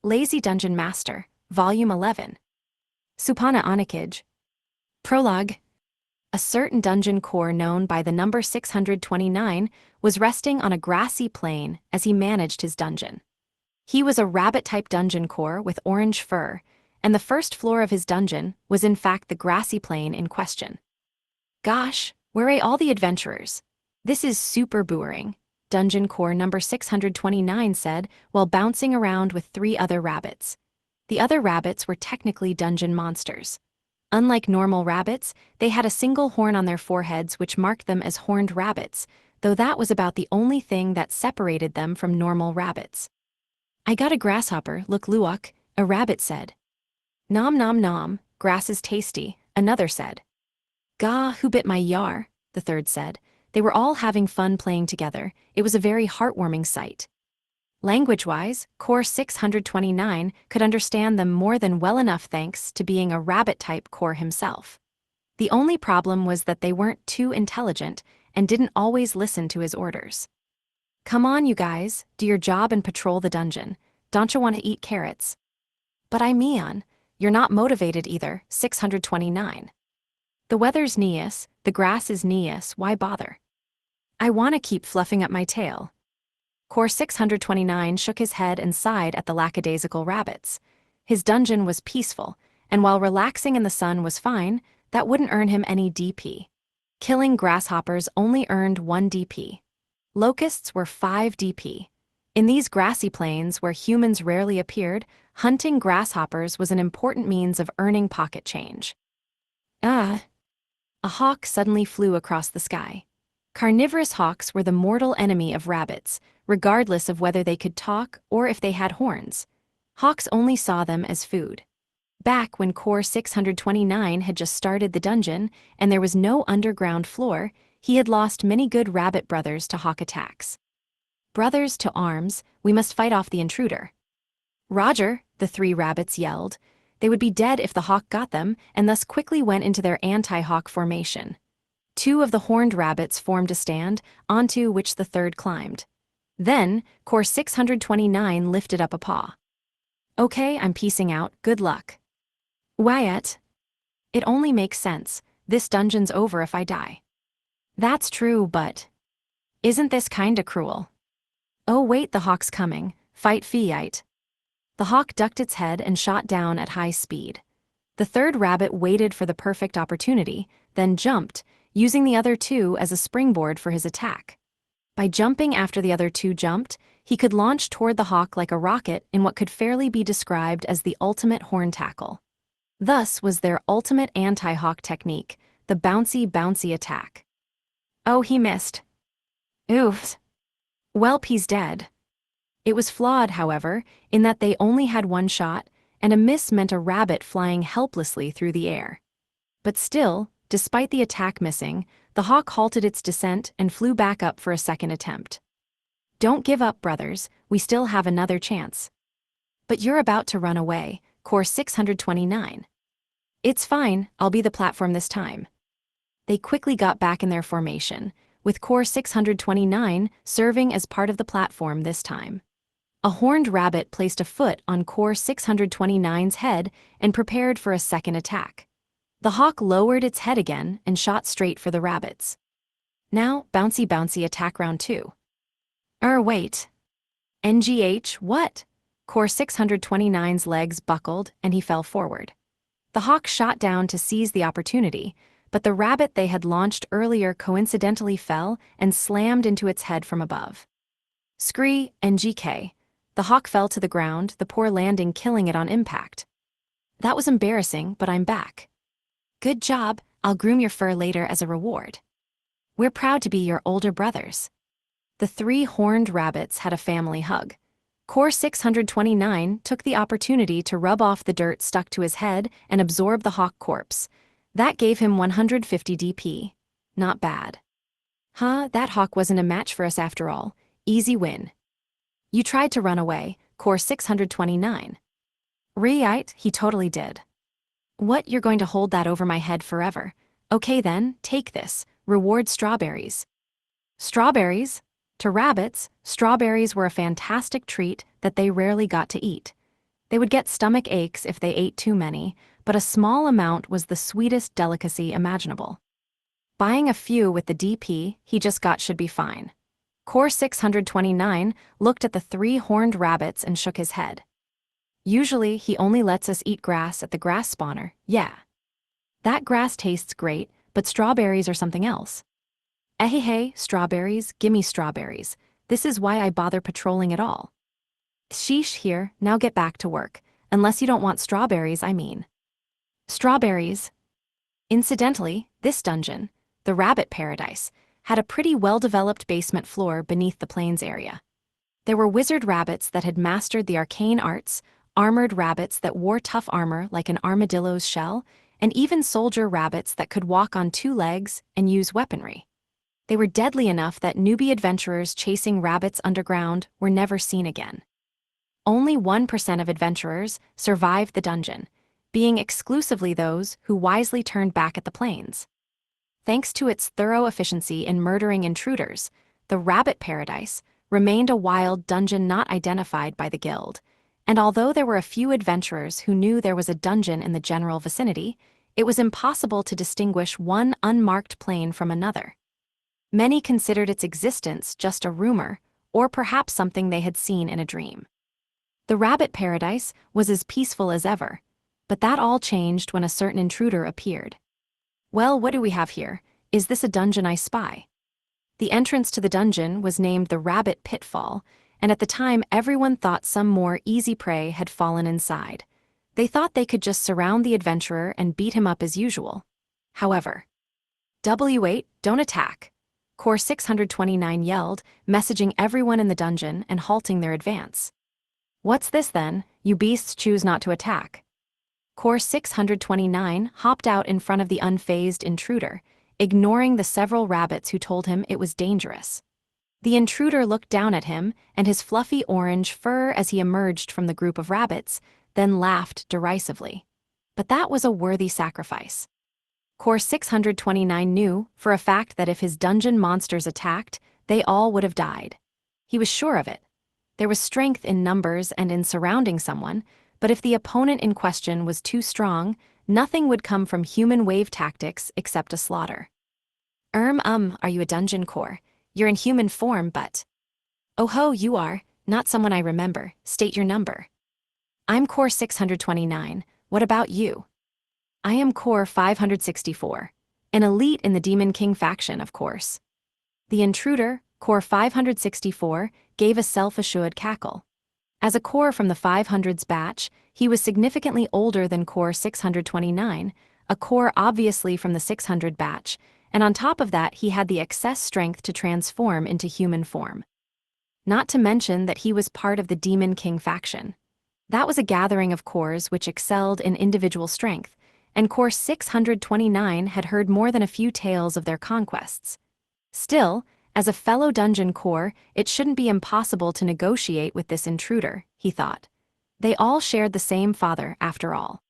Lazy Dungeon Master, Volume 11. Supana Onikage. Prologue. A certain dungeon core known by the number 629 was resting on a grassy plain as he managed his dungeon. He was a rabbit-type dungeon core with orange fur, and the first floor of his dungeon was in fact the grassy plain in question. Gosh, where are all the adventurers? This is super boring, Dungeon Core number 629 said while bouncing around with 3 other rabbits. The other rabbits were technically dungeon monsters. Unlike normal rabbits, they had a single horn on their foreheads which marked them as horned rabbits, though that was about the only thing that separated them from normal rabbits. I got a grasshopper, look luwak, a rabbit said. Nom nom nom, grass is tasty, another said. Gah, who bit my yar, the third said. They were all having fun playing together. It was a very heartwarming sight. Language-wise, Core 629 could understand them more than well enough thanks to being a rabbit-type core himself. The only problem was that they weren't too intelligent and didn't always listen to his orders. Come on, you guys, do your job and patrol the dungeon. Don't you want to eat carrots? But I'm Mion. You're not motivated either, 629. The weather's Neas, the grass is Neas, why bother? I want to keep fluffing up my tail. Core 629 shook his head and sighed at the lackadaisical rabbits. His dungeon was peaceful, and while relaxing in the sun was fine, that wouldn't earn him any DP. Killing grasshoppers only earned 1 DP. Locusts were 5 DP. In these grassy plains where humans rarely appeared, hunting grasshoppers was an important means of earning pocket change. A hawk suddenly flew across the sky. Carnivorous hawks were the mortal enemy of rabbits, regardless of whether they could talk or if they had horns. Hawks only saw them as food. Back when Core 629 had just started the dungeon and there was no underground floor, he had lost many good rabbit brothers to hawk attacks. Brothers to arms, we must fight off the intruder. Roger, the 3 rabbits yelled. They would be dead if the hawk got them, and thus quickly went into their anti-hawk formation. 2 of the horned rabbits formed a stand, onto which the third climbed. Then, Core 629 lifted up a paw. Okay, I'm peacing out, good luck. Wyatt. It only makes sense, this dungeon's over if I die. That's true, but... Isn't this kinda cruel? Oh wait, the hawk's coming, fight Fiite. The hawk ducked its head and shot down at high speed. The third rabbit waited for the perfect opportunity, then jumped, using the other 2 as a springboard for his attack. By jumping after the other 2 jumped, he could launch toward the hawk like a rocket in what could fairly be described as the ultimate horn tackle. Thus was their ultimate anti-hawk technique, the bouncy attack. Oh, he missed. Oof. Welp, he's dead. It was flawed, however, in that they only had 1 shot, and a miss meant a rabbit flying helplessly through the air. But still, despite the attack missing, the hawk halted its descent and flew back up for a second attempt. Don't give up, brothers, we still have another chance. But you're about to run away, Core 629. It's fine, I'll be the platform this time. They quickly got back in their formation, with Core 629 serving as part of the platform this time. A horned rabbit placed a foot on Core 629's head and prepared for a second attack. The hawk lowered its head again and shot straight for the rabbits. Now, bouncy attack round 2. Wait. NGH, what? Core 629's legs buckled and he fell forward. The hawk shot down to seize the opportunity, but the rabbit they had launched earlier coincidentally fell and slammed into its head from above. Scree, NGK. The hawk fell to the ground, the poor landing killing it on impact. That was embarrassing, but I'm back. Good job, I'll groom your fur later as a reward. We're proud to be your older brothers. The 3 horned rabbits had a family hug. Core 629 took the opportunity to rub off the dirt stuck to his head and absorb the hawk corpse. That gave him 150 DP. Not bad. That hawk wasn't a match for us after all. Easy win. You tried to run away, Core 629. Right, he totally did. What, you're going to hold that over my head forever? Okay then, take this, reward strawberries. Strawberries? To rabbits, strawberries were a fantastic treat that they rarely got to eat. They would get stomach aches if they ate too many, but a small amount was the sweetest delicacy imaginable. Buying a few with the DP he just got should be fine. Core 629 looked at the 3-horned rabbits and shook his head. Usually he only lets us eat grass at the grass spawner, yeah. That grass tastes great, but strawberries are something else. Hey, strawberries, gimme strawberries. This is why I bother patrolling at all. Sheesh here, now get back to work. Unless you don't want strawberries, I mean. Strawberries. Incidentally, this dungeon, the Rabbit Paradise, had a pretty well-developed basement floor beneath the plains area. There were wizard rabbits that had mastered the arcane arts, armored rabbits that wore tough armor like an armadillo's shell, and even soldier rabbits that could walk on 2 legs and use weaponry. They were deadly enough that newbie adventurers chasing rabbits underground were never seen again. Only 1% of adventurers survived the dungeon, being exclusively those who wisely turned back at the plains. Thanks to its thorough efficiency in murdering intruders, the Rabbit Paradise remained a wild dungeon not identified by the guild, and although there were a few adventurers who knew there was a dungeon in the general vicinity, it was impossible to distinguish one unmarked plane from another. Many considered its existence just a rumor, or perhaps something they had seen in a dream. The Rabbit Paradise was as peaceful as ever, but that all changed when a certain intruder appeared. Well, what do we have here? Is this a dungeon I spy? The entrance to the dungeon was named the Rabbit Pitfall, and at the time everyone thought some more easy prey had fallen inside. They thought they could just surround the adventurer and beat him up as usual. However, W8, don't attack, Core 629 yelled, messaging everyone in the dungeon and halting their advance. What's this then? You beasts choose not to attack. Core 629 hopped out in front of the unfazed intruder, ignoring the several rabbits who told him it was dangerous. The intruder looked down at him and his fluffy orange fur as he emerged from the group of rabbits, then laughed derisively. But that was a worthy sacrifice. Core 629 knew, for a fact, that if his dungeon monsters attacked, they all would have died. He was sure of it. There was strength in numbers and in surrounding someone, but if the opponent in question was too strong, nothing would come from human wave tactics except a slaughter. Are you a dungeon core? You're in human form, but... Oh ho, you are, not someone I remember. State your number. I'm Core 629, what about you? I am Core 564, an elite in the Demon King faction, of course. The intruder, Core 564, gave a self-assured cackle. As a core from the 500s batch, he was significantly older than Core 629, a core obviously from the 600 batch, and on top of that he had the excess strength to transform into human form. Not to mention that he was part of the Demon King faction. That was a gathering of cores which excelled in individual strength, and Core 629 had heard more than a few tales of their conquests. Still, as a fellow dungeon core, it shouldn't be impossible to negotiate with this intruder, he thought. They all shared the same father, after all.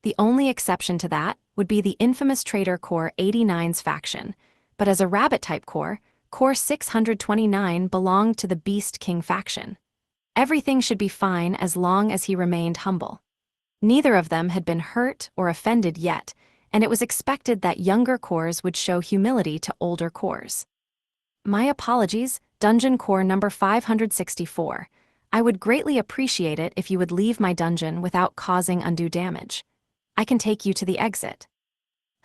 The only exception to that would be the infamous traitor Core 89's faction, but as a rabbit-type core, Core 629 belonged to the Beast King faction. Everything should be fine as long as he remained humble. Neither of them had been hurt or offended yet, and it was expected that younger cores would show humility to older cores. My apologies, Dungeon Core number 564. I would greatly appreciate it if you would leave my dungeon without causing undue damage. I can take you to the exit.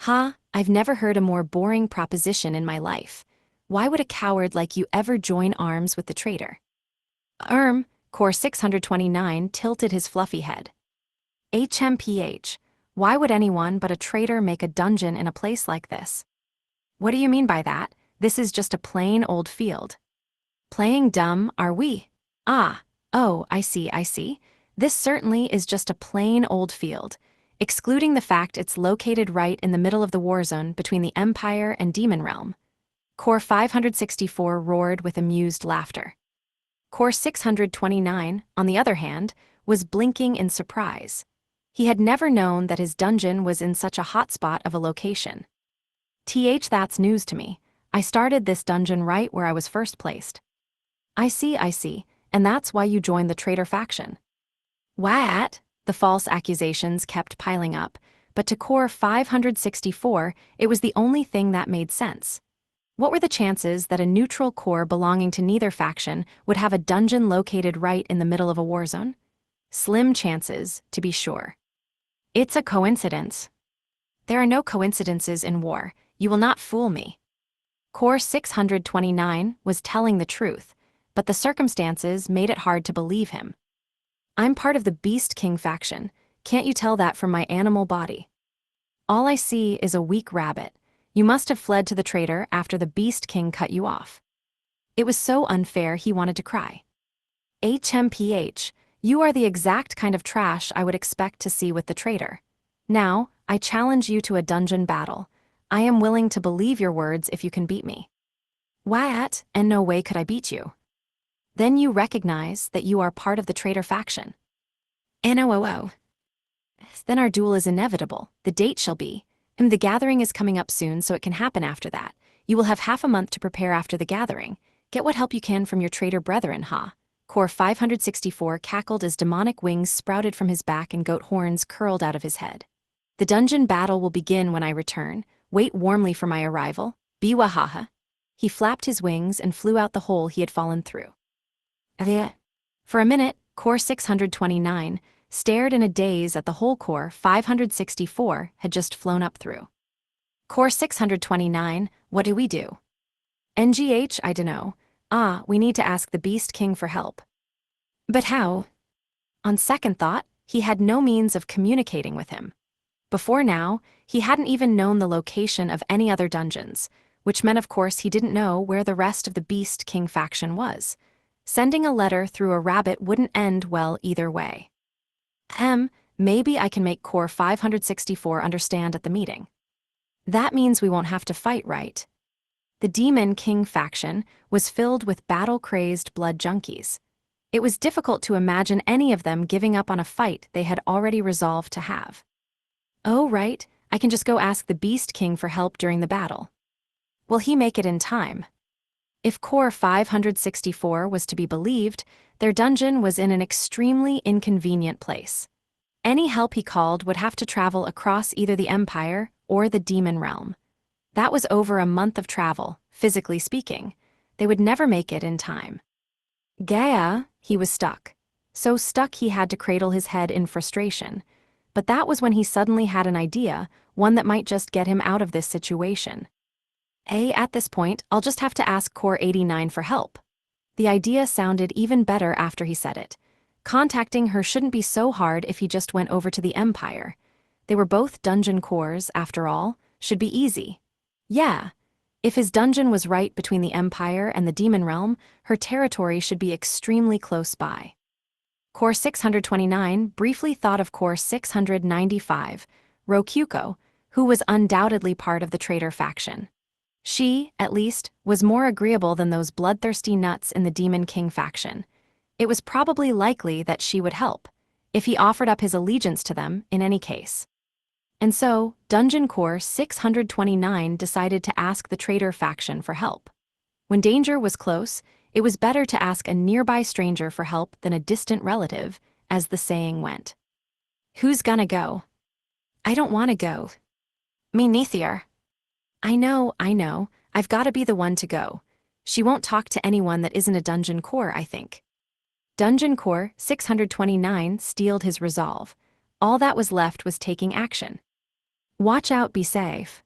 I've never heard a more boring proposition in my life. Why would a coward like you ever join arms with the traitor? Core 629 tilted his fluffy head. HMPH, why would anyone but a traitor make a dungeon in a place like this? What do you mean by that? This is just a plain old field. Playing dumb, are we? Oh, I see. This certainly is just a plain old field, excluding the fact it's located right in the middle of the war zone between the Empire and Demon Realm. Core 564 roared with amused laughter. Core 629, on the other hand, was blinking in surprise. He had never known that his dungeon was in such a hotspot of a location. That's news to me. I started this dungeon right where I was first placed. I see, and that's why you joined the traitor faction. What? The false accusations kept piling up, but to Core 564, it was the only thing that made sense. What were the chances that a neutral core belonging to neither faction would have a dungeon located right in the middle of a war zone? Slim chances, to be sure. It's a coincidence. There are no coincidences in war. You will not fool me. Core 629 was telling the truth, but the circumstances made it hard to believe him. I'm part of the Beast King faction. Can't you tell that from my animal body? All I see is a weak rabbit. You must have fled to the traitor after the Beast King cut you off. It was so unfair he wanted to cry. HMPH, you are the exact kind of trash I would expect to see with the traitor. Now, I challenge you to a dungeon battle. I am willing to believe your words if you can beat me. What? And no way could I beat you. Then you recognize that you are part of the traitor faction. NOOO. Then our duel is inevitable. The date shall be. The gathering is coming up soon, so it can happen after that. You will have half a month to prepare after the gathering. Get what help you can from your traitor brethren, ha? Core 564 cackled as demonic wings sprouted from his back and goat horns curled out of his head. The dungeon battle will begin when I return. Wait warmly for my arrival. Biwahaha. He flapped his wings and flew out the hole he had fallen through. For a minute, Core 629 stared in a daze at the hole Core 564 had just flown up through. Core 629, what do we do? NGH, I dunno. We need to ask the Beast King for help. But how? On second thought, he had no means of communicating with him. Before now, he hadn't even known the location of any other dungeons, which meant of course he didn't know where the rest of the Beast King faction was. Sending a letter through a rabbit wouldn't end well either way. Maybe I can make Core 564 understand at the meeting. That means we won't have to fight, right? The Demon King faction was filled with battle-crazed blood junkies. It was difficult to imagine any of them giving up on a fight they had already resolved to have. Oh, right, I can just go ask the Beast King for help during the battle. Will he make it in time? If Core 564 was to be believed, their dungeon was in an extremely inconvenient place. Any help he called would have to travel across either the Empire or the Demon Realm. That was over a month of travel, physically speaking. They would never make it in time. Gaia, he was stuck. So stuck he had to cradle his head in frustration. But that was when he suddenly had an idea, one that might just get him out of this situation. At this point, I'll just have to ask Core 89 for help. The idea sounded even better after he said it. Contacting her shouldn't be so hard if he just went over to the Empire. They were both dungeon cores, after all, should be easy. Yeah. If his dungeon was right between the Empire and the Demon Realm, her territory should be extremely close by. Core 629 briefly thought of Core 695, Rokyuko, who was undoubtedly part of the traitor faction. She, at least, was more agreeable than those bloodthirsty nuts in the Demon King faction. It was probably likely that she would help, if he offered up his allegiance to them in any case. And so, Dungeon Core 629 decided to ask the traitor faction for help. When danger was close, it was better to ask a nearby stranger for help than a distant relative, as the saying went. Who's gonna go? I don't want to go. Me neither. I know, I've got to be the one to go. She won't talk to anyone that isn't a Dungeon Core, I think. Dungeon Core 629 steeled his resolve. All that was left was taking action. Watch out, be safe.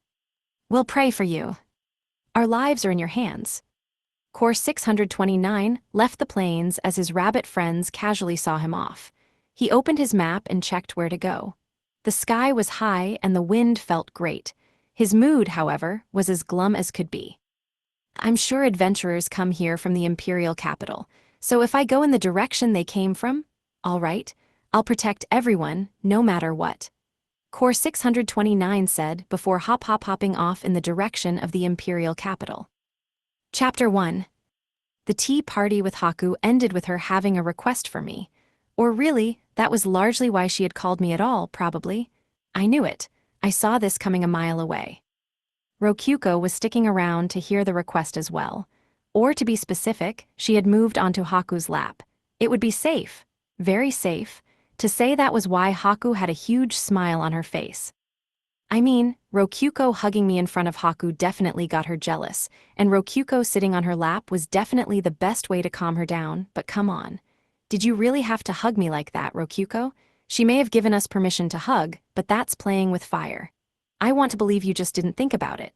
We'll pray for you. Our lives are in your hands. Core 629 left the plains as his rabbit friends casually saw him off. He opened his map and checked where to go. The sky was high and the wind felt great. His mood, however, was as glum as could be. I'm sure adventurers come here from the Imperial capital, so if I go in the direction they came from, all right, I'll protect everyone, no matter what. Core 629 said before hopping off in the direction of the Imperial capital. Chapter 1. The tea party with Haku ended with her having a request for me. Or really, that was largely why she had called me at all, probably. I knew it. I saw this coming a mile away. Rokyuko was sticking around to hear the request as well. Or to be specific, she had moved onto Haku's lap. It would be safe, very safe, To say that was why Haku had a huge smile on her face. I mean, Rokyuko hugging me in front of Haku definitely got her jealous, and Rokyuko sitting on her lap was definitely the best way to calm her down, but come on. Did you really have to hug me like that, Rokyuko? She may have given us permission to hug, but that's playing with fire. I want to believe you just didn't think about it.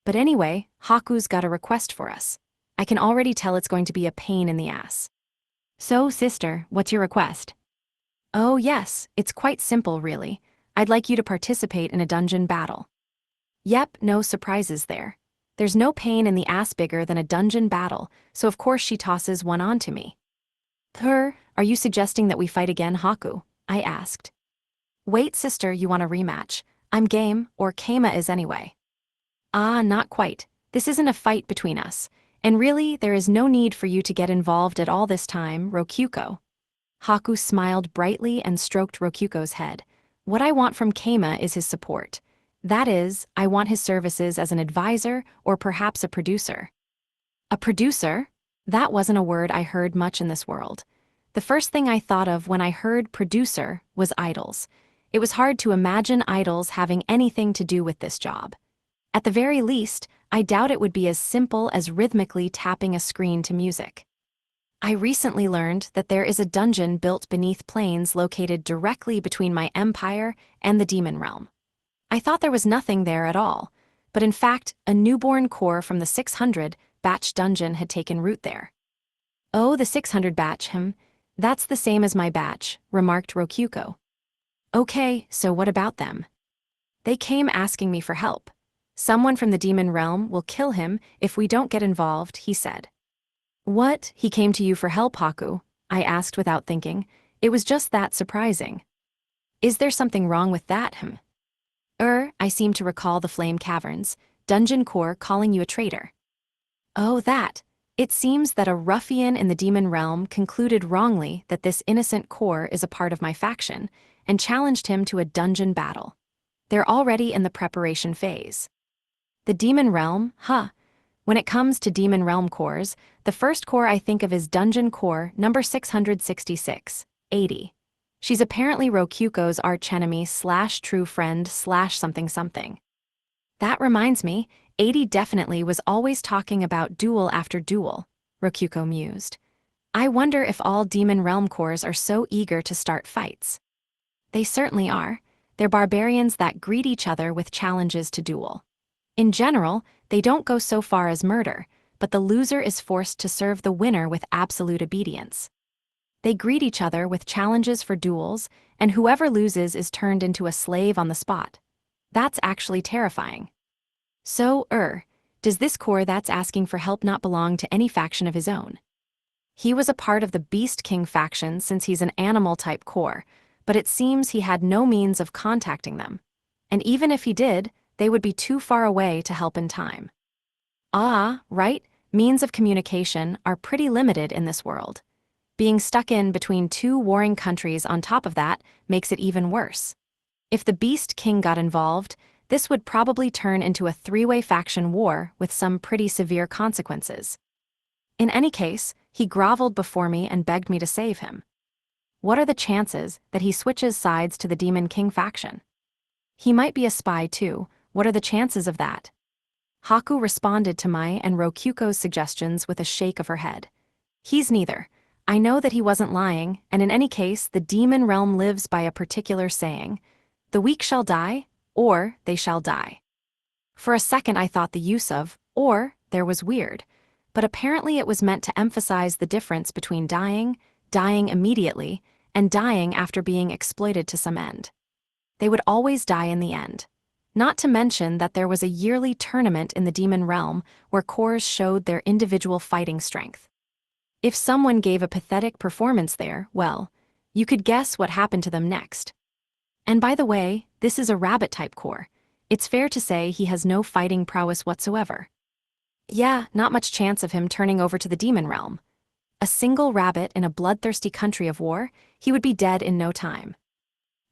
But anyway, Haku's got a request for us. I can already tell it's going to be a pain in the ass. So, sister, what's your request? Oh yes, it's quite simple really. I'd like you to participate in a dungeon battle. Yep, no surprises there. There's no pain in the ass bigger than a dungeon battle, so of course she tosses one onto me. Are you suggesting that we fight again, Haku? I asked. Wait, sister, you want a rematch? I'm game, or Keima is anyway. Ah, not quite. This isn't a fight between us. And really, there is no need for you to get involved at all this time, Rokyuko. Haku smiled brightly and stroked Rokyuko's head. What I want from Keima is his support. That is, I want his services as an advisor or perhaps a producer. A producer? That wasn't a word I heard much in this world. The first thing I thought of when I heard producer was idols. It was hard to imagine idols having anything to do with this job. At the very least, I doubt it would be as simple as rhythmically tapping a screen to music. I recently learned that there is a dungeon built beneath plains located directly between my empire and the demon realm. I thought there was nothing there at all, but in fact, a newborn core from the 600 batch dungeon had taken root there. Oh, the 600 batch, that's the same as my batch, remarked Rokyuko. Okay, so what about them? They came asking me for help. Someone from the demon realm will kill him if we don't get involved, he said. What? He came to you for help, Haku? I asked without thinking. It was just that surprising. Is there something wrong with that, I seem to recall the Flame Caverns, Dungeon Core calling you a traitor. Oh, that. It seems that a ruffian in the demon realm concluded wrongly that this innocent core is a part of my faction, and challenged him to a dungeon battle. They're already in the preparation phase. The demon realm, When it comes to demon realm cores, the first core I think of is Dungeon Core number 666, 80. She's apparently Rokyuko's archenemy / true friend / something something. That reminds me, 80 definitely was always talking about duel after duel, Rokyuko mused. I wonder if all demon realm cores are so eager to start fights. They certainly are. They're barbarians that greet each other with challenges to duel. In general, they don't go so far as murder, but the loser is forced to serve the winner with absolute obedience. They greet each other with challenges for duels, and whoever loses is turned into a slave on the spot. That's actually terrifying. So, does this core that's asking for help not belong to any faction of his own? He was a part of the Beast King faction since he's an animal-type core, but it seems he had no means of contacting them. And even if he did, they would be too far away to help in time. Right? Means of communication are pretty limited in this world. Being stuck in between two warring countries on top of that makes it even worse. If the Beast King got involved, this would probably turn into a three-way faction war with some pretty severe consequences. In any case, he groveled before me and begged me to save him. What are the chances that he switches sides to the Demon King faction? He might be a spy too. What are the chances of that? Haku responded to my and Rokyuko's suggestions with a shake of her head. He's neither. I know that he wasn't lying, and in any case, the demon realm lives by a particular saying, the weak shall die, or they shall die. For a second I thought the use of or there was weird, but apparently it was meant to emphasize the difference between dying immediately, and dying after being exploited to some end. They would always die in the end. Not to mention that there was a yearly tournament in the demon realm where cores showed their individual fighting strength. If someone gave a pathetic performance there, well, you could guess what happened to them next. And by the way, this is a rabbit-type core. It's fair to say he has no fighting prowess whatsoever. Yeah, not much chance of him turning over to the demon realm. A single rabbit in a bloodthirsty country of war, he would be dead in no time.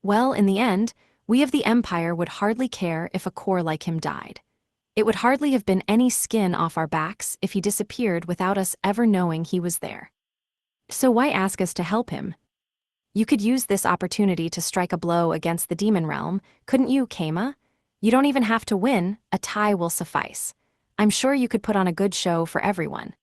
Well, in the end, we of the Empire would hardly care if a core like him died. It would hardly have been any skin off our backs if he disappeared without us ever knowing he was there. So why ask us to help him? You could use this opportunity to strike a blow against the demon realm, couldn't you, Keima? You don't even have to win, a tie will suffice. I'm sure you could put on a good show for everyone.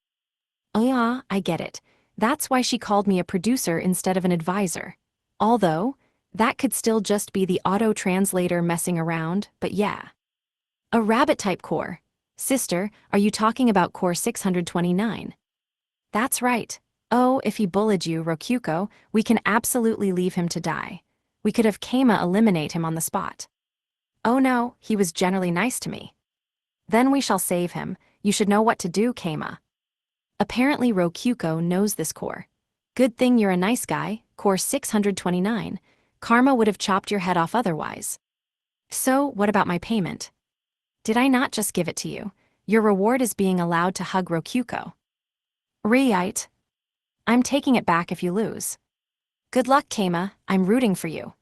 Oh yeah, I get it. That's why she called me a producer instead of an advisor. Although, that could still just be the auto-translator messing around, but yeah. A rabbit-type core. Sister, are you talking about core 629? That's right. Oh, if he bullied you, Rokyuko, we can absolutely leave him to die. We could have Keima eliminate him on the spot. Oh no, he was generally nice to me. Then we shall save him. You should know what to do, Keima. Apparently Rokyuko knows this core. Good thing you're a nice guy, core 629. Karma would have chopped your head off otherwise. So, what about my payment? Did I not just give it to you? Your reward is being allowed to hug Rokyuko. Right. I'm taking it back if you lose. Good luck, Keima, I'm rooting for you.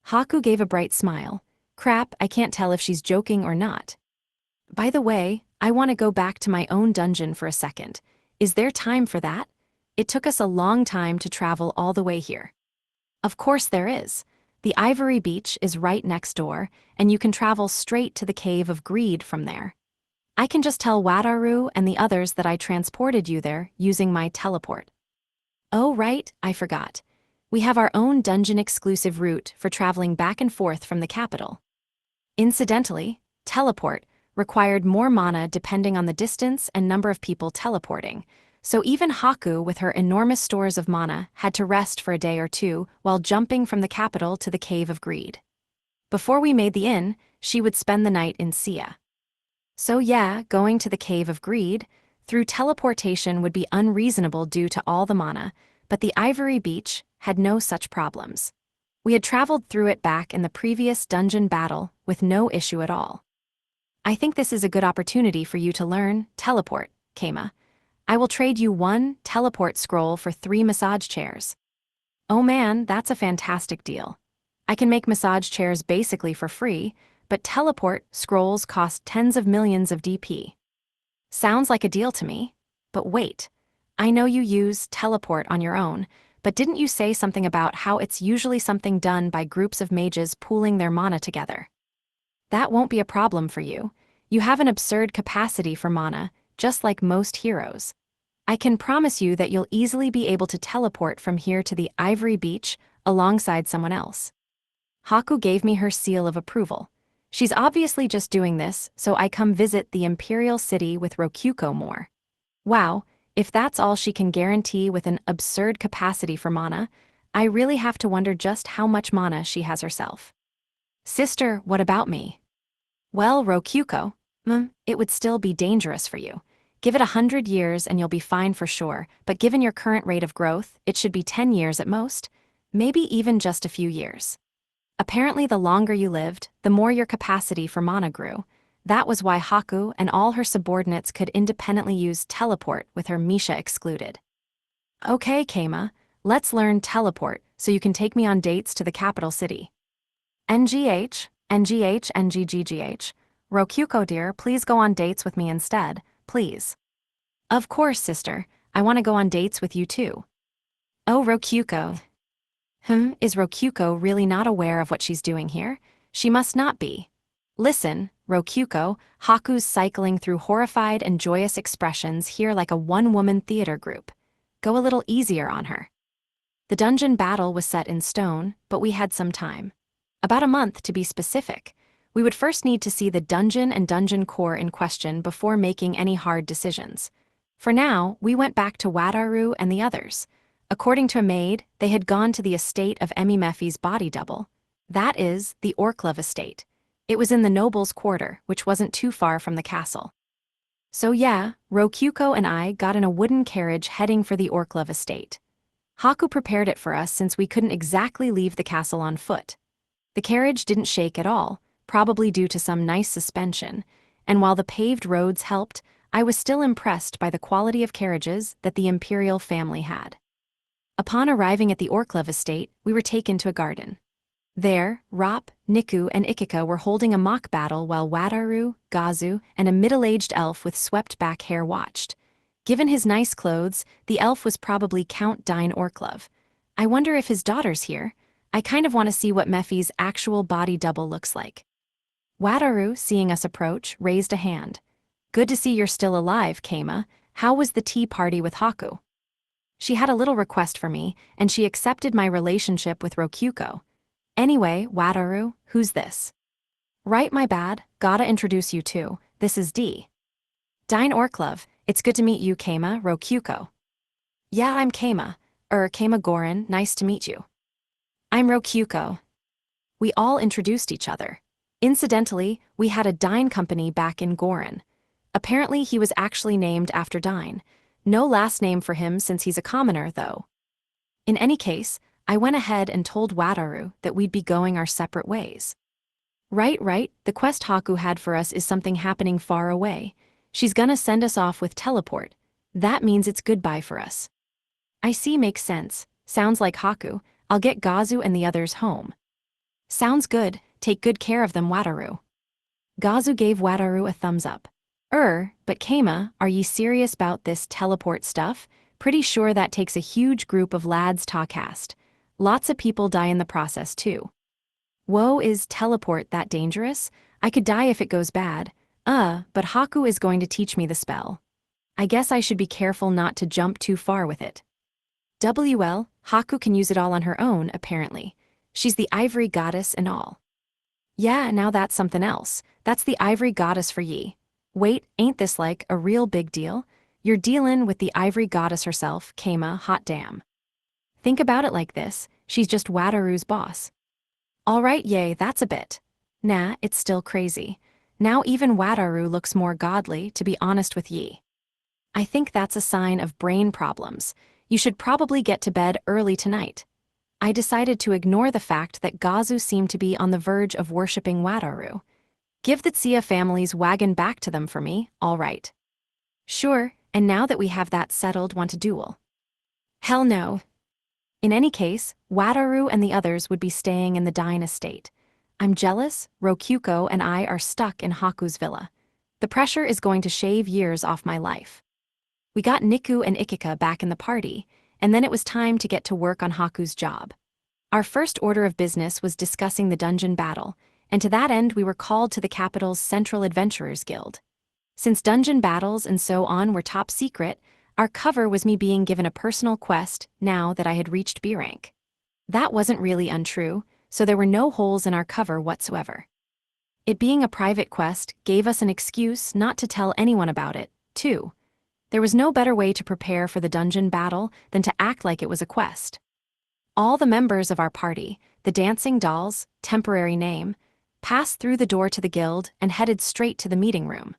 Haku gave a bright smile. Crap, I can't tell if she's joking or not. By the way, I want to go back to my own dungeon for a second. Is there time for that? It took us a long time to travel all the way here. Of course there is. The Ivory Beach is right next door, and you can travel straight to the Cave of Greed from there. I can just tell Wataru and the others that I transported you there using my teleport. Oh right, I forgot. We have our own dungeon-exclusive route for traveling back and forth from the capital. Incidentally, teleport required more mana depending on the distance and number of people teleporting, so even Haku with her enormous stores of mana had to rest for a day or two while jumping from the capital to the Cave of Greed. Before we made the inn, she would spend the night in Sia. So yeah, going to the Cave of Greed through teleportation would be unreasonable due to all the mana, but the Ivory Beach had no such problems. We had traveled through it back in the previous dungeon battle with no issue at all. I think this is a good opportunity for you to learn teleport, Keima. I will trade you 1 teleport scroll for 3 massage chairs. Oh man, that's a fantastic deal. I can make massage chairs basically for free, but teleport scrolls cost tens of millions of DP. Sounds like a deal to me. But wait, I know you use teleport on your own, but didn't you say something about how it's usually something done by groups of mages pooling their mana together? That won't be a problem for you. You have an absurd capacity for mana, just like most heroes. I can promise you that you'll easily be able to teleport from here to the Ivory Beach alongside someone else. Haku gave me her seal of approval. She's obviously just doing this so I come visit the Imperial City with Rokyuko more. Wow, if that's all she can guarantee with an absurd capacity for mana, I really have to wonder just how much mana she has herself. Sister, what about me? Well, Rokyuko, it would still be dangerous for you. Give it 100 years and you'll be fine for sure, but given your current rate of growth, it should be 10 years at most, maybe even just a few years. Apparently the longer you lived, the more your capacity for mana grew. That was why Haku and all her subordinates could independently use teleport with her Misha excluded. Okay, Keima, let's learn teleport so you can take me on dates to the capital city. NGH, NGH, NGGGH. Rokyuko dear, please go on dates with me instead, please. Of course, sister. I want to go on dates with you too. Oh, Rokyuko. Is Rokyuko really not aware of what she's doing here? She must not be. Listen, Rokyuko, Haku's cycling through horrified and joyous expressions here like a one-woman theater group. Go a little easier on her. The dungeon battle was set in stone, but we had some time. About a month to be specific. We would first need to see the dungeon and dungeon core in question before making any hard decisions. For now, we went back to Wataru and the others. According to a maid, they had gone to the estate of Emimephi's body double. That is, the Orklov estate. It was in the noble's quarter, which wasn't too far from the castle. So yeah, Rokyuko and I got in a wooden carriage heading for the Orklov estate. Haku prepared it for us since we couldn't exactly leave the castle on foot. The carriage didn't shake at all, probably due to some nice suspension, and while the paved roads helped, I was still impressed by the quality of carriages that the imperial family had. Upon arriving at the Orklov estate, we were taken to a garden. There, Rop, Niku, and Ikika were holding a mock battle while Wataru, Gazu, and a middle-aged elf with swept-back hair watched. Given his nice clothes, the elf was probably Count Dine Orklov. I wonder if his daughter's here. I kind of want to see what Mephi's actual body double looks like. Wataru, seeing us approach, raised a hand. Good to see you're still alive, Keima. How was the tea party with Haku? She had a little request for me, and she accepted my relationship with Rokyuko. Anyway, Wataru, who's this? Right, my bad, gotta introduce you to, this is D. Dine Orklov, it's good to meet you, Keima, Rokyuko. Yeah, I'm Keima. Keima Gorin, nice to meet you. I'm Rokyuko. We all introduced each other. Incidentally, we had a dine company back in Gorin. Apparently he was actually named after Dine. No last name for him since he's a commoner, though. In any case, I went ahead and told Wataru that we'd be going our separate ways. Right, the quest Haku had for us is something happening far away. She's gonna send us off with teleport. That means it's goodbye for us. I see, makes sense. Sounds like Haku. I'll get Gazu and the others home. Sounds good, take good care of them, Wataru. Gazu gave Wataru a thumbs up. But Keima, are ye serious about this teleport stuff? Pretty sure that takes a huge group of lads to cast. Lots of people die in the process too. Whoa, is teleport that dangerous? I could die if it goes bad. But Haku is going to teach me the spell. I guess I should be careful not to jump too far with it. Haku can use it all on her own, apparently. She's the ivory goddess and all. Yeah, now that's something else. That's the ivory goddess for ye. Wait, ain't this like a real big deal? You're dealin' with the ivory goddess herself, Keima, hot damn. Think about it like this, she's just Wataru's boss. Alright, yay, that's a bit. Nah, it's still crazy. Now even Wataru looks more godly, to be honest with ye. I think that's a sign of brain problems. You should probably get to bed early tonight. I decided to ignore the fact that Gazu seemed to be on the verge of worshipping Wataru. Give the Tsuya family's wagon back to them for me, all right. Sure, and now that we have that settled, want to duel? Hell no. In any case, Wataru and the others would be staying in the Dine estate. I'm jealous, Rokyuko and I are stuck in Haku's villa. The pressure is going to shave years off my life. We got Niku and Ikika back in the party, and then it was time to get to work on Haku's job. Our first order of business was discussing the dungeon battle, and to that end we were called to the capital's Central Adventurers Guild. Since dungeon battles and so on were top secret, our cover was me being given a personal quest now that I had reached B rank. That wasn't really untrue, so there were no holes in our cover whatsoever. It being a private quest gave us an excuse not to tell anyone about it, too. There was no better way to prepare for the dungeon battle than to act like it was a quest. All the members of our party, the Dancing Dolls, temporary name, passed through the door to the guild and headed straight to the meeting room.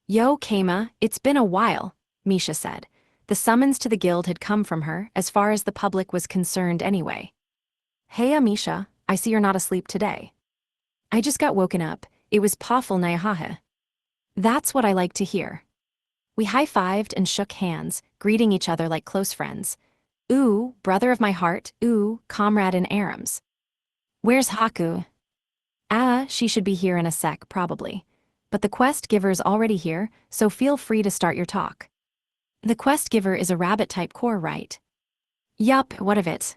Yo, Keima, it's been a while, Misha said. The summons to the guild had come from her, as far as the public was concerned anyway. Hey, Misha, I see you're not asleep today. I just got woken up. It was pawful Nyahaha. That's what I like to hear. We high-fived and shook hands, greeting each other like close friends. Ooh, brother of my heart, ooh, comrade in arms. Where's Haku? She should be here in a sec, probably. But the quest giver's already here, so feel free to start your talk. The quest giver is a rabbit-type core, right? Yup, what of it?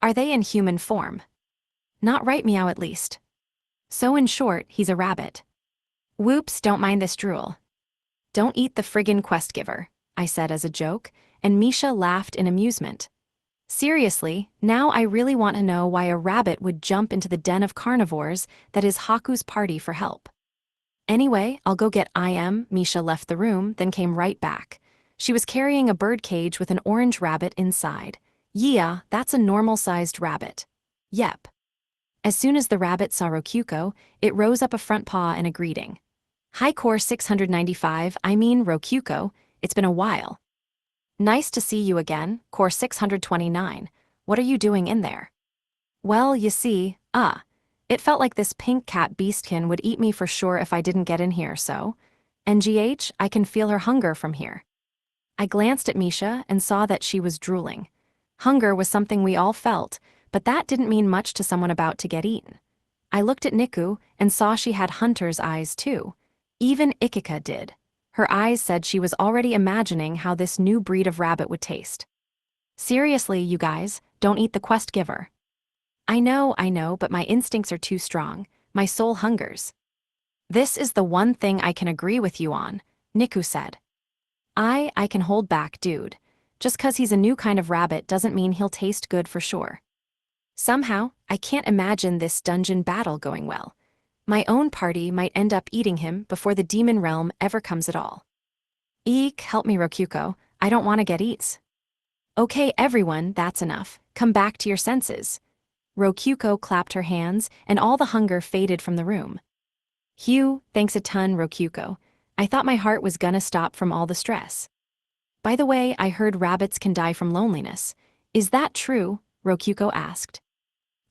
Are they in human form? Not right, meow, at least. So in short, he's a rabbit. Whoops, don't mind this drool. Don't eat the friggin' quest giver, I said as a joke, and Misha laughed in amusement. Seriously, now I really want to know why a rabbit would jump into the den of carnivores that is Haku's party for help. Anyway, I'll go get Misha left the room, then came right back. She was carrying a bird cage with an orange rabbit inside. Yeah, that's a normal-sized rabbit. Yep. As soon as the rabbit saw Rokyuko, it rose up a front paw in a greeting. Hi Core 695, Rokyuko, it's been a while. Nice to see you again, Core 629. What are you doing in there? Well, you see, it felt like this pink cat beastkin would eat me for sure if I didn't get in here, so. NGH, I can feel her hunger from here. I glanced at Misha and saw that she was drooling. Hunger was something we all felt, but that didn't mean much to someone about to get eaten. I looked at Niku and saw she had hunter's eyes too. Even Ikika did. Her eyes said she was already imagining how this new breed of rabbit would taste. Seriously, you guys, Don't eat the quest giver. I know, but my instincts are too strong. My soul hungers. This is the one thing I can agree with you on, Niku said. I can hold back, dude. Just 'cause he's a new kind of rabbit doesn't mean he'll taste good for sure. Somehow, I can't imagine this dungeon battle going well. My own party might end up eating him before the demon realm ever comes at all. Eek, help me, Rokuko. I don't want to get eats. Okay, everyone, that's enough. Come back to your senses. Rokuko clapped her hands, and all the hunger faded from the room. Hugh, thanks a ton, Rokuko. I thought my heart was gonna stop from all the stress. By the way, I heard rabbits can die from loneliness. Is that true? Rokuko asked.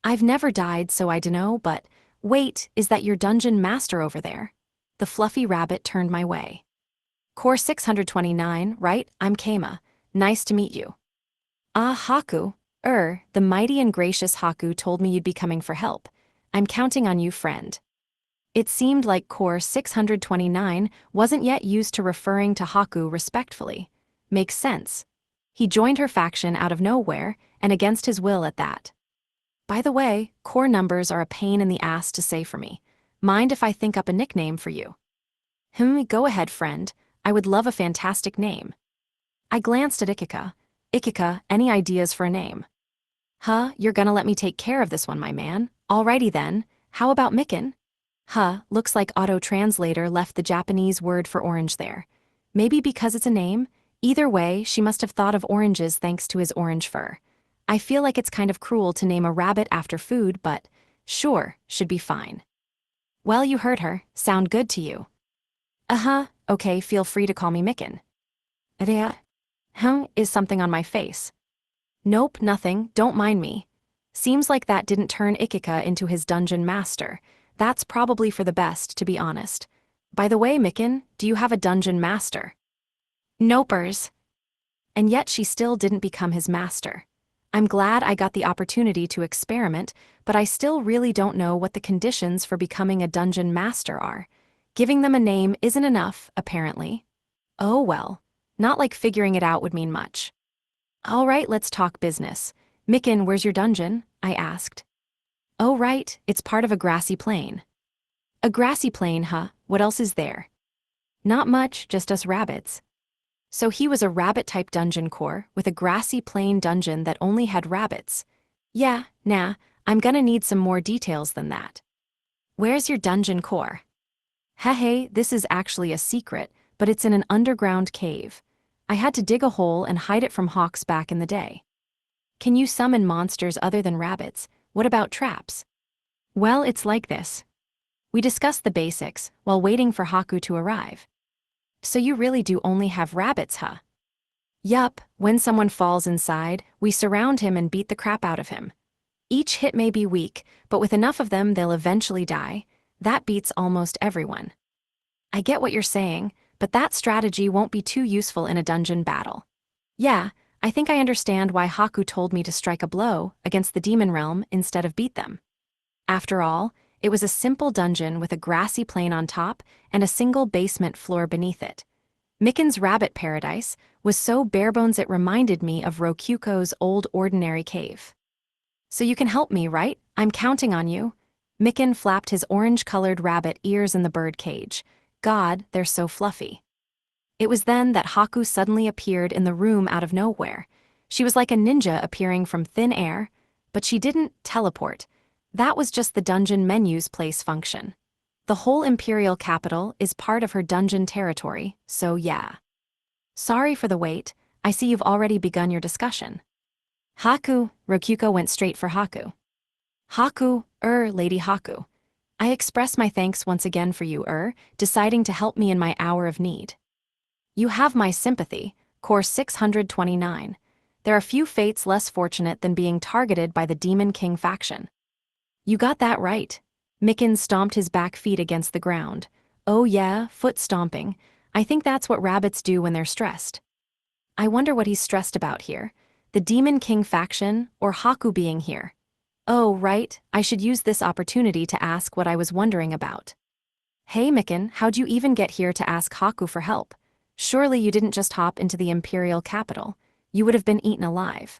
I've never died, so I dunno, but wait, is that your dungeon master over there? The fluffy rabbit turned my way. Core 629, right? I'm Keima. Nice to meet you. Ah, Haku. The mighty and gracious Haku told me you'd be coming for help. I'm counting on you, friend. It seemed like Core 629 wasn't yet used to referring to Haku respectfully. Makes sense. He joined her faction out of nowhere, and against his will at that. By the way, core numbers are a pain in the ass to say for me. Mind if I think up a nickname for you? Go ahead, friend. I would love a fantastic name. I glanced at Ikika. Ikika, any ideas for a name? You're gonna let me take care of this one, my man. Alrighty then, how about Mikin? Looks like Translator left the Japanese word for orange there. Maybe because it's a name? Either way, she must have thought of oranges thanks to his orange fur. I feel like it's kind of cruel to name a rabbit after food, but sure, should be fine. Well, you heard her. Sound good to you? Okay, feel free to call me Mikin. Is something on my face? Nope, nothing, don't mind me. Seems like that didn't turn Ikika into his dungeon master. That's probably for the best, to be honest. By the way, Mikin, do you have a dungeon master? Nopers. And yet she still didn't become his master. I'm glad I got the opportunity to experiment, but I still really don't know what the conditions for becoming a dungeon master are. Giving them a name isn't enough, apparently. Oh well, not like figuring it out would mean much. All right, let's talk business. Mikin, where's your dungeon? I asked. Oh right, it's part of a grassy plain. A grassy plain, What else is there? Not much, just us rabbits. So he was a rabbit-type dungeon core with a grassy plain dungeon that only had rabbits. Yeah, nah, I'm gonna need some more details than that. Where's your dungeon core? Hey, this is actually a secret, but it's in an underground cave. I had to dig a hole and hide it from hawks back in the day. Can you summon monsters other than rabbits? What about traps? Well, it's like this. We discussed the basics while waiting for Haku to arrive. So you really do only have rabbits, Yup, when someone falls inside, we surround him and beat the crap out of him. Each hit may be weak, but with enough of them they'll eventually die. That beats almost everyone. I get what you're saying, but that strategy won't be too useful in a dungeon battle. Yeah, I think I understand why Haku told me to strike a blow against the demon realm instead of beat them. After all, it was a simple dungeon with a grassy plain on top and a single basement floor beneath it. Mikin's rabbit paradise was so barebones it reminded me of Rokuko's old ordinary cave. So you can help me, right? I'm counting on you. Mikin flapped his orange-colored rabbit ears in the bird cage. God, they're so fluffy. It was then that Haku suddenly appeared in the room out of nowhere. She was like a ninja appearing from thin air, but she didn't teleport. That was just the dungeon menu's place function. The whole imperial capital is part of her dungeon territory, so yeah. Sorry for the wait, I see you've already begun your discussion. Haku, Rokuko went straight for Haku. Haku, Lady Haku. I express my thanks once again for you, deciding to help me in my hour of need. You have my sympathy, Core 629. There are few fates less fortunate than being targeted by the Demon King faction. You got that right. Mikin stomped his back feet against the ground. Oh yeah, foot stomping. I think that's what rabbits do when they're stressed. I wonder what he's stressed about here. The Demon King faction, or Haku being here. Oh, right, I should use this opportunity to ask what I was wondering about. Hey Mikin, how'd you even get here to ask Haku for help? Surely you didn't just hop into the imperial capital. You would have been eaten alive.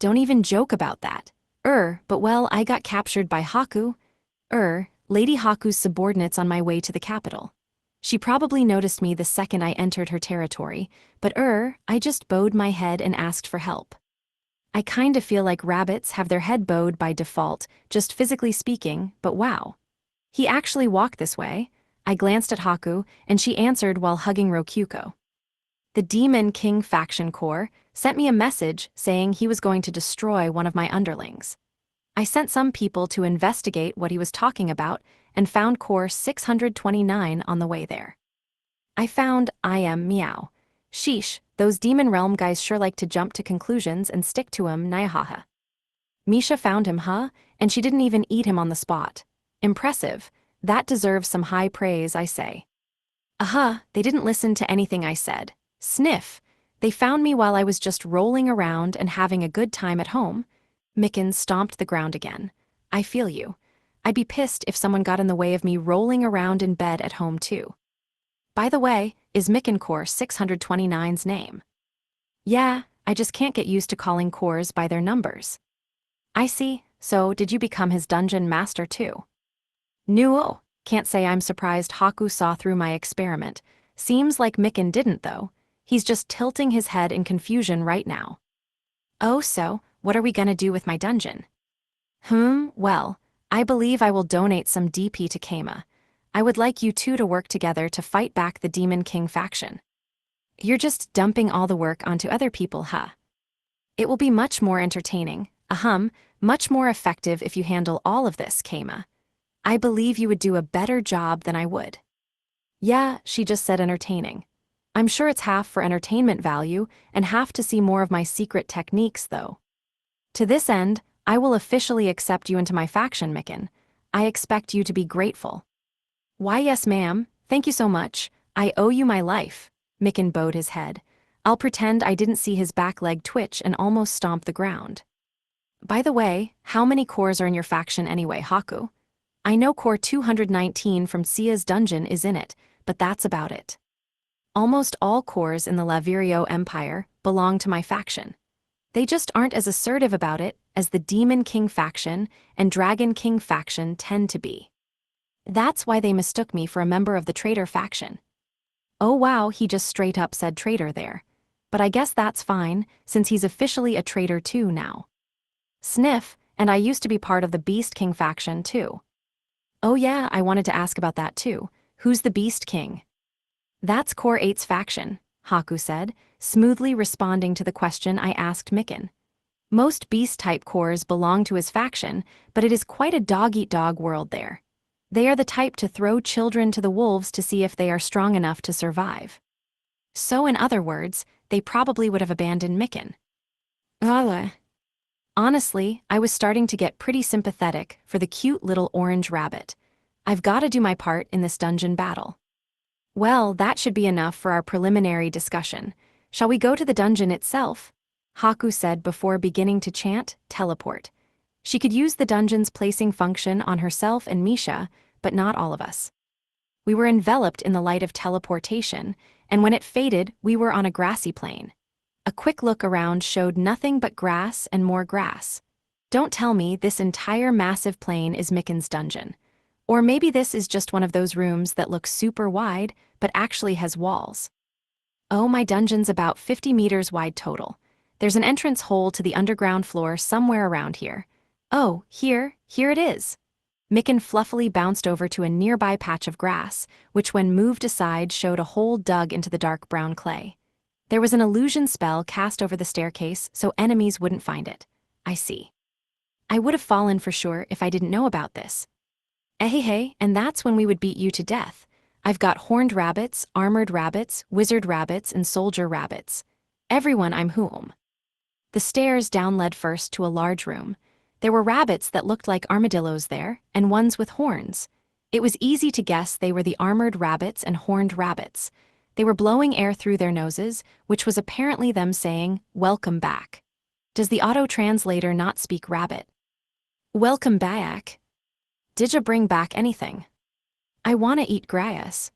don't even joke about that. But well, I got captured by Haku. Lady Haku's subordinates on my way to the capital. She probably noticed me the second I entered her territory, but I just bowed my head and asked for help. I kinda feel like rabbits have their head bowed by default, just physically speaking, but wow. He actually walked this way. I glanced at Haku, and she answered while hugging Rokyuko. The Demon King Faction Corps sent me a message saying he was going to destroy one of my underlings. I sent some people to investigate what he was talking about and found Core 629 on the way there. I found I am Meow. Sheesh, those Demon Realm guys sure like to jump to conclusions and stick to 'em, nyahaha. Misha found him, huh? And she didn't even eat him on the spot. Impressive. That deserves some high praise, I say. They didn't listen to anything I said. Sniff. They found me while I was just rolling around and having a good time at home. Micken stomped the ground again. I feel you. I'd be pissed if someone got in the way of me rolling around in bed at home too. By the way, is Micken Core 629's name? Yeah, I just can't get used to calling cores by their numbers. I see, so did you become his dungeon master too? No, can't say I'm surprised Haku saw through my experiment. Seems like Micken didn't though. He's just tilting his head in confusion right now. Oh, so, what are we gonna do with my dungeon? Well, I believe I will donate some DP to Kama. I would like you two to work together to fight back the Demon King faction. You're just dumping all the work onto other people, huh? It will be much more entertaining, much more effective if you handle all of this, Kama. I believe you would do a better job than I would. Yeah, she just said entertaining. I'm sure it's half for entertainment value and half to see more of my secret techniques, though. To this end, I will officially accept you into my faction, Micken. I expect you to be grateful. Why, yes, ma'am. Thank you so much. I owe you my life. Micken bowed his head. I'll pretend I didn't see his back leg twitch and almost stomp the ground. By the way, how many cores are in your faction anyway, Haku? I know core 219 from Sia's dungeon is in it, but that's about it. Almost all cores in the Lavirio Empire belong to my faction. They just aren't as assertive about it as the Demon King faction and Dragon King faction tend to be. That's why they mistook me for a member of the traitor faction. Oh wow, he just straight up said traitor there. But I guess that's fine, since he's officially a traitor too now. Sniff, and I used to be part of the Beast King faction too. Oh yeah, I wanted to ask about that too. Who's the Beast King? That's Core 8's faction, Haku said, smoothly responding to the question I asked Micken. Most beast-type cores belong to his faction, but it is quite a dog-eat-dog world there. They are the type to throw children to the wolves to see if they are strong enough to survive. So in other words, they probably would have abandoned Micken. Honestly, I was starting to get pretty sympathetic for the cute little orange rabbit. I've got to do my part in this dungeon battle. Well, that should be enough for our preliminary discussion. Shall we go to the dungeon itself? Haku said before beginning to chant, teleport. She could use the dungeon's placing function on herself and Misha, but not all of us. We were enveloped in the light of teleportation, and when it faded, we were on a grassy plain. A quick look around showed nothing but grass and more grass. Don't tell me this entire massive plain is Micken's dungeon. Or maybe this is just one of those rooms that look super wide, but actually has walls. Oh, my dungeon's about 50 meters wide total. There's an entrance hole to the underground floor somewhere around here. Oh, here it is. Micken fluffily bounced over to a nearby patch of grass, which when moved aside showed a hole dug into the dark brown clay. There was an illusion spell cast over the staircase so enemies wouldn't find it. I see. I would have fallen for sure if I didn't know about this. Hey, and that's when we would beat you to death. I've got horned rabbits, armored rabbits, wizard rabbits, and soldier rabbits. Everyone I'm whom. The stairs down led first to a large room. There were rabbits that looked like armadillos there, and ones with horns. It was easy to guess they were the armored rabbits and horned rabbits. They were blowing air through their noses, which was apparently them saying, "Welcome back." Does the auto-translator not speak rabbit? Welcome back. Did ya bring back anything? I wanna eat grass.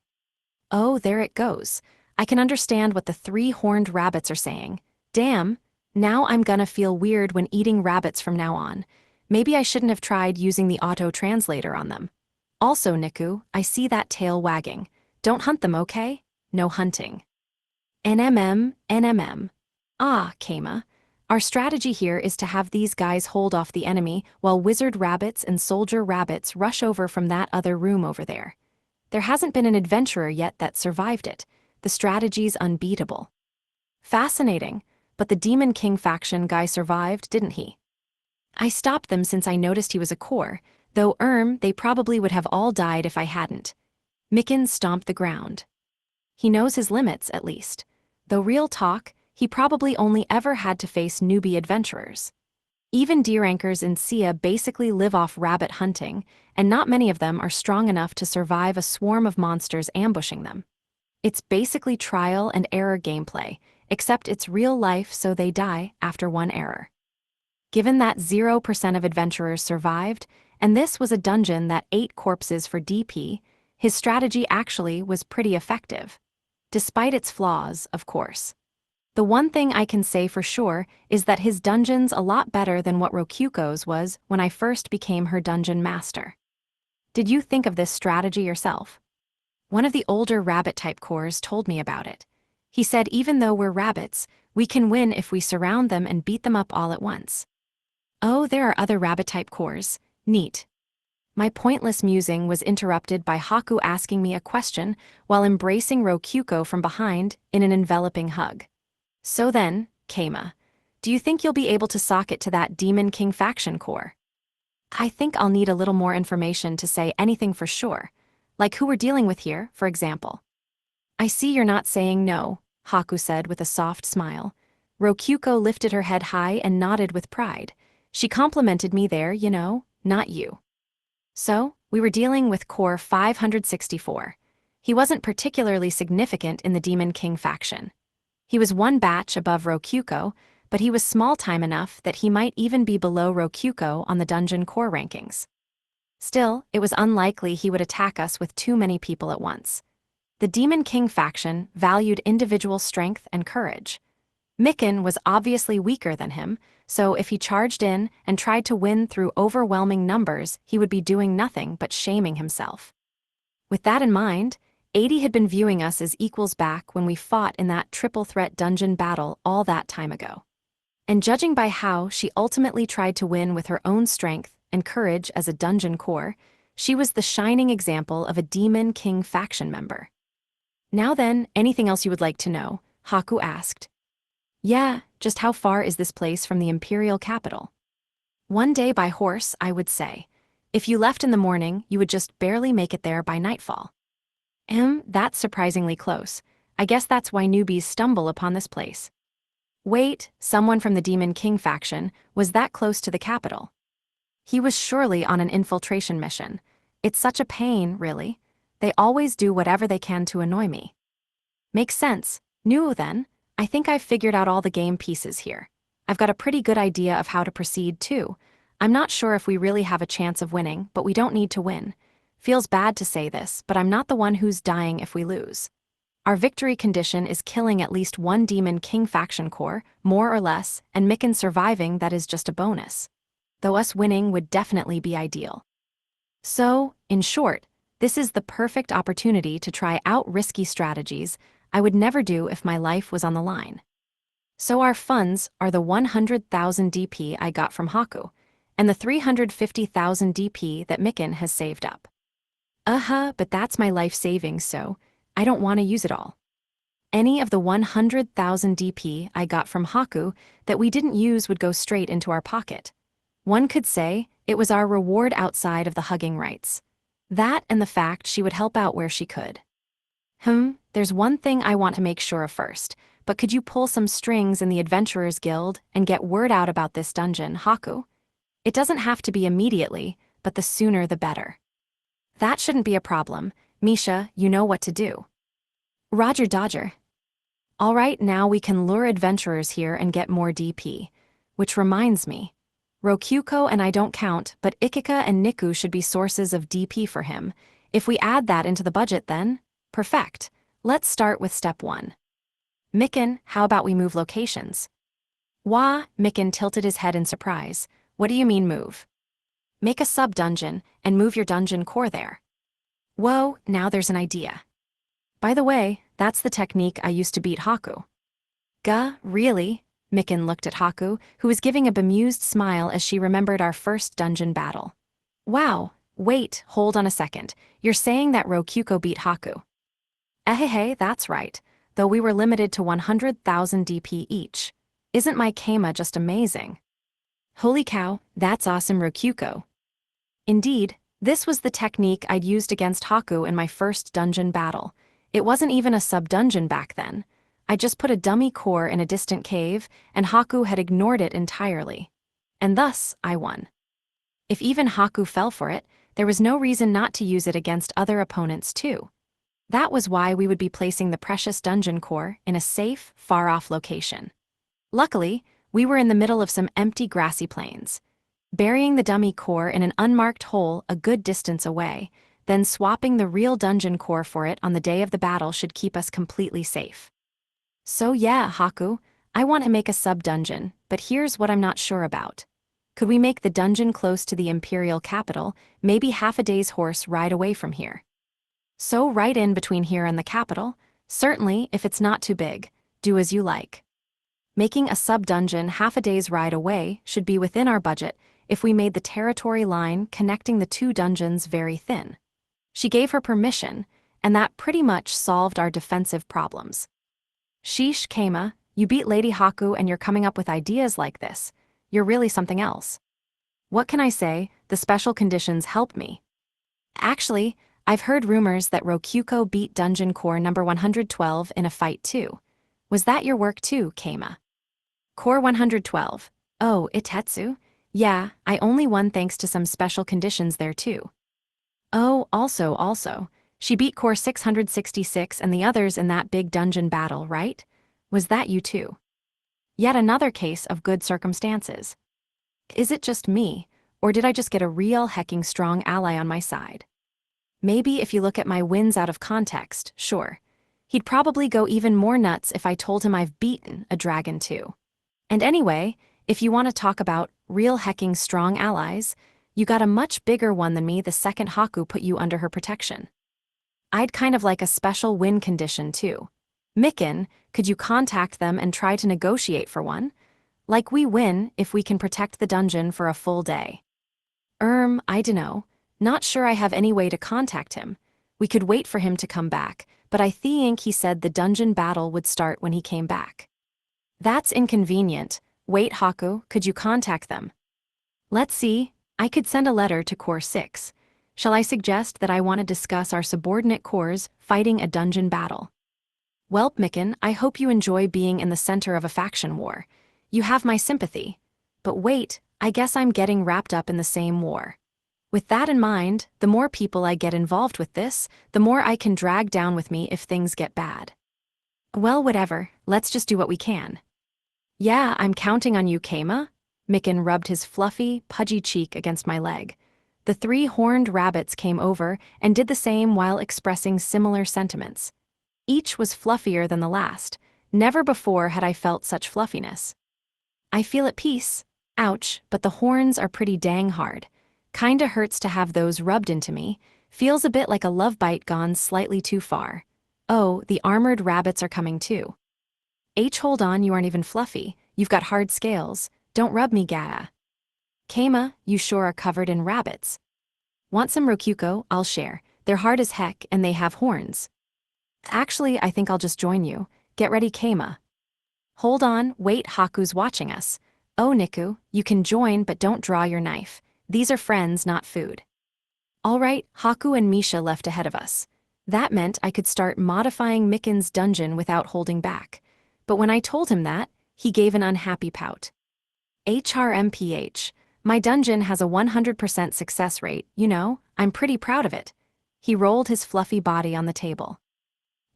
Oh, there it goes. I can understand what the 3 horned rabbits are saying. Damn, Now I'm gonna feel weird when eating rabbits from now on. Maybe I shouldn't have tried using the auto-translator on them. Also, Niku, I see that tail wagging. Don't hunt them, okay? No hunting. NMM. Ah, Kama. Our strategy here is to have these guys hold off the enemy while wizard rabbits and soldier rabbits rush over from that other room over there. There hasn't been an adventurer yet that survived it. The strategy's unbeatable. Fascinating, but the Demon King faction guy survived, didn't he? I stopped them since I noticed he was a core, though they probably would have all died if I hadn't. Mikan stomped the ground. He knows his limits, at least. Though real talk, he probably only ever had to face newbie adventurers. Even D-rankers in Sia basically live off rabbit hunting, and not many of them are strong enough to survive a swarm of monsters ambushing them. It's basically trial and error gameplay, except it's real life, so they die after one error. Given that 0% of adventurers survived, and this was a dungeon that ate corpses for DP, his strategy actually was pretty effective. Despite its flaws, of course. The one thing I can say for sure is that his dungeon's a lot better than what Rokyuko's was when I first became her dungeon master. Did you think of this strategy yourself? One of the older rabbit-type cores told me about it. He said even though we're rabbits, we can win if we surround them and beat them up all at once. Oh, there are other rabbit-type cores. Neat. My pointless musing was interrupted by Haku asking me a question while embracing Rokyuko from behind in an enveloping hug. So then, Kama, do you think you'll be able to sock it to that Demon King faction core? I think I'll need a little more information to say anything for sure, like who we're dealing with here, for example. I see you're not saying no, Haku said with a soft smile. Rokyuko lifted her head high and nodded with pride. She complimented me there, you know, not you. So, we were dealing with Core 564. He wasn't particularly significant in the Demon King faction. He was one batch above Rokyuko, but he was small-time enough that he might even be below Rokyuko on the dungeon core rankings. Still, it was unlikely he would attack us with too many people at once. The Demon King faction valued individual strength and courage. Mikan was obviously weaker than him, so if he charged in and tried to win through overwhelming numbers, he would be doing nothing but shaming himself. With that in mind, 80 had been viewing us as equals back when we fought in that triple-threat dungeon battle all that time ago. And judging by how she ultimately tried to win with her own strength and courage as a dungeon core, she was the shining example of a Demon King faction member. Now then, anything else you would like to know? Haku asked. Yeah, just how far is this place from the imperial capital? One day by horse, I would say. If you left in the morning, you would just barely make it there by nightfall. That's surprisingly close. I guess that's why newbies stumble upon this place. Wait, someone from the Demon King faction was that close to the capital. He was surely on an infiltration mission. It's such a pain, really. They always do whatever they can to annoy me. Makes sense. Nu then. I think I've figured out all the game pieces here. I've got a pretty good idea of how to proceed, too. I'm not sure if we really have a chance of winning, but we don't need to win. Feels bad to say this, but I'm not the one who's dying if we lose. Our victory condition is killing at least one Demon King faction core, more or less, and Mikan surviving that is just a bonus. Though us winning would definitely be ideal. So, in short, this is the perfect opportunity to try out risky strategies I would never do if my life was on the line. So our funds are the 100,000 DP I got from Haku, and the 350,000 DP that Mikan has saved up. But that's my life savings, so I don't want to use it all. Any of the 100,000 DP I got from Haku that we didn't use would go straight into our pocket. One could say it was our reward outside of the hugging rights. That and the fact she would help out where she could. There's one thing I want to make sure of first, but could you pull some strings in the Adventurers Guild and get word out about this dungeon, Haku? It doesn't have to be immediately, but the sooner the better. That shouldn't be a problem. Misha, you know what to do. Roger Dodger. All right, now we can lure adventurers here and get more DP. Which reminds me. Rokyuko and I don't count, but Ikika and Niku should be sources of DP for him. If we add that into the budget then, perfect. Let's start with step 1. Mikan, how about we move locations? Wah, Mikin tilted his head in surprise. What do you mean move? Make a sub-dungeon and move your dungeon core there. Whoa, now there's an idea. By the way, that's the technique I used to beat Haku. Gah, really? Mikin looked at Haku, who was giving a bemused smile as she remembered our first dungeon battle. Wow, wait, hold on a second. You're saying that Rokyuko beat Haku? Hey, that's right, though we were limited to 100,000 DP each. Isn't my Keima just amazing? Holy cow, that's awesome, Rokyuko. Indeed, this was the technique I'd used against Haku in my first dungeon battle. It wasn't even a sub-dungeon back then. I just put a dummy core in a distant cave, and Haku had ignored it entirely. And thus, I won. If even Haku fell for it, there was no reason not to use it against other opponents too. That was why we would be placing the precious dungeon core in a safe, far-off location. Luckily, we were in the middle of some empty grassy plains. Burying the dummy core in an unmarked hole a good distance away, then swapping the real dungeon core for it on the day of the battle should keep us completely safe. So yeah, Haku, I want to make a sub-dungeon, but here's what I'm not sure about. Could we make the dungeon close to the imperial capital, maybe half a day's horse ride away from here? So right in between here and the capital? Certainly, if it's not too big. Do as you like. Making a sub-dungeon half a day's ride away should be within our budget if we made the territory line connecting the two dungeons very thin. She gave her permission, and that pretty much solved our defensive problems. Sheesh, Keima, you beat Lady Haku and you're coming up with ideas like this. You're really something else. What can I say? The special conditions help me. Actually, I've heard rumors that Rokyuko beat Dungeon Core number 112 in a fight too. Was that your work too, Keima? Core 112. Oh, Itetsu? Yeah, I only won thanks to some special conditions there too. Oh, also, she beat Core 666 and the others in that big dungeon battle, right? Was that you too? Yet another case of good circumstances. Is it just me, or did I just get a real hecking strong ally on my side? Maybe if you look at my wins out of context, sure. He'd probably go even more nuts if I told him I've beaten a dragon too. And anyway, if you want to talk about real hecking strong allies, you got a much bigger one than me the second Haku put you under her protection. I'd kind of like a special win condition too. Mikin, could you contact them and try to negotiate for one? Like we win if we can protect the dungeon for a full day. I dunno. Not sure I have any way to contact him. We could wait for him to come back, but I think he said the dungeon battle would start when he came back. That's inconvenient. Wait, Haku, could you contact them? Let's see. I could send a letter to Core 6. Shall I suggest that I want to discuss our subordinate cores fighting a dungeon battle? Welp, Mikin, I hope you enjoy being in the center of a faction war. You have my sympathy. But wait, I guess I'm getting wrapped up in the same war. With that in mind, the more people I get involved with this, the more I can drag down with me if things get bad. Well, whatever, let's just do what we can. Yeah, I'm counting on you, Keima. Mikin rubbed his fluffy, pudgy cheek against my leg. The three horned rabbits came over and did the same while expressing similar sentiments. Each was fluffier than the last. Never before had I felt such fluffiness. I feel at peace. Ouch, but the horns are pretty dang hard. Kinda hurts to have those rubbed into me. Feels a bit like a love bite gone slightly too far. Oh, the armored rabbits are coming too. Hold on, you aren't even fluffy. You've got hard scales. Don't rub me, Gaia. Keima, you sure are covered in rabbits. Want some Rokyuko? I'll share. They're hard as heck and they have horns. Actually, I think I'll just join you. Get ready, Keima. Hold on, wait, Haku's watching us. Oh, Niku, you can join but don't draw your knife. These are friends, not food. All right, Haku and Misha left ahead of us. That meant I could start modifying Mikin's dungeon without holding back. But when I told him that, he gave an unhappy pout. HRMPH, my dungeon has a 100% success rate, you know, I'm pretty proud of it. He rolled his fluffy body on the table.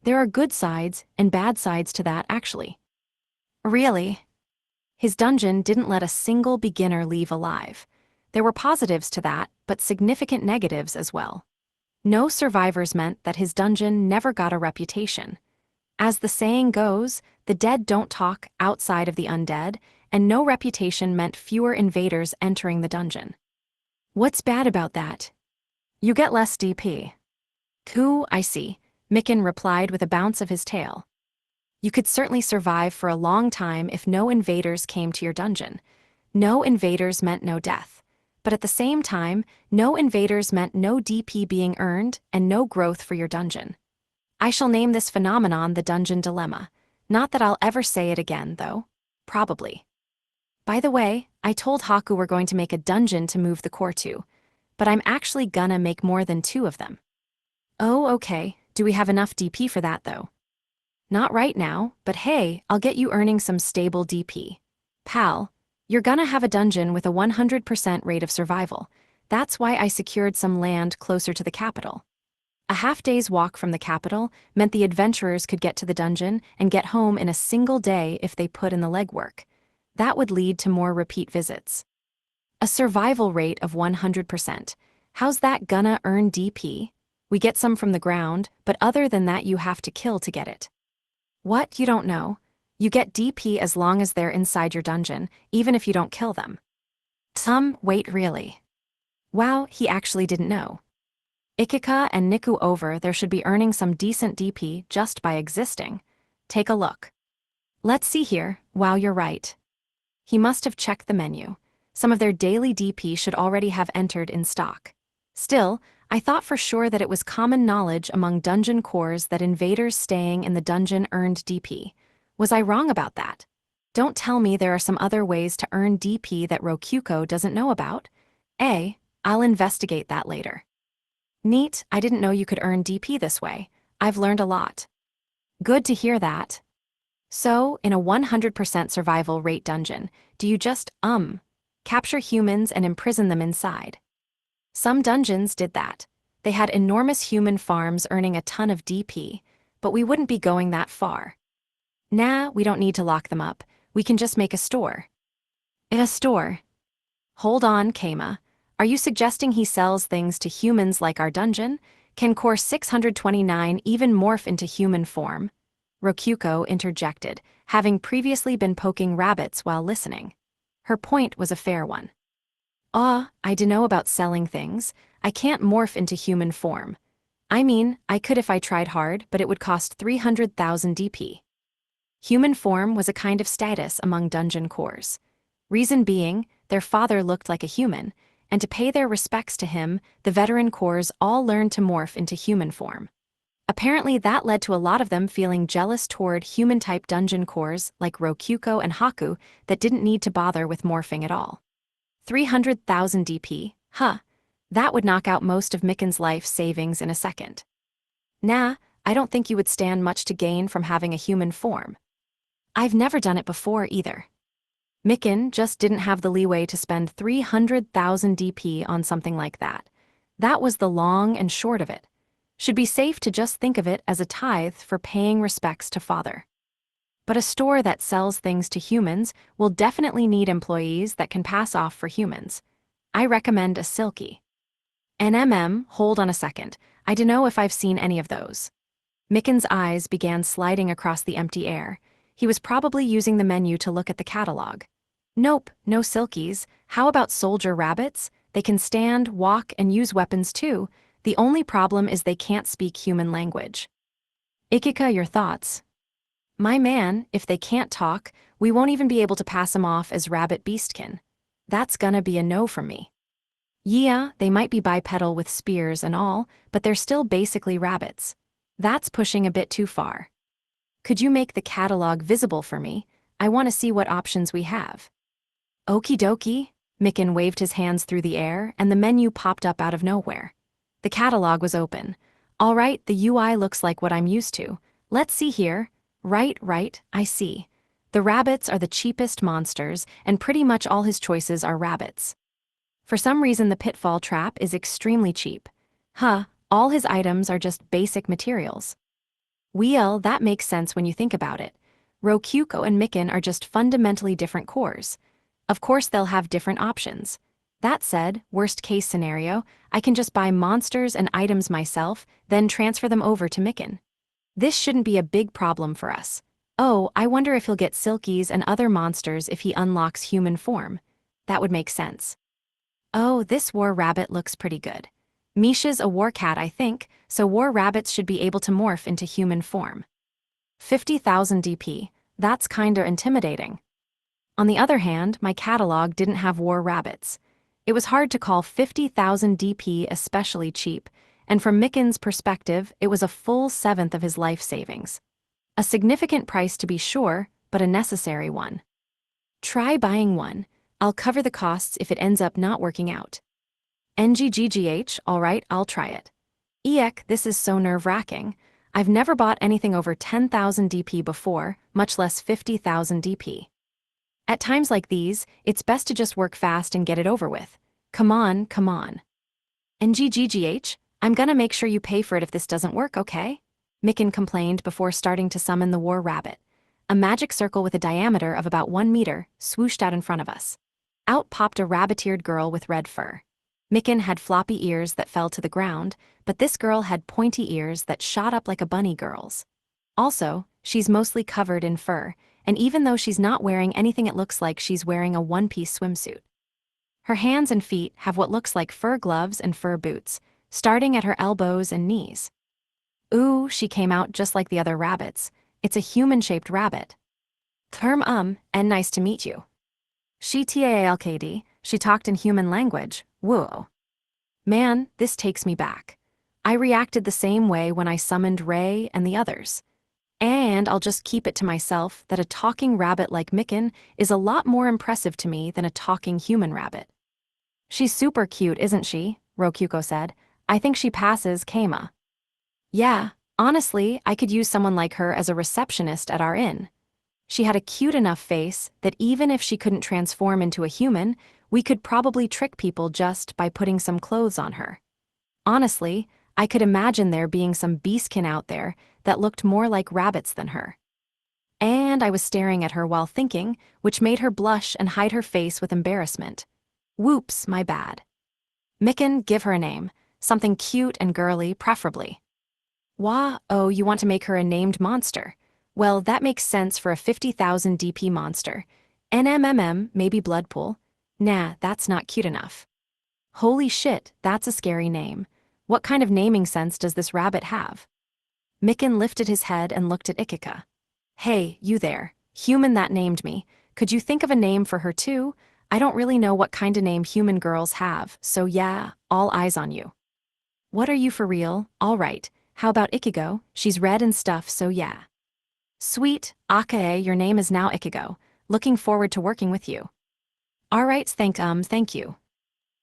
There are good sides and bad sides to that, actually. Really? His dungeon didn't let a single beginner leave alive. There were positives to that, but significant negatives as well. No survivors meant that his dungeon never got a reputation. As the saying goes, the dead don't talk outside of the undead, and no reputation meant fewer invaders entering the dungeon. What's bad about that? You get less DP. Cool, I see, Mikin replied with a bounce of his tail. You could certainly survive for a long time if no invaders came to your dungeon. No invaders meant no death. But at the same time, no invaders meant no DP being earned and no growth for your dungeon. I shall name this phenomenon the dungeon dilemma. Not that I'll ever say it again, though. Probably. By the way, I told Haku we're going to make a dungeon to move the core to, but I'm actually gonna make more than 2 of them. Oh, okay. Do we have enough DP for that, though? Not right now, but hey, I'll get you earning some stable DP. Pal, you're gonna have a dungeon with a 100% rate of survival. That's why I secured some land closer to the capital. A half-day's walk from the capital meant the adventurers could get to the dungeon and get home in a single day if they put in the legwork. That would lead to more repeat visits. A survival rate of 100%. How's that gonna earn DP? We get some from the ground, but other than that you have to kill to get it. What? You don't know? You get DP as long as they're inside your dungeon, even if you don't kill them. Wait, really? Wow, he actually didn't know. Ikika and Niku over there should be earning some decent DP just by existing. Take a look. Let's see here. Wow, you're right. He must have checked the menu. Some of their daily DP should already have entered in stock. Still, I thought for sure that it was common knowledge among dungeon cores that invaders staying in the dungeon earned DP. Was I wrong about that? Don't tell me there are some other ways to earn DP that Rokyuko doesn't know about. I'll investigate that later. Neat, I didn't know you could earn DP this way. I've learned a lot. Good to hear that. So, in a 100% survival rate dungeon, do you just, capture humans and imprison them inside? Some dungeons did that. They had enormous human farms earning a ton of DP, but we wouldn't be going that far. Nah, we don't need to lock them up. We can just make a store. A store? Hold on, Keima. Are you suggesting he sells things to humans like our dungeon? Can Core 629 even morph into human form? Rokyuko interjected, having previously been poking rabbits while listening. Her point was a fair one. I dunno about selling things. I can't morph into human form. I mean, I could if I tried hard, but it would cost 300,000 DP. Human form was a kind of status among dungeon cores. Reason being, their father looked like a human, and to pay their respects to him, the veteran cores all learned to morph into human form. Apparently that led to a lot of them feeling jealous toward human-type dungeon cores like Rokyuko and Haku that didn't need to bother with morphing at all. 300,000 DP, that would knock out most of Mikin's life savings in a second. Nah, I don't think you would stand much to gain from having a human form. I've never done it before either. Mikin just didn't have the leeway to spend 300,000 DP on something like that. That was the long and short of it. Should be safe to just think of it as a tithe for paying respects to father. But a store that sells things to humans will definitely need employees that can pass off for humans. I recommend a Silky. Hold on a second. I dunno if I've seen any of those. Mikin's eyes began sliding across the empty air. He was probably using the menu to look at the catalog. Nope, no Silkies. How about soldier rabbits? They can stand, walk, and use weapons too. The only problem is they can't speak human language. Ikika, your thoughts? My man, if they can't talk, we won't even be able to pass them off as rabbit beastkin. That's gonna be a no from me. Yeah, they might be bipedal with spears and all, but they're still basically rabbits. That's pushing a bit too far. Could you make the catalog visible for me? I want to see what options we have. Okie dokie. Mikin waved his hands through the air, and the menu popped up out of nowhere. The catalog was open. All right, the UI looks like what I'm used to. Let's see here. Right, I see. The rabbits are the cheapest monsters, and pretty much all his choices are rabbits. For some reason the pitfall trap is extremely cheap. All his items are just basic materials. Well, that makes sense when you think about it. Rokyuko and Mikin are just fundamentally different cores. Of course they'll have different options. That said, worst case scenario, I can just buy monsters and items myself, then transfer them over to Mikin. This shouldn't be a big problem for us. Oh, I wonder if he'll get Silkies and other monsters if he unlocks human form. That would make sense. Oh, this war rabbit looks pretty good. Misha's a war cat, I think, so war rabbits should be able to morph into human form. 50,000 DP, that's kinda intimidating. On the other hand, my catalog didn't have war rabbits. It was hard to call 50,000 DP especially cheap, and from Micken's perspective, it was a full seventh of his life savings. A significant price to be sure, but a necessary one. Try buying one. I'll cover the costs if it ends up not working out. NGGGH, alright, I'll try it. Eek, this is so nerve-wracking. I've never bought anything over 10,000 DP before, much less 50,000 DP. At times like these, it's best to just work fast and get it over with. Come on, come on. NGGGH, I'm gonna make sure you pay for it if this doesn't work, okay? Micken complained before starting to summon the war rabbit. A magic circle with a diameter of about 1 meter swooshed out in front of us. Out popped a rabbit-eared girl with red fur. Micken had floppy ears that fell to the ground, but this girl had pointy ears that shot up like a bunny girl's. Also, she's mostly covered in fur, and even though she's not wearing anything, it looks like she's wearing a one-piece swimsuit. Her hands and feet have what looks like fur gloves and fur boots, starting at her elbows and knees. Ooh, she came out just like the other rabbits. It's a human-shaped rabbit. And nice to meet you. She talked, she talked in human language, whoa. Man, this takes me back. I reacted the same way when I summoned Ray and the others. And I'll just keep it to myself that a talking rabbit like Micken is a lot more impressive to me than a talking human rabbit. She's super cute, isn't she? Rokyuko said. I think she passes Keima. Yeah, honestly, I could use someone like her as a receptionist at our inn. She had a cute enough face that even if she couldn't transform into a human, we could probably trick people just by putting some clothes on her. Honestly, I could imagine there being some beastkin out there that looked more like rabbits than her. And I was staring at her while thinking, which made her blush and hide her face with embarrassment. Whoops, my bad. Micken, give her a name, something cute and girly, preferably. Wah, oh, you want to make her a named monster. Well, that makes sense for a 50,000 DP monster. NMMM, maybe Bloodpool. Nah, that's not cute enough. Holy shit, that's a scary name. What kind of naming sense does this rabbit have? Micken lifted his head and looked at Ikika. Hey, you there, human that named me. Could you think of a name for her too? I don't really know what kind of name human girls have, so yeah, all eyes on you. What are you for real? All right, how about Ikigo? She's red and stuff, so yeah. Sweet, Akae, your name is now Ikigo. Looking forward to working with you. Alright, thank you.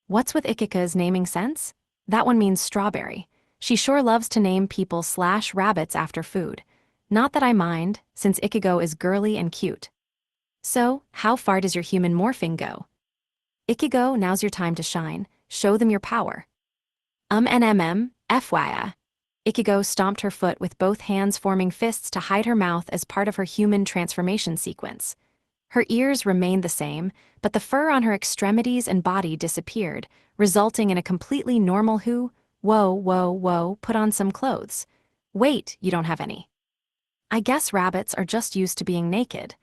What's with Ikika's naming sense? That one means strawberry. She sure loves to name people/rabbits after food. Not that I mind, since Ikigo is girly and cute. So, how far does your human morphing go? Ikigo, now's your time to shine. Show them your power. FYI. Ikigo stomped her foot with both hands forming fists to hide her mouth as part of her human transformation sequence. Her ears remained the same, but the fur on her extremities and body disappeared, resulting in a completely normal whoa, put on some clothes. Wait, you don't have any. I guess rabbits are just used to being naked.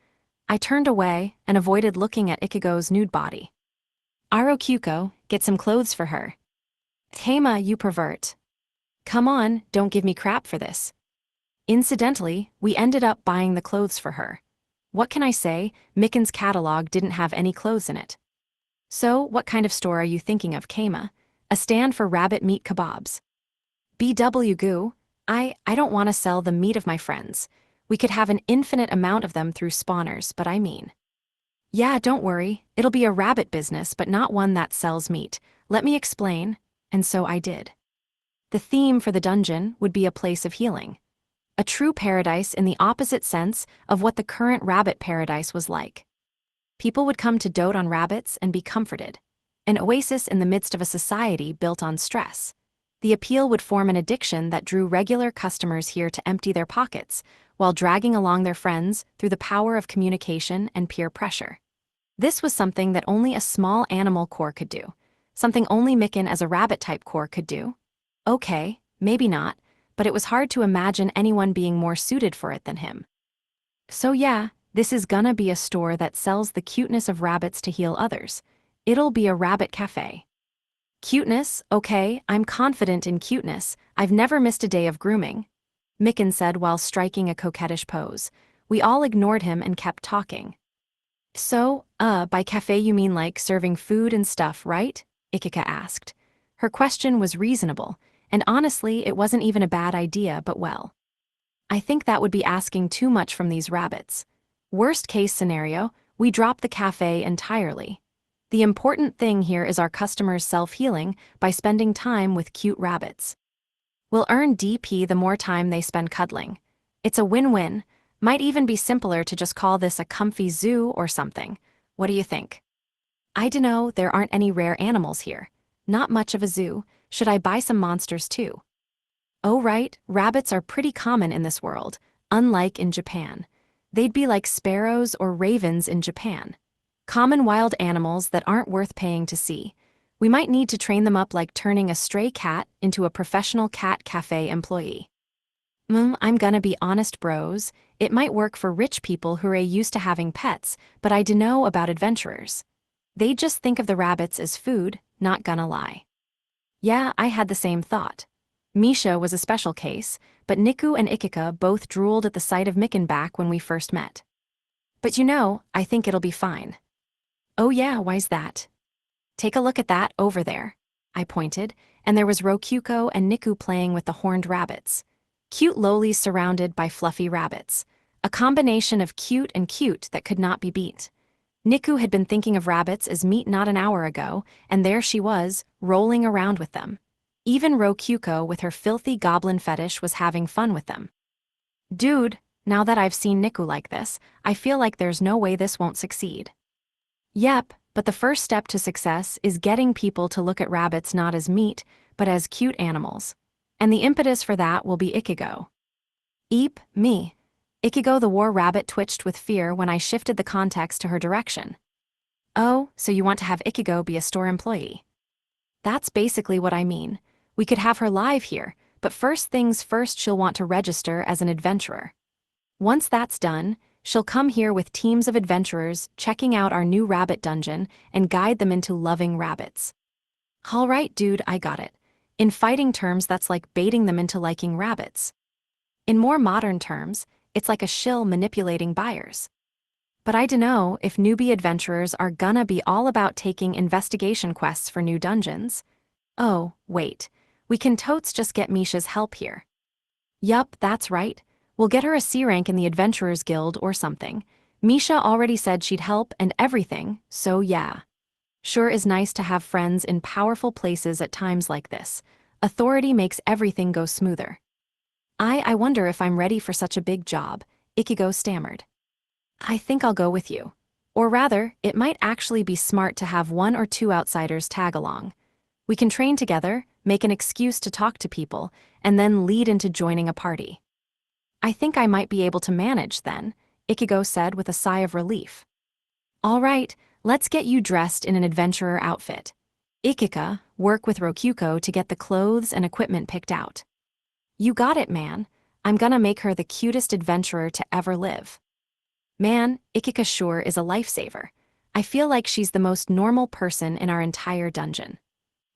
I turned away and avoided looking at Ikigo's nude body. Arokyuko, get some clothes for her. Keima, you pervert. Come on, don't give me crap for this. Incidentally, we ended up buying the clothes for her. What can I say? Micken's catalog didn't have any clothes in it. So, what kind of store are you thinking of, Keima? A stand for rabbit meat kebabs. BW Goo, I don't want to sell the meat of my friends. We could have an infinite amount of them through spawners, but I mean. Yeah, don't worry, it'll be a rabbit business, but not one that sells meat. Let me explain, and so I did. The theme for the dungeon would be a place of healing. A true paradise in the opposite sense of what the current rabbit paradise was like. People would come to dote on rabbits and be comforted. An oasis in the midst of a society built on stress. The appeal would form an addiction that drew regular customers here to empty their pockets, while dragging along their friends through the power of communication and peer pressure. This was something that only a small animal core could do. Something only Micken as a rabbit-type core could do. Okay, maybe not, but it was hard to imagine anyone being more suited for it than him. So yeah, this is gonna be a store that sells the cuteness of rabbits to heal others. It'll be a rabbit cafe. Cuteness, okay, I'm confident in cuteness. I've never missed a day of grooming, Mikan said while striking a coquettish pose. We all ignored him and kept talking. So, by cafe you mean like serving food and stuff, right? Ikika asked. Her question was reasonable, and honestly, it wasn't even a bad idea, but well. I think that would be asking too much from these rabbits. Worst case scenario, we drop the cafe entirely. The important thing here is our customers' self-healing by spending time with cute rabbits. We'll earn DP the more time they spend cuddling. It's a win-win. Might even be simpler to just call this a comfy zoo or something. What do you think? I dunno, there aren't any rare animals here. Not much of a zoo. Should I buy some monsters too? Oh right, rabbits are pretty common in this world, unlike in Japan. They'd be like sparrows or ravens in Japan. Common wild animals that aren't worth paying to see. We might need to train them up like turning a stray cat into a professional cat cafe employee. I'm gonna be honest, bros. It might work for rich people who are used to having pets, but I dunno about adventurers. They just think of the rabbits as food, not gonna lie. Yeah, I had the same thought. Misha was a special case, but Niku and Ikika both drooled at the sight of Mickenback when we first met. But I think it'll be fine. Oh yeah, why's that? Take a look at that over there. I pointed, and there was Rokyuko and Niku playing with the horned rabbits. Cute lolies surrounded by fluffy rabbits. A combination of cute and cute that could not be beat. Niku had been thinking of rabbits as meat not an hour ago, and there she was, rolling around with them. Even Rokyuko with her filthy goblin fetish was having fun with them. Dude, now that I've seen Niku like this, I feel like there's no way this won't succeed. Yep, but the first step to success is getting people to look at rabbits not as meat, but as cute animals. And the impetus for that will be Ikigo. Eep, me. Ikigo the war rabbit twitched with fear when I shifted the context to her direction. Oh, so you want to have Ikigo be a store employee? That's basically what I mean. We could have her live here, but first things first, she'll want to register as an adventurer. Once that's done, she'll come here with teams of adventurers checking out our new rabbit dungeon and guide them into loving rabbits. All right, dude, I got it. In fighting terms, that's like baiting them into liking rabbits. In more modern terms, it's like a shill manipulating buyers. But I dunno if newbie adventurers are gonna be all about taking investigation quests for new dungeons. Oh, wait. We can totes just get Misha's help here. Yup, that's right. We'll get her a C rank in the Adventurers Guild or something. Misha already said she'd help and everything, so yeah. Sure is nice to have friends in powerful places at times like this. Authority makes everything go smoother. I wonder if I'm ready for such a big job, Ikigo stammered. I think I'll go with you. Or rather, it might actually be smart to have one or two outsiders tag along. We can train together, make an excuse to talk to people, and then lead into joining a party. I think I might be able to manage then, Ikigo said with a sigh of relief. All right, let's get you dressed in an adventurer outfit. Ikika, work with Rokyuko to get the clothes and equipment picked out. You got it, man. I'm gonna make her the cutest adventurer to ever live. Man, Ikika sure is a lifesaver. I feel like she's the most normal person in our entire dungeon.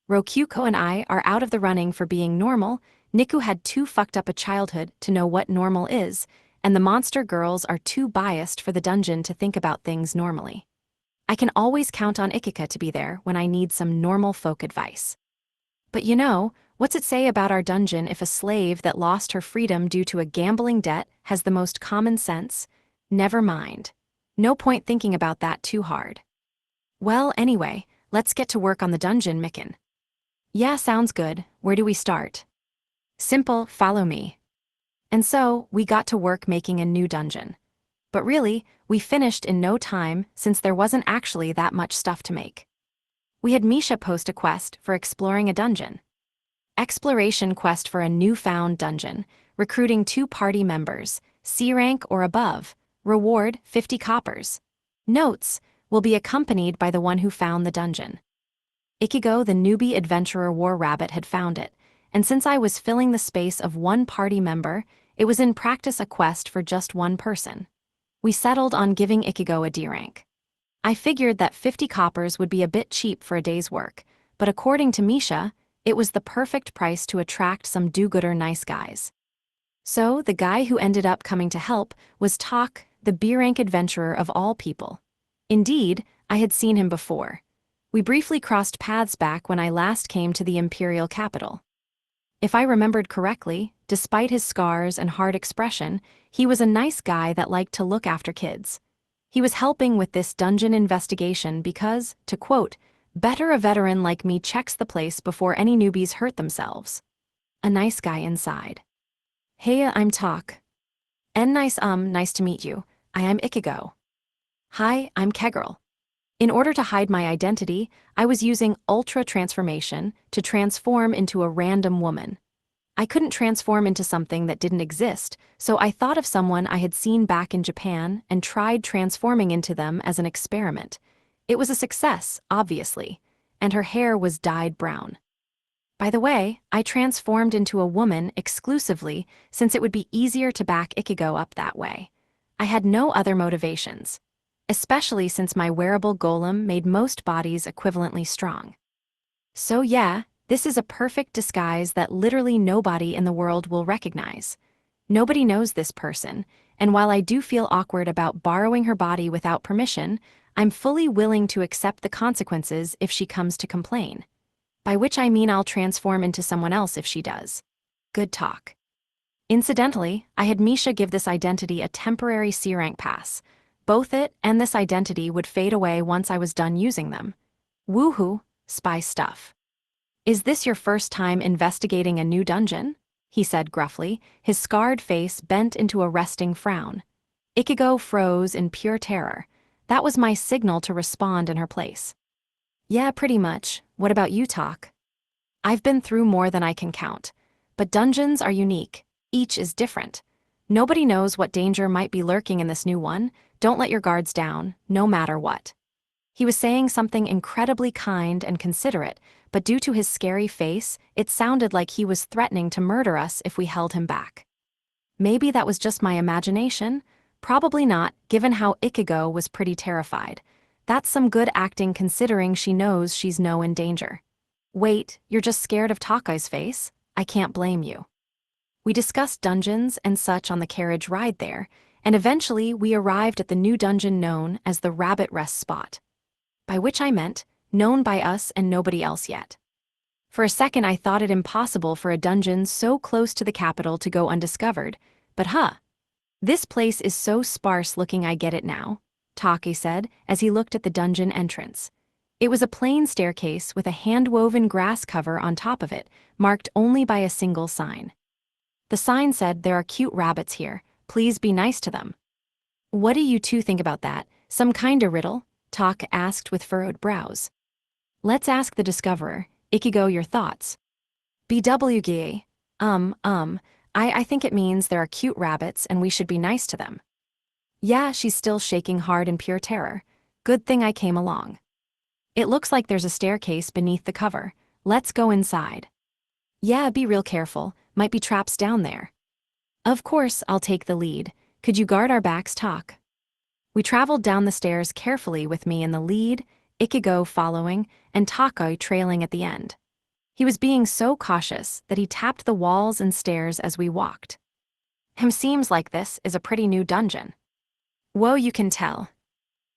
Rokyuko and I are out of the running for being normal. Niku had too fucked up a childhood to know what normal is, and the monster girls are too biased for the dungeon to think about things normally. I can always count on Ikika to be there when I need some normal folk advice. But what's it say about our dungeon if a slave that lost her freedom due to a gambling debt has the most common sense? Never mind. No point thinking about that too hard. Well, anyway, let's get to work on the dungeon, Mikan. Yeah, sounds good. Where do we start? Simple, follow me. And so, we got to work making a new dungeon. But really, we finished in no time since there wasn't actually that much stuff to make. We had Misha post a quest for exploring a dungeon. Exploration quest for a newfound dungeon, recruiting 2 party members, C rank or above, reward 50 coppers. Notes, will be accompanied by the one who found the dungeon. Ikigo the newbie adventurer war rabbit had found it, and since I was filling the space of one party member, it was in practice a quest for just one person. We settled on giving Ichigo a D rank. I figured that 50 coppers would be a bit cheap for a day's work, but according to Misha, it was the perfect price to attract some do-gooder nice guys. So, the guy who ended up coming to help was Tak, the B-rank adventurer of all people. Indeed, I had seen him before. We briefly crossed paths back when I last came to the imperial capital. If I remembered correctly, despite his scars and hard expression, he was a nice guy that liked to look after kids. He was helping with this dungeon investigation because, to quote, "Better a veteran like me checks the place before any newbies hurt themselves." A nice guy inside. "Hey, I'm Tak. Nice to meet you. I am Ichigo." "Hi, I'm Kegirl." In order to hide my identity, I was using Ultra Transformation to transform into a random woman. I couldn't transform into something that didn't exist, so I thought of someone I had seen back in Japan and tried transforming into them as an experiment. It was a success, obviously, and her hair was dyed brown. By the way, I transformed into a woman exclusively since it would be easier to back Ichigo up that way. I had no other motivations, especially since my wearable golem made most bodies equivalently strong. So yeah, this is a perfect disguise that literally nobody in the world will recognize. Nobody knows this person, and while I do feel awkward about borrowing her body without permission, I'm fully willing to accept the consequences if she comes to complain. By which I mean I'll transform into someone else if she does. Good talk. Incidentally, I had Misha give this identity a temporary C-rank pass. Both it and this identity would fade away once I was done using them. Woohoo, spy stuff. "Is this your first time investigating a new dungeon?" he said gruffly, his scarred face bent into a resting frown. Ichigo froze in pure terror. That was my signal to respond in her place. "Yeah, pretty much. What about you, Tak?" "I've been through more than I can count. But dungeons are unique. Each is different. Nobody knows what danger might be lurking in this new one. Don't let your guards down, no matter what." He was saying something incredibly kind and considerate, but due to his scary face, it sounded like he was threatening to murder us if we held him back. Maybe that was just my imagination? Probably not, given how Ichigo was pretty terrified. That's some good acting considering she knows she's no in danger. Wait, you're just scared of Takai's face? I can't blame you. We discussed dungeons and such on the carriage ride there, and eventually we arrived at the new dungeon known as the Rabbit Rest Spot. By which I meant, known by us and nobody else yet. For a second I thought it impossible for a dungeon so close to the capital to go undiscovered, but this place is so sparse looking I get it now, Taki said as he looked at the dungeon entrance. It was a plain staircase with a hand-woven grass cover on top of it, marked only by a single sign. The sign said, "There are cute rabbits here. Please be nice to them." "What do you two think about that? Some kinda riddle?" Tak asked with furrowed brows. "Let's ask the discoverer. Ichigo, your thoughts." "BWG. I think it means there are cute rabbits and we should be nice to them." "Yeah," she's still shaking hard in pure terror. "Good thing I came along. It looks like there's a staircase beneath the cover. Let's go inside." "Yeah, be real careful. Might be traps down there." "Of course, I'll take the lead. Could you guard our backs, Tak?" We traveled down the stairs carefully with me in the lead, Ichigo following, and Takai trailing at the end. He was being so cautious that he tapped the walls and stairs as we walked. Seems like this is a pretty new dungeon." "Whoa, you can tell.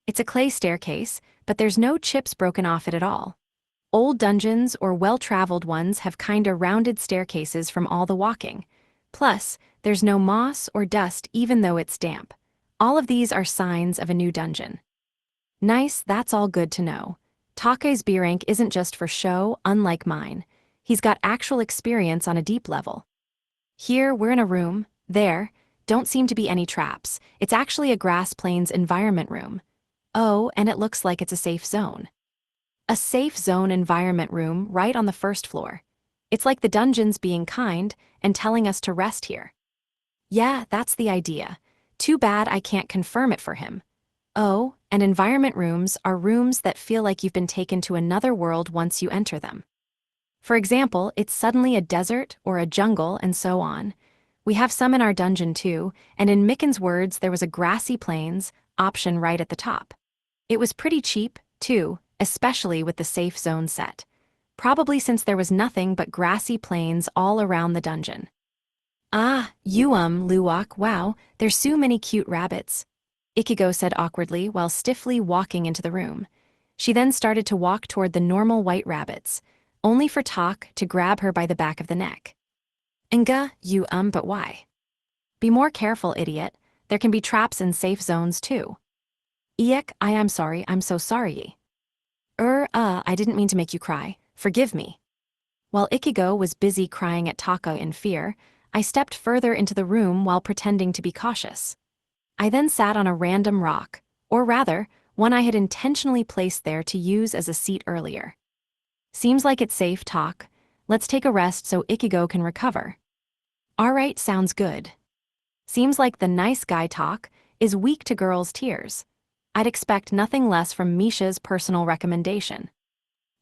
It's a clay staircase, but there's no chips broken off it at all. Old dungeons or well-traveled ones have kinda rounded staircases from all the walking. Plus, there's no moss or dust even though it's damp. All of these are signs of a new dungeon." "Nice, that's all good to know. Takai's B rank isn't just for show, unlike mine. He's got actual experience on a deep level. Here, we're in a room. There, don't seem to be any traps. It's actually a grass plains environment room. Oh, and it looks like it's a safe zone. A safe zone environment room right on the first floor. It's like the dungeon's being kind and telling us to rest here." "Yeah, that's the idea. Too bad I can't confirm it for him." "Oh, and environment rooms are rooms that feel like you've been taken to another world once you enter them. For example, it's suddenly a desert or a jungle and so on. We have some in our dungeon too, and in Micken's words there was a grassy plains option right at the top. It was pretty cheap, too, especially with the safe zone set. Probably since there was nothing but grassy plains all around the dungeon. Ah, Luwak, wow, there's so many cute rabbits, Ichigo said awkwardly while stiffly walking into the room. She then started to walk toward the normal white rabbits, only for Tak to grab her by the back of the neck. Nga, but why? Be more careful, idiot. There can be traps in safe zones too. Iek, I am sorry, I'm so sorry. I didn't mean to make you cry. Forgive me. While Ichigo was busy crying at Taka in fear, I stepped further into the room while pretending to be cautious. I then sat on a random rock, or rather, one I had intentionally placed there to use as a seat earlier. Seems like it's safe, Tak. Let's take a rest so Ichigo can recover. Alright, sounds good. Seems like the nice guy Tak is weak to girls' tears. I'd expect nothing less from Misha's personal recommendation.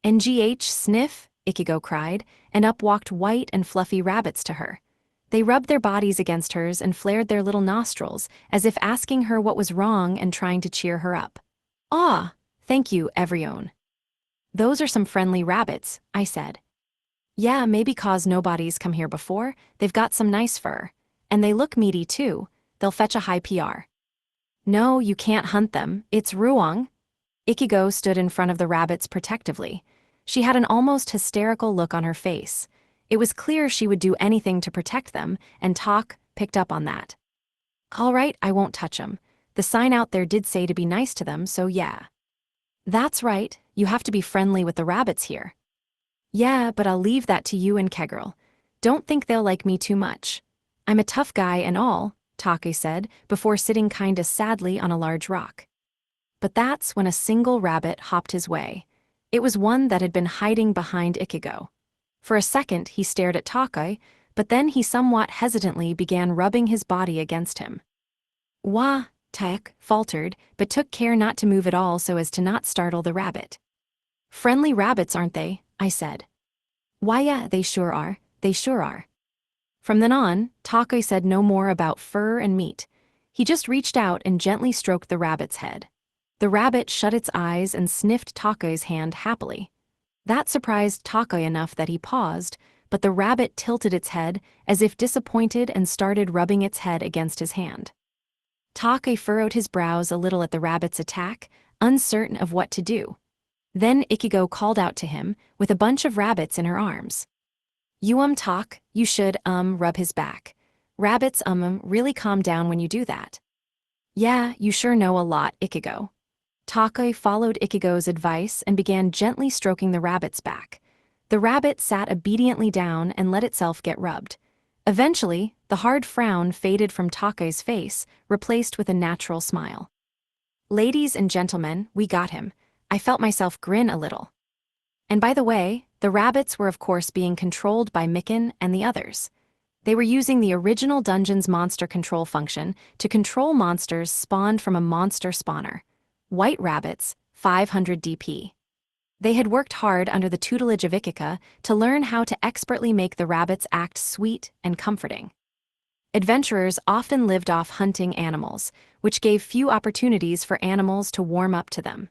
NGH sniff, Ichigo cried, and up walked white and fluffy rabbits to her. They rubbed their bodies against hers and flared their little nostrils, as if asking her what was wrong and trying to cheer her up. Ah, thank you, everyone. Those are some friendly rabbits, I said. Yeah, maybe 'cause nobody's come here before, they've got some nice fur. And they look meaty too, they'll fetch a high PR. No, you can't hunt them, it's Ruang. Ichigo stood in front of the rabbits protectively. She had an almost hysterical look on her face. It was clear she would do anything to protect them, and Tak picked up on that. All right, I won't touch 'em. The sign out there did say to be nice to them, so yeah. That's right, you have to be friendly with the rabbits here. Yeah, but I'll leave that to you and Kegirl. Don't think they'll like me too much. I'm a tough guy and all, Take said, before sitting kinda sadly on a large rock. But that's when a single rabbit hopped his way. It was one that had been hiding behind Ichigo. For a second, he stared at Take, but then he somewhat hesitantly began rubbing his body against him. Wah, Tak faltered, but took care not to move at all so as to not startle the rabbit. Friendly rabbits, aren't they? I said. Why, yeah, they sure are, they sure are. From then on, Take said no more about fur and meat. He just reached out and gently stroked the rabbit's head. The rabbit shut its eyes and sniffed Take's hand happily. That surprised Take enough that he paused, but the rabbit tilted its head as if disappointed and started rubbing its head against his hand. Take furrowed his brows a little at the rabbit's attack, uncertain of what to do. Then Ichigo called out to him, with a bunch of rabbits in her arms. You Tak, you should, rub his back. Rabbits, really calm down when you do that. Yeah, you sure know a lot, Ichigo. Take followed Ichigo's advice and began gently stroking the rabbit's back. The rabbit sat obediently down and let itself get rubbed. Eventually, the hard frown faded from Take's face, replaced with a natural smile. Ladies and gentlemen, we got him. I felt myself grin a little. And by the way, the rabbits were of course being controlled by Micken and the others. They were using the original Dungeon's monster control function to control monsters spawned from a monster spawner. White rabbits, 500 DP. They had worked hard under the tutelage of Ikika to learn how to expertly make the rabbits act sweet and comforting. Adventurers often lived off hunting animals, which gave few opportunities for animals to warm up to them.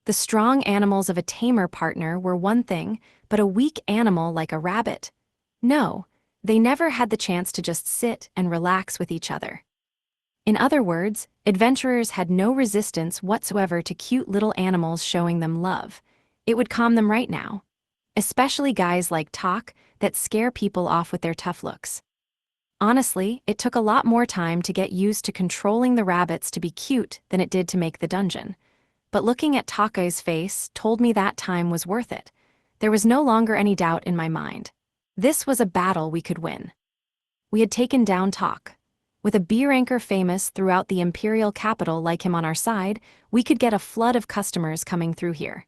The strong animals of a tamer partner were one thing, but a weak animal like a rabbit? No, they never had the chance to just sit and relax with each other. In other words, adventurers had no resistance whatsoever to cute little animals showing them love. It would calm them right now. Especially guys like Tak that scare people off with their tough looks. Honestly, it took a lot more time to get used to controlling the rabbits to be cute than it did to make the dungeon. But looking at Take's face told me that time was worth it. There was no longer any doubt in my mind. This was a battle we could win. We had taken down Tak. With a B ranker famous throughout the imperial capital like him on our side, we could get a flood of customers coming through here.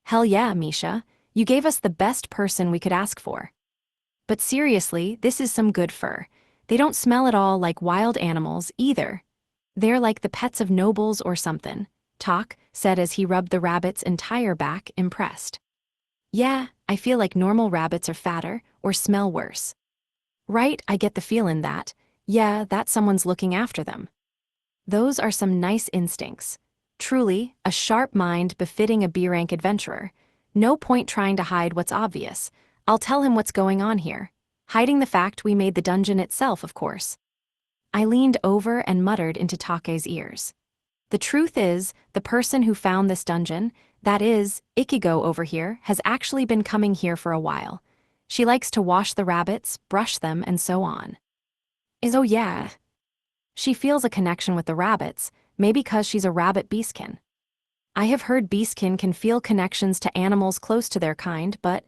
Hell yeah, Misha, you gave us the best person we could ask for. But seriously, this is some good fur. They don't smell at all like wild animals either. They're like the pets of nobles or something, Tak said as he rubbed the rabbit's entire back, impressed. Yeah, I feel like normal rabbits are fatter or smell worse. Right, I get the feelin' that. Yeah, that someone's looking after them. Those are some nice instincts. Truly, a sharp mind befitting a B-rank adventurer. No point trying to hide what's obvious. I'll tell him what's going on here. Hiding the fact we made the dungeon itself, of course. I leaned over and muttered into Take's ears. The truth is, the person who found this dungeon, that is, Ichigo over here, has actually been coming here for a while. She likes to wash the rabbits, brush them, and so on. Oh yeah. She feels a connection with the rabbits, maybe because she's a rabbit beastkin. I have heard beastkin can feel connections to animals close to their kind, but,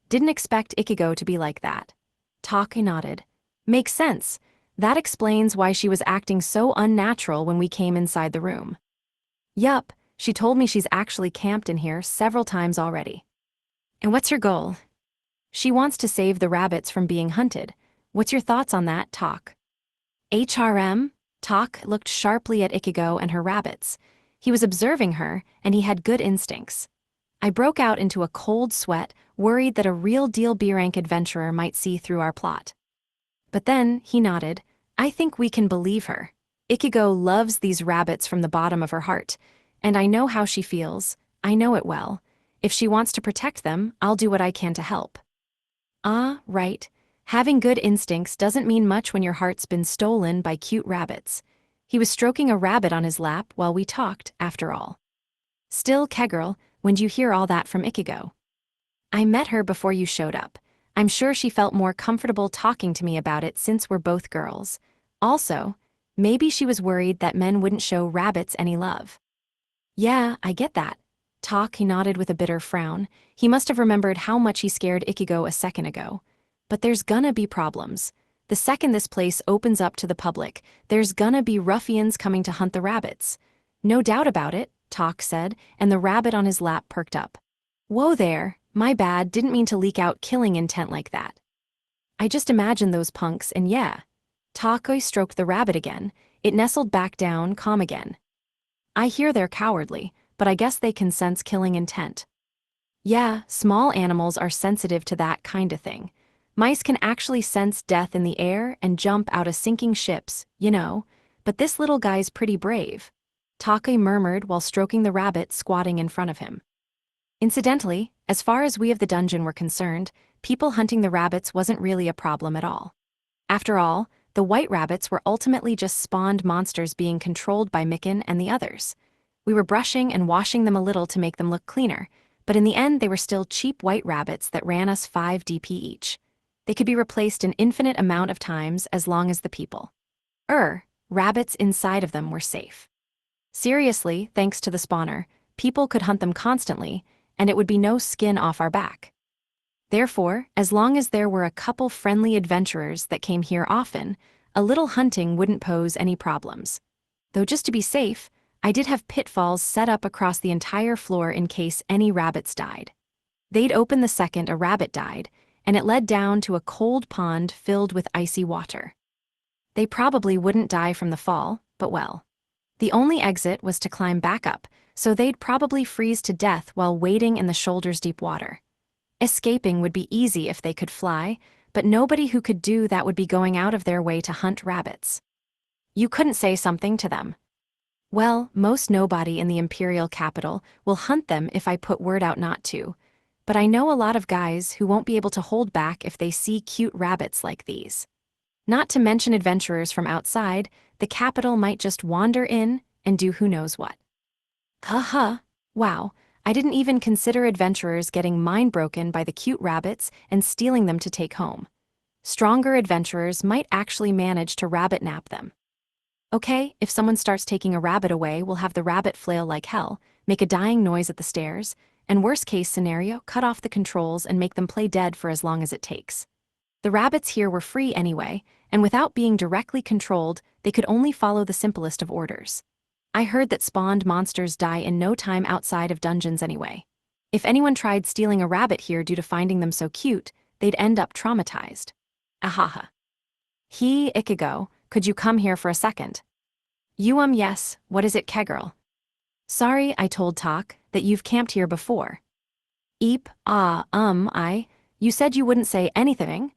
didn't expect Ichigo to be like that. Take nodded. Makes sense. That explains why she was acting so unnatural when we came inside the room. Yup, she told me she's actually camped in here several times already. And what's your goal? She wants to save the rabbits from being hunted. What's your thoughts on that, Talk? HRM? Talk looked sharply at Ichigo and her rabbits. He was observing her, and he had good instincts. I broke out into a cold sweat, worried that a real-deal B-rank adventurer might see through our plot. But then, he nodded. I think we can believe her. Ichigo loves these rabbits from the bottom of her heart, and I know how she feels. I know it well. If she wants to protect them, I'll do what I can to help. Ah, right. Having good instincts doesn't mean much when your heart's been stolen by cute rabbits. He was stroking a rabbit on his lap while we talked, after all. Still, Kegirl, when'd you hear all that from Ichigo? I met her before you showed up. I'm sure she felt more comfortable talking to me about it since we're both girls. Also, maybe she was worried that men wouldn't show rabbits any love. Yeah, I get that. He nodded with a bitter frown. He must have remembered how much he scared Ichigo a second ago. But there's gonna be problems. The second this place opens up to the public, there's gonna be ruffians coming to hunt the rabbits. No doubt about it, Talk said, and the rabbit on his lap perked up. Whoa there, my bad, didn't mean to leak out killing intent like that. I just imagined those punks and yeah. Takoi stroked the rabbit again. It nestled back down, calm again. I hear they're cowardly, but I guess they can sense killing intent. Yeah, small animals are sensitive to that kind of thing. Mice can actually sense death in the air and jump out of sinking ships, but this little guy's pretty brave. Take murmured while stroking the rabbit squatting in front of him. Incidentally, as far as we of the dungeon were concerned, people hunting the rabbits wasn't really a problem at all. After all, the white rabbits were ultimately just spawned monsters being controlled by Mikan and the others. We were brushing and washing them a little to make them look cleaner, but in the end they were still cheap white rabbits that ran us 5 DP each. They could be replaced an infinite amount of times as long as the people. Rabbits inside of them were safe. Seriously, thanks to the spawner, people could hunt them constantly, and it would be no skin off our back. Therefore, as long as there were a couple friendly adventurers that came here often, a little hunting wouldn't pose any problems. Though just to be safe, I did have pitfalls set up across the entire floor in case any rabbits died. They'd open the second a rabbit died, and it led down to a cold pond filled with icy water. They probably wouldn't die from the fall, but well. The only exit was to climb back up, so they'd probably freeze to death while wading in the shoulders-deep water. Escaping would be easy if they could fly, but nobody who could do that would be going out of their way to hunt rabbits. You couldn't say something to them. Well, most nobody in the imperial capital will hunt them if I put word out not to, but I know a lot of guys who won't be able to hold back if they see cute rabbits like these. Not to mention adventurers from outside, the capital might just wander in and do who knows what. Wow, I didn't even consider adventurers getting mind-broken by the cute rabbits and stealing them to take home. Stronger adventurers might actually manage to rabbit nap them. Okay, if someone starts taking a rabbit away, we'll have the rabbit flail like hell, make a dying noise at the stairs, and worst-case scenario, cut off the controls and make them play dead for as long as it takes. The rabbits here were free anyway, and without being directly controlled, they could only follow the simplest of orders. I heard that spawned monsters die in no time outside of dungeons anyway. If anyone tried stealing a rabbit here due to finding them so cute, they'd end up traumatized. Ahaha. Ichigo, could you come here for a second? Yes, what is it, Kegirl? Sorry, I told Tak, that you've camped here before. You said you wouldn't say anything?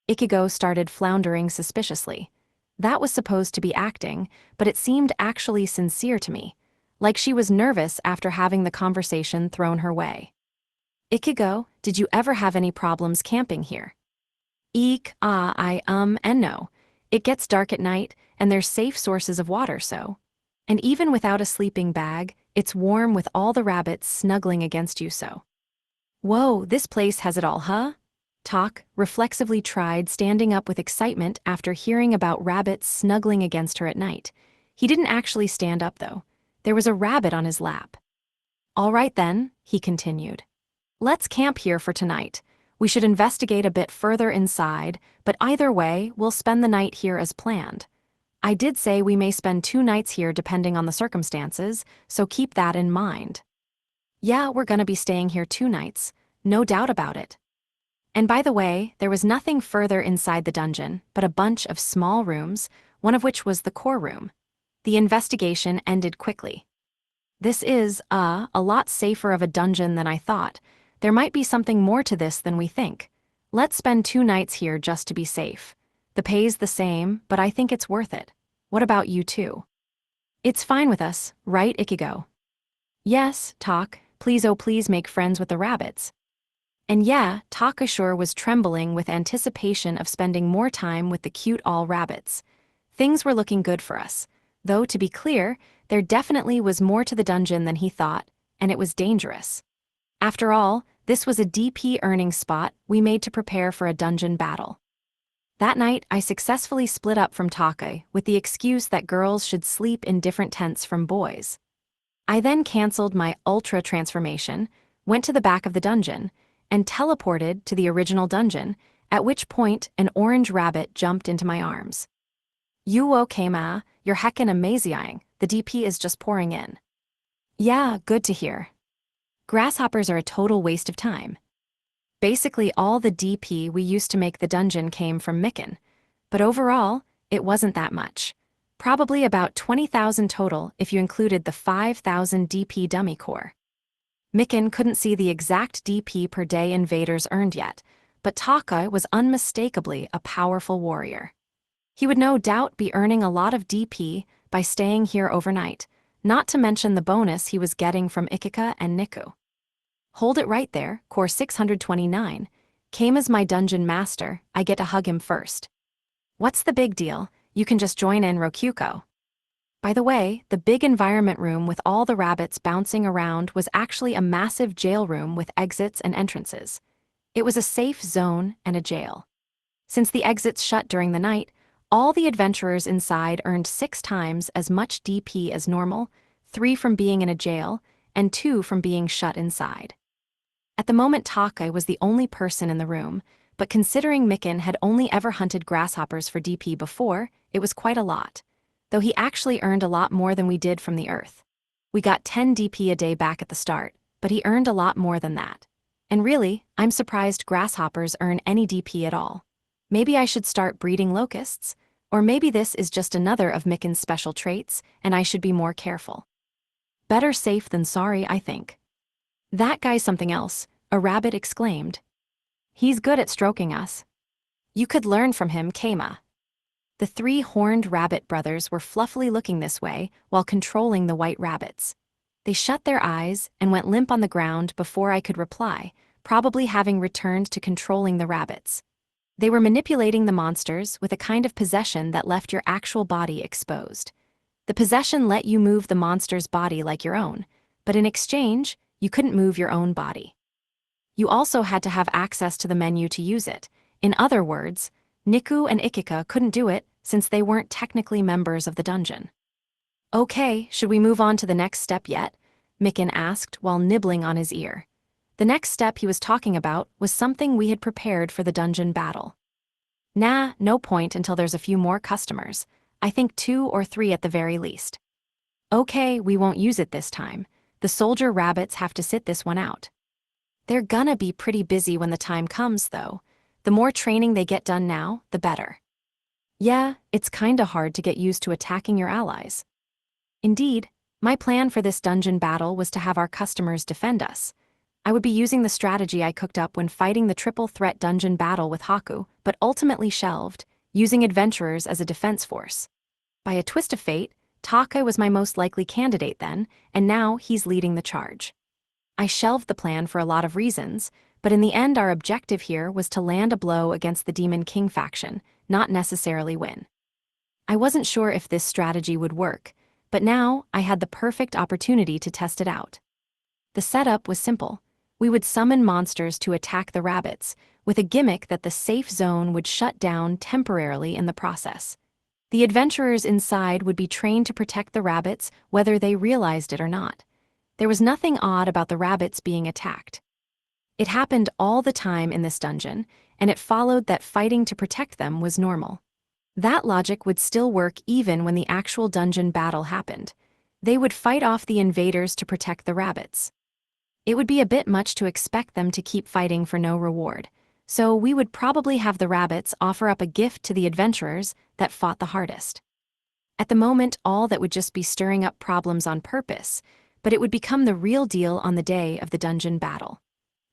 Ichigo started floundering suspiciously. That was supposed to be acting, but it seemed actually sincere to me, like she was nervous after having the conversation thrown her way. Ichigo, did you ever have any problems camping here? And no. It gets dark at night, and there's safe sources of water, so. And even without a sleeping bag, it's warm with all the rabbits snuggling against you, so. Whoa, this place has it all, huh? Tak reflexively tried standing up with excitement after hearing about rabbits snuggling against her at night. He didn't actually stand up, though. There was a rabbit on his lap. All right then, he continued. Let's camp here for tonight. We should investigate a bit further inside, but either way, we'll spend the night here as planned. I did say we may spend 2 nights here depending on the circumstances, so keep that in mind. Yeah, we're gonna be staying here 2 nights, no doubt about it. And by the way, there was nothing further inside the dungeon but a bunch of small rooms, one of which was the core room. The investigation ended quickly. This is, a lot safer of a dungeon than I thought. There might be something more to this than we think. Let's spend 2 nights here just to be safe. The pay's the same, but I think it's worth it. What about you two? It's fine with us, right, Ichigo? Yes, Tak, please oh please make friends with the rabbits. And yeah, Takashur was trembling with anticipation of spending more time with the cute all rabbits. Things were looking good for us. Though, to be clear, there definitely was more to the dungeon than he thought, and it was dangerous. After all, this was a DP earning spot we made to prepare for a dungeon battle. That night, I successfully split up from Take with the excuse that girls should sleep in different tents from boys. I then canceled my ultra transformation, went to the back of the dungeon, and teleported to the original dungeon, at which point an orange rabbit jumped into my arms. You okay, ma? You're heckin' amazing. The DP is just pouring in. Yeah, good to hear. Grasshoppers are a total waste of time. Basically all the DP we used to make the dungeon came from Mikan, but overall, it wasn't that much. Probably about 20,000 total if you included the 5,000 DP dummy core. Mikan couldn't see the exact DP per day invaders earned yet, but Taka was unmistakably a powerful warrior. He would no doubt be earning a lot of DP by staying here overnight, not to mention the bonus he was getting from Ikika and Niku. Hold it right there, core 629, came as my dungeon master, I get to hug him first. What's the big deal? You can just join in Rokuko. By the way, the big environment room with all the rabbits bouncing around was actually a massive jail room with exits and entrances. It was a safe zone and a jail. Since the exits shut during the night, all the adventurers inside earned 6 times as much DP as normal, 3 from being in a jail, and 2 from being shut inside. At the moment Take was the only person in the room, but considering Mikan had only ever hunted grasshoppers for DP before, it was quite a lot. Though he actually earned a lot more than we did from the earth. We got 10 DP a day back at the start, but he earned a lot more than that. And really, I'm surprised grasshoppers earn any DP at all. Maybe I should start breeding locusts, or maybe this is just another of Mikan's special traits, and I should be more careful. Better safe than sorry, I think. That guy's something else, a rabbit exclaimed. He's good at stroking us. You could learn from him, Keima. The 3 horned rabbit brothers were fluffily looking this way while controlling the white rabbits. They shut their eyes and went limp on the ground before I could reply, probably having returned to controlling the rabbits. They were manipulating the monsters with a kind of possession that left your actual body exposed. The possession let you move the monster's body like your own, but in exchange, you couldn't move your own body. You also had to have access to the menu to use it. In other words, Niku and Ikika couldn't do it since they weren't technically members of the dungeon. Okay, should we move on to the next step yet? Mikan asked while nibbling on his ear. The next step he was talking about was something we had prepared for the dungeon battle. Nah, no point until there's a few more customers. I think 2 or 3 at the very least. Okay, we won't use it this time. The soldier rabbits have to sit this one out. They're gonna be pretty busy when the time comes, though. The more training they get done now, the better. Yeah, it's kinda hard to get used to attacking your allies. Indeed, my plan for this dungeon battle was to have our customers defend us. I would be using the strategy I cooked up when fighting the triple threat dungeon battle with Haku, but ultimately shelved, using adventurers as a defense force. By a twist of fate, Taka was my most likely candidate then, and now he's leading the charge. I shelved the plan for a lot of reasons, but in the end our objective here was to land a blow against the Demon King faction, not necessarily win. I wasn't sure if this strategy would work, but now I had the perfect opportunity to test it out. The setup was simple. We would summon monsters to attack the rabbits, with a gimmick that the safe zone would shut down temporarily in the process. The adventurers inside would be trained to protect the rabbits whether they realized it or not. There was nothing odd about the rabbits being attacked. It happened all the time in this dungeon, and it followed that fighting to protect them was normal. That logic would still work even when the actual dungeon battle happened. They would fight off the invaders to protect the rabbits. It would be a bit much to expect them to keep fighting for no reward, so we would probably have the rabbits offer up a gift to the adventurers that fought the hardest. At the moment, all that would just be stirring up problems on purpose, but it would become the real deal on the day of the dungeon battle.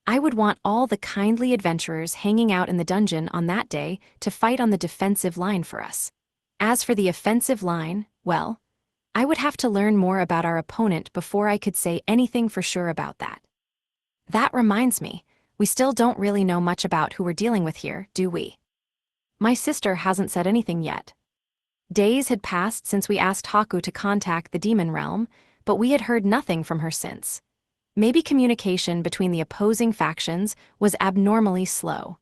I would want all the kindly adventurers hanging out in the dungeon on that day to fight on the defensive line for us. As for the offensive line, well, I would have to learn more about our opponent before I could say anything for sure about that. That reminds me, we still don't really know much about who we're dealing with here, do we? My sister hasn't said anything yet. Days had passed since we asked Haku to contact the demon realm, but we had heard nothing from her since. Maybe communication between the opposing factions was abnormally slow.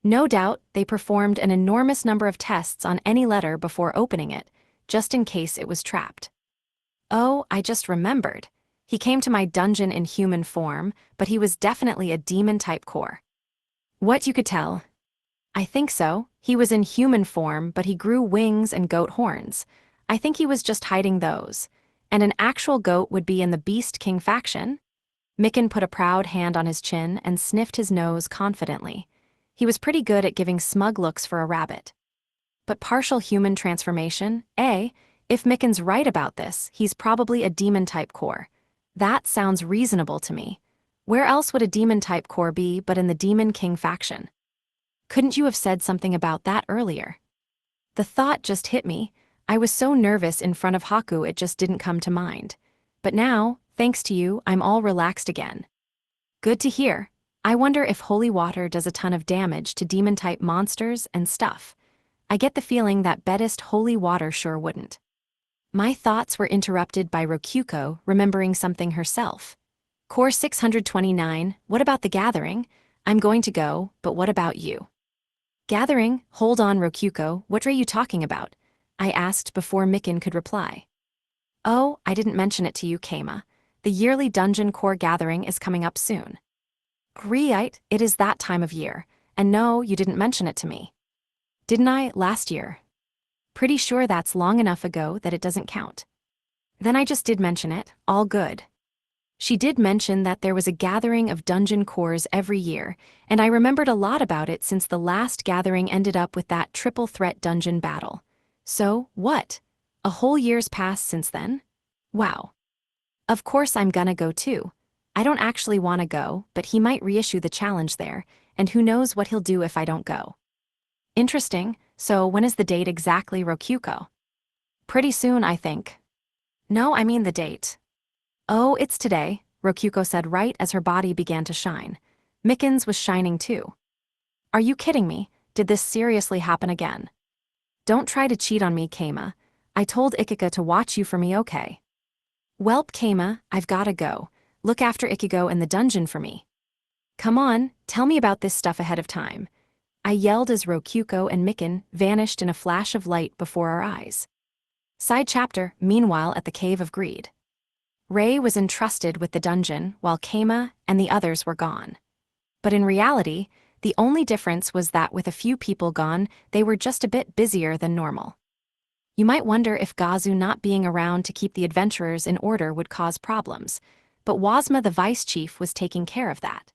No doubt, they performed an enormous number of tests on any letter before opening it, just in case it was trapped. Oh, I just remembered. He came to my dungeon in human form, but he was definitely a demon-type core. What you could tell? I think so. He was in human form, but he grew wings and goat horns. I think he was just hiding those. And an actual goat would be in the Beast King faction? Mikken put a proud hand on his chin and sniffed his nose confidently. He was pretty good at giving smug looks for a rabbit. But partial human transformation, if Mikken's right about this, he's probably a demon-type core. That sounds reasonable to me. Where else would a demon-type core be but in the Demon King faction? Couldn't you have said something about that earlier? The thought just hit me. I was so nervous in front of Haku it just didn't come to mind. But now, thanks to you, I'm all relaxed again. Good to hear. I wonder if holy water does a ton of damage to demon-type monsters and stuff. I get the feeling that Bedist holy water sure wouldn't. My thoughts were interrupted by Rokuko remembering something herself. Core 629, what about the gathering? I'm going to go, but what about you? Gathering? Hold on, Rokuko, what are you talking about? I asked before Mikken could reply. Oh, I didn't mention it to you, Keima. The yearly dungeon core gathering is coming up soon. Great, it is that time of year. And no, you didn't mention it to me. Didn't I, last year? Pretty sure that's long enough ago that it doesn't count. Then I just did mention it, all good. She did mention that there was a gathering of dungeon cores every year, and I remembered a lot about it since the last gathering ended up with that triple threat dungeon battle. So, what? A whole year's passed since then? Wow. Of course I'm gonna go too. I don't actually want to go, but he might reissue the challenge there, and who knows what he'll do if I don't go. Interesting, so when is the date exactly, Rokuko? Pretty soon, I think. No, I mean the date. Oh, it's today, Rokuko said right as her body began to shine. Mikken's was shining too. Are you kidding me? Did this seriously happen again? Don't try to cheat on me, Keima. I told Ikika to watch you for me, okay? Welp, Keima, I've gotta go. Look after Ikigo in the dungeon for me. Come on, tell me about this stuff ahead of time. I yelled as Rokuko and Mikken vanished in a flash of light before our eyes. Side chapter, meanwhile at the Cave of Greed. Rei was entrusted with the dungeon while Keima and the others were gone. But in reality, the only difference was that with a few people gone, they were just a bit busier than normal. You might wonder if Gazu not being around to keep the adventurers in order would cause problems, but Wazma the vice chief was taking care of that.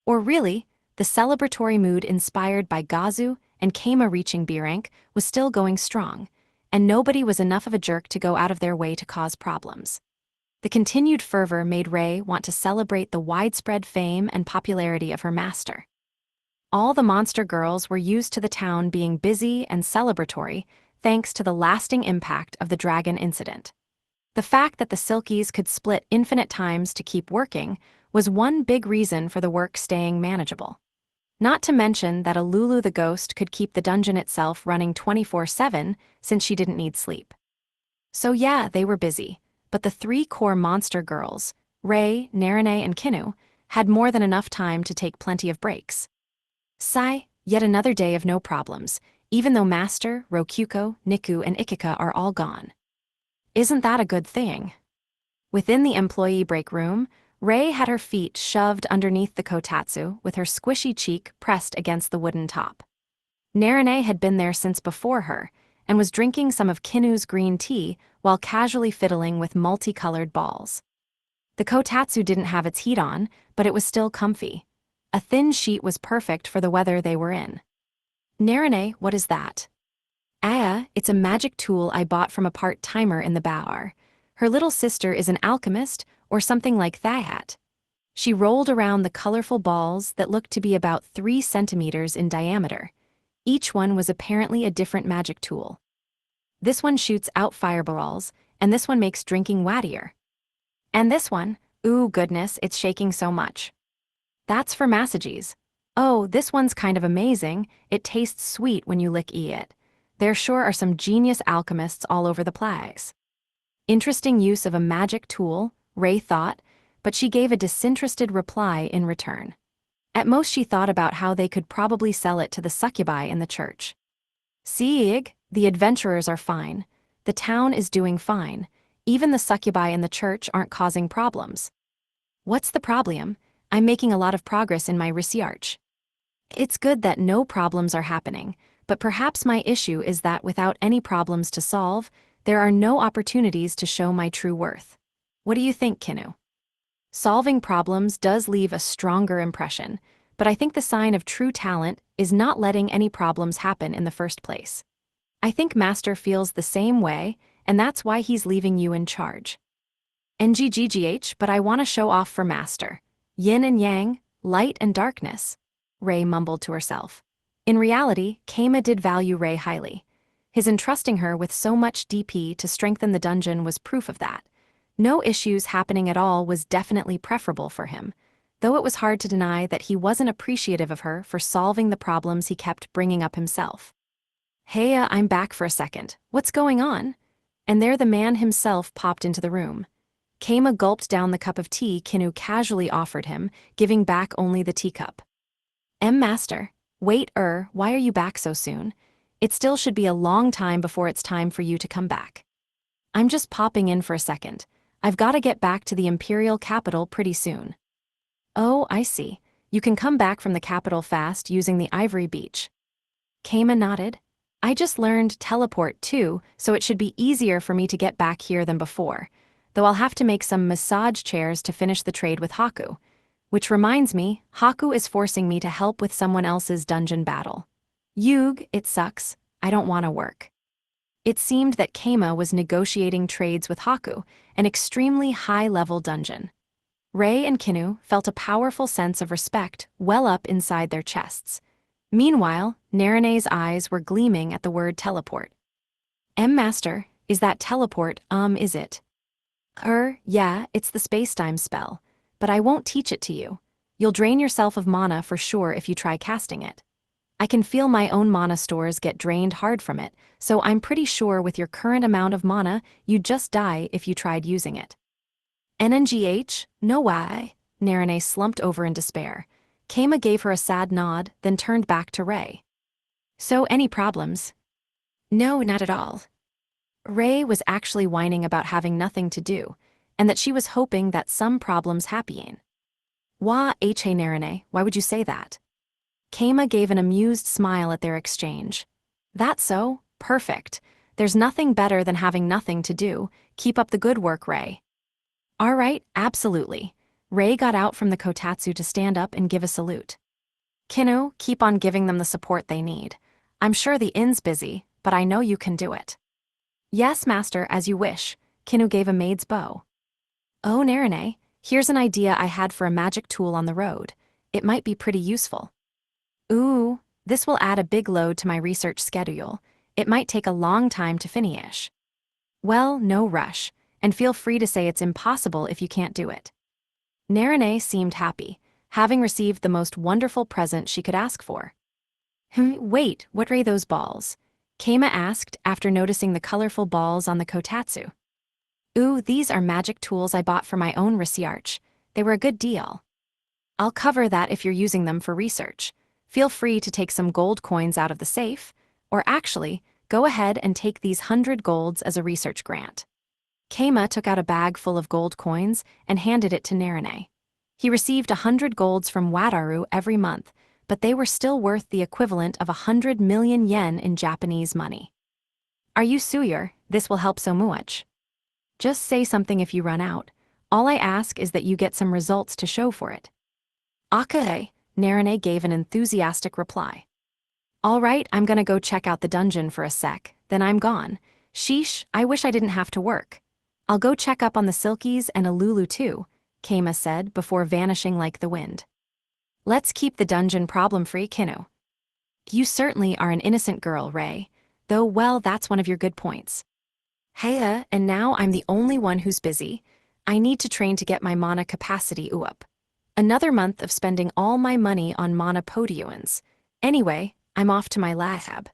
Or really, the celebratory mood inspired by Gazu and Keima reaching B rank was still going strong, and nobody was enough of a jerk to go out of their way to cause problems. The continued fervor made Rei want to celebrate the widespread fame and popularity of her master. All the monster girls were used to the town being busy and celebratory, thanks to the lasting impact of the dragon incident. The fact that the Silkies could split infinite times to keep working was one big reason for the work staying manageable. Not to mention that a Lulu the ghost could keep the dungeon itself running 24/7 since she didn't need sleep. So yeah, they were busy, but the three core monster girls, Rei, Narine, and Kinu, had more than enough time to take plenty of breaks. Sigh, yet another day of no problems, even though Master, Rokuko, Niku, and Ikika are all gone. Isn't that a good thing? Within the employee break room, Rei had her feet shoved underneath the kotatsu with her squishy cheek pressed against the wooden top. Narine had been there since before her and was drinking some of Kinu's green tea while casually fiddling with multicolored balls. The kotatsu didn't have its heat on, but it was still comfy. A thin sheet was perfect for the weather they were in. Narine, what is that? It's a magic tool I bought from a part-timer in the bar. Her little sister is an alchemist or something like that. She rolled around the colorful balls that looked to be about 3 centimeters in diameter. Each one was apparently a different magic tool. This one shoots out fireballs, and this one makes drinking wattier. And this one, ooh goodness, it's shaking so much. That's for massages. Oh, this one's kind of amazing, it tastes sweet when you lick it. There sure are some genius alchemists all over the place. Interesting use of a magic tool, Rei thought, but she gave a disinterested reply in return. At most she thought about how they could probably sell it to the succubi in the church. Sieg, the adventurers are fine. The town is doing fine. Even the succubi in the church aren't causing problems. What's the problem? I'm making a lot of progress in my research. It's good that no problems are happening, but perhaps my issue is that without any problems to solve, there are no opportunities to show my true worth. What do you think, Kinu? Solving problems does leave a stronger impression, but I think the sign of true talent is not letting any problems happen in the first place. I think Master feels the same way, and that's why he's leaving you in charge. NGGGH, but I want to show off for Master. Yin and yang, light and darkness, Rei mumbled to herself. In reality, Keima did value Rei highly. His entrusting her with so much DP to strengthen the dungeon was proof of that. No issues happening at all was definitely preferable for him, though it was hard to deny that he wasn't appreciative of her for solving the problems he kept bringing up himself. Hey, I'm back for a second. What's going on? And there the man himself popped into the room. Keima gulped down the cup of tea Kinu casually offered him, giving back only the teacup. Master. Wait, why are you back so soon? It still should be a long time before it's time for you to come back. I'm just popping in for a second. I've got to get back to the imperial capital pretty soon. Oh, I see. You can come back from the capital fast using the Ivory Beach. Keima nodded. I just learned teleport too, so it should be easier for me to get back here than before, though I'll have to make some massage chairs to finish the trade with Haku. Which reminds me, Haku is forcing me to help with someone else's dungeon battle. Yug, it sucks. I don't want to work. It seemed that Keima was negotiating trades with Haku, an extremely high-level dungeon. Rei and Kinu felt a powerful sense of respect well up inside their chests. Meanwhile, Narine's eyes were gleaming at the word teleport. Master, is that teleport, is it? Yeah, it's the space-time spell. But I won't teach it to you. You'll drain yourself of mana for sure if you try casting it. I can feel my own mana stores get drained hard from it, so I'm pretty sure with your current amount of mana, you'd just die if you tried using it. NNGH? No way. Narine slumped over in despair. Keima gave her a sad nod, then turned back to Rei. So, any problems? No, not at all. Rei was actually whining about having nothing to do, and that she was hoping that some problems happen. Narine, why would you say that? Keima gave an amused smile at their exchange. That's so? Perfect. There's nothing better than having nothing to do. Keep up the good work, Rei. All right, absolutely. Rei got out from the kotatsu to stand up and give a salute. Kinu, keep on giving them the support they need. I'm sure the inn's busy, but I know you can do it. Yes, Master, as you wish. Kinu gave a maid's bow. Oh, Narine, here's an idea I had for a magic tool on the road. It might be pretty useful. Ooh, this will add a big load to my research schedule. It might take a long time to finish. Well, no rush, and feel free to say it's impossible if you can't do it. Narine seemed happy, having received the most wonderful present she could ask for. Wait, what are those balls? Keima asked after noticing the colorful balls on the kotatsu. Ooh, these are magic tools I bought for my own research. They were a good deal. I'll cover that if you're using them for research. Feel free to take some gold coins out of the safe, or actually, go ahead and take these 100 golds as a research grant. Keima took out a bag full of gold coins and handed it to Narine. He received 100 golds from Wataru every month, but they were still worth the equivalent of 100 million yen in Japanese money. Are you sure this will help so much? Just say something if you run out. All I ask is that you get some results to show for it. Okay, Narine gave an enthusiastic reply. All right, I'm gonna go check out the dungeon for a sec, then I'm gone. Sheesh, I wish I didn't have to work. I'll go check up on the Silkies and Alulu too, Keima said before vanishing like the wind. Let's keep the dungeon problem-free, Kinu. You certainly are an innocent girl, Ray. Though, well, that's one of your good points. Heya, and now I'm the only one who's busy. I need to train to get my mana capacity up. Another month of spending all my money on mana podiums. Anyway, I'm off to my lab.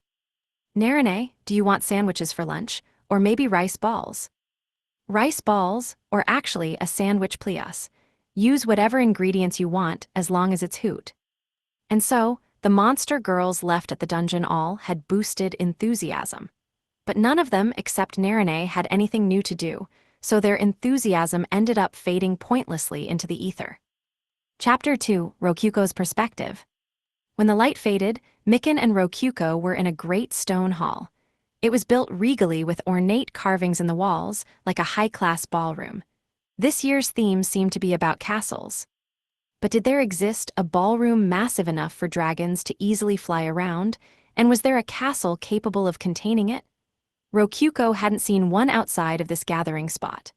Narine, do you want sandwiches for lunch, or maybe rice balls? Rice balls, or actually a sandwich please. Use whatever ingredients you want as long as it's hoot. And so, the monster girls left at the dungeon all had boosted enthusiasm. But none of them except Narine had anything new to do, so their enthusiasm ended up fading pointlessly into the ether. Chapter 2, Rokyuko's Perspective. When the light faded, Mikan and Rokyuko were in a great stone hall. It was built regally with ornate carvings in the walls, like a high-class ballroom. This year's theme seemed to be about castles. But did there exist a ballroom massive enough for dragons to easily fly around, and was there a castle capable of containing it? Rokyuko hadn't seen one outside of this gathering spot,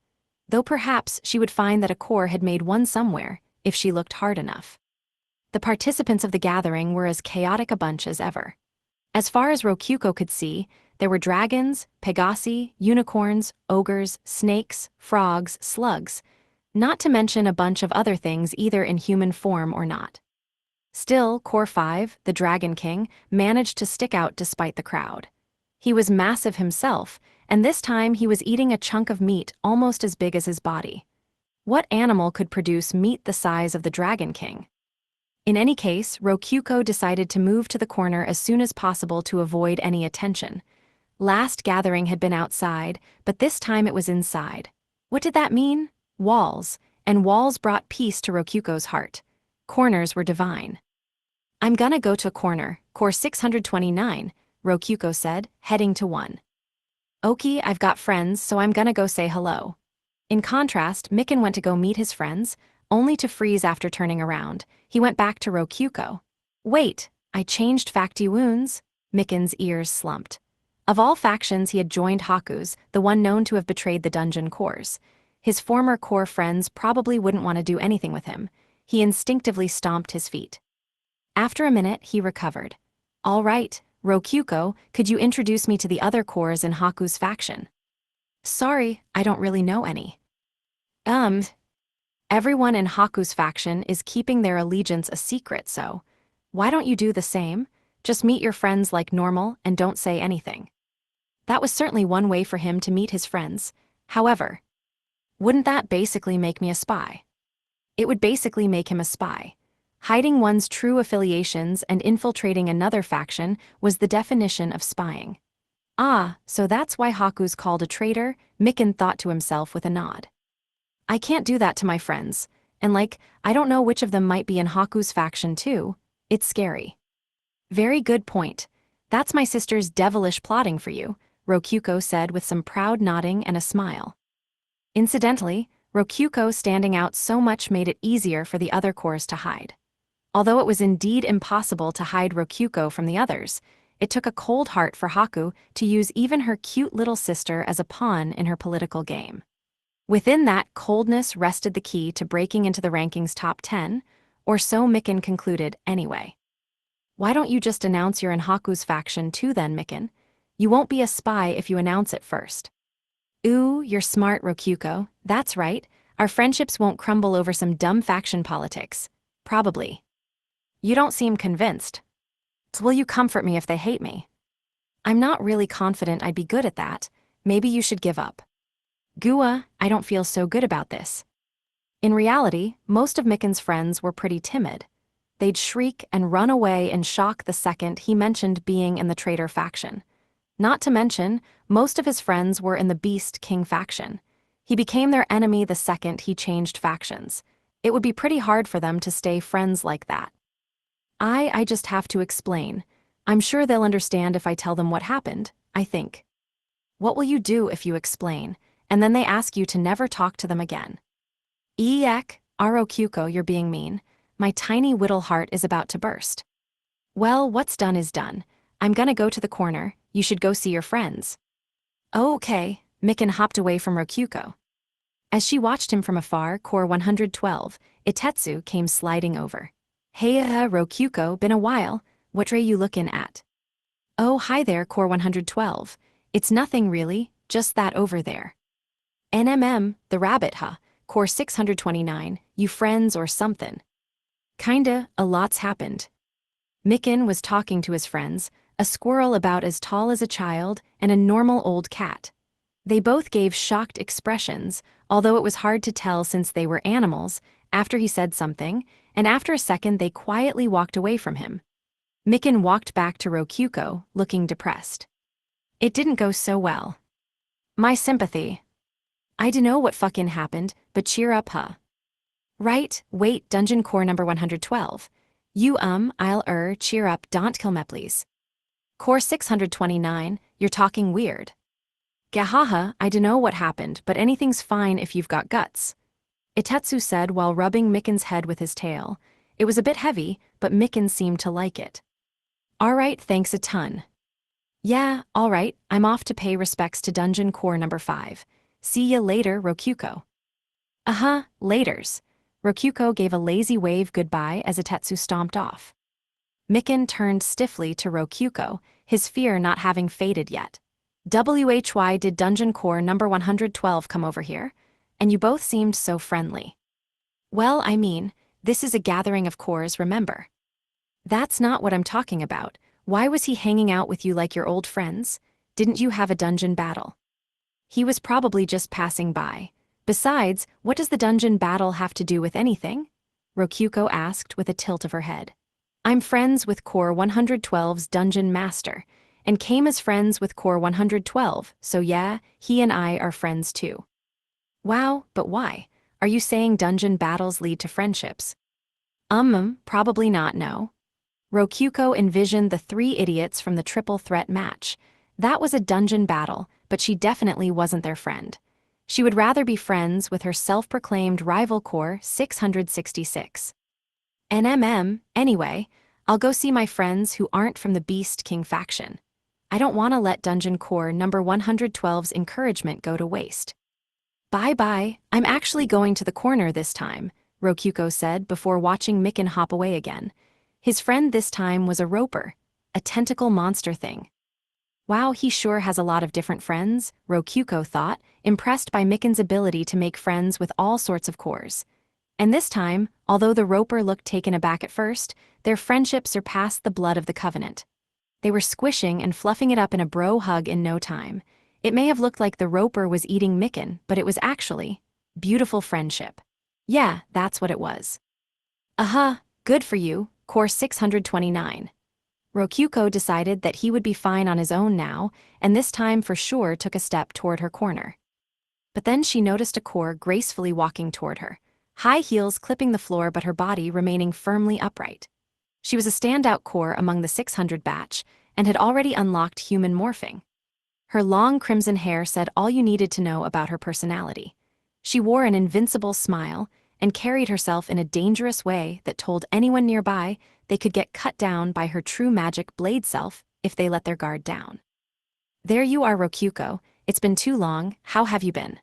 though perhaps she would find that a core had made one somewhere, if she looked hard enough. The participants of the gathering were as chaotic a bunch as ever. As far as Rokyuko could see, there were dragons, pegasi, unicorns, ogres, snakes, frogs, slugs, not to mention a bunch of other things either in human form or not. Still, Core 5, the Dragon King, managed to stick out despite the crowd. He was massive himself, and this time he was eating a chunk of meat almost as big as his body. What animal could produce meat the size of the Dragon King? In any case, Rokyuko decided to move to the corner as soon as possible to avoid any attention. Last gathering had been outside, but this time it was inside. What did that mean? Walls, and walls brought peace to Rokyuko's heart. Corners were divine. I'm gonna go to a corner, Core 629, Rokyuko said, heading to one. Oki, I've got friends, so I'm gonna go say hello. In contrast, Mikan went to go meet his friends, only to freeze after turning around. He went back to Rokyuko. Wait, I changed facty wounds? Mikan's ears slumped. Of all factions he had joined Haku's, the one known to have betrayed the dungeon cores. His former core friends probably wouldn't want to do anything with him. He instinctively stomped his feet. After a minute, he recovered. All right, Rokyuko, could you introduce me to the other cores in Haku's faction? Sorry, I don't really know any. Everyone in Haku's faction is keeping their allegiance a secret, so why don't you do the same? Just meet your friends like normal and don't say anything. That was certainly one way for him to meet his friends. However, wouldn't that basically make me a spy? It would basically make him a spy. Hiding one's true affiliations and infiltrating another faction was the definition of spying. Ah, so that's why Haku's called a traitor, Mikan thought to himself with a nod. I can't do that to my friends, and I don't know which of them might be in Haku's faction too. It's scary. Very good point. That's my sister's devilish plotting for you, Rokyuko said with some proud nodding and a smile. Incidentally, Rokyuko standing out so much made it easier for the other cores to hide. Although it was indeed impossible to hide Rokyuko from the others, it took a cold heart for Haku to use even her cute little sister as a pawn in her political game. Within that coldness rested the key to breaking into the rankings top 10, or so Mikan concluded anyway. Why don't you just announce you're in Haku's faction too then, Mikan? You won't be a spy if you announce it first. Ooh, you're smart, Rokyuko. That's right. Our friendships won't crumble over some dumb faction politics. Probably. You don't seem convinced. Will you comfort me if they hate me? I'm not really confident I'd be good at that. Maybe you should give up. Gua, I don't feel so good about this. In reality, most of Mikan's friends were pretty timid. They'd shriek and run away in shock the second he mentioned being in the traitor faction. Not to mention, most of his friends were in the Beast King faction. He became their enemy the second he changed factions. It would be pretty hard for them to stay friends like that. I just have to explain. I'm sure they'll understand if I tell them what happened, I think. What will you do if you explain, and then they ask you to never talk to them again? Eek, Arokyuko, you're being mean. My tiny whittle heart is about to burst. Well, what's done is done. I'm gonna go to the corner. You should go see your friends. Oh, okay. Mikan hopped away from Rokyuko. As she watched him from afar, Core 112, Itetsu came sliding over. Hey, Rokyuko, been a while. What are you looking at? Oh, hi there, Core 112. It's nothing really, just that over there. NMM, the rabbit, huh? Core 629, you friends or something? Kinda, a lot's happened. Mikan was talking to his friends, a squirrel about as tall as a child and a normal old cat. They both gave shocked expressions, although it was hard to tell since they were animals, after he said something, and after a second they quietly walked away from him. Mikan walked back to Rokyuko, looking depressed. It didn't go so well. My sympathy. I dunno what fucking happened, but cheer up, huh? Right, wait, Dungeon Core number 112. I'll cheer up, don't kill me please. Core 629, you're talking weird. Gahaha, I dunno what happened, but anything's fine if you've got guts. Itetsu said while rubbing Mikan's head with his tail. It was a bit heavy, but Mikan seemed to like it. Alright, thanks a ton. Yeah, alright, I'm off to pay respects to Dungeon Core number 5. See ya later, Rokyuko. Laters. Rokyuko gave a lazy wave goodbye as Itetsu stomped off. Mikan turned stiffly to Rokyuko, his fear not having faded yet. Why did Dungeon Core number 112 come over here? And you both seemed so friendly. Well, I mean, this is a gathering of cores, remember? That's not what I'm talking about. Why was he hanging out with you like your old friends? Didn't you have a dungeon battle? He was probably just passing by. Besides, what does the dungeon battle have to do with anything? Rokyuko asked with a tilt of her head. I'm friends with Core 112's dungeon master, and came as friends with Core 112, so yeah, he and I are friends too. Wow, but why? Are you saying dungeon battles lead to friendships? Probably not, no. Rokyuko envisioned the three idiots from the triple threat match. That was a dungeon battle, but she definitely wasn't their friend. She would rather be friends with her self-proclaimed rival Core 666. Anyway, I'll go see my friends who aren't from the Beast King faction. I don't want to let Dungeon Core number 112's encouragement go to waste. Bye-bye, I'm actually going to the corner this time, Rokyuko said before watching Mikan hop away again. His friend this time was a roper, a tentacle monster thing. Wow, he sure has a lot of different friends, Rokyuko thought, impressed by Mikan's ability to make friends with all sorts of cores. And this time, although the roper looked taken aback at first, their friendship surpassed the blood of the Covenant. They were squishing and fluffing it up in a bro hug in no time. It may have looked like the roper was eating Mikan, but it was actually beautiful friendship. Yeah, that's what it was. Good for you, Core 629. Rokyuko decided that he would be fine on his own now, and this time for sure took a step toward her corner. But then she noticed a core gracefully walking toward her, high heels clipping the floor but her body remaining firmly upright. She was a standout core among the 600 batch, and had already unlocked human morphing. Her long crimson hair said all you needed to know about her personality. She wore an invincible smile, and carried herself in a dangerous way that told anyone nearby they could get cut down by her true magic blade self if they let their guard down. There you are, Rokyuko. It's been too long. How have you been?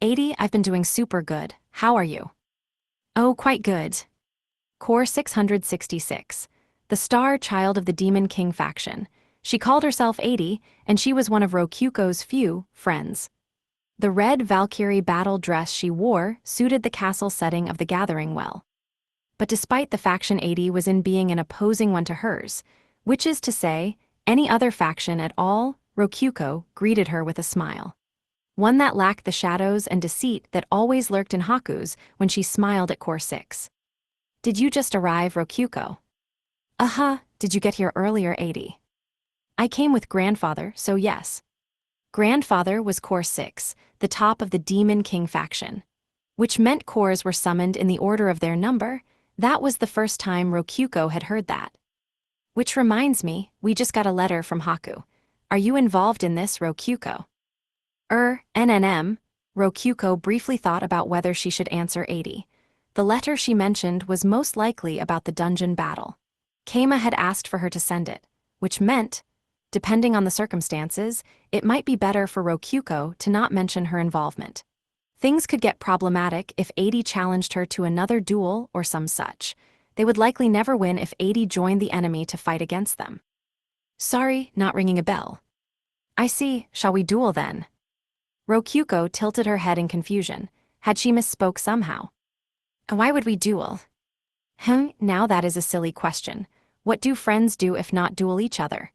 80, I've been doing super good. How are you? Oh, quite good. Core 666. the star child of the Demon King faction. She called herself 80, and she was one of Rokyuko's few friends. The red Valkyrie battle dress she wore suited the castle setting of the gathering well. But despite the faction 80 was in being an opposing one to hers, which is to say, any other faction at all, Rokyuko greeted her with a smile. One that lacked the shadows and deceit that always lurked in Haku's when she smiled at Core 6. Did you just arrive, Rokyuko? Did you get here earlier, 80? I came with grandfather, so yes. Grandfather was Core 6, the top of the Demon King faction. Which meant cores were summoned in the order of their number. That was the first time Rokyuko had heard that. Which reminds me, we just got a letter from Haku. Are you involved in this, Rokyuko? NNM. Rokyuko briefly thought about whether she should answer 80. The letter she mentioned was most likely about the dungeon battle. Keima had asked for her to send it, which meant, depending on the circumstances, it might be better for Rokyuko to not mention her involvement. Things could get problematic if 80 challenged her to another duel or some such. They would likely never win if 80 joined the enemy to fight against them. Sorry, not ringing a bell. I see, shall we duel then? Rokyuko tilted her head in confusion. Had she misspoke somehow? Why would we duel? Now that is a silly question. What do friends do if not duel each other?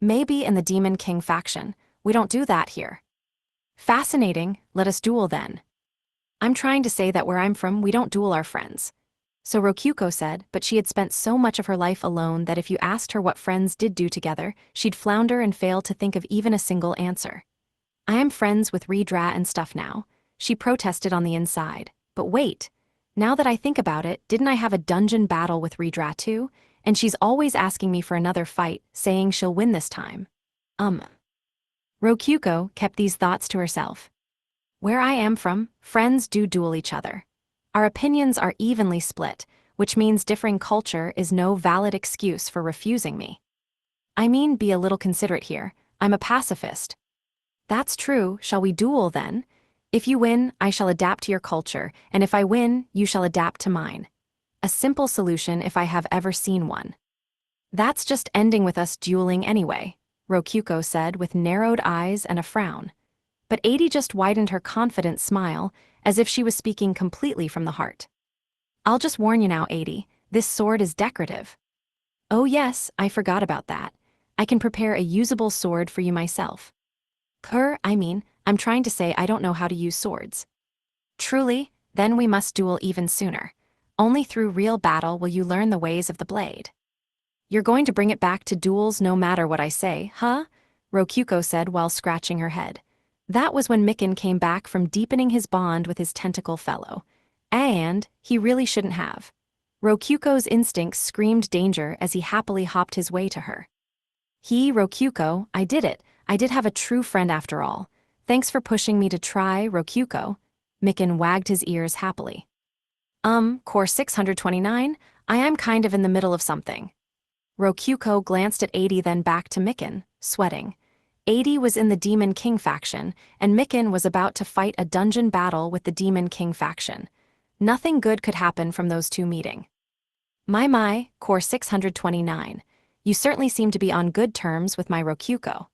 Maybe in the Demon King faction. We don't do that here. Fascinating, let us duel then. I'm trying to say that where I'm from we don't duel our friends. So Rokyuko said, but she had spent so much of her life alone that if you asked her what friends did do together, she'd flounder and fail to think of even a single answer. I am friends with Redra and stuff now, she protested on the inside. But wait, now that I think about it, didn't I have a dungeon battle with Redra too? And she's always asking me for another fight, saying she'll win this time. Rokyuko kept these thoughts to herself. Where I am from, friends do duel each other. Our opinions are evenly split, which means differing culture is no valid excuse for refusing me. I mean, be a little considerate here, I'm a pacifist. That's true, shall we duel then? If you win, I shall adapt to your culture, and if I win, you shall adapt to mine. A simple solution if I have ever seen one. That's just ending with us dueling anyway, Rokyuko said with narrowed eyes and a frown. But 80 just widened her confident smile, as if she was speaking completely from the heart. I'll just warn you now, 80, this sword is decorative. Oh yes, I forgot about that. I can prepare a usable sword for you myself. I'm trying to say I don't know how to use swords. Truly, then we must duel even sooner. Only through real battle will you learn the ways of the blade. You're going to bring it back to duels no matter what I say, huh? Rokyuko said while scratching her head. That was when Mikin came back from deepening his bond with his tentacle fellow. And he really shouldn't have. Rokyuko's instincts screamed danger as he happily hopped his way to her. Rokyuko, I did it. I did have a true friend after all. Thanks for pushing me to try, Rokyuko. Mikin wagged his ears happily. Core 629, I am kind of in the middle of something. Rokyuko glanced at 80 then back to Mikin, sweating. 80 was in the Demon King faction, and Mikin was about to fight a dungeon battle with the Demon King faction. Nothing good could happen from those two meeting. My, Core 629. You certainly seem to be on good terms with my Rokyuko.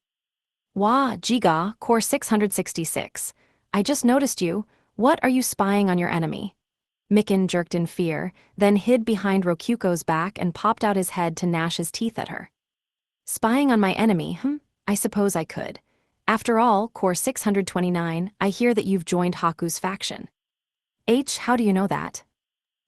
Jiga, Core 666. I just noticed you. What are you spying on your enemy? Mikin jerked in fear, then hid behind Rokyuko's back and popped out his head to gnash his teeth at her. Spying on my enemy, I suppose I could. After all, Core 629, I hear that you've joined Haku's faction. How do you know that?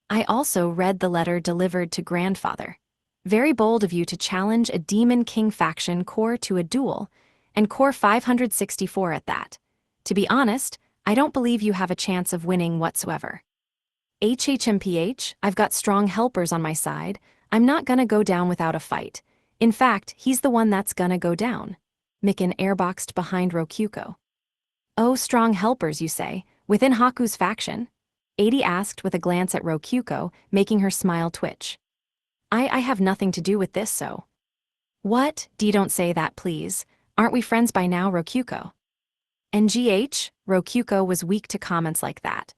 I also read the letter delivered to grandfather. Very bold of you to challenge a Demon King faction core to a duel, and Core 564 at that. To be honest, I don't believe you have a chance of winning whatsoever. I've got strong helpers on my side. I'm not gonna go down without a fight. In fact, he's the one that's gonna go down. Mikin airboxed behind Rokyuko. Oh, strong helpers, you say? Within Haku's faction? 80 asked with a glance at Rokyuko, making her smile twitch. I have nothing to do with this, so. What? Don't say that, please. Aren't we friends by now, Rokyuko? Rokyuko was weak to comments like that.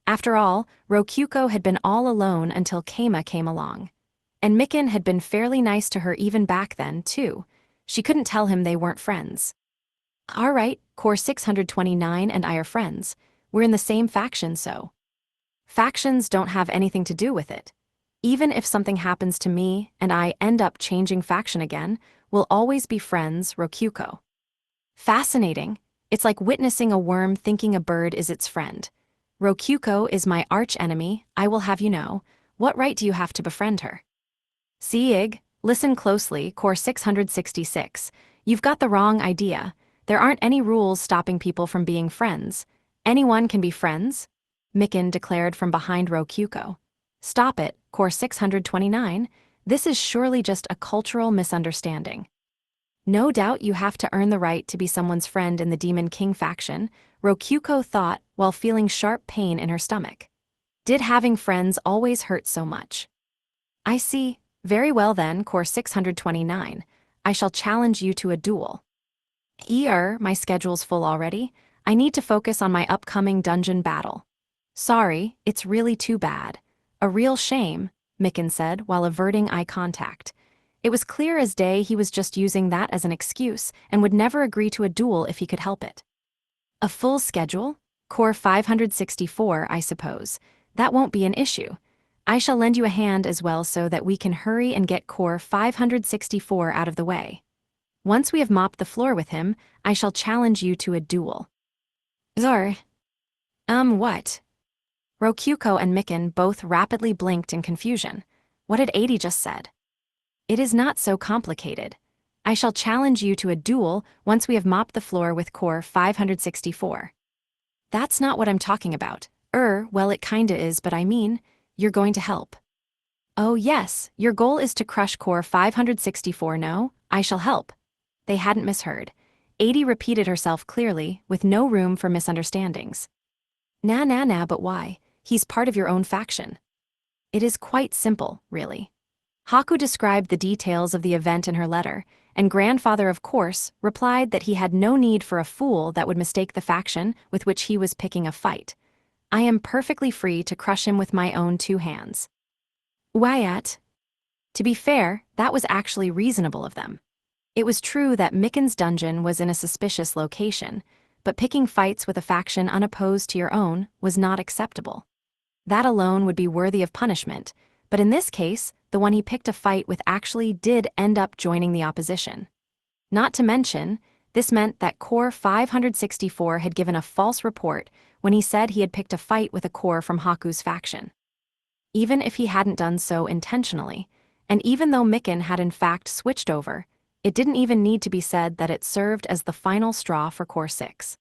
After all, Rokyuko had been all alone until Keima came along. And Mikan had been fairly nice to her even back then, too. She couldn't tell him they weren't friends. All right, Core 629 and I are friends. We're in the same faction, so. Factions don't have anything to do with it. Even if something happens to me and I end up changing faction again, we'll always be friends, Rokyuko. Fascinating. It's like witnessing a worm thinking a bird is its friend. Rokyuko is my arch-enemy, I will have you know. What right do you have to befriend her? Sieg, listen closely, Core 666. You've got the wrong idea. There aren't any rules stopping people from being friends. Anyone can be friends, Mikan declared from behind Rokyuko. Stop it, Core 629. This is surely just a cultural misunderstanding. No doubt you have to earn the right to be someone's friend in the Demon King faction, Rokyuko thought while feeling sharp pain in her stomach. Did having friends always hurt so much? I see. Very well then, Core 629. I shall challenge you to a duel. My schedule's full already. I need to focus on my upcoming dungeon battle. Sorry, it's really too bad. A real shame, Mikan said while averting eye contact. It was clear as day he was just using that as an excuse and would never agree to a duel if he could help it. A full schedule? Core 564, I suppose. That won't be an issue. I shall lend you a hand as well so that we can hurry and get Core 564 out of the way. Once we have mopped the floor with him, I shall challenge you to a duel. What? Rokyuko and Mikan both rapidly blinked in confusion. What had 80 just said? It is not so complicated. I shall challenge you to a duel once we have mopped the floor with Core 564. That's not what I'm talking about. Well, it kinda is, but I mean, you're going to help. Oh yes, your goal is to crush Core 564. No, I shall help. They hadn't misheard. 80 repeated herself clearly, with no room for misunderstandings. Nah, but why? He's part of your own faction. It is quite simple, really. Haku described the details of the event in her letter, and Grandfather, of course, replied that he had no need for a fool that would mistake the faction with which he was picking a fight. I am perfectly free to crush him with my own two hands. Wyatt. To be fair, that was actually reasonable of them. It was true that Mikan's dungeon was in a suspicious location, but picking fights with a faction unopposed to your own was not acceptable. That alone would be worthy of punishment, but in this case, the one he picked a fight with actually did end up joining the opposition. Not to mention, this meant that Core 564 had given a false report when he said he had picked a fight with a core from Haku's faction. Even if he hadn't done so intentionally, and even though Mikan had in fact switched over, it didn't even need to be said that it served as the final straw for Core 6.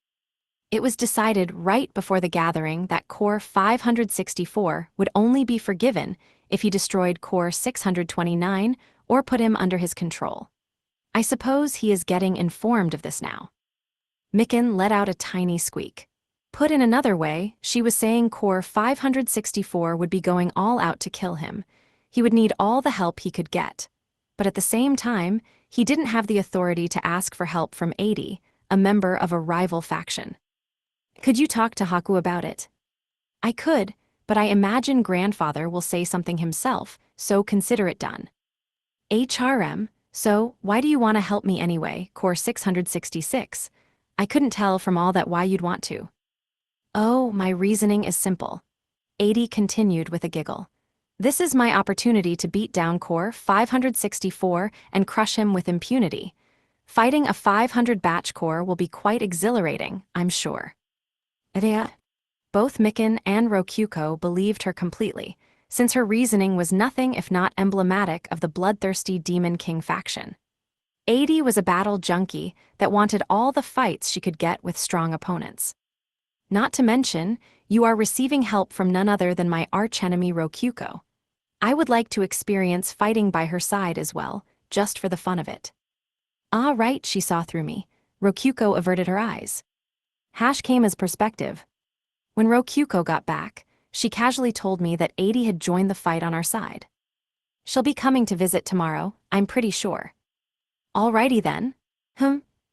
It was decided right before the gathering that Core 564 would only be forgiven if he destroyed Core 629 or put him under his control. I suppose he is getting informed of this now. Mikan let out a tiny squeak. Put in another way, she was saying Core 564 would be going all out to kill him. He would need all the help he could get. But at the same time, he didn't have the authority to ask for help from 80, a member of a rival faction. Could you talk to Haku about it? I could, but I imagine Grandfather will say something himself, so consider it done. So why do you want to help me anyway, Core 666? I couldn't tell from all that why you'd want to. Oh, my reasoning is simple. 80 continued with a giggle. This is my opportunity to beat down Core 564 and crush him with impunity. Fighting a 500 batch core will be quite exhilarating, I'm sure. Both Mikan and Rokyuko believed her completely, since her reasoning was nothing if not emblematic of the bloodthirsty Demon King faction. 80 was a battle junkie that wanted all the fights she could get with strong opponents. Not to mention, you are receiving help from none other than my archenemy Rokyuko. I would like to experience fighting by her side as well, just for the fun of it. Ah, right, she saw through me. Rokyuko averted her eyes. Hash came as perspective. When Rokyuko got back, she casually told me that 80 had joined the fight on our side. She'll be coming to visit tomorrow, I'm pretty sure. Alrighty then.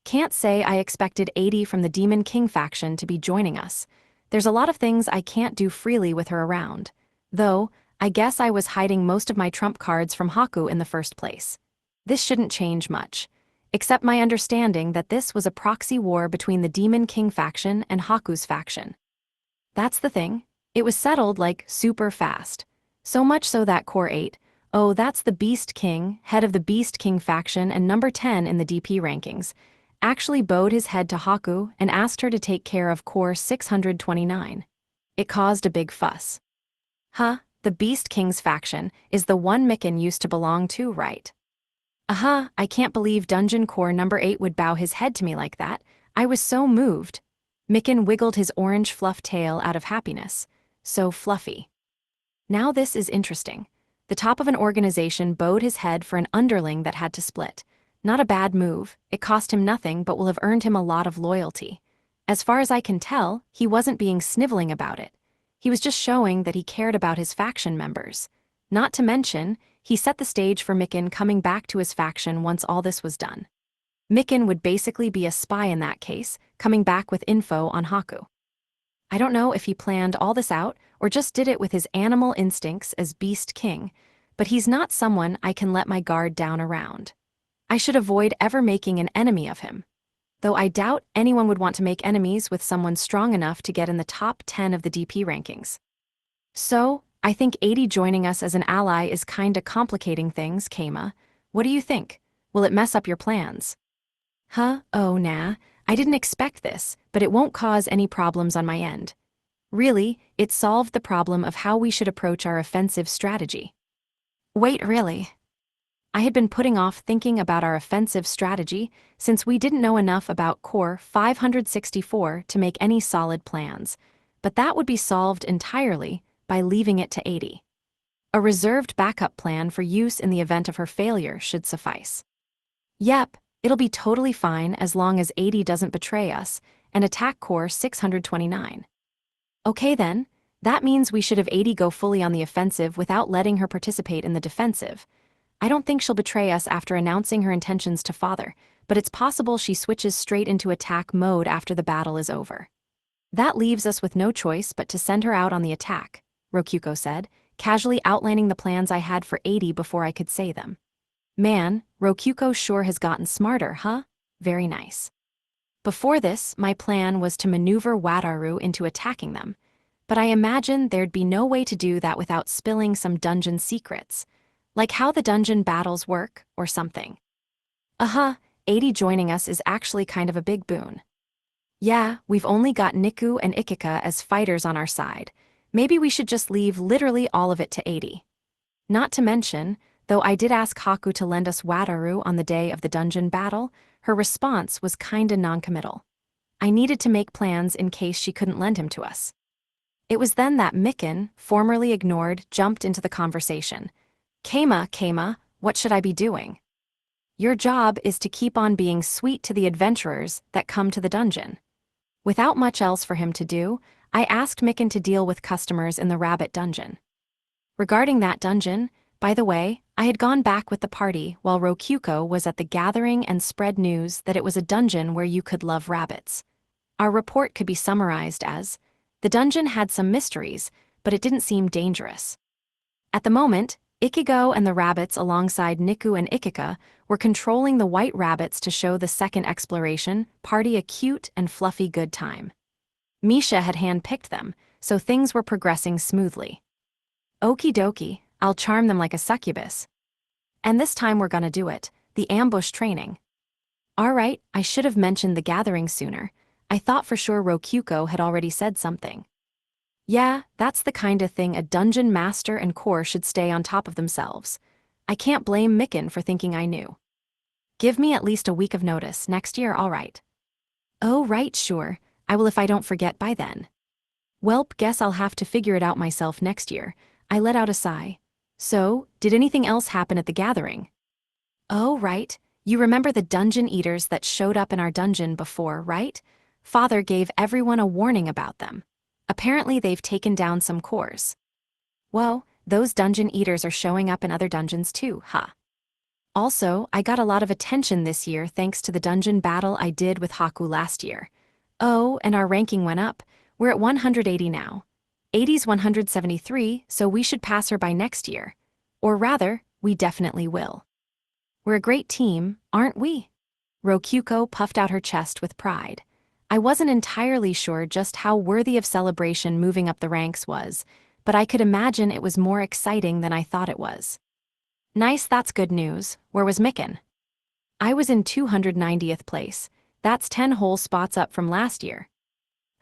Can't say I expected 80 from the Demon King faction to be joining us. There's a lot of things I can't do freely with her around. Though, I guess I was hiding most of my trump cards from Haku in the first place. This shouldn't change much, except my understanding that this was a proxy war between the Demon King faction and Haku's faction. That's the thing. It was settled like super fast. So much so that Core 8, oh, that's the Beast King, head of the Beast King faction and number 10 in the DP rankings, actually bowed his head to Haku and asked her to take care of Core 629. It caused a big fuss. Huh, the Beast King's faction is the one Mikan used to belong to, right? I can't believe Dungeon Core number 8 would bow his head to me like that. I was so moved. Mikan wiggled his orange fluff tail out of happiness. So fluffy. Now this is interesting. The top of an organization bowed his head for an underling that had to split. Not a bad move, it cost him nothing but will have earned him a lot of loyalty. As far as I can tell, he wasn't being sniveling about it. He was just showing that he cared about his faction members. Not to mention, he set the stage for Mikan coming back to his faction once all this was done. Mikan would basically be a spy in that case, coming back with info on Haku. I don't know if he planned all this out or just did it with his animal instincts as Beast King, but he's not someone I can let my guard down around. I should avoid ever making an enemy of him. Though I doubt anyone would want to make enemies with someone strong enough to get in the top 10 of the DP rankings. So, I think 80 joining us as an ally is kinda complicating things, Keima. What do you think? Will it mess up your plans? Oh nah, I didn't expect this, but it won't cause any problems on my end. Really, it solved the problem of how we should approach our offensive strategy. Wait, really? I had been putting off thinking about our offensive strategy since we didn't know enough about Core 564 to make any solid plans, but that would be solved entirely by leaving it to 80. A reserved backup plan for use in the event of her failure should suffice. Yep, it'll be totally fine as long as 80 doesn't betray us and attack Core 629. Okay then, that means we should have 80 go fully on the offensive without letting her participate in the defensive. I don't think she'll betray us after announcing her intentions to Father, but it's possible she switches straight into attack mode after the battle is over. That leaves us with no choice but to send her out on the attack, Rokuko said, casually outlining the plans I had for 80 before I could say them. Man, Rokuko sure has gotten smarter, huh? Very nice. Before this, my plan was to maneuver Wataru into attacking them, but I imagine there'd be no way to do that without spilling some dungeon secrets, like how the dungeon battles work or something. 80 joining us is actually kind of a big boon. Yeah, we've only got Niku and Ikika as fighters on our side. Maybe we should just leave literally all of it to 80. Not to mention, though I did ask Haku to lend us Wataru on the day of the dungeon battle, her response was kinda non-committal. I needed to make plans in case she couldn't lend him to us. It was then that Mikan, formerly ignored, jumped into the conversation. Keima, what should I be doing? Your job is to keep on being sweet to the adventurers that come to the dungeon. Without much else for him to do, I asked Mikan to deal with customers in the rabbit dungeon. Regarding that dungeon, by the way, I had gone back with the party while Rokuko was at the gathering and spread news that it was a dungeon where you could love rabbits. Our report could be summarized as, the dungeon had some mysteries, but it didn't seem dangerous. At the moment, Ikigo and the rabbits alongside Niku and Ikika were controlling the white rabbits to show the second exploration party a cute and fluffy good time. Misha had handpicked them, so things were progressing smoothly. Okie dokie, I'll charm them like a succubus. And this time we're gonna do it, the ambush training. Alright, I should have mentioned the gathering sooner. I thought for sure Rokuko had already said something. Yeah, that's the kind of thing a dungeon master and core should stay on top of themselves. I can't blame Mikan for thinking I knew. Give me at least a week of notice, next year, alright. Oh right, sure, I will if I don't forget by then. Welp, guess I'll have to figure it out myself next year. I let out a sigh. So, did anything else happen at the gathering? Oh right, you remember the dungeon eaters that showed up in our dungeon before, right? Father gave everyone a warning about them. Apparently they've taken down some cores. Whoa, those dungeon eaters are showing up in other dungeons too, huh? Also, I got a lot of attention this year thanks to the dungeon battle I did with Haku last year. Oh, and our ranking went up. We're at 180 now. 80's 173, so we should pass her by next year. Or rather, we definitely will. We're a great team, aren't we? Rokyuko puffed out her chest with pride. I wasn't entirely sure just how worthy of celebration moving up the ranks was, but I could imagine it was more exciting than I thought it was. Nice, that's good news. Where was Mikan? I was in 290th place. That's 10 whole spots up from last year.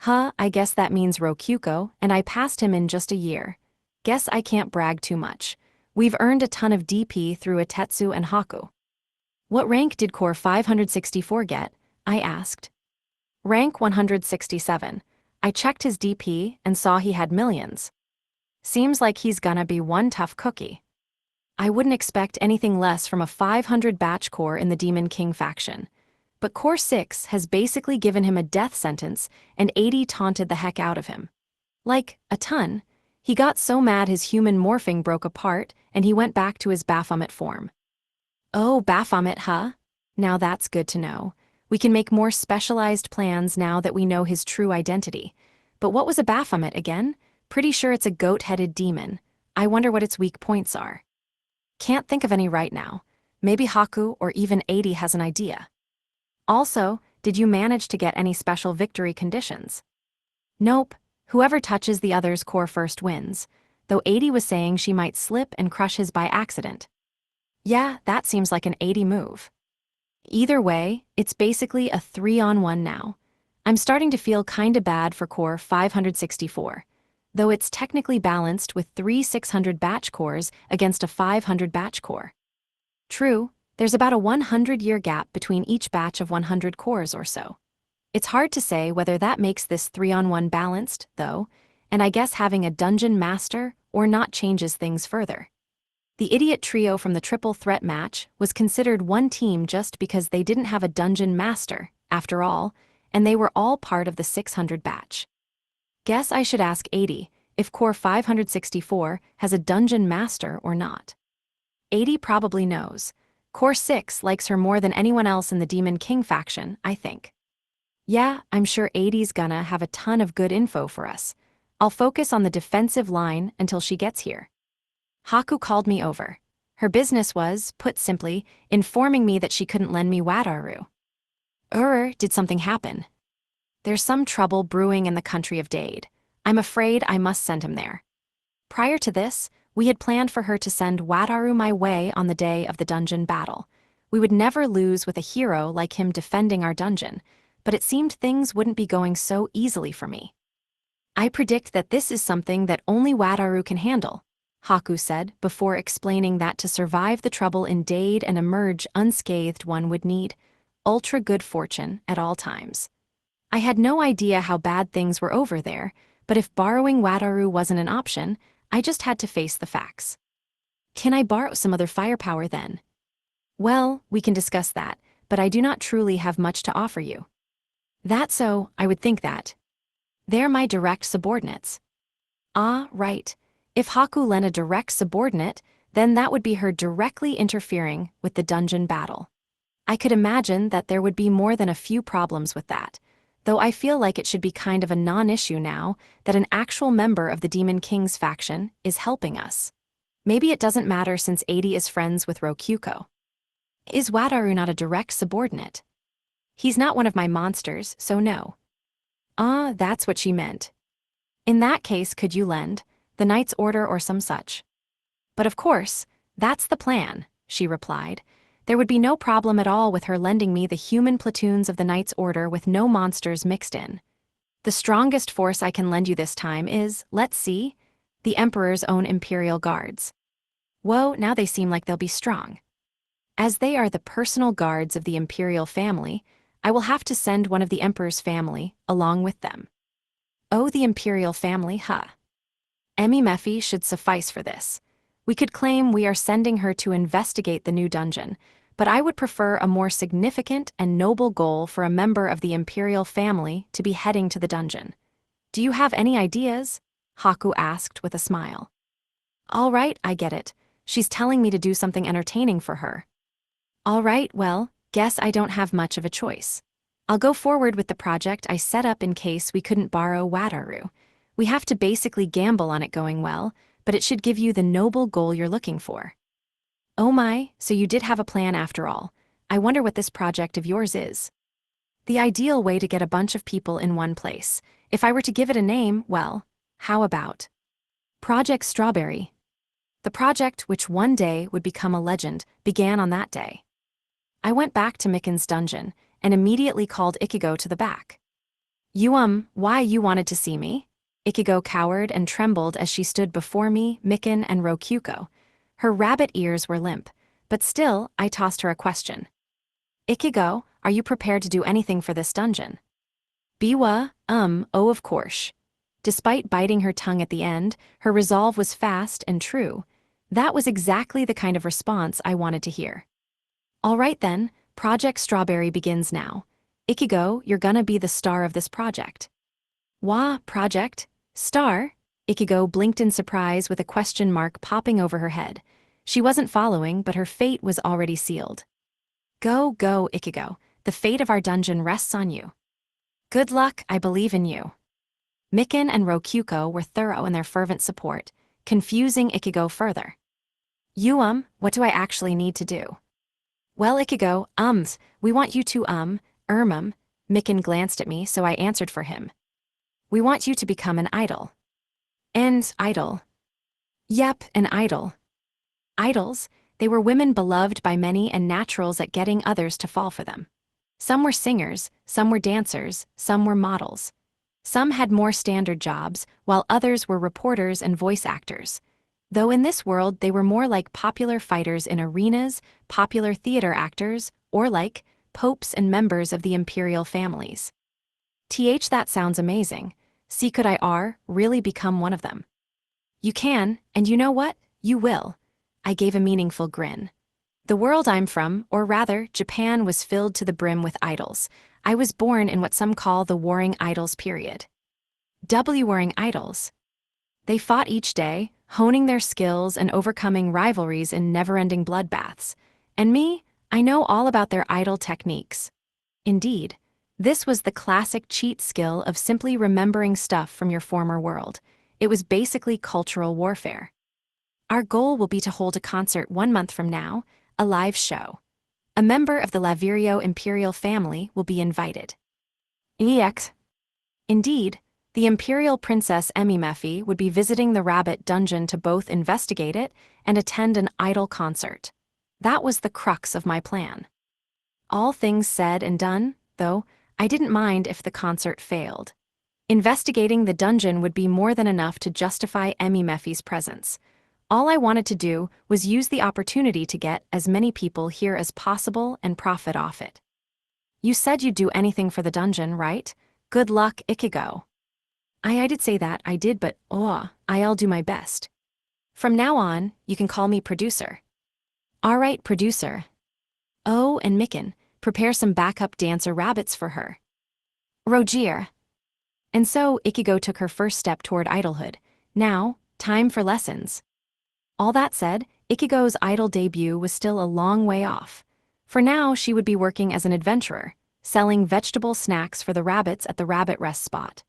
I guess that means Rokyuko, and I passed him in just a year. Guess I can't brag too much. We've earned a ton of DP through Itetsu and Haku. What rank did Core 564 get? I asked. Rank 167. I checked his DP and saw he had millions. Seems like he's gonna be one tough cookie. I wouldn't expect anything less from a 500 batch core in the Demon King faction. But Core 6 has basically given him a death sentence, and 80 taunted the heck out of him. Like, a ton. He got so mad his human morphing broke apart, and he went back to his Baphomet form. Oh, Baphomet, huh? Now that's good to know. We can make more specialized plans now that we know his true identity. But what was a Baphomet again? Pretty sure it's a goat-headed demon. I wonder what its weak points are. Can't think of any right now. Maybe Haku or even 80 has an idea. Also, did you manage to get any special victory conditions? Nope. Whoever touches the other's core first wins, though 80 was saying she might slip and crush his by accident. Yeah, that seems like an 80 move. Either way, it's basically a 3-on-1 now. I'm starting to feel kinda bad for Core 564, though it's technically balanced with 3 600 batch cores against a 500 batch core. True, there's about a 100-year gap between each batch of 100 cores or so. It's hard to say whether that makes this 3-on-1 balanced, though, and I guess having a dungeon master or not changes things further. The idiot trio from the triple threat match was considered one team just because they didn't have a dungeon master, after all, and they were all part of the 600 batch. Guess I should ask 80 if Core 564 has a dungeon master or not. 80 probably knows. Core 6 likes her more than anyone else in the Demon King faction, I think. Yeah, I'm sure 80's gonna have a ton of good info for us. I'll focus on the defensive line until she gets here. Haku called me over. Her business was, put simply, informing me that she couldn't lend me Wataru. Did something happen? There's some trouble brewing in the country of Dade. I'm afraid I must send him there. Prior to this, we had planned for her to send Wataru my way on the day of the dungeon battle. We would never lose with a hero like him defending our dungeon, but it seemed things wouldn't be going so easily for me. I predict that this is something that only Wataru can handle, Haku said, before explaining that to survive the trouble in Dade and emerge unscathed one would need ultra good fortune at all times. I had no idea how bad things were over there, but if borrowing Wataru wasn't an option, I just had to face the facts. Can I borrow some other firepower then? Well, we can discuss that, but I do not truly have much to offer you. That's so, I would think that. They're my direct subordinates. Ah, right. If Haku lent a direct subordinate, then that would be her directly interfering with the dungeon battle. I could imagine that there would be more than a few problems with that, though I feel like it should be kind of a non-issue now that an actual member of the Demon King's faction is helping us. Maybe it doesn't matter since 80 is friends with Rokyuko. Is Wataru not a direct subordinate? He's not one of my monsters, so no. Ah, that's what she meant. In that case, could you lend the Knight's Order or some such? But of course, that's the plan, she replied. There would be no problem at all with her lending me the human platoons of the Knight's Order with no monsters mixed in. The strongest force I can lend you this time is, let's see, the Emperor's own Imperial Guards. Whoa, now they seem like they'll be strong. As they are the personal guards of the Imperial family, I will have to send one of the Emperor's family along with them. Oh, the Imperial family, huh? Emi Mephi should suffice for this. We could claim we are sending her to investigate the new dungeon, but I would prefer a more significant and noble goal for a member of the Imperial family to be heading to the dungeon. Do you have any ideas? Haku asked with a smile. All right, I get it. She's telling me to do something entertaining for her. All right, well, guess I don't have much of a choice. I'll go forward with the project I set up in case we couldn't borrow Wataru. We have to basically gamble on it going well, but it should give you the noble goal you're looking for. Oh my, so you did have a plan after all. I wonder what this project of yours is. The ideal way to get a bunch of people in one place. If I were to give it a name, well, how about Project Strawberry? The project, which one day would become a legend, began on that day. I went back to Miken's dungeon and immediately called Ichigo to the back. Why you wanted to see me? Ichigo cowered and trembled as she stood before me, Miken, and Rokyuko. Her rabbit ears were limp, but still, I tossed her a question. Ichigo, are you prepared to do anything for this dungeon? Biwa, oh of course. Despite biting her tongue at the end, her resolve was fast and true. That was exactly the kind of response I wanted to hear. All right then, Project Strawberry begins now. Ichigo, you're gonna be the star of this project. Wah, project? Star? Ichigo blinked in surprise with a question mark popping over her head. She wasn't following, but her fate was already sealed. Go, Ichigo. The fate of our dungeon rests on you. Good luck, I believe in you. Miken and Rokyuko were thorough in their fervent support, confusing Ichigo further. What do I actually need to do? Well, Ichigo, we want you to, Miken glanced at me, so I answered for him. We want you to become an idol. And idol? Yep, an idol. Idols, they were women beloved by many and naturals at getting others to fall for them. Some were singers, some were dancers, some were models. Some had more standard jobs, while others were reporters and voice actors. Though in this world they were more like popular fighters in arenas, popular theater actors, or like popes and members of the imperial families. That sounds amazing. See, could I really become one of them? You can, and you know what? You will. I gave a meaningful grin. The world I'm from, or rather, Japan, was filled to the brim with idols. I was born in what some call the Warring Idols period. Warring Idols. They fought each day, honing their skills and overcoming rivalries in never-ending bloodbaths. And me, I know all about their idol techniques. Indeed, this was the classic cheat skill of simply remembering stuff from your former world. It was basically cultural warfare. Our goal will be to hold a concert 1 month from now, a live show. A member of the Lavirio imperial family will be invited. EX. Indeed, the imperial princess Emimefi would be visiting the rabbit dungeon to both investigate it and attend an idol concert. That was the crux of my plan. All things said and done, though, I didn't mind if the concert failed. Investigating the dungeon would be more than enough to justify Emimefi's presence. All I wanted to do was use the opportunity to get as many people here as possible and profit off it. You said you'd do anything for the dungeon, right? Good luck, Ichigo. I did say that, I did, but I'll do my best. From now on, you can call me producer. All right, producer. Oh, and Miken, prepare some backup dancer rabbits for her. Rogier. And so Ichigo took her first step toward idolhood. Now, time for lessons. All that said, Ichigo's idol debut was still a long way off. For now, she would be working as an adventurer, selling vegetable snacks for the rabbits at the rabbit rest spot.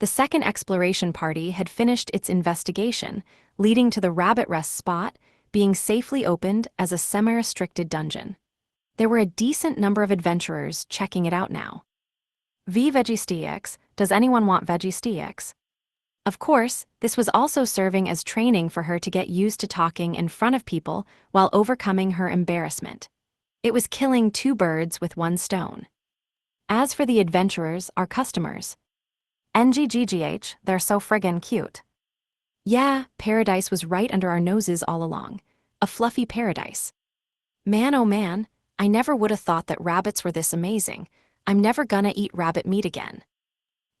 The second exploration party had finished its investigation, leading to the rabbit rest spot being safely opened as a semi-restricted dungeon. There were a decent number of adventurers checking it out now. Veggie does anyone want veggie? Of course, this was also serving as training for her to get used to talking in front of people while overcoming her embarrassment. It was killing 2 birds with 1 stone. As for the adventurers, our customers. NGGGH, they're so friggin' cute. Yeah, paradise was right under our noses all along. A fluffy paradise. Man oh man, I never would have thought that rabbits were this amazing. I'm never gonna eat rabbit meat again.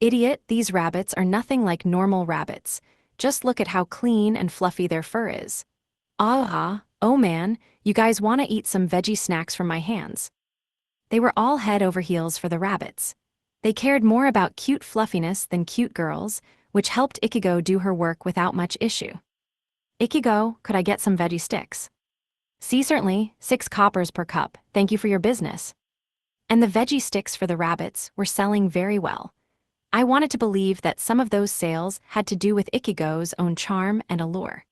Idiot, these rabbits are nothing like normal rabbits. Just look at how clean and fluffy their fur is. Oh man, you guys wanna eat some veggie snacks from my hands. They were all head over heels for the rabbits. They cared more about cute fluffiness than cute girls, which helped Ichigo do her work without much issue. Ichigo, could I get some veggie sticks? See, certainly, 6 coppers per cup, thank you for your business. And the veggie sticks for the rabbits were selling very well. I wanted to believe that some of those sales had to do with Ichigo's own charm and allure.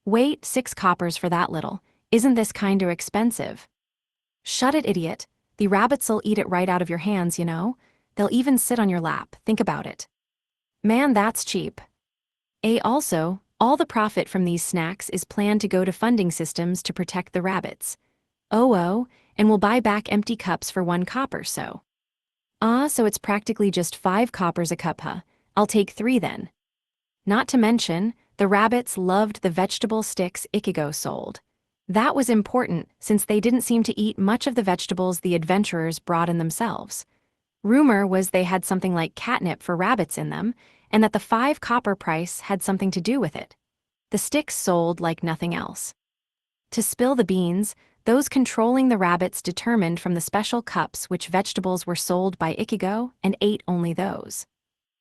Wait, 6 coppers for that little. Isn't this kinda expensive? Shut it, idiot. The rabbits'll eat it right out of your hands, you know? They'll even sit on your lap, think about it. Man, that's cheap. Also, all the profit from these snacks is planned to go to funding systems to protect the rabbits. Oh, and we'll buy back empty cups for 1 copper, so. So it's practically just 5 coppers a cup, huh? I'll take 3 then. Not to mention, the rabbits loved the vegetable sticks Ichigo sold. That was important since they didn't seem to eat much of the vegetables the adventurers brought in themselves. Rumor was they had something like catnip for rabbits in them, and that the 5 copper price had something to do with it. The sticks sold like nothing else. To spill the beans, those controlling the rabbits determined from the special cups which vegetables were sold by Ichigo and ate only those.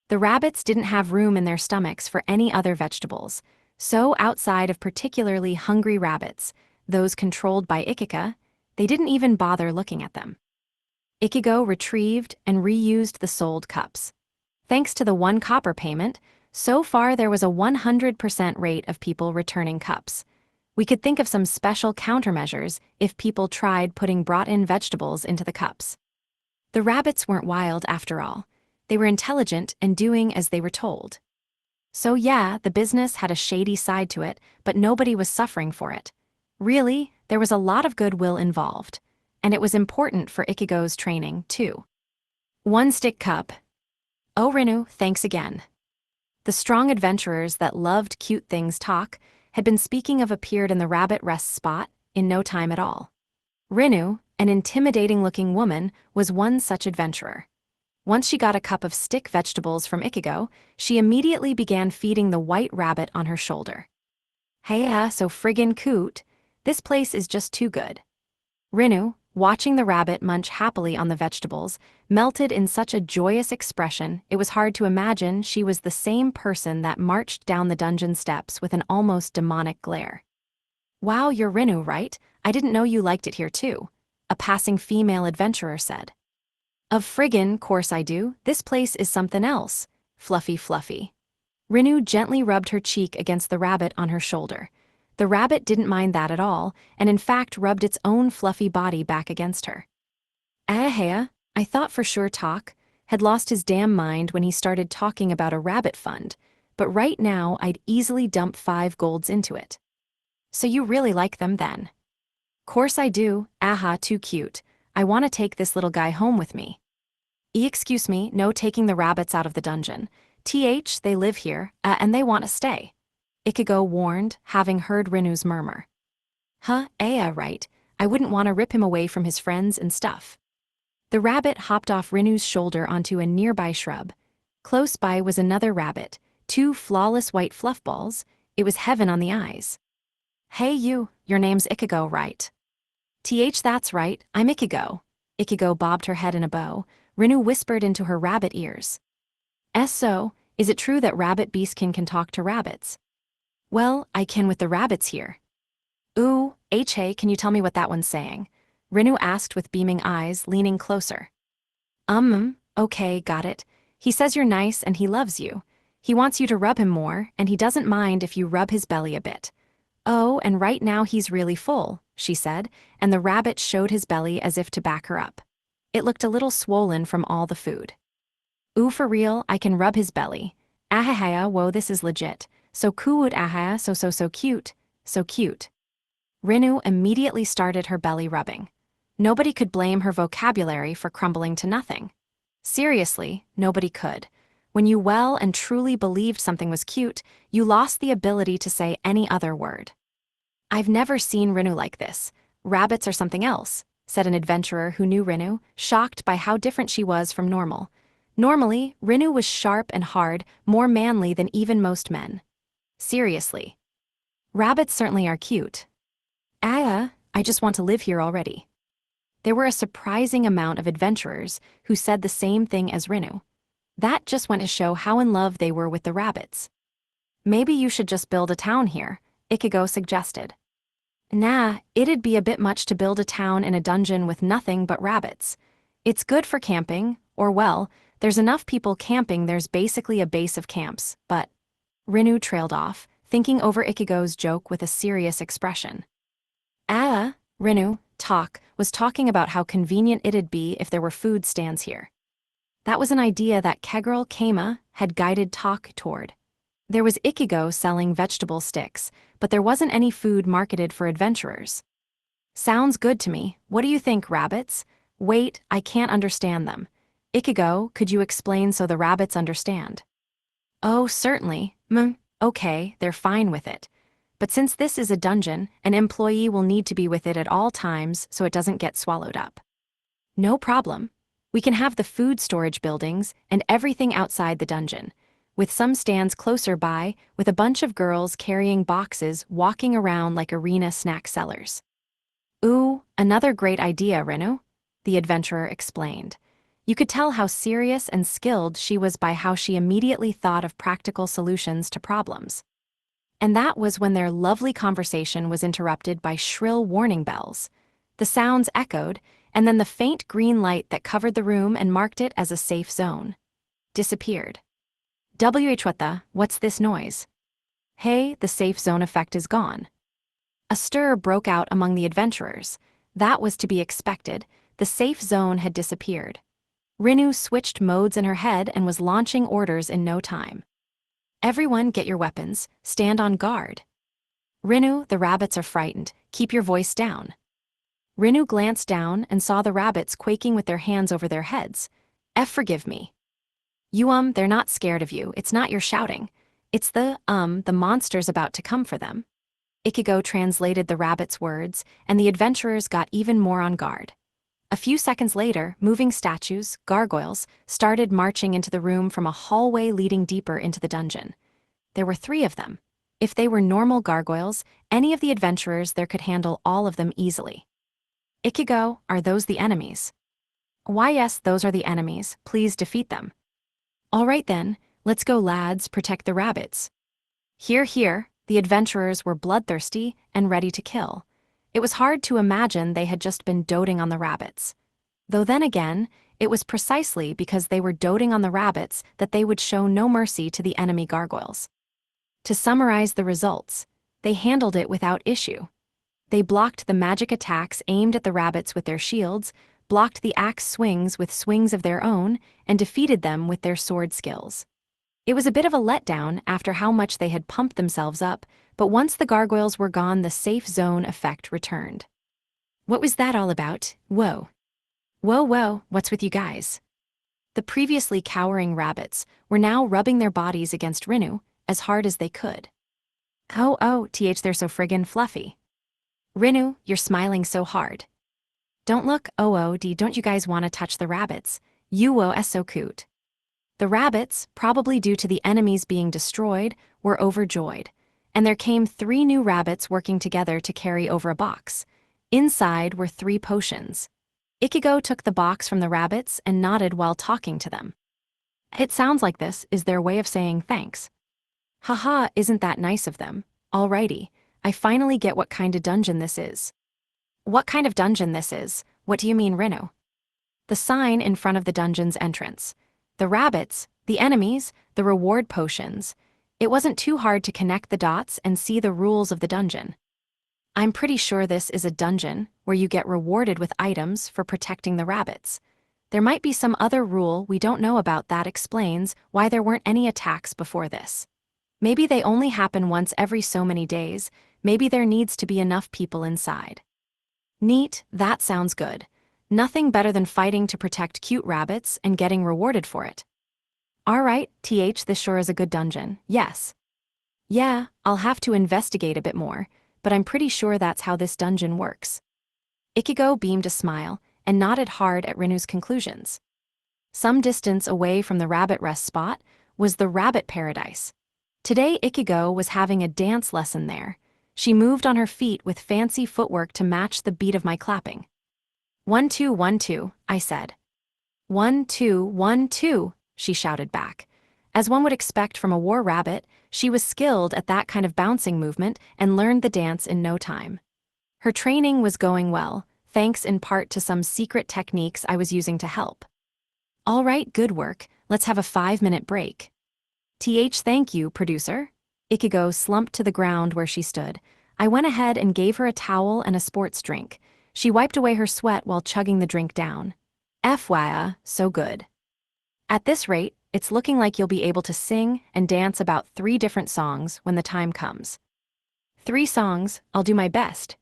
The rabbits didn't have room in their stomachs for any other vegetables, so outside of particularly hungry rabbits, those controlled by Ichigo, they didn't even bother looking at them. Ichigo retrieved and reused the sold cups. Thanks to the 1 copper payment, so far there was a 100% rate of people returning cups. We could think of some special countermeasures if people tried putting brought-in vegetables into the cups. The rabbits weren't wild after all. They were intelligent and doing as they were told. So yeah, the business had a shady side to it, but nobody was suffering for it. Really, there was a lot of goodwill involved. And it was important for Ichigo's training, too. 1 stick cup. Oh, Rinu, thanks again. The strong adventurers that loved cute things talk had been speaking of appeared in the rabbit rest spot in no time at all. Rinu, an intimidating-looking woman, was one such adventurer. Once she got a cup of stick vegetables from Ichigo, she immediately began feeding the white rabbit on her shoulder. Hey, so friggin' cute. This place is just too good. Rinu, watching the rabbit munch happily on the vegetables, melted in such a joyous expression it was hard to imagine she was the same person that marched down the dungeon steps with an almost demonic glare. Wow, you're Rinu, right? I didn't know you liked it here too, a passing female adventurer said. Of friggin' course I do, this place is something else. Fluffy. Rinu gently rubbed her cheek against the rabbit on her shoulder. The rabbit didn't mind that at all, and in fact rubbed its own fluffy body back against her. Ahea, I thought for sure Talk had lost his damn mind when he started talking about a rabbit fund, but right now I'd easily dump 5 golds into it. So you really like them then? Course I do, aha, too cute. I want to take this little guy home with me. Excuse me, no taking the rabbits out of the dungeon. They live here, and they want to stay. Ichigo warned, having heard Rinu's murmur. Right. I wouldn't want to rip him away from his friends and stuff. The rabbit hopped off Rinu's shoulder onto a nearby shrub. Close by was another rabbit, 2 flawless white fluff balls. It was heaven on the eyes. Hey you, your name's Ichigo, right? That's right, I'm Ichigo. Ichigo bobbed her head in a bow. Rinu whispered into her rabbit ears. So, is it true that Rabbit Beastkin can talk to rabbits? Well, I can with the rabbits here. Ooh, hey, can you tell me what that one's saying? Rinu asked with beaming eyes, leaning closer. Okay, got it. He says you're nice and he loves you. He wants you to rub him more, and he doesn't mind if you rub his belly a bit. Oh, and right now he's really full, she said, and the rabbit showed his belly as if to back her up. It looked a little swollen from all the food. Ooh, for real, I can rub his belly. Ahahaya, whoa, this is legit. So cute, ahaya, so cute. So cute. Rinu immediately started her belly rubbing. Nobody could blame her vocabulary for crumbling to nothing. Seriously, nobody could. When you well and truly believed something was cute, you lost the ability to say any other word. I've never seen Rinu like this. Rabbits are something else, said an adventurer who knew Rinu, shocked by how different she was from normal. Normally, Rinu was sharp and hard, more manly than even most men. Seriously. Rabbits certainly are cute. I just want to live here already. There were a surprising amount of adventurers who said the same thing as Rinu. That just went to show how in love they were with the rabbits. Maybe you should just build a town here, Ichigo suggested. Nah, it'd be a bit much to build a town in a dungeon with nothing but rabbits. It's good for camping, or well, There's enough people camping, there's basically a base of camps, but... Rinu trailed off, thinking over Ichigo's joke with a serious expression. Rinu, was talking about how convenient it'd be if there were food stands here. That was an idea that Kegurl Kama had guided Tak toward. There was Ichigo selling vegetable sticks, but there wasn't any food marketed for adventurers. Sounds good to me. What do you think, rabbits? Wait, I can't understand them. Ichigo, could you explain so the rabbits understand? Oh, certainly. Okay, they're fine with it. But since this is a dungeon, an employee will need to be with it at all times so it doesn't get swallowed up. No problem. We can have the food storage buildings and everything outside the dungeon, with some stands closer by, with a bunch of girls carrying boxes walking around like arena snack sellers. Ooh, another great idea, Rinu, the adventurer explained. You could tell how serious and skilled she was by how she immediately thought of practical solutions to problems. And that was when their lovely conversation was interrupted by shrill warning bells. The sounds echoed, and then the faint green light that covered the room and marked it as a safe zone disappeared. What's this noise? Hey, the safe zone effect is gone. A stir broke out among the adventurers. That was to be expected. The safe zone had disappeared. Rinu switched modes in her head and was launching orders in no time. Everyone get your weapons, stand on guard. Rinu, the rabbits are frightened, keep your voice down. Rinu glanced down and saw the rabbits quaking with their hands over their heads. Forgive me. They're not scared of you, it's not your shouting. It's the monster's about to come for them. Ichigo translated the rabbits' words, and the adventurers got even more on guard. A few seconds later, moving statues, gargoyles, started marching into the room from a hallway leading deeper into the dungeon. There were 3 of them. If they were normal gargoyles, any of the adventurers there could handle all of them easily. Ichigo, are those the enemies? Why yes, those are the enemies, please defeat them. All right then, let's go lads, protect the rabbits. Hear, hear, the adventurers were bloodthirsty and ready to kill. It was hard to imagine they had just been doting on the rabbits. Though then again, it was precisely because they were doting on the rabbits that they would show no mercy to the enemy gargoyles. To summarize the results, they handled it without issue. They blocked the magic attacks aimed at the rabbits with their shields, blocked the axe swings with swings of their own, and defeated them with their sword skills. It was a bit of a letdown after how much they had pumped themselves up, but once the gargoyles were gone, the safe zone effect returned. What was that all about? Whoa, what's with you guys? The previously cowering rabbits were now rubbing their bodies against Rinu as hard as they could. They're so friggin' fluffy. Rinu, you're smiling so hard. Don't look, don't you guys want to touch the rabbits? You so cute. The rabbits, probably due to the enemies being destroyed, were overjoyed, and there came 3 new rabbits working together to carry over a box. Inside were 3 potions. Ichigo took the box from the rabbits and nodded while talking to them. It sounds like this is their way of saying thanks. Haha, isn't that nice of them? Alrighty, I finally get what kind of dungeon this is. What kind of dungeon this is? What do you mean, Rinu? The sign in front of the dungeon's entrance. The rabbits, the enemies, the reward potions. It wasn't too hard to connect the dots and see the rules of the dungeon. I'm pretty sure this is a dungeon where you get rewarded with items for protecting the rabbits. There might be some other rule we don't know about that explains why there weren't any attacks before this. Maybe they only happen once every so many days, maybe there needs to be enough people inside. Neat, that sounds good. Nothing better than fighting to protect cute rabbits and getting rewarded for it. Alright, this sure is a good dungeon, yes. Yeah, I'll have to investigate a bit more, but I'm pretty sure that's how this dungeon works. Ichigo beamed a smile and nodded hard at Rinu's conclusions. Some distance away from the rabbit rest spot was the rabbit paradise. Today Ichigo was having a dance lesson there. She moved on her feet with fancy footwork to match the beat of my clapping. 1 2 1 2, I said. 1 2 1 2, she shouted back. As one would expect from a war rabbit, she was skilled at that kind of bouncing movement and learned the dance in no time. Her training was going well, thanks in part to some secret techniques I was using to help. All right, good work. Let's have a 5-minute break. Thank you, producer. Ichigo slumped to the ground where she stood. I went ahead and gave her a towel and a sports drink. She wiped away her sweat while chugging the drink down. FYI, so good. At this rate, it's looking like you'll be able to sing and dance about 3 different songs when the time comes. 3 songs, I'll do my best.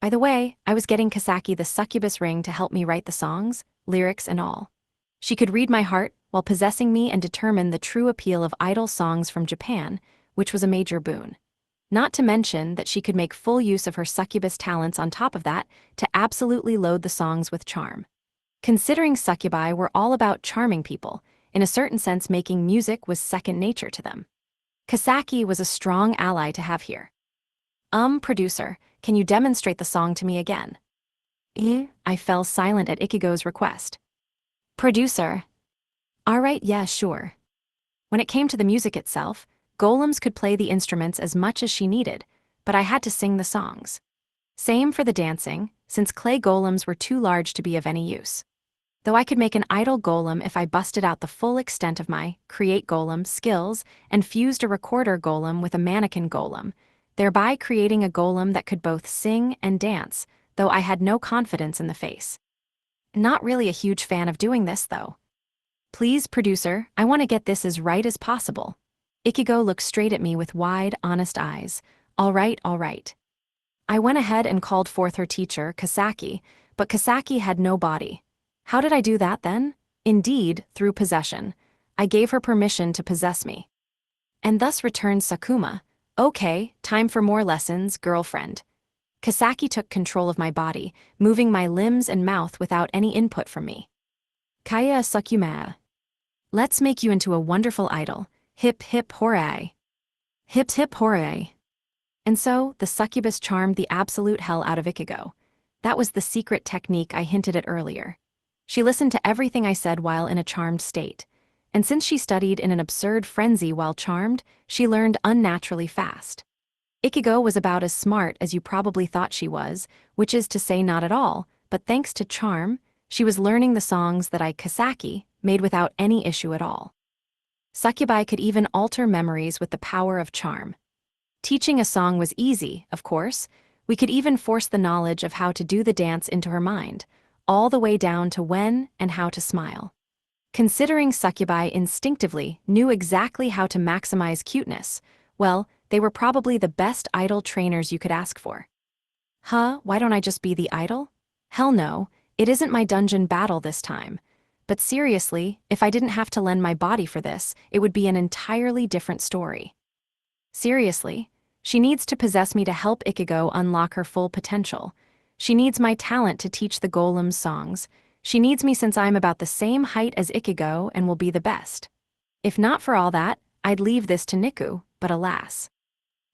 By the way, I was getting Kasaki the succubus ring to help me write the songs, lyrics and all. She could read my heart while possessing me and determine the true appeal of idol songs from Japan, which was a major boon. Not to mention that she could make full use of her succubus talents on top of that to absolutely load the songs with charm. Considering succubi were all about charming people, in a certain sense making music was second nature to them. Kasaki was a strong ally to have here. Producer, can you demonstrate the song to me again? I fell silent at Ichigo's request. Producer. Alright, yeah, sure. When it came to the music itself, golems could play the instruments as much as she needed, but I had to sing the songs. Same for the dancing, since clay golems were too large to be of any use. Though I could make an idol golem if I busted out the full extent of my create golem skills and fused a recorder golem with a mannequin golem, thereby creating a golem that could both sing and dance, though I had no confidence in the face. Not really a huge fan of doing this, though. Please, producer, I want to get this as right as possible. Ichigo looked straight at me with wide, honest eyes. All right, all right. I went ahead and called forth her teacher, Kasaki, but Kasaki had no body. How did I do that then? Indeed, through possession. I gave her permission to possess me. And thus returned Sakuma. Okay, time for more lessons, girlfriend. Kasaki took control of my body, moving my limbs and mouth without any input from me. Kaya Sakuma. Let's make you into a wonderful idol. Hip hip hooray. Hip hip hooray. And so, the succubus charmed the absolute hell out of Ichigo. That was the secret technique I hinted at earlier. She listened to everything I said while in a charmed state. And since she studied in an absurd frenzy while charmed, she learned unnaturally fast. Ichigo was about as smart as you probably thought she was, which is to say not at all, but thanks to charm, she was learning the songs that I, Kasaki, made without any issue at all. Succubi could even alter memories with the power of charm. Teaching a song was easy, of course. We could even force the knowledge of how to do the dance into her mind, all the way down to when and how to smile. Considering succubi instinctively knew exactly how to maximize cuteness, well, they were probably the best idol trainers you could ask for. Why don't I just be the idol? Hell no, it isn't my dungeon battle this time. But seriously, if I didn't have to lend my body for this, it would be an entirely different story. Seriously, she needs to possess me to help Ichigo unlock her full potential. She needs my talent to teach the golems songs. She needs me since I'm about the same height as Ichigo and will be the best. If not for all that, I'd leave this to Niku, but alas.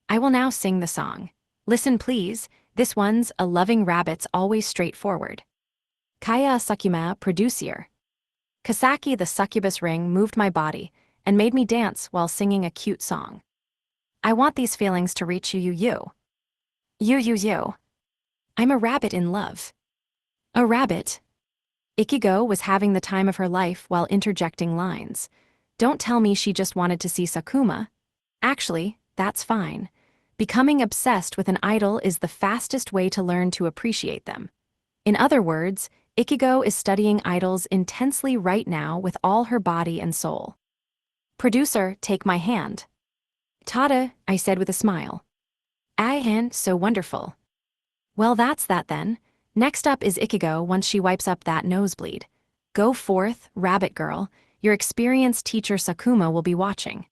I will now sing the song. Listen please, this one's a loving rabbit's always straightforward. Kaya Sakuma producer. Kasaki the succubus ring moved my body and made me dance while singing a cute song. I want these feelings to reach you. You. I'm a rabbit in love. A rabbit. Ichigo was having the time of her life while interjecting lines. Don't tell me she just wanted to see Sakuma. Actually, that's fine. Becoming obsessed with an idol is the fastest way to learn to appreciate them. In other words, Ichigo is studying idols intensely right now with all her body and soul. Producer, take my hand. Tada, I said with a smile. And so wonderful. Well, that's that then. Next up is Ichigo once she wipes up that nosebleed. Go forth, rabbit girl. Your experienced teacher Sakuma will be watching.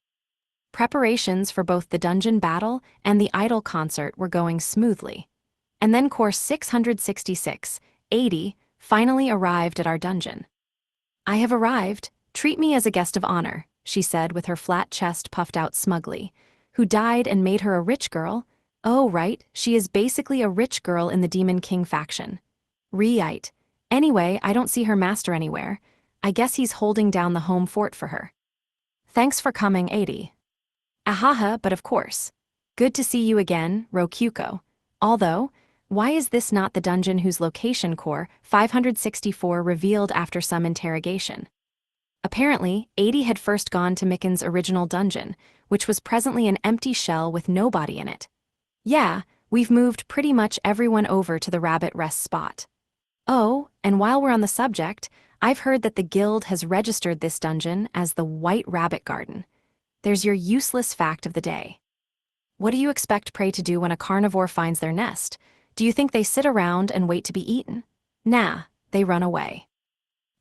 Preparations for both the dungeon battle and the idol concert were going smoothly. And then course 666, 80, finally arrived at our dungeon. I have arrived. Treat me as a guest of honor, she said with her flat chest puffed out smugly. Who died and made her a rich girl? Oh, right, she is basically a rich girl in the Demon King faction. Right. Anyway, I don't see her master anywhere. I guess he's holding down the home fort for her. Thanks for coming, 80. Ahaha, but of course. Good to see you again, Rokyuko. Although, why is this not the dungeon whose location core 564 revealed after some interrogation? Apparently, 80 had first gone to Miken's original dungeon, which was presently an empty shell with nobody in it. Yeah, we've moved pretty much everyone over to the rabbit rest spot. Oh, and while we're on the subject, I've heard that the guild has registered this dungeon as the White Rabbit Garden. There's your useless fact of the day. What do you expect prey to do when a carnivore finds their nest? Do you think they sit around and wait to be eaten? Nah, they run away.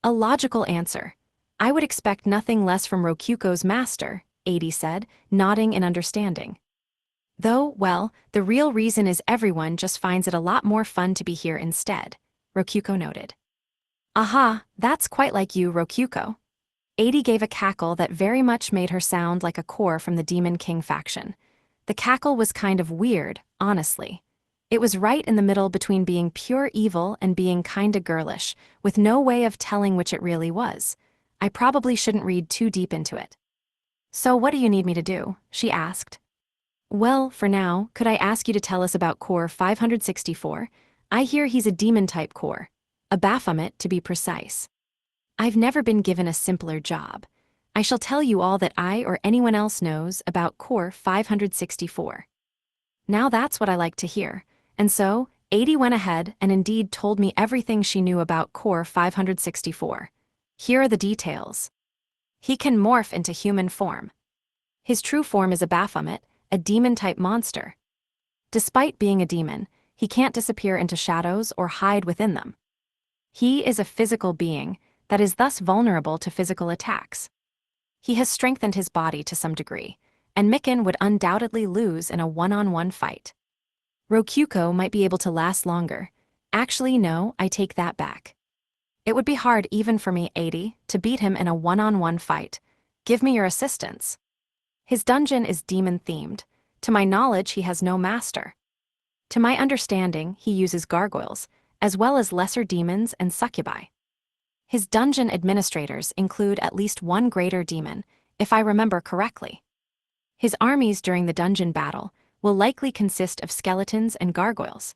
A logical answer. I would expect nothing less from Rokuko's master, 80 said, nodding in understanding. Though, well, the real reason is everyone just finds it a lot more fun to be here instead, Rokuko noted. Aha, that's quite like you, Rokuko. 80 gave a cackle that very much made her sound like a core from the Demon King faction. The cackle was kind of weird, honestly. It was right in the middle between being pure evil and being kinda girlish, with no way of telling which it really was. I probably shouldn't read too deep into it. So what do you need me to do? She asked. Well, for now, could I ask you to tell us about Core 564? I hear he's a demon-type core. A Baphomet, to be precise. I've never been given a simpler job. I shall tell you all that I or anyone else knows about Core 564. Now that's what I like to hear. And so, 80 went ahead and indeed told me everything she knew about Core 564. Here are the details. He can morph into human form. His true form is a Baphomet, a demon-type monster. Despite being a demon, he can't disappear into shadows or hide within them. He is a physical being that is thus vulnerable to physical attacks. He has strengthened his body to some degree, and Miken would undoubtedly lose in a one-on-one fight. Rokuko might be able to last longer. Actually, no, I take that back. It would be hard even for me, 80, to beat him in a one-on-one fight. Give me your assistance. His dungeon is demon-themed. To my knowledge, he has no master. To my understanding, he uses gargoyles, as well as lesser demons and succubi. His dungeon administrators include at least one greater demon, if I remember correctly. His armies during the dungeon battle will likely consist of skeletons and gargoyles.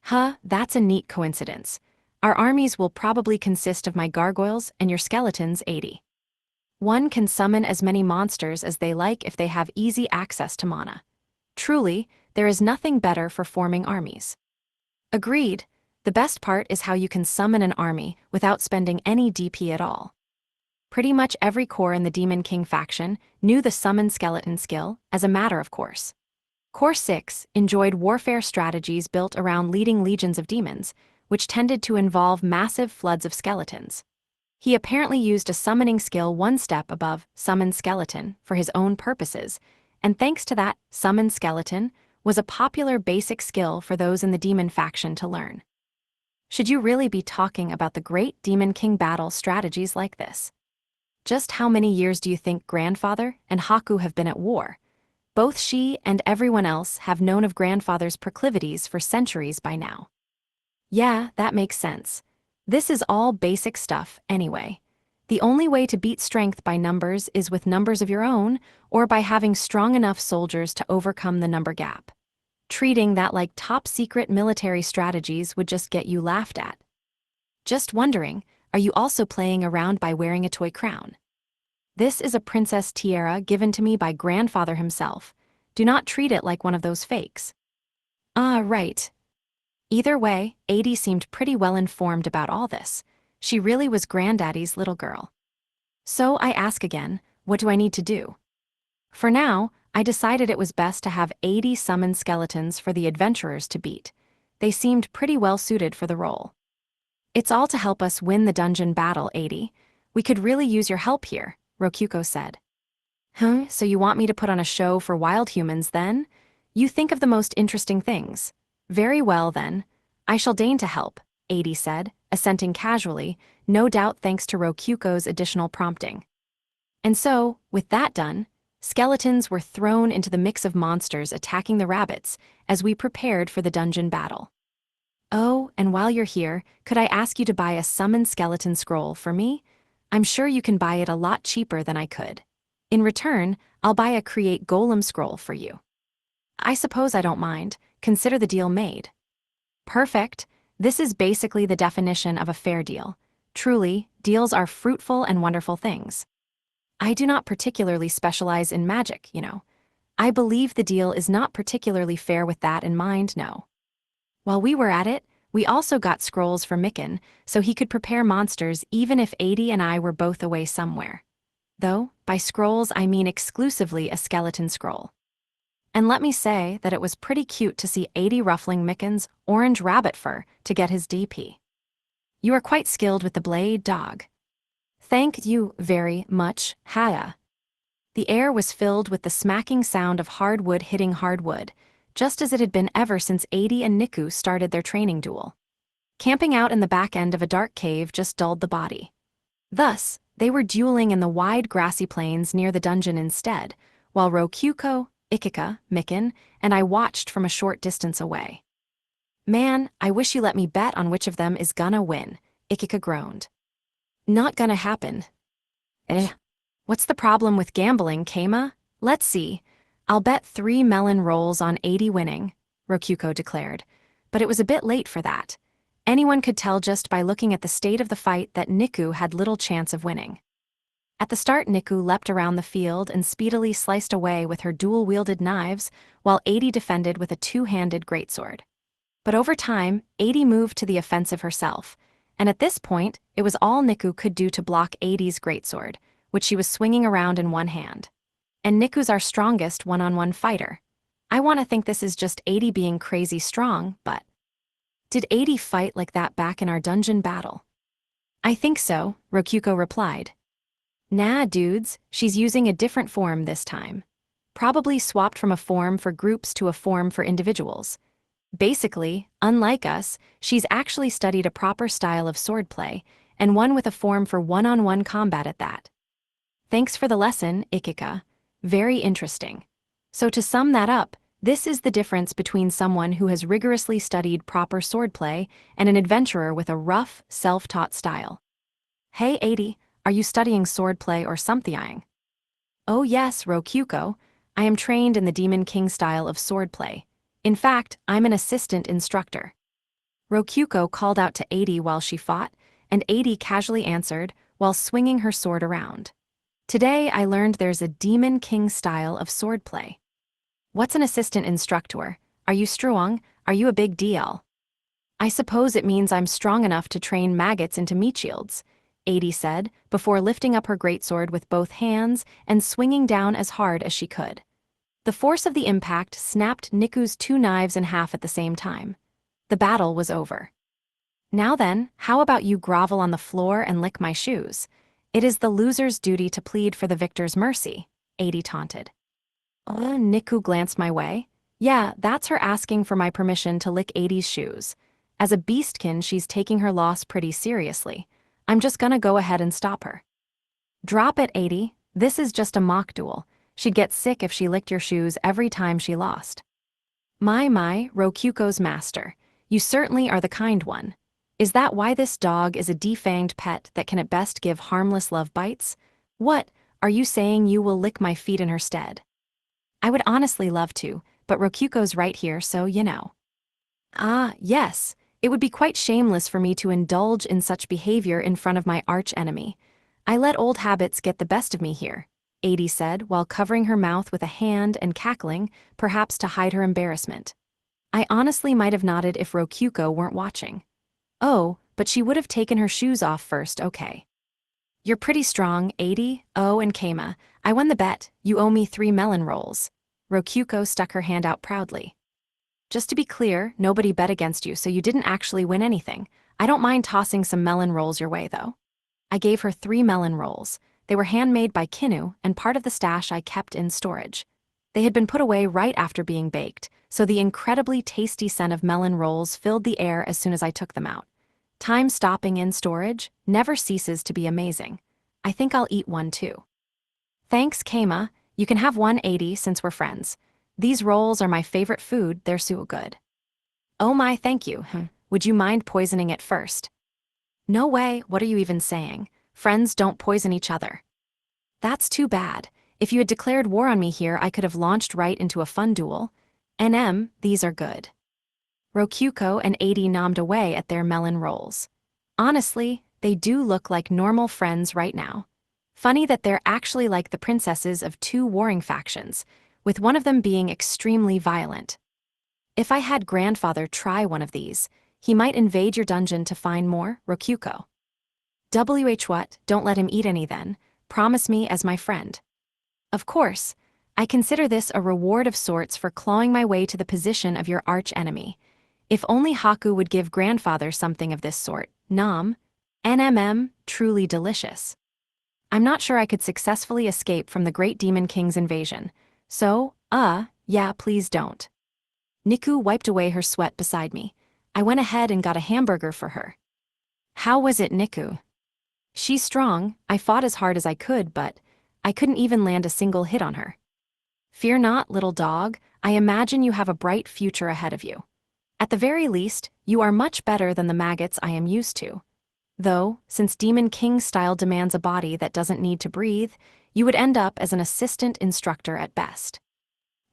Huh, that's a neat coincidence. Our armies will probably consist of my gargoyles and your skeletons, 80. One can summon as many monsters as they like if they have easy access to mana. Truly, there is nothing better for forming armies. Agreed. The best part is how you can summon an army without spending any DP at all. Pretty much every core in the Demon King faction knew the summon skeleton skill as a matter of course. Core 6 enjoyed warfare strategies built around leading legions of demons, which tended to involve massive floods of skeletons. He apparently used a summoning skill one step above Summon Skeleton for his own purposes, and thanks to that, Summon Skeleton was a popular basic skill for those in the demon faction to learn. Should you really be talking about the great Demon King battle strategies like this? Just how many years do you think Grandfather and Haku have been at war? Both she and everyone else have known of Grandfather's proclivities for centuries by now. Yeah, that makes sense. This is all basic stuff, anyway. The only way to beat strength by numbers is with numbers of your own, or by having strong enough soldiers to overcome the number gap. Treating that like top-secret military strategies would just get you laughed at. Just wondering, are you also playing around by wearing a toy crown? This is a princess tiara given to me by Grandfather himself. Do not treat it like one of those fakes. Ah, right. Either way, 80 seemed pretty well informed about all this. She really was Granddaddy's little girl. So I ask again, what do I need to do? For now, I decided it was best to have 80 summoned skeletons for the adventurers to beat. They seemed pretty well suited for the role. It's all to help us win the dungeon battle, 80. We could really use your help here, Rokuko said. Huh, so you want me to put on a show for wild humans then? You think of the most interesting things. Very well then. I shall deign to help, 80 said, assenting casually, no doubt thanks to Rokuko's additional prompting. And so, with that done, skeletons were thrown into the mix of monsters attacking the rabbits as we prepared for the dungeon battle. Oh, and while you're here, could I ask you to buy a summon skeleton scroll for me? I'm sure you can buy it a lot cheaper than I could. In return, I'll buy a create golem scroll for you. I suppose I don't mind. Consider the deal made. Perfect. This is basically the definition of a fair deal. Truly, deals are fruitful and wonderful things. I do not particularly specialize in magic, you know. I believe the deal is not particularly fair with that in mind, no. While we were at it, we also got scrolls for Mikan, so he could prepare monsters even if 80 and I were both away somewhere. Though, by scrolls I mean exclusively a skeleton scroll. And let me say that it was pretty cute to see 80 ruffling Mikan's orange rabbit fur to get his DP. You are quite skilled with the blade, dog. Thank you very much, Haya. The air was filled with the smacking sound of hardwood hitting hardwood, just as it had been ever since 80 and Niku started their training duel. Camping out in the back end of a dark cave just dulled the body. Thus, they were dueling in the wide grassy plains near the dungeon instead, while Rokyuko, Ikika, Mikan, and I watched from a short distance away. Man, I wish you let me bet on which of them is gonna win, Ikika groaned. Not gonna happen. What's the problem with gambling, Keima? Let's see. I'll bet 3 melon rolls on 80 winning, Rokyuko declared. But it was a bit late for that. Anyone could tell just by looking at the state of the fight that Niku had little chance of winning. At the start, Niku leapt around the field and speedily sliced away with her dual-wielded knives, while 80 defended with a two-handed greatsword. But over time, 80 moved to the offensive herself, and at this point, it was all Niku could do to block 80's greatsword, which she was swinging around in one hand. And Niku's our strongest one-on-one fighter. I want to think this is just 80 being crazy strong, but... Did 80 fight like that back in our dungeon battle? I think so, Rokyuko replied. Nah, dudes, she's using a different form this time. Probably swapped from a form for groups to a form for individuals. Basically, unlike us, she's actually studied a proper style of swordplay, and one with a form for one-on-one combat at that. Thanks for the lesson, Ikika. Very interesting. So to sum that up, this is the difference between someone who has rigorously studied proper swordplay and an adventurer with a rough, self-taught style. Hey 80, are you studying swordplay or something? Oh yes, Rokyuko. I am trained in the Demon King style of swordplay. In fact, I'm an assistant instructor. Rokyuko called out to 80 while she fought, and 80 casually answered while swinging her sword around. Today I learned there's a Demon King style of swordplay. What's an assistant instructor? Are you strong? Are you a big deal? I suppose it means I'm strong enough to train maggots into meat shields, 80 said, before lifting up her greatsword with both hands and swinging down as hard as she could. The force of the impact snapped Niku's two knives in half at the same time. The battle was over. Now then, how about you grovel on the floor and lick my shoes? It is the loser's duty to plead for the victor's mercy, 80 taunted. Niku glanced my way. Yeah, that's her asking for my permission to lick 80's shoes. As a beastkin, she's taking her loss pretty seriously. I'm just gonna go ahead and stop her. Drop it, 80. This is just a mock duel. She'd get sick if she licked your shoes every time she lost. My, Rokyuko's master. You certainly are the kind one. Is that why this dog is a defanged pet that can at best give harmless love bites? What, are you saying you will lick my feet in her stead? I would honestly love to, but Rokyuko's right here, so you know. Ah, yes, it would be quite shameless for me to indulge in such behavior in front of my arch-enemy. I let old habits get the best of me here, 80 said while covering her mouth with a hand and cackling, perhaps to hide her embarrassment. I honestly might have nodded if Rokyuko weren't watching. Oh, but she would have taken her shoes off first, okay. You're pretty strong, 80. Oh, and Keima, I won the bet. You owe me 3 melon rolls. Rokyuko stuck her hand out proudly. Just to be clear, nobody bet against you, so you didn't actually win anything. I don't mind tossing some melon rolls your way, though. I gave her 3 melon rolls. They were handmade by Kinu and part of the stash I kept in storage. They had been put away right after being baked, so the incredibly tasty scent of melon rolls filled the air as soon as I took them out. Time stopping in storage never ceases to be amazing. I think I'll eat one too. Thanks, Keima. You can have 180 since we're friends. These rolls are my favorite food, they're so good. Oh my, thank you. Would you mind poisoning it first? No way, what are you even saying? Friends don't poison each other. That's too bad. If you had declared war on me here, I could have launched right into a fun duel. These are good. Rokyuko and 80 nommed away at their melon rolls. Honestly, They do look like normal friends right now. Funny that they're actually like the princesses of two warring factions, with one of them being extremely violent. If I had grandfather try one of these, he might invade your dungeon to find more, Rokuko. What? Don't let him eat any then. Promise me as my friend. Of course. I consider this a reward of sorts for clawing my way to the position of your arch-enemy. If only Haku would give grandfather something of this sort. Truly delicious. I'm not sure I could successfully escape from the Great Demon King's invasion. So, yeah, please don't. Niku wiped away her sweat beside me. I went ahead and got a hamburger for her. How was it, Niku? She's strong. I fought as hard as I could, but I couldn't even land a single hit on her. Fear not, little dog. I imagine you have a bright future ahead of you. At the very least, you are much better than the maggots I am used to. Though, since Demon King style demands a body that doesn't need to breathe, you would end up as an assistant instructor at best.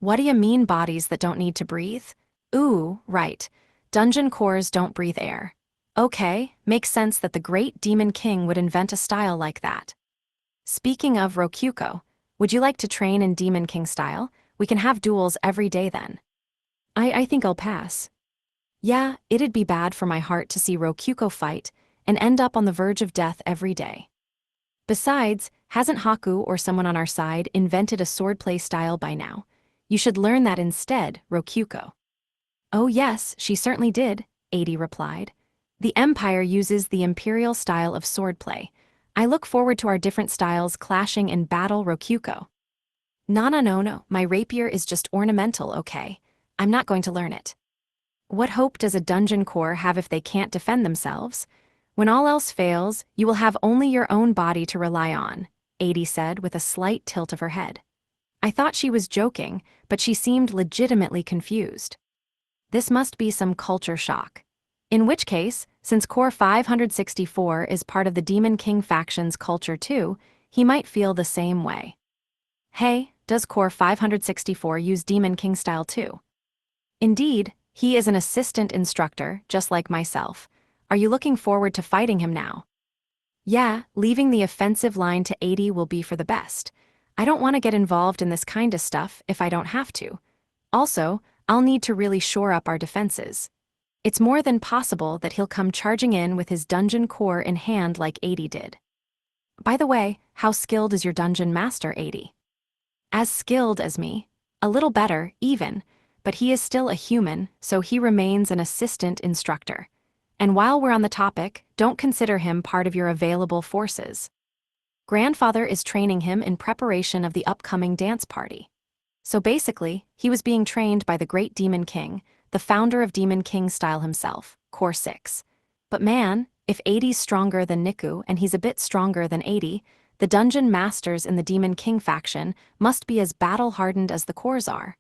What do you mean bodies that don't need to breathe? Ooh, right. Dungeon cores don't breathe air. Okay, makes sense that the Great Demon King would invent a style like that. Speaking of Rokuko, would you like to train in Demon King style? We can have duels every day then. I think I'll pass. Yeah, it'd be bad for my heart to see Rokuko fight and end up on the verge of death every day. Besides, hasn't Haku or someone on our side invented a swordplay style by now? You should learn that instead, Rokuko. Oh yes, she certainly did, Adi replied. The Empire uses the imperial style of swordplay. I look forward to our different styles clashing in battle, Rokuko. No, my rapier is just ornamental, okay? I'm not going to learn it. What hope does a dungeon core have if they can't defend themselves? When all else fails, you will have only your own body to rely on, Adi said with a slight tilt of her head. I thought she was joking, but she seemed legitimately confused. This must be some culture shock. In which case, since Core 564 is part of the Demon King faction's culture too, he might feel the same way. Hey, does Core 564 use Demon King style too? Indeed, he is an assistant instructor, just like myself. Are you looking forward to fighting him now? Yeah, leaving the offensive line to 80 will be for the best. I don't want to get involved in this kind of stuff if I don't have to. Also, I'll need to really shore up our defenses. It's more than possible that he'll come charging in with his dungeon core in hand like 80 did. By the way, how skilled is your dungeon master, 80? As skilled as me. A little better, even, but he is still a human, so he remains an assistant instructor. And while we're on the topic, don't consider him part of your available forces. Grandfather is training him in preparation of the upcoming dance party. So basically, he was being trained by the Great Demon King, the founder of Demon King style himself, Core 6. But man, if 80's stronger than Niku and he's a bit stronger than 80, the dungeon masters in the Demon King faction must be as battle-hardened as the cores are.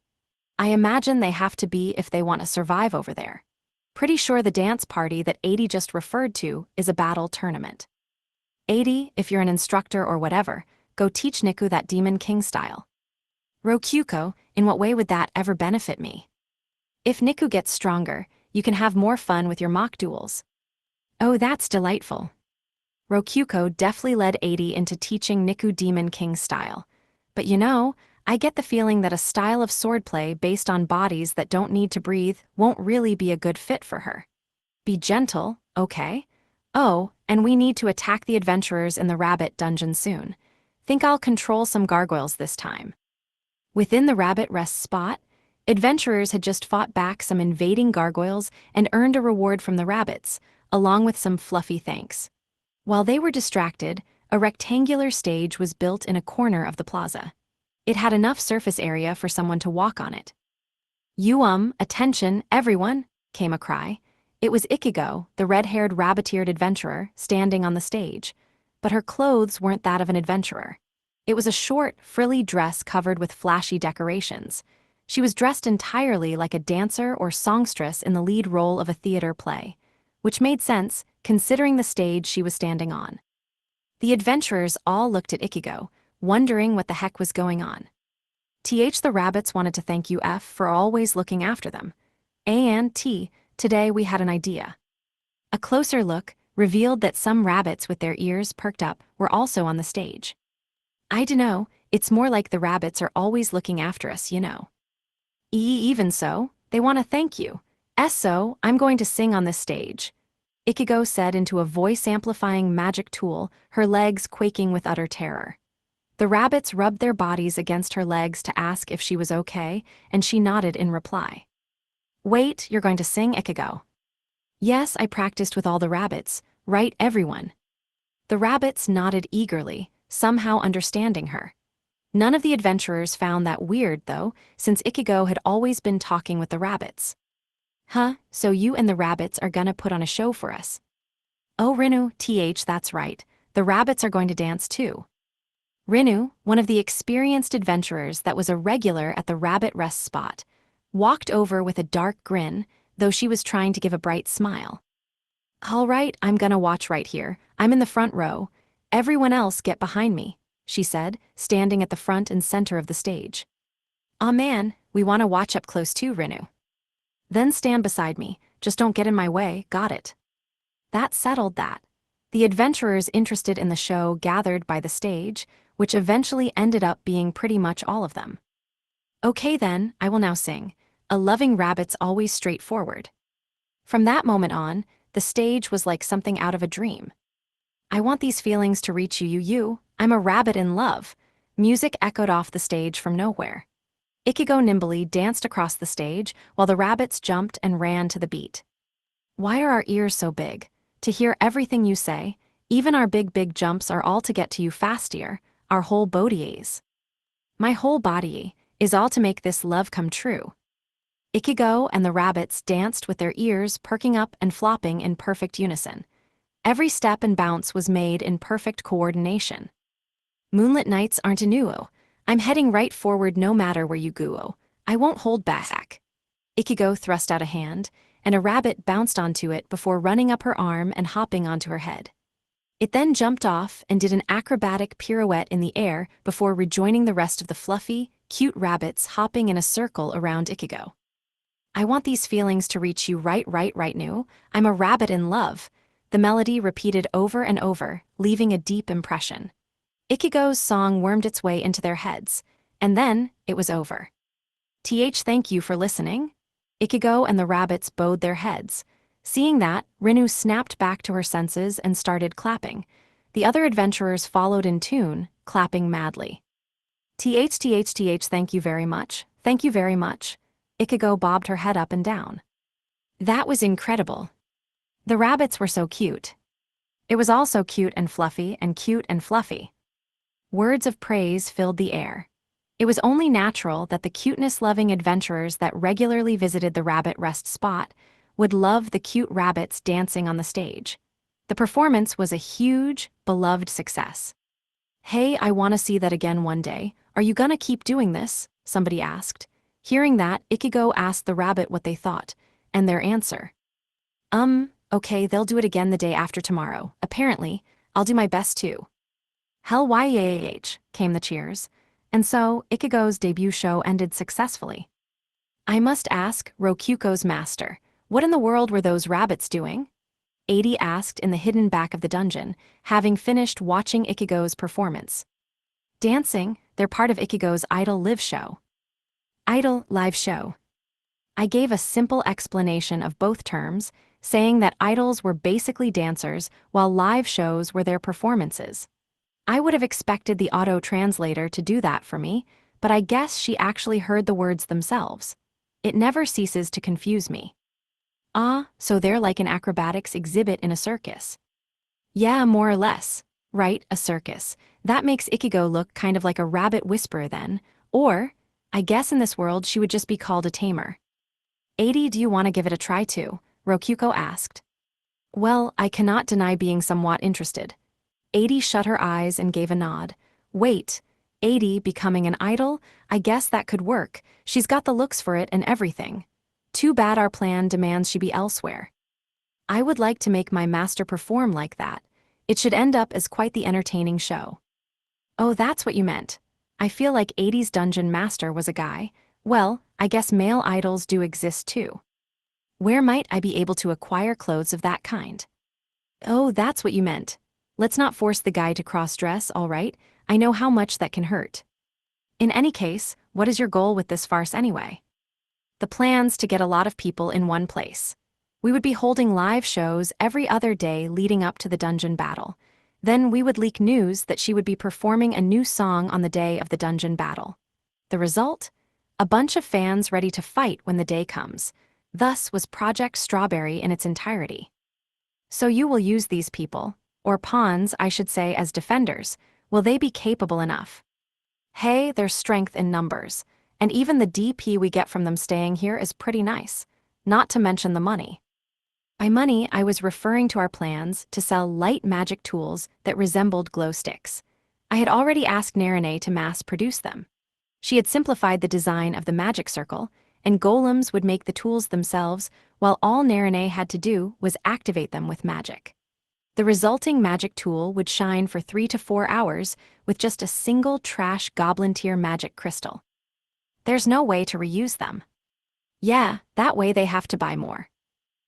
I imagine they have to be if they want to survive over there. Pretty sure the dance party that 80 just referred to is a battle tournament. 80, if you're an instructor or whatever, go teach Niku that Demon King style. Rokuko, in what way would that ever benefit me? If Niku gets stronger, you can have more fun with your mock duels. Oh, that's delightful. Rokuko deftly led 80 into teaching Niku Demon King style. But I get the feeling that a style of swordplay based on bodies that don't need to breathe won't really be a good fit for her. Be gentle, okay? Oh, and we need to attack the adventurers in the rabbit dungeon soon. Think I'll control some gargoyles this time. Within the rabbit rest spot, adventurers had just fought back some invading gargoyles and earned a reward from the rabbits, along with some fluffy thanks. While they were distracted, a rectangular stage was built in a corner of the plaza. It had enough surface area for someone to walk on it. Attention, everyone, came a cry. It was Ichigo, the red-haired rabbit-eared adventurer, standing on the stage. But her clothes weren't that of an adventurer. It was a short, frilly dress covered with flashy decorations. She was dressed entirely like a dancer or songstress in the lead role of a theater play, which made sense, considering the stage she was standing on. The adventurers all looked at Ichigo, wondering what the heck was going on. The rabbits wanted to thank UF for always looking after them. Today we had an idea. A closer look, revealed that some rabbits with their ears perked up were also on the stage. I dunno, it's more like the rabbits are always looking after us, you know. Even so, they want to thank you. So, I'm going to sing on this stage. Ichigo said into a voice-amplifying magic tool, her legs quaking with utter terror. The rabbits rubbed their bodies against her legs to ask if she was okay, and she nodded in reply. Wait, you're going to sing, Ichigo? Yes, I practiced with all the rabbits, right, everyone? The rabbits nodded eagerly, somehow understanding her. None of the adventurers found that weird, though, since Ichigo had always been talking with the rabbits. Huh, so you and the rabbits are gonna put on a show for us? Oh, Rinu, that's right. The rabbits are going to dance too. Rinu, one of the experienced adventurers that was a regular at the rabbit rest spot, walked over with a dark grin, though she was trying to give a bright smile. All right, I'm gonna watch right here. I'm in the front row. Everyone else get behind me, she said, standing at the front and center of the stage. Aw man, we want to watch up close too, Rinu. Then stand beside me, just don't get in my way, got it? That settled that. The adventurers interested in the show gathered by the stage, which eventually ended up being pretty much all of them. Okay then, I will now sing. A loving rabbit's always straightforward. From that moment on, the stage was like something out of a dream. I want these feelings to reach you. I'm a rabbit in love. Music echoed off the stage from nowhere. Ichigo nimbly danced across the stage while the rabbits jumped and ran to the beat. Why are our ears so big? To hear everything you say, even our big jumps are all to get to you faster, our whole bodies. My whole body is all to make this love come true. Ichigo and the rabbits danced with their ears perking up and flopping in perfect unison. Every step and bounce was made in perfect coordination. Moonlit nights aren't a nuo. I'm heading right forward no matter where you go. I won't hold back. Ichigo thrust out a hand, and a rabbit bounced onto it before running up her arm and hopping onto her head. It then jumped off and did an acrobatic pirouette in the air before rejoining the rest of the fluffy, cute rabbits hopping in a circle around Ichigo. I want these feelings to reach you right now. I'm a rabbit in love. The melody repeated over and over, leaving a deep impression. Ichigo's song wormed its way into their heads, and then it was over. Thank you for listening. Ichigo and the rabbits bowed their heads. Seeing that, Rinu snapped back to her senses and started clapping. The other adventurers followed in tune, clapping madly. Thank you very much. Thank you very much. Ichigo bobbed her head up and down. That was incredible. The rabbits were so cute. It was all so cute and fluffy and cute and fluffy. Words of praise filled the air. It was only natural that the cuteness-loving adventurers that regularly visited the rabbit rest spot would love the cute rabbits dancing on the stage. The performance was a huge, beloved success. Hey, I want to see that again one day. Are you gonna keep doing this? Somebody asked. Hearing that, Ichigo asked the rabbit what they thought, and their answer. Okay, they'll do it again the day after tomorrow. Apparently, I'll do my best too. Hell yah, came the cheers. And so, Ichigo's debut show ended successfully. I must ask, Rokuko's master, what in the world were those rabbits doing? 80 asked in the hidden back of the dungeon, having finished watching Ichigo's performance. Dancing, they're part of Ichigo's Idol Live show. Idol Live show. I gave a simple explanation of both terms, saying that idols were basically dancers while live shows were their performances. I would have expected the auto-translator to do that for me, but I guess she actually heard the words themselves. It never ceases to confuse me. So they're like an acrobatics exhibit in a circus. Yeah, more or less. Right, a circus. That makes Ichigo look kind of like a rabbit whisperer then, or, I guess in this world she would just be called a tamer. 80, do you want to give it a try too? Rokuko asked. Well, I cannot deny being somewhat interested. 80 shut her eyes and gave a nod. Wait, 80 becoming an idol? I guess that could work. She's got the looks for it and everything. Too bad our plan demands she be elsewhere. I would like to make my master perform like that. It should end up as quite the entertaining show. Oh, that's what you meant. I feel like 80's dungeon master was a guy. Well, I guess male idols do exist too. Where might I be able to acquire clothes of that kind? Oh, that's what you meant. Let's not force the guy to cross-dress, all right? I know how much that can hurt. In any case, what is your goal with this farce anyway? The plan's to get a lot of people in one place. We would be holding live shows every other day leading up to the dungeon battle. Then we would leak news that she would be performing a new song on the day of the dungeon battle. The result? A bunch of fans ready to fight when the day comes. Thus was Project Strawberry in its entirety. So you will use these people, or pawns, I should say, as defenders. Will they be capable enough? Hey, there's strength in numbers, and even the DP we get from them staying here is pretty nice, not to mention the money. By money, I was referring to our plans to sell light magic tools that resembled glow sticks. I had already asked Narine to mass-produce them. She had simplified the design of the magic circle, and golems would make the tools themselves, while all Narine had to do was activate them with magic. The resulting magic tool would shine for 3 to 4 hours with just a single trash goblin tier magic crystal. There's no way to reuse them. Yeah, that way they have to buy more.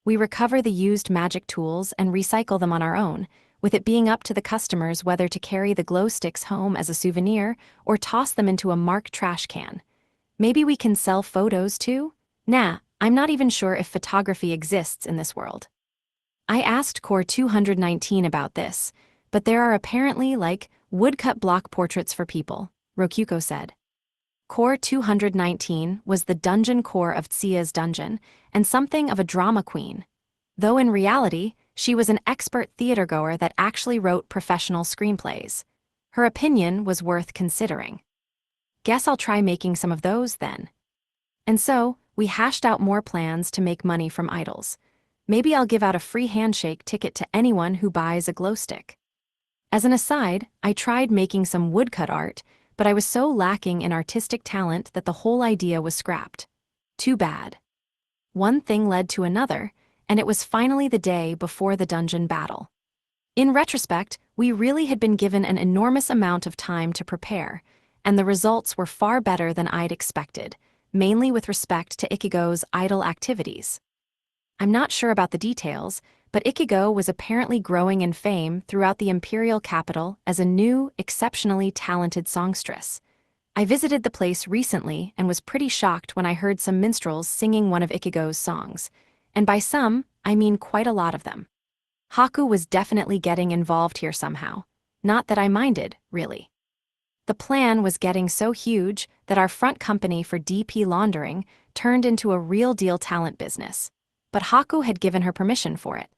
We recover the used magic tools and recycle them on our own, with it being up to the customers whether to carry the glow sticks home as a souvenir or toss them into a marked trash can. Maybe we can sell photos too? Nah, I'm not even sure if photography exists in this world. I asked Core 219 about this, but there are apparently, woodcut block portraits for people, Rokuko said. Core 219 was the dungeon core of Tsia's dungeon, and something of a drama queen. Though in reality, she was an expert theatergoer that actually wrote professional screenplays. Her opinion was worth considering. Guess I'll try making some of those then. And so, we hashed out more plans to make money from idols. Maybe I'll give out a free handshake ticket to anyone who buys a glow stick. As an aside, I tried making some woodcut art, but I was so lacking in artistic talent that the whole idea was scrapped. Too bad. One thing led to another, and it was finally the day before the dungeon battle. In retrospect, we really had been given an enormous amount of time to prepare, and the results were far better than I'd expected, mainly with respect to Ichigo's idol activities. I'm not sure about the details, but Ichigo was apparently growing in fame throughout the imperial capital as a new, exceptionally talented songstress. I visited the place recently and was pretty shocked when I heard some minstrels singing one of Ichigo's songs, and by some, I mean quite a lot of them. Haku was definitely getting involved here somehow. Not that I minded, really. The plan was getting so huge that our front company for DP laundering turned into a real-deal talent business. But Haku had given her permission for it.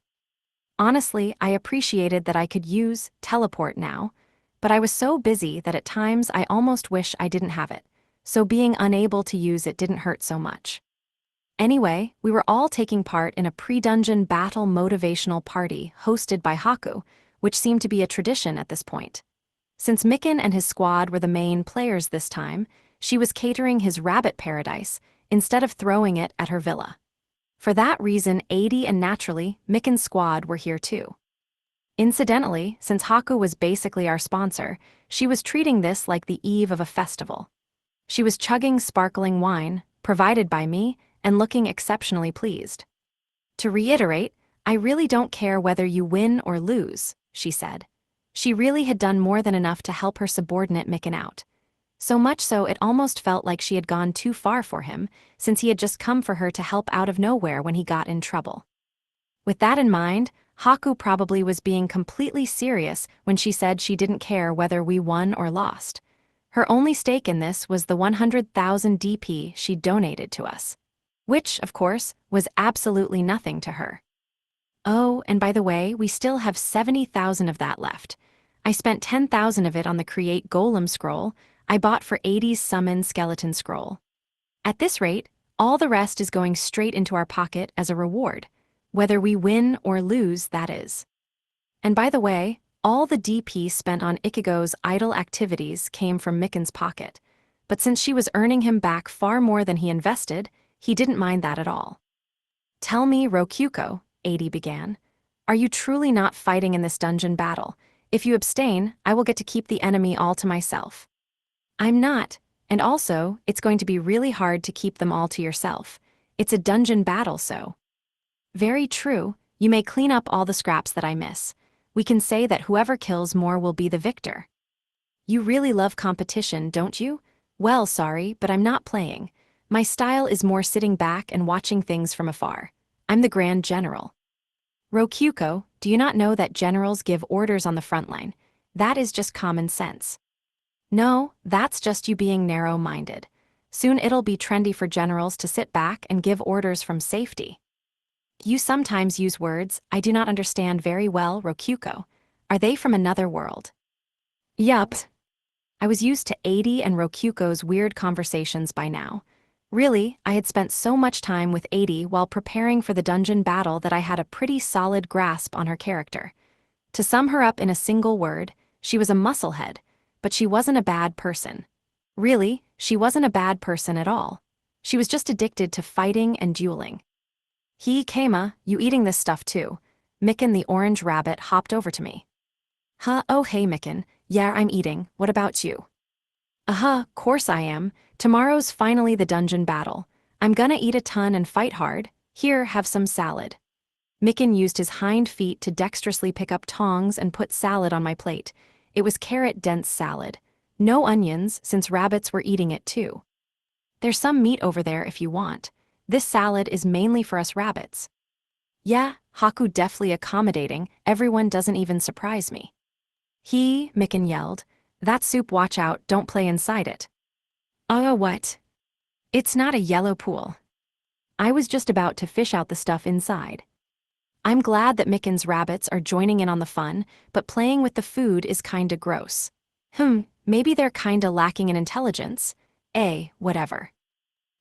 Honestly, I appreciated that I could use teleport now, but I was so busy that at times I almost wish I didn't have it, so being unable to use it didn't hurt so much. Anyway, we were all taking part in a pre-dungeon battle motivational party hosted by Haku, which seemed to be a tradition at this point. Since Mikan and his squad were the main players this time, she was catering his rabbit paradise instead of throwing it at her villa. For that reason, 80 and naturally, Mikan's squad were here too. Incidentally, since Haku was basically our sponsor, she was treating this like the eve of a festival. She was chugging sparkling wine, provided by me, and looking exceptionally pleased. To reiterate, I really don't care whether you win or lose, she said. She really had done more than enough to help her subordinate Mikan out. So much so it almost felt like she had gone too far for him, since he had just come for her to help out of nowhere when he got in trouble. With that in mind, Haku probably was being completely serious when she said she didn't care whether we won or lost. Her only stake in this was the 100,000 DP she donated to us. Which, of course, was absolutely nothing to her. Oh, and by the way, we still have 70,000 of that left. I spent 10,000 of it on the Create Golem scroll I bought for 80's Summon Skeleton scroll. At this rate, all the rest is going straight into our pocket as a reward, whether we win or lose, that is. And by the way, all the DP spent on Ichigo's idle activities came from Mikan's pocket, but since she was earning him back far more than he invested, he didn't mind that at all. Tell me, Rokuko, 80 began, are you truly not fighting in this dungeon battle? If you abstain, I will get to keep the enemy all to myself. I'm not, and also, it's going to be really hard to keep them all to yourself. It's a dungeon battle, so. Very true, You may clean up all the scraps that I miss. We can say that whoever kills more will be the victor. You really love competition, don't you? Well, sorry, but I'm not playing. My style is more sitting back and watching things from afar. I'm the Grand General. Rokyuko, do you not know that generals give orders on the front line? That is just common sense. No, that's just you being narrow-minded. Soon it'll be trendy for generals to sit back and give orders from safety. You sometimes use words I do not understand very well, Rokyuko. Are they from another world? Yup. I was used to Adi and Rokyuko's weird conversations by now. Really, I had spent so much time with Adi while preparing for the dungeon battle that I had a pretty solid grasp on her character. To sum her up in a single word, she was a musclehead, but she wasn't a bad person. Really, she wasn't a bad person at all. She was just addicted to fighting and dueling. Kama, you eating this stuff too? Micken the orange rabbit hopped over to me. Oh hey Micken, yeah I'm eating, what about you? Course I am. Tomorrow's finally the dungeon battle. I'm gonna eat a ton and fight hard. Here, have some salad. Micken used his hind feet to dexterously pick up tongs and put salad on my plate. It was carrot-dense salad. No onions, since rabbits were eating it too. There's some meat over there if you want. This salad is mainly for us rabbits. Yeah, Haku deftly accommodating, everyone doesn't even surprise me. Micken yelled. That soup, watch out, don't play inside it. What? It's not a yellow pool. I was just about to fish out the stuff inside. I'm glad that Micken's rabbits are joining in on the fun, but playing with the food is kinda gross. Maybe they're kinda lacking in intelligence. Whatever.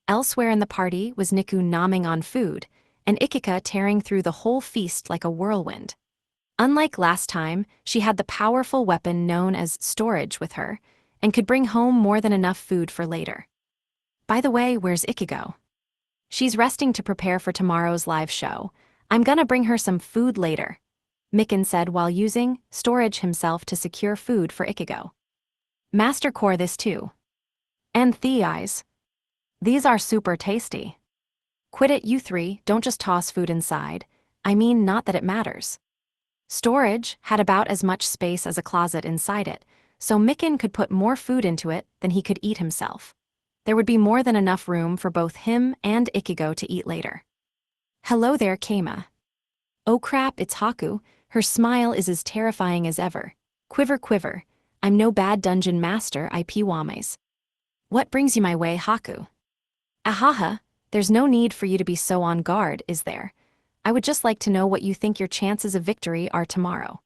Elsewhere in the party was Niku nomming on food, and Ikika tearing through the whole feast like a whirlwind. Unlike last time, she had the powerful weapon known as storage with her, and could bring home more than enough food for later. By the way, where's Ikigo? She's resting to prepare for tomorrow's live show. I'm gonna bring her some food later, Micken said while using storage himself to secure food for Ikigo. Master core this too. And eyes. These are super tasty. Quit it, you three, don't just toss food inside. I mean, not that it matters. Storage had about as much space as a closet inside it, so Micken could put more food into it than he could eat himself. There would be more than enough room for both him and Ikigo to eat later. Hello there, Kama. Oh crap, it's Haku. Her smile is as terrifying as ever. Quiver, quiver. I'm no bad dungeon master, I Wames. What brings you my way, Haku? Ahaha, there's no need for you to be so on guard, is there? I would just like to know what you think your chances of victory are tomorrow.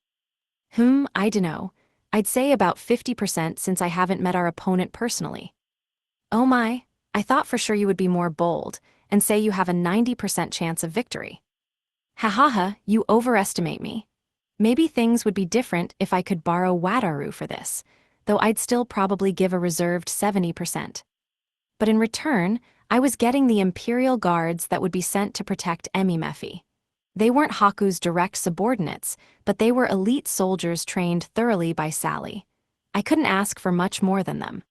I dunno. I'd say about 50% since I haven't met our opponent personally. Oh my, I thought for sure you would be more bold and say you have a 90% chance of victory. Hahaha, you overestimate me. Maybe things would be different if I could borrow Wataru for this, though I'd still probably give a reserved 70%. But in return, I was getting the Imperial Guards that would be sent to protect Emimefi. They weren't Haku's direct subordinates, but they were elite soldiers trained thoroughly by Sally. I couldn't ask for much more than them.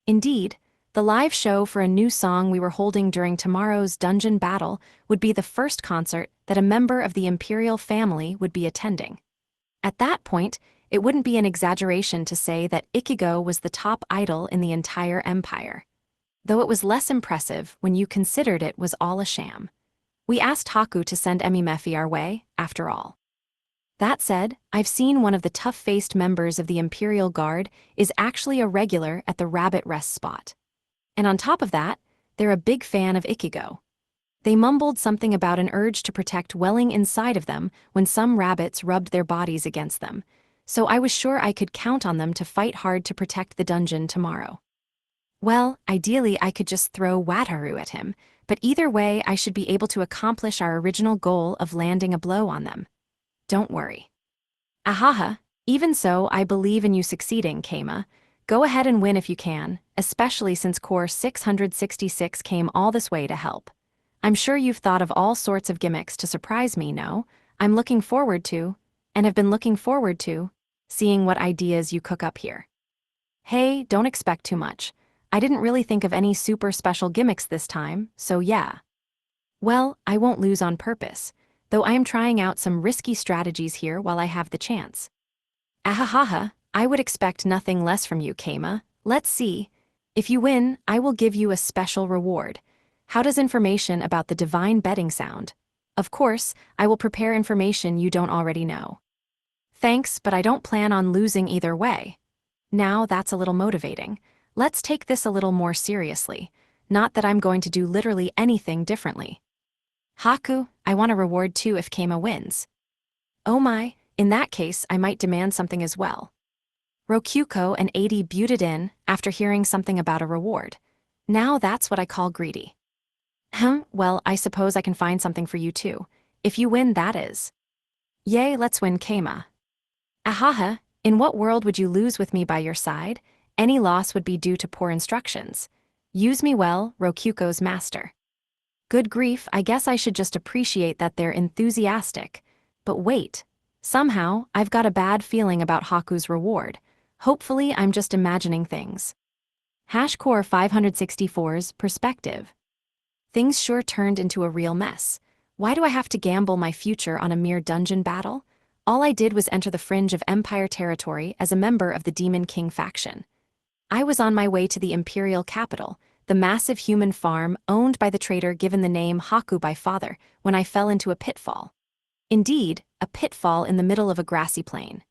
Indeed, the live show for a new song we were holding during tomorrow's dungeon battle would be the first concert that a member of the Imperial family would be attending. At that point, it wouldn't be an exaggeration to say that Ikigo was the top idol in the entire empire. Though it was less impressive when you considered it was all a sham. We asked Haku to send Emimefi our way, after all. That said, I've seen one of the tough-faced members of the Imperial Guard is actually a regular at the rabbit rest spot. And on top of that, they're a big fan of Ikigo. They mumbled something about an urge to protect welling inside of them when some rabbits rubbed their bodies against them, so I was sure I could count on them to fight hard to protect the dungeon tomorrow. Well, ideally I could just throw Wataru at him, but either way I should be able to accomplish our original goal of landing a blow on them. Don't worry. Ahaha, even so I believe in you succeeding, Kama. Go ahead and win if you can, especially since Core 666 came all this way to help. I'm sure you've thought of all sorts of gimmicks to surprise me, no? I'm looking forward to, and have been looking forward to, seeing what ideas you cook up here. Hey, don't expect too much. I didn't really think of any super special gimmicks this time, so yeah. Well, I won't lose on purpose. though I am trying out some risky strategies here while I have the chance. Ahahaha, I would expect nothing less from you, Keima. Let's see. If you win, I will give you a special reward. How does information about the divine betting sound? Of course, I will prepare information you don't already know. Thanks, but I don't plan on losing either way. Now that's a little motivating. Let's take this a little more seriously. Not that I'm going to do literally anything differently. Haku, I want a reward too if Keima wins. Oh my, in that case I might demand something as well. Rokyuko and Adi butted in after hearing something about a reward. Now that's what I call greedy. Well, I suppose I can find something for you too. If you win, that is. Yay, let's win, Keima. Ahaha, in what world would you lose with me by your side? Any loss would be due to poor instructions. Use me well, Rokyuko's master. Good grief, I guess I should just appreciate that they're enthusiastic. But wait. Somehow, I've got a bad feeling about Haku's reward. Hopefully, I'm just imagining things. Core 564's perspective. Things sure turned into a real mess. Why do I have to gamble my future on a mere dungeon battle? All I did was enter the fringe of Empire territory as a member of the Demon King faction. I was on my way to the Imperial capital, the massive human farm owned by the traitor given the name Haku by father, when I fell into a pitfall. Indeed, a pitfall in the middle of a grassy plain.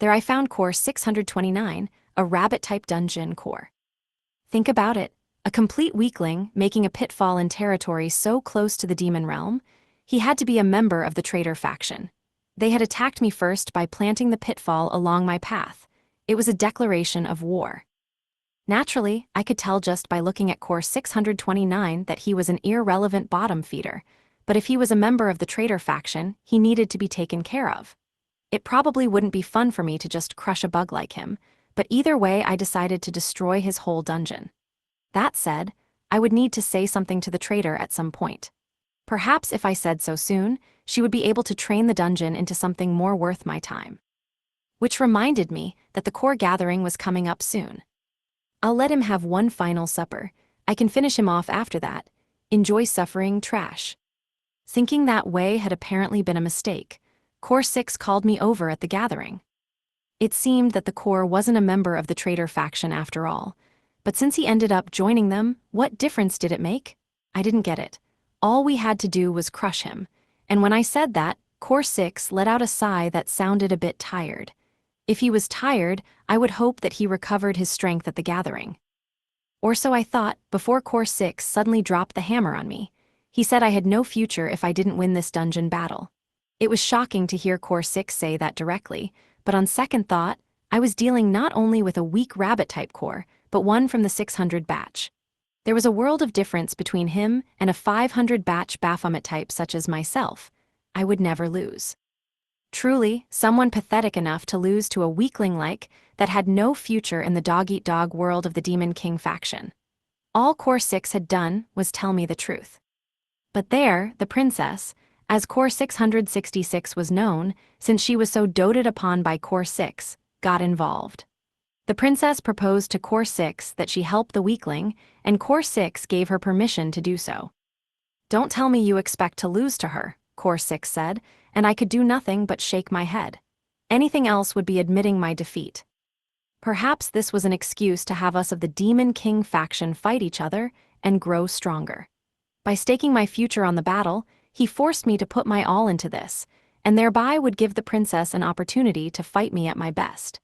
There I found core 629, a rabbit-type dungeon core. Think about it, a complete weakling making a pitfall in territory so close to the demon realm. He had to be a member of the traitor faction. They had attacked me first by planting the pitfall along my path. It was a declaration of war. Naturally, I could tell just by looking at core 629 that he was an irrelevant bottom feeder, but if he was a member of the traitor faction, he needed to be taken care of. It probably wouldn't be fun for me to just crush a bug like him, but either way I decided to destroy his whole dungeon. That said, I would need to say something to the traitor at some point. Perhaps if I said so soon, she would be able to train the dungeon into something more worth my time. Which reminded me that the core gathering was coming up soon. I'll let him have one final supper. I can finish him off after that. Enjoy suffering, trash. Thinking that way had apparently been a mistake. Core 6 called me over at the gathering. It seemed that the core wasn't a member of the traitor faction after all. But since he ended up joining them, what difference did it make? I didn't get it. All we had to do was crush him. And when I said that, Core 6 let out a sigh that sounded a bit tired. If he was tired, I would hope that he recovered his strength at the gathering. Or so I thought, before Core 6 suddenly dropped the hammer on me. He said I had no future if I didn't win this dungeon battle. It was shocking to hear Core 6 say that directly, but on second thought, I was dealing not only with a weak rabbit-type core, but one from the 600 batch. There was a world of difference between him and a 500 batch Baphomet type such as myself. I would never lose. Truly, someone pathetic enough to lose to a weakling like that had no future in the dog-eat-dog world of the Demon King faction. All Core 6 had done was tell me the truth. But there, the princess, as Core 666 was known, since she was so doted upon by Core 6, got involved. The princess proposed to Core 6 that she help the weakling, and Core 6 gave her permission to do so. Don't tell me you expect to lose to her, Core 6 said, and I could do nothing but shake my head. Anything else would be admitting my defeat. Perhaps this was an excuse to have us of the Demon King faction fight each other and grow stronger. By staking my future on the battle, he forced me to put my all into this, and thereby would give the princess an opportunity to fight me at my best.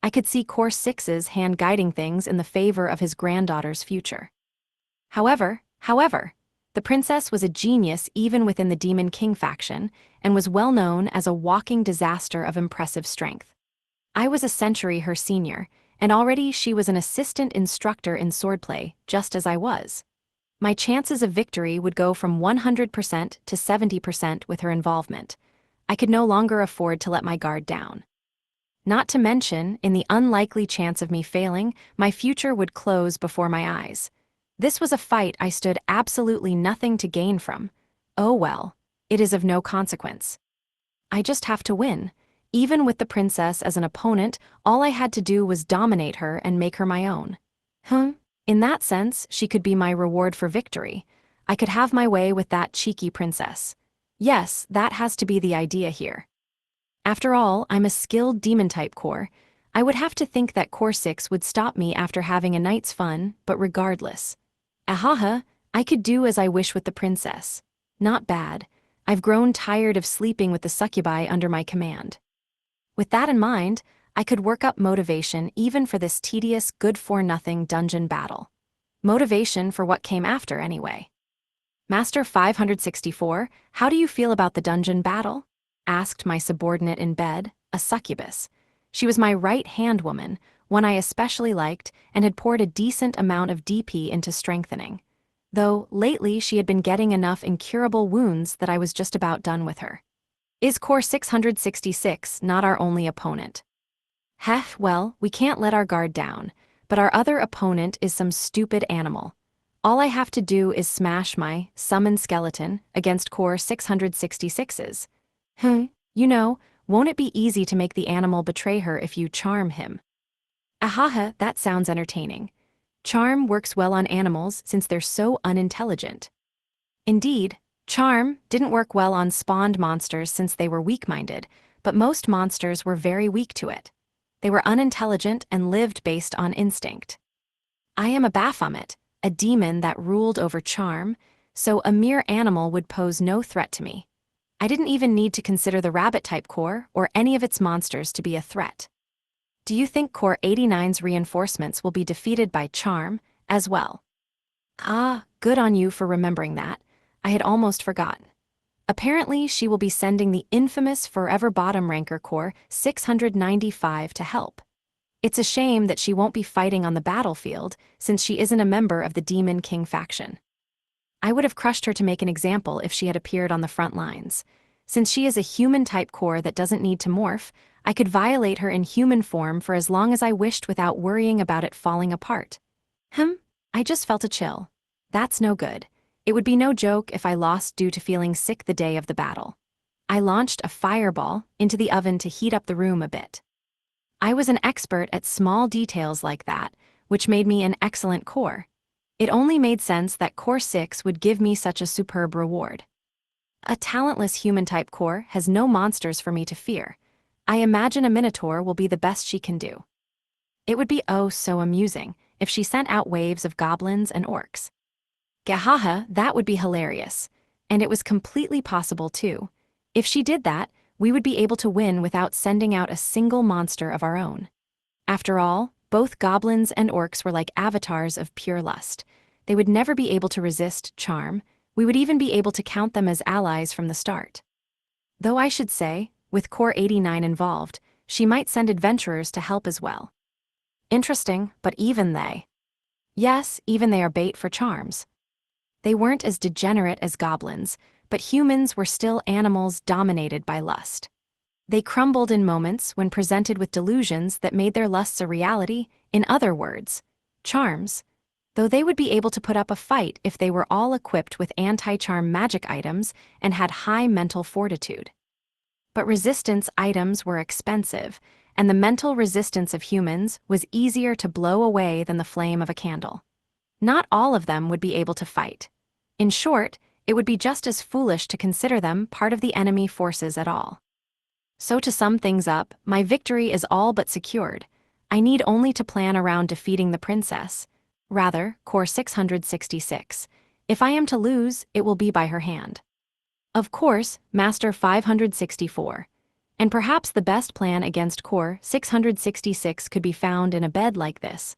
I could see Core 6's hand guiding things in the favor of his granddaughter's future. However, the princess was a genius even within the Demon King faction and was well known as a walking disaster of impressive strength. I was a century her senior, and already she was an assistant instructor in swordplay, just as I was. My chances of victory would go from 100% to 70% with her involvement. I could no longer afford to let my guard down. Not to mention, in the unlikely chance of me failing, my future would close before my eyes. This was a fight I stood absolutely nothing to gain from. Oh well, it is of no consequence. I just have to win. Even with the princess as an opponent, all I had to do was dominate her and make her my own. In that sense, she could be my reward for victory. I could have my way with that cheeky princess. Yes, that has to be the idea here. After all, I'm a skilled demon-type core. I would have to think that Core 6 would stop me after having a night's fun, but regardless. Ahaha, I could do as I wish with the princess. Not bad. I've grown tired of sleeping with the succubi under my command. With that in mind, I could work up motivation even for this tedious, good-for-nothing dungeon battle. Motivation for what came after, anyway. Master 564, how do you feel about the dungeon battle? Asked my subordinate in bed, a succubus. She was my right-hand woman, one I especially liked and had poured a decent amount of DP into strengthening. Though, lately she had been getting enough incurable wounds that I was just about done with her. Is Core 666 not our only opponent? Heh, well, we can't let our guard down, but our other opponent is some stupid animal. All I have to do is smash my summon skeleton against Core 666's. You know, won't it be easy to make the animal betray her if you charm him? Ahaha, that sounds entertaining. Charm works well on animals since they're so unintelligent. Indeed, charm didn't work well on spawned monsters since they were weak-minded, but most monsters were very weak to it. They were unintelligent and lived based on instinct. I am a Baphomet, a demon that ruled over charm, so a mere animal would pose no threat to me. I didn't even need to consider the rabbit-type core or any of its monsters to be a threat. Do you think Core 89's reinforcements will be defeated by charm, as well? Ah, good on you for remembering that. I had almost forgotten. Apparently, she will be sending the infamous Forever Bottom Ranker Core 695 to help. It's a shame that she won't be fighting on the battlefield, since she isn't a member of the Demon King faction. I would have crushed her to make an example if she had appeared on the front lines. Since she is a human-type core that doesn't need to morph, I could violate her in human form for as long as I wished without worrying about it falling apart. I just felt a chill. That's no good. It would be no joke if I lost due to feeling sick the day of the battle. I launched a fireball into the oven to heat up the room a bit. I was an expert at small details like that, which made me an excellent core. It only made sense that Core 6 would give me such a superb reward. A talentless human-type core has no monsters for me to fear. I imagine a minotaur will be the best she can do. It would be oh so amusing if she sent out waves of goblins and orcs. Gahaha, that would be hilarious. And it was completely possible too. If she did that, we would be able to win without sending out a single monster of our own. After all, both goblins and orcs were like avatars of pure lust. They would never be able to resist charm. We would even be able to count them as allies from the start. Though I should say, with Core 89 involved, she might send adventurers to help as well. Interesting, but even they. Yes, even they are bait for charms. They weren't as degenerate as goblins, but humans were still animals dominated by lust. They crumbled in moments when presented with delusions that made their lusts a reality, in other words, charms, though they would be able to put up a fight if they were all equipped with anti-charm magic items and had high mental fortitude. But resistance items were expensive, and the mental resistance of humans was easier to blow away than the flame of a candle. Not all of them would be able to fight. In short, it would be just as foolish to consider them part of the enemy forces at all. So to sum things up, my victory is all but secured. I need only to plan around defeating the princess. Rather, Core 666. If I am to lose, it will be by her hand. Of course, Master 564. And perhaps the best plan against Core 666 could be found in a bed like this.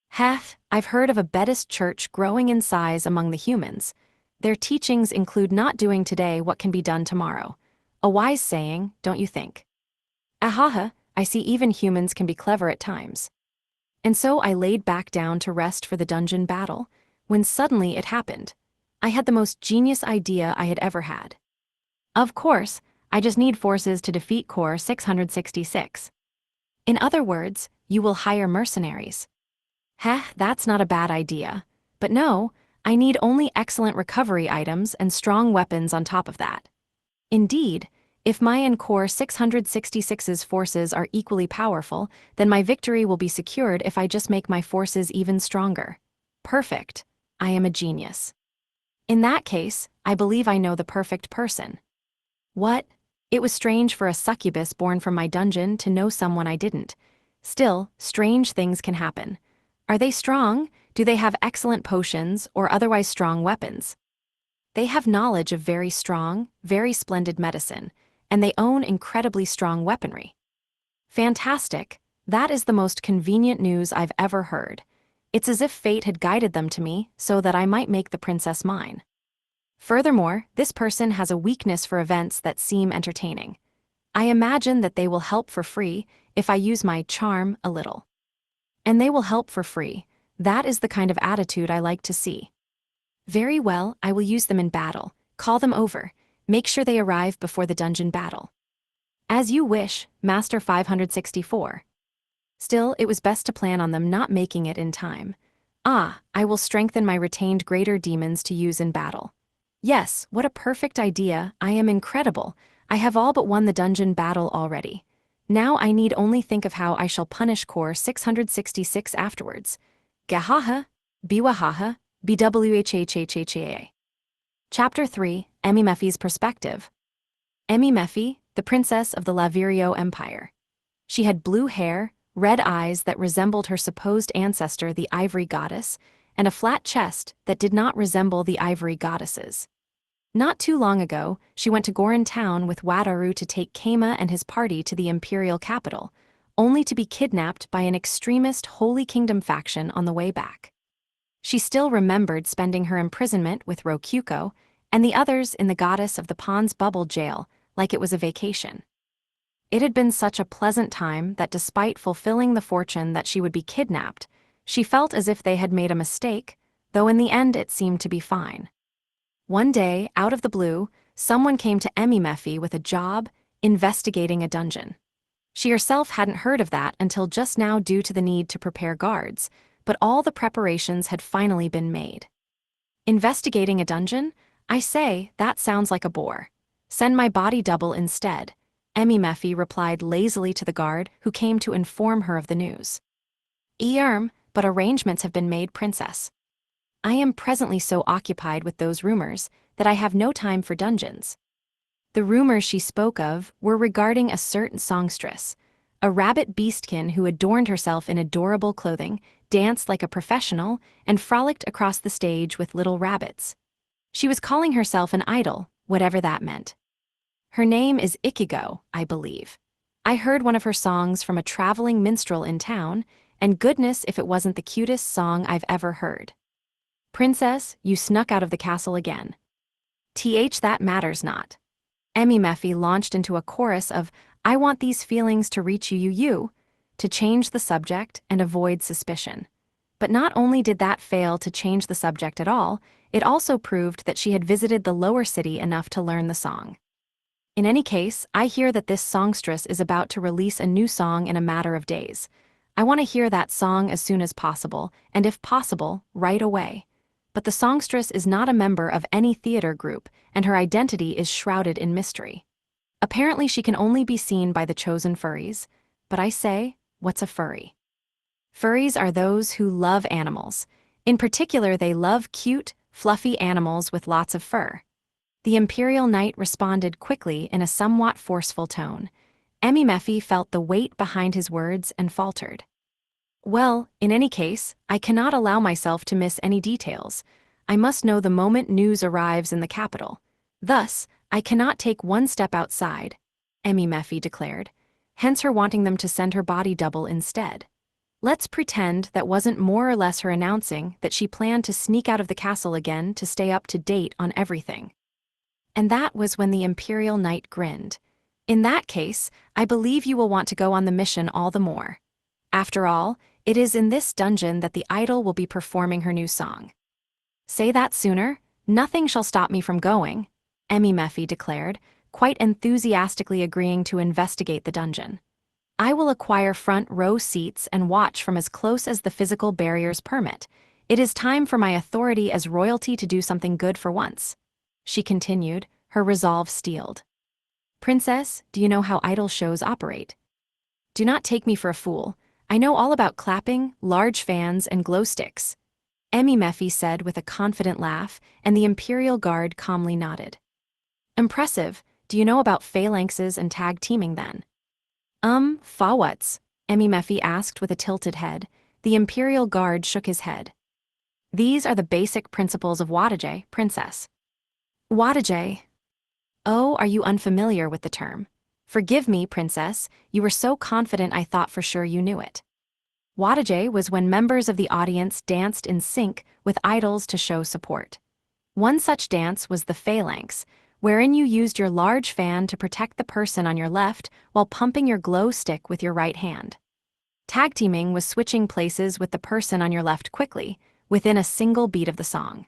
Heth, I've heard of a Buddhist church growing in size among the humans. Their teachings include not doing today what can be done tomorrow. A wise saying, don't you think? Ahaha, I see even humans can be clever at times. And so I laid back down to rest for the dungeon battle, when suddenly it happened. I had the most genius idea I had ever had. Of course, I just need forces to defeat Core 666. In other words, you will hire mercenaries. Heh, that's not a bad idea. But no, I need only excellent recovery items and strong weapons on top of that. Indeed, if my and Core 666's forces are equally powerful, then my victory will be secured if I just make my forces even stronger. Perfect. I am a genius. In that case, I believe I know the perfect person. What? It was strange for a succubus born from my dungeon to know someone I didn't. Still, strange things can happen. Are they strong? Do they have excellent potions or otherwise strong weapons? They have knowledge of very strong, very splendid medicine, and they own incredibly strong weaponry. Fantastic! That is the most convenient news I've ever heard. It's as if fate had guided them to me so that I might make the princess mine. Furthermore, this person has a weakness for events that seem entertaining. I imagine that they will help for free if I use my charm a little. And they will help for free. That is the kind of attitude I like to see. Very well, I will use them in battle. Call them over. Make sure they arrive before the dungeon battle. As you wish, Master 564. Still, it was best to plan on them not making it in time. Ah, I will strengthen my retained greater demons to use in battle. Yes, what a perfect idea. I am incredible. I have all but won the dungeon battle already. Now I need only think of how I shall punish Core 666 afterwards. Gahaha, biwahaha, bwhhhha. Chapter 3, Emimephi's Perspective. Emimephi, the princess of the Lavirio Empire. She had blue hair, red eyes that resembled her supposed ancestor, the Ivory Goddess, and a flat chest that did not resemble the Ivory Goddesses. Not too long ago, she went to Goron Town with Wataru to take Kama and his party to the imperial capital, only to be kidnapped by an extremist Holy Kingdom faction on the way back. She still remembered spending her imprisonment with Rokuko and the others in the Goddess of the Pond's bubble jail like it was a vacation. It had been such a pleasant time that despite fulfilling the fortune that she would be kidnapped, she felt as if they had made a mistake, though in the end it seemed to be fine. One day, out of the blue, someone came to Emimephi with a job investigating a dungeon. She herself hadn't heard of that until just now due to the need to prepare guards, but all the preparations had finally been made. Investigating a dungeon? I say, that sounds like a bore. Send my body double instead, Emimephi replied lazily to the guard who came to inform her of the news. But arrangements have been made, princess. I am presently so occupied with those rumors that I have no time for dungeons. The rumors she spoke of were regarding a certain songstress, a rabbit beastkin who adorned herself in adorable clothing, danced like a professional, and frolicked across the stage with little rabbits. She was calling herself an idol, whatever that meant. Her name is Ichigo, I believe. I heard one of her songs from a traveling minstrel in town, and goodness if it wasn't the cutest song I've ever heard. Princess, you snuck out of the castle again. That matters not. Emimephi launched into a chorus of, I want these feelings to reach you, to change the subject and avoid suspicion. But not only did that fail to change the subject at all, it also proved that she had visited the lower city enough to learn the song. In any case, I hear that this songstress is about to release a new song in a matter of days. I want to hear that song as soon as possible, and if possible, right away. But the songstress is not a member of any theater group, and her identity is shrouded in mystery. Apparently she can only be seen by the chosen furries. But I say, what's a furry? Furries are those who love animals. In particular, they love cute, fluffy animals with lots of fur. The Imperial Knight responded quickly in a somewhat forceful tone. Emimephi felt the weight behind his words and faltered. Well, in any case, I cannot allow myself to miss any details. I must know the moment news arrives in the capital. Thus, I cannot take one step outside, Emimephi declared, hence her wanting them to send her body double instead. Let's pretend that wasn't more or less her announcing that she planned to sneak out of the castle again to stay up to date on everything. And that was when the Imperial Knight grinned. In that case, I believe you will want to go on the mission all the more. After all, it is in this dungeon that the idol will be performing her new song. Say that sooner, nothing shall stop me from going, Emimephi declared, quite enthusiastically agreeing to investigate the dungeon. I will acquire front row seats and watch from as close as the physical barriers permit. It is time for my authority as royalty to do something good for once. She continued, her resolve steeled. Princess, do you know how idol shows operate? Do not take me for a fool. I know all about clapping, large fans, and glow sticks, Emimephi said with a confident laugh, and the Imperial Guard calmly nodded. Impressive. Do you know about phalanxes and tag teaming then? What's? Mephi asked with a tilted head. The Imperial Guard shook his head. These are the basic principles of Wataje, Princess. Wataje? Oh, are you unfamiliar with the term? Forgive me, Princess, you were so confident I thought for sure you knew it. Wataje was when members of the audience danced in sync with idols to show support. One such dance was the phalanx, wherein you used your large fan to protect the person on your left while pumping your glow stick with your right hand. Tag teaming was switching places with the person on your left quickly, within a single beat of the song.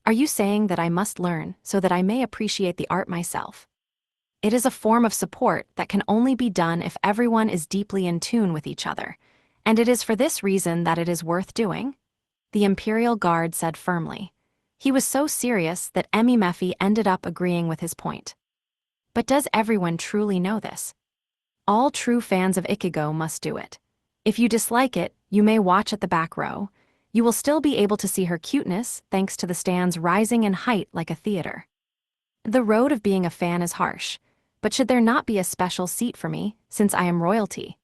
Are you saying that I must learn so that I may appreciate the art myself? It is a form of support that can only be done if everyone is deeply in tune with each other, and it is for this reason that it is worth doing, the Imperial Guard said firmly. He was so serious that Mephi ended up agreeing with his point. But does everyone truly know this? All true fans of Ikigo must do it. If you dislike it, you may watch at the back row. You will still be able to see her cuteness thanks to the stands rising in height like a theater. The road of being a fan is harsh, but should there not be a special seat for me, since I am royalty?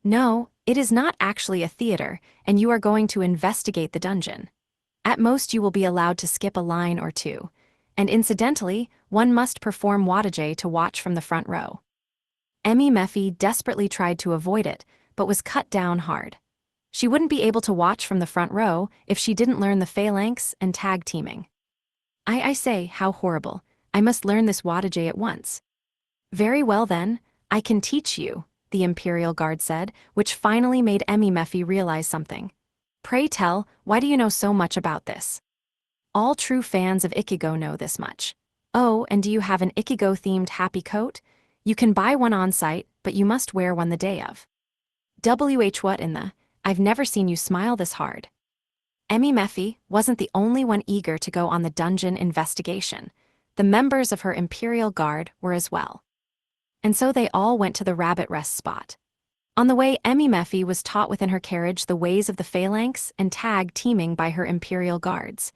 No, it is not actually a theater, and you are going to investigate the dungeon. At most you will be allowed to skip a line or two, and incidentally, one must perform Wataje to watch from the front row. Mephi desperately tried to avoid it, but was cut down hard. She wouldn't be able to watch from the front row if she didn't learn the phalanx and tag teaming. I say, how horrible. I must learn this Wataje at once. Very well then, I can teach you, the Imperial Guard said, which finally made Mephi realize something. Pray tell, why do you know so much about this? All true fans of Ikigo know this much. Oh, and do you have an Ikigo-themed happy coat? You can buy one on site, but you must wear one the day of. What in the... I've never seen you smile this hard. Mephi wasn't the only one eager to go on the dungeon investigation. The members of her Imperial Guard were as well. And so they all went to the rabbit rest spot. On the way, Mephi was taught within her carriage the ways of the phalanx and tag teaming by her Imperial Guards.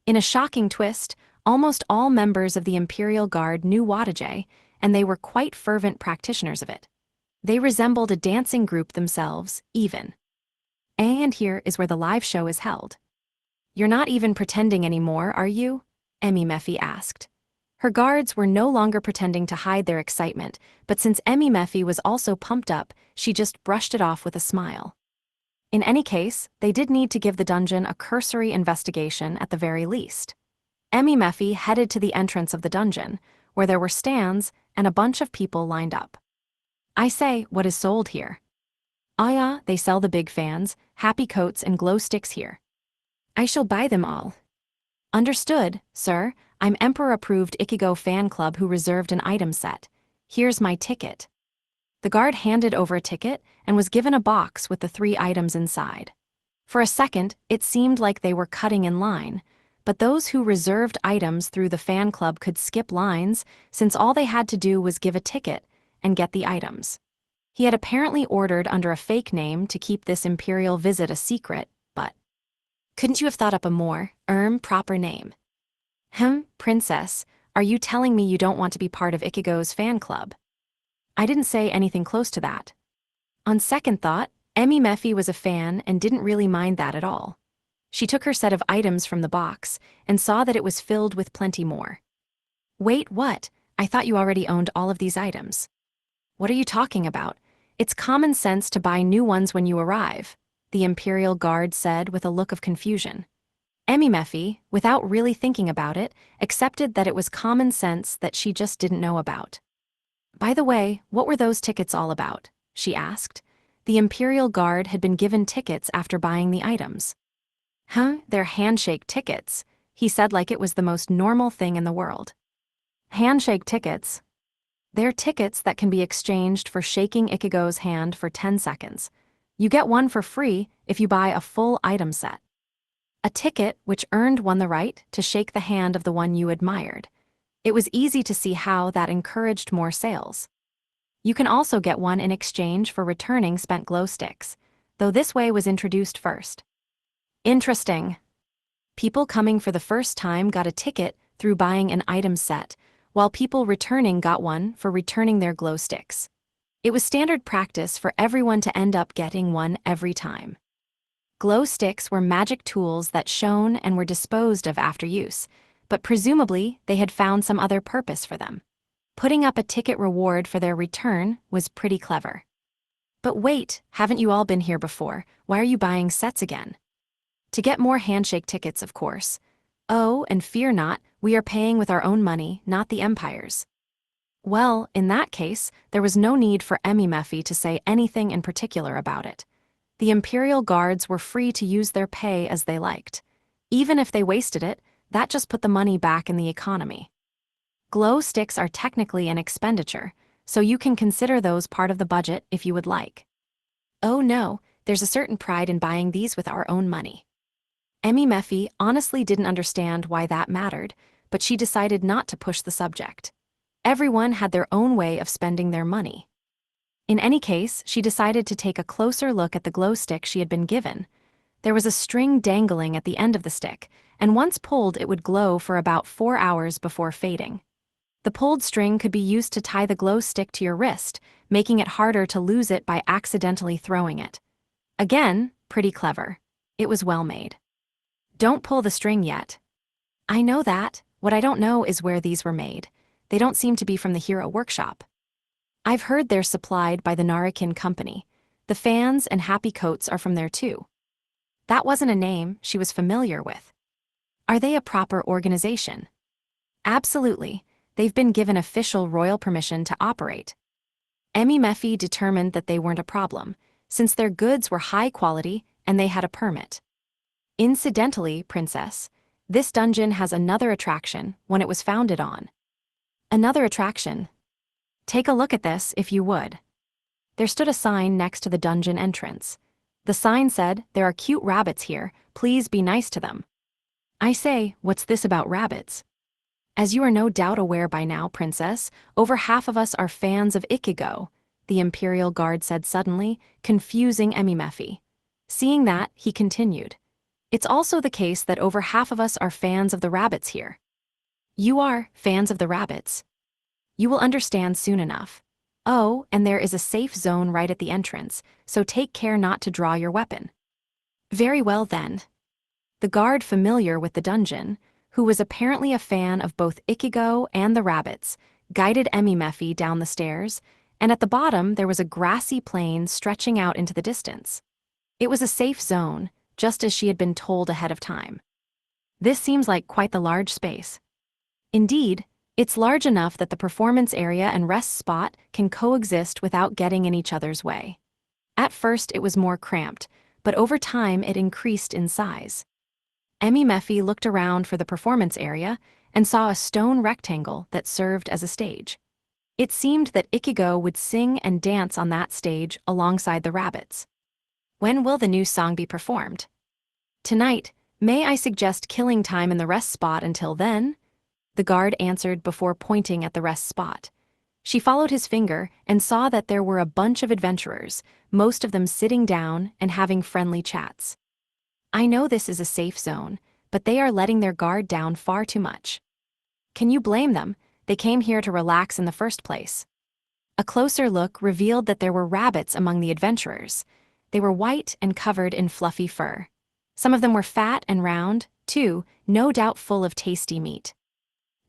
In a shocking twist, almost all members of the Imperial Guard knew Wataje, and they were quite fervent practitioners of it. They resembled a dancing group themselves, even. And here is where the live show is held. You're not even pretending anymore, are you? Mephi asked. Her guards were no longer pretending to hide their excitement, but since Mephi was also pumped up, she just brushed it off with a smile. In any case, they did need to give the dungeon a cursory investigation at the very least. Mephi headed to the entrance of the dungeon, where there were stands and a bunch of people lined up. I say, what is sold here? Ah yeah, they sell the big fans, happy coats and glow sticks here. I shall buy them all. Understood, sir. I'm Emperor-approved Ikigo fan club who reserved an item set. Here's my ticket. The guard handed over a ticket and was given a box with the 3 items inside. For a second, it seemed like they were cutting in line, but those who reserved items through the fan club could skip lines since all they had to do was give a ticket and get the items. He had apparently ordered under a fake name to keep this imperial visit a secret, but... Couldn't you have thought up a more, proper name? Princess, are you telling me you don't want to be part of Ikigo's fan club? I didn't say anything close to that. On second thought, Mephi was a fan and didn't really mind that at all. She took her set of items from the box and saw that it was filled with plenty more. Wait, what? I thought you already owned all of these items. What are you talking about? It's common sense to buy new ones when you arrive, the Imperial Guard said with a look of confusion. Mephi, without really thinking about it, accepted that it was common sense that she just didn't know about. By the way, what were those tickets all about? She asked. The Imperial Guard had been given tickets after buying the items. They're handshake tickets, he said like it was the most normal thing in the world. Handshake tickets? They're tickets that can be exchanged for shaking Ikigo's hand for 10 seconds. You get one for free if you buy a full item set. A ticket which earned one the right to shake the hand of the one you admired. It was easy to see how that encouraged more sales. You can also get one in exchange for returning spent glow sticks, though this way was introduced first. Interesting. People coming for the first time got a ticket through buying an item set, while people returning got one for returning their glow sticks. It was standard practice for everyone to end up getting one every time. Glow sticks were magic tools that shone and were disposed of after use, but presumably they had found some other purpose for them. Putting up a ticket reward for their return was pretty clever. But wait, haven't you all been here before? Why are you buying sets again? To get more handshake tickets, of course. Oh, and fear not, we are paying with our own money, not the Empire's. Well, in that case, there was no need for Emi to say anything in particular about it. The Imperial Guards were free to use their pay as they liked. Even if they wasted it, that just put the money back in the economy. Glow sticks are technically an expenditure, so you can consider those part of the budget if you would like. Oh no, there's a certain pride in buying these with our own money. Emi honestly didn't understand why that mattered, but she decided not to push the subject. Everyone had their own way of spending their money. In any case, she decided to take a closer look at the glow stick she had been given. There was a string dangling at the end of the stick, and once pulled it would glow for about 4 hours before fading. The pulled string could be used to tie the glow stick to your wrist, making it harder to lose it by accidentally throwing it. Again, pretty clever. It was well made. Don't pull the string yet. I know that. What I don't know is where these were made. They don't seem to be from the Hero Workshop. I've heard they're supplied by the Narakin Company. The fans and happy coats are from there too. That wasn't a name she was familiar with. Are they a proper organization? Absolutely. They've been given official royal permission to operate. Emi determined that they weren't a problem, since their goods were high quality and they had a permit. Incidentally, Princess, this dungeon has another attraction when it was founded on. Another attraction? Take a look at this if you would. There stood a sign next to the dungeon entrance. The sign said, "There are cute rabbits here, please be nice to them." I say, what's this about rabbits? As you are no doubt aware by now, Princess, over half of us are fans of Ikigo, the Imperial Guard said suddenly, confusing Emi. Seeing that, he continued. It's also the case that over half of us are fans of the rabbits here. You are fans of the rabbits. You will understand soon enough. Oh, and there is a safe zone right at the entrance, so take care not to draw your weapon. Very well then. The guard familiar with the dungeon, who was apparently a fan of both Ikigo and the rabbits, guided Emi down the stairs, and at the bottom there was a grassy plain stretching out into the distance. It was a safe zone, just as she had been told ahead of time. This seems like quite the large space. Indeed, it's large enough that the performance area and rest spot can coexist without getting in each other's way. At first it was more cramped, but over time it increased in size. Emi looked around for the performance area and saw a stone rectangle that served as a stage. It seemed that Ikigo would sing and dance on that stage alongside the rabbits. When will the new song be performed? Tonight. May I suggest killing time in the rest spot until then? The guard answered before pointing at the rest spot. She followed his finger and saw that there were a bunch of adventurers, most of them sitting down and having friendly chats. I know this is a safe zone, but they are letting their guard down far too much. Can you blame them? They came here to relax in the first place. A closer look revealed that there were rabbits among the adventurers. They were white and covered in fluffy fur. Some of them were fat and round, too, no doubt full of tasty meat.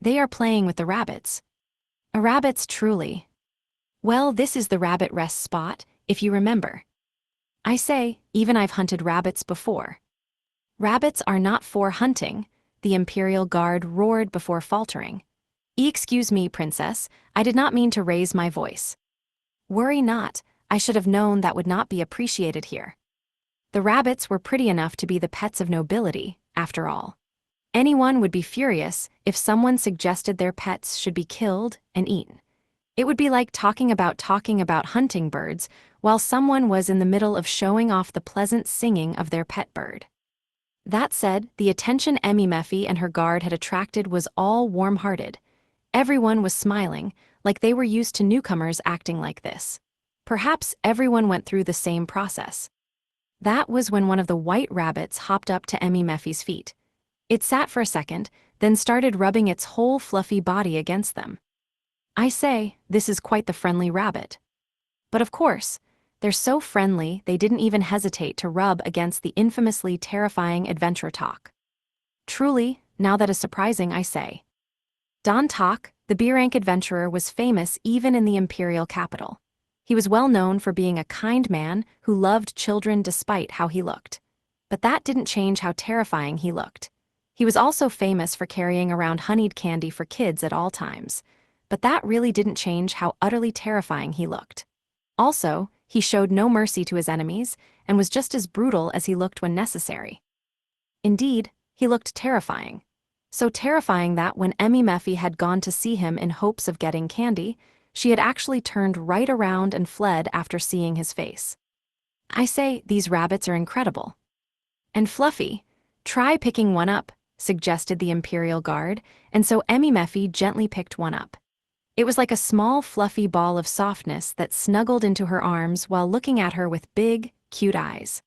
They are playing with the rabbits. A rabbits truly. Well, this is the rabbit rest spot, if you remember. I say, even I've hunted rabbits before. Rabbits are not for hunting, the Imperial Guard roared before faltering. Excuse me, Princess, I did not mean to raise my voice. Worry not, I should have known that would not be appreciated here. The rabbits were pretty enough to be the pets of nobility, after all. Anyone would be furious if someone suggested their pets should be killed and eaten. It would be like talking about hunting birds while someone was in the middle of showing off the pleasant singing of their pet bird. That said, the attention Emi and her guard had attracted was all warm-hearted. Everyone was smiling, like they were used to newcomers acting like this. Perhaps everyone went through the same process. That was when one of the white rabbits hopped up to Emi feet. It sat for a second, then started rubbing its whole fluffy body against them. I say, this is quite the friendly rabbit. But of course, they're so friendly they didn't even hesitate to rub against the infamously terrifying adventure talk. Truly, now that is surprising, I say. Don Tak, the B-rank adventurer, was famous even in the imperial capital. He was well known for being a kind man who loved children despite how he looked. But that didn't change how terrifying he looked. He was also famous for carrying around honeyed candy for kids at all times. But that really didn't change how utterly terrifying he looked. Also, he showed no mercy to his enemies and was just as brutal as he looked when necessary. Indeed, he looked terrifying. So terrifying that when Emmy Meffy had gone to see him in hopes of getting candy, she had actually turned right around and fled after seeing his face. I say, these rabbits are incredible. And Fluffy, try picking one up, suggested the Imperial Guard, and so Emmy Meffy gently picked one up. It was like a small fluffy ball of softness that snuggled into her arms while looking at her with big, cute eyes.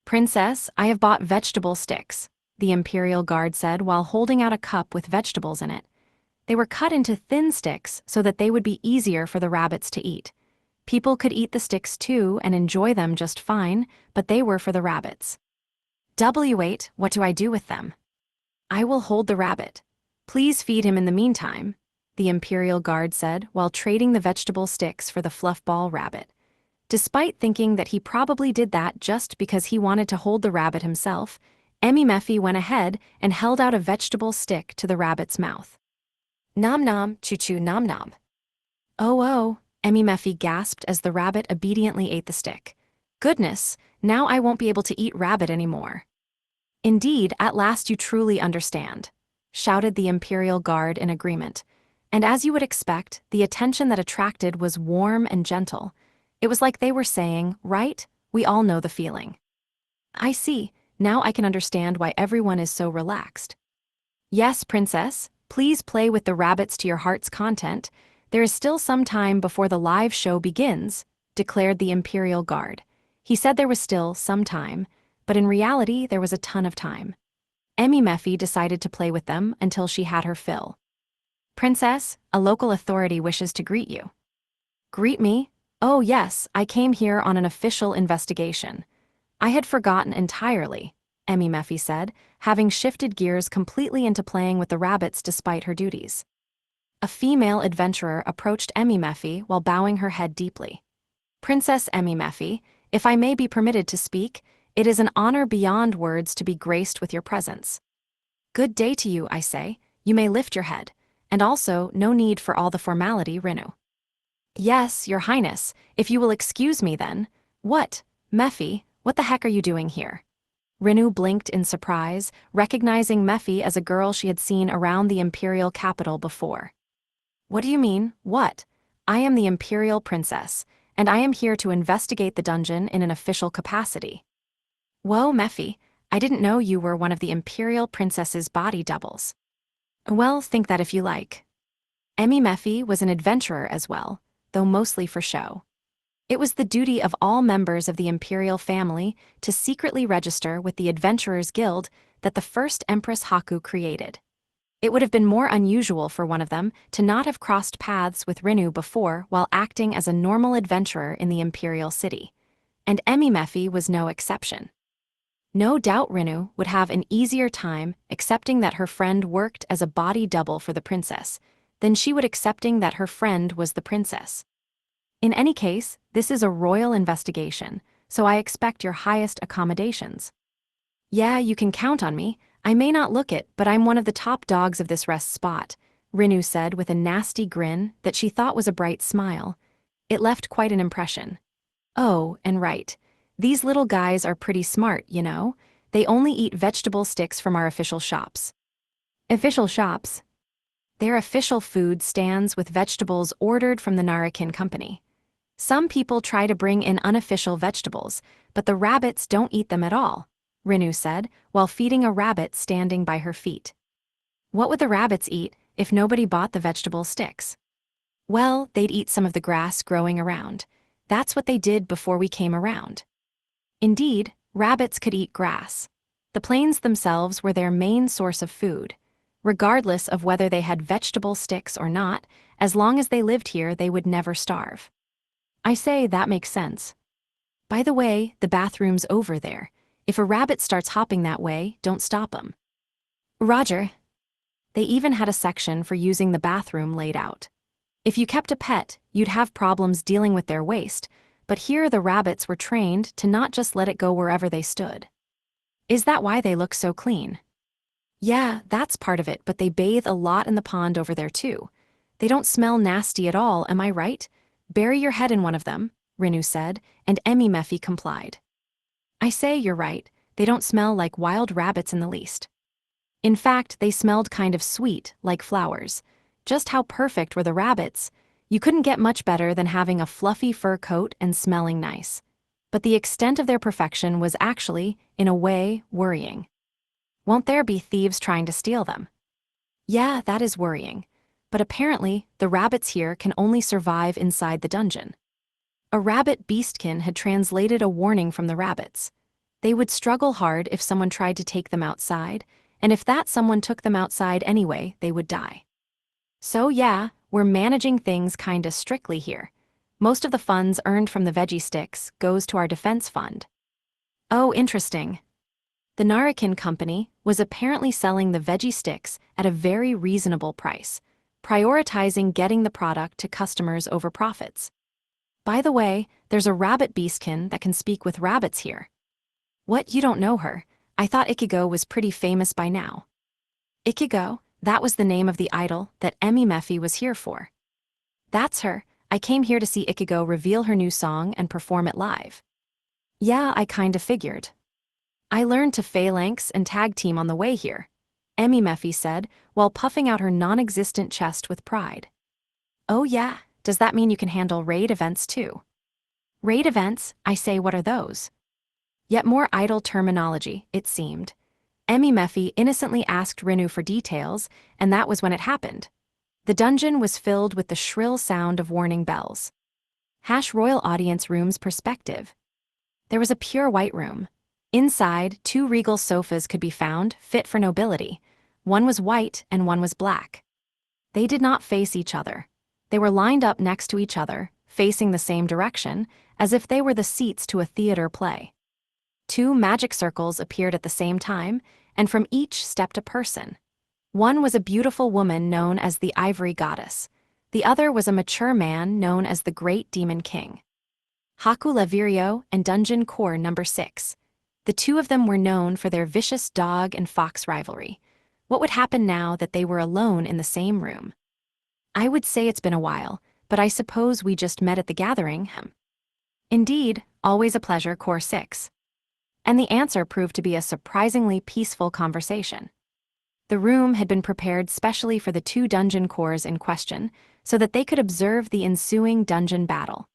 "Princess, I have bought vegetable sticks," the Imperial Guard said while holding out a cup with vegetables in it. They were cut into thin sticks so that they would be easier for the rabbits to eat. People could eat the sticks too and enjoy them just fine, but they were for the rabbits. "W8, what do I do with them?" "I will hold the rabbit. Please feed him in the meantime," the Imperial Guard said while trading the vegetable sticks for the fluffball rabbit. Despite thinking that he probably did that just because he wanted to hold the rabbit himself, Emmy Meffy went ahead and held out a vegetable stick to the rabbit's mouth. "Nom nom, choo-choo nom nom." Oh, Emmy Meffy gasped as the rabbit obediently ate the stick. "Goodness, now I won't be able to eat rabbit anymore." "Indeed, at last you truly understand," shouted the Imperial Guard in agreement. And as you would expect, the attention that attracted was warm and gentle. It was like they were saying, "Right, we all know the feeling." "I see, now I can understand why everyone is so relaxed." "Yes, Princess, please play with the rabbits to your heart's content. There is still some time before the live show begins," declared the Imperial Guard. He said there was still some time, but in reality there was a ton of time. Emmy Meffy decided to play with them until she had her fill. "Princess, a local authority wishes to greet you." "Greet me? Oh yes, I came here on an official investigation." "I had forgotten entirely," Emmy Meffy said, having shifted gears completely into playing with the rabbits despite her duties. A female adventurer approached Emmy Meffy while bowing her head deeply. "Princess Emmy Meffy, if I may be permitted to speak, it is an honor beyond words to be graced with your presence." "Good day to you, I say. You may lift your head. And also, no need for all the formality, Rinu." "Yes, Your Highness, if you will excuse me then." "What? Meffy, what the heck are you doing here?" Rinu blinked in surprise, recognizing Meffy as a girl she had seen around the Imperial capital before. "What do you mean, what? I am the Imperial Princess, and I am here to investigate the dungeon in an official capacity." "Whoa, Meffy, I didn't know you were one of the Imperial Princess's body doubles." "Well, think that if you like." Emmy Meffy was an adventurer as well, though mostly for show. It was the duty of all members of the Imperial family to secretly register with the Adventurers Guild that the first Empress Haku created. It would have been more unusual for one of them to not have crossed paths with Rinu before while acting as a normal adventurer in the Imperial City. And Emmy Meffy was no exception. No doubt Rinu would have an easier time accepting that her friend worked as a body double for the princess than she would accepting that her friend was the princess. In any case, this is a royal investigation, so I expect your highest accommodations. "Yeah, you can count on me. I may not look it, but I'm one of the top dogs of this rest spot," Rinu said with a nasty grin that she thought was a bright smile. It left quite an impression. "Oh, and right. These little guys are pretty smart, you know. They only eat vegetable sticks from our official shops." "Official shops?" "They're official food stands with vegetables ordered from the Narakin Company. Some people try to bring in unofficial vegetables, but the rabbits don't eat them at all," Rinu said, while feeding a rabbit standing by her feet. "What would the rabbits eat if nobody bought the vegetable sticks?" "Well, they'd eat some of the grass growing around. That's what they did before we came around." Indeed, rabbits could eat grass. The plains themselves were their main source of food. Regardless of whether they had vegetable sticks or not, as long as they lived here, they would never starve. I say that makes sense. By the way, the bathroom's over there. If a rabbit starts hopping that way, don't stop him. Roger. They even had a section for using the bathroom laid out. If you kept a pet, you'd have problems dealing with their waste, but here the rabbits were trained to not just let it go wherever they stood. Is that why they look so clean? Yeah, that's part of it, but they bathe a lot in the pond over there too. They don't smell nasty at all, am I right? Bury your head in one of them, Rinu said, and Mephi complied. I say you're right, they don't smell like wild rabbits in the least. In fact, they smelled kind of sweet, like flowers. Just how perfect were the rabbits? You couldn't get much better than having a fluffy fur coat and smelling nice. But the extent of their perfection was actually, in a way, worrying. Won't there be thieves trying to steal them? Yeah, that is worrying. But apparently, the rabbits here can only survive inside the dungeon. A rabbit beastkin had translated a warning from the rabbits. They would struggle hard if someone tried to take them outside, and if that someone took them outside anyway, they would die. So yeah, we're managing things kinda strictly here. Most of the funds earned from the veggie sticks goes to our defense fund. Oh, interesting. The Narakin company was apparently selling the veggie sticks at a very reasonable price, prioritizing getting the product to customers over profits. By the way, there's a rabbit beastkin that can speak with rabbits here. What, you don't know her? I thought Ichigo was pretty famous by now. Ichigo? That was the name of the idol that Mephi was here for. That's her. I came here to see Ichigo reveal her new song and perform it live. Yeah, I kinda figured. I learned to phalanx and tag team on the way here, Mephi said, while puffing out her non-existent chest with pride. Oh yeah, does that mean you can handle raid events too? Raid events? I say, what are those? Yet more idle terminology, it seemed. Mephi innocently asked Rinu for details, and that was when it happened. The dungeon was filled with the shrill sound of warning bells. Royal audience room's perspective. There was a pure white room. Inside, 2 regal sofas could be found, fit for nobility. One was white and one was black. They did not face each other. They were lined up next to each other, facing the same direction, as if they were the seats to a theater play. 2 magic circles appeared at the same time, and from each stepped a person. One was a beautiful woman known as the Ivory Goddess. The other was a mature man known as the Great Demon King. Haku Levirio and Dungeon Core Number 6. The 2 of them were known for their vicious dog and fox rivalry. What would happen now that they were alone in the same room? I would say it's been a while, but I suppose we just met at the gathering. Indeed, always a pleasure, Core 6. And the answer proved to be a surprisingly peaceful conversation. The room had been prepared specially for the 2 dungeon cores in question, so that they could observe the ensuing dungeon battle.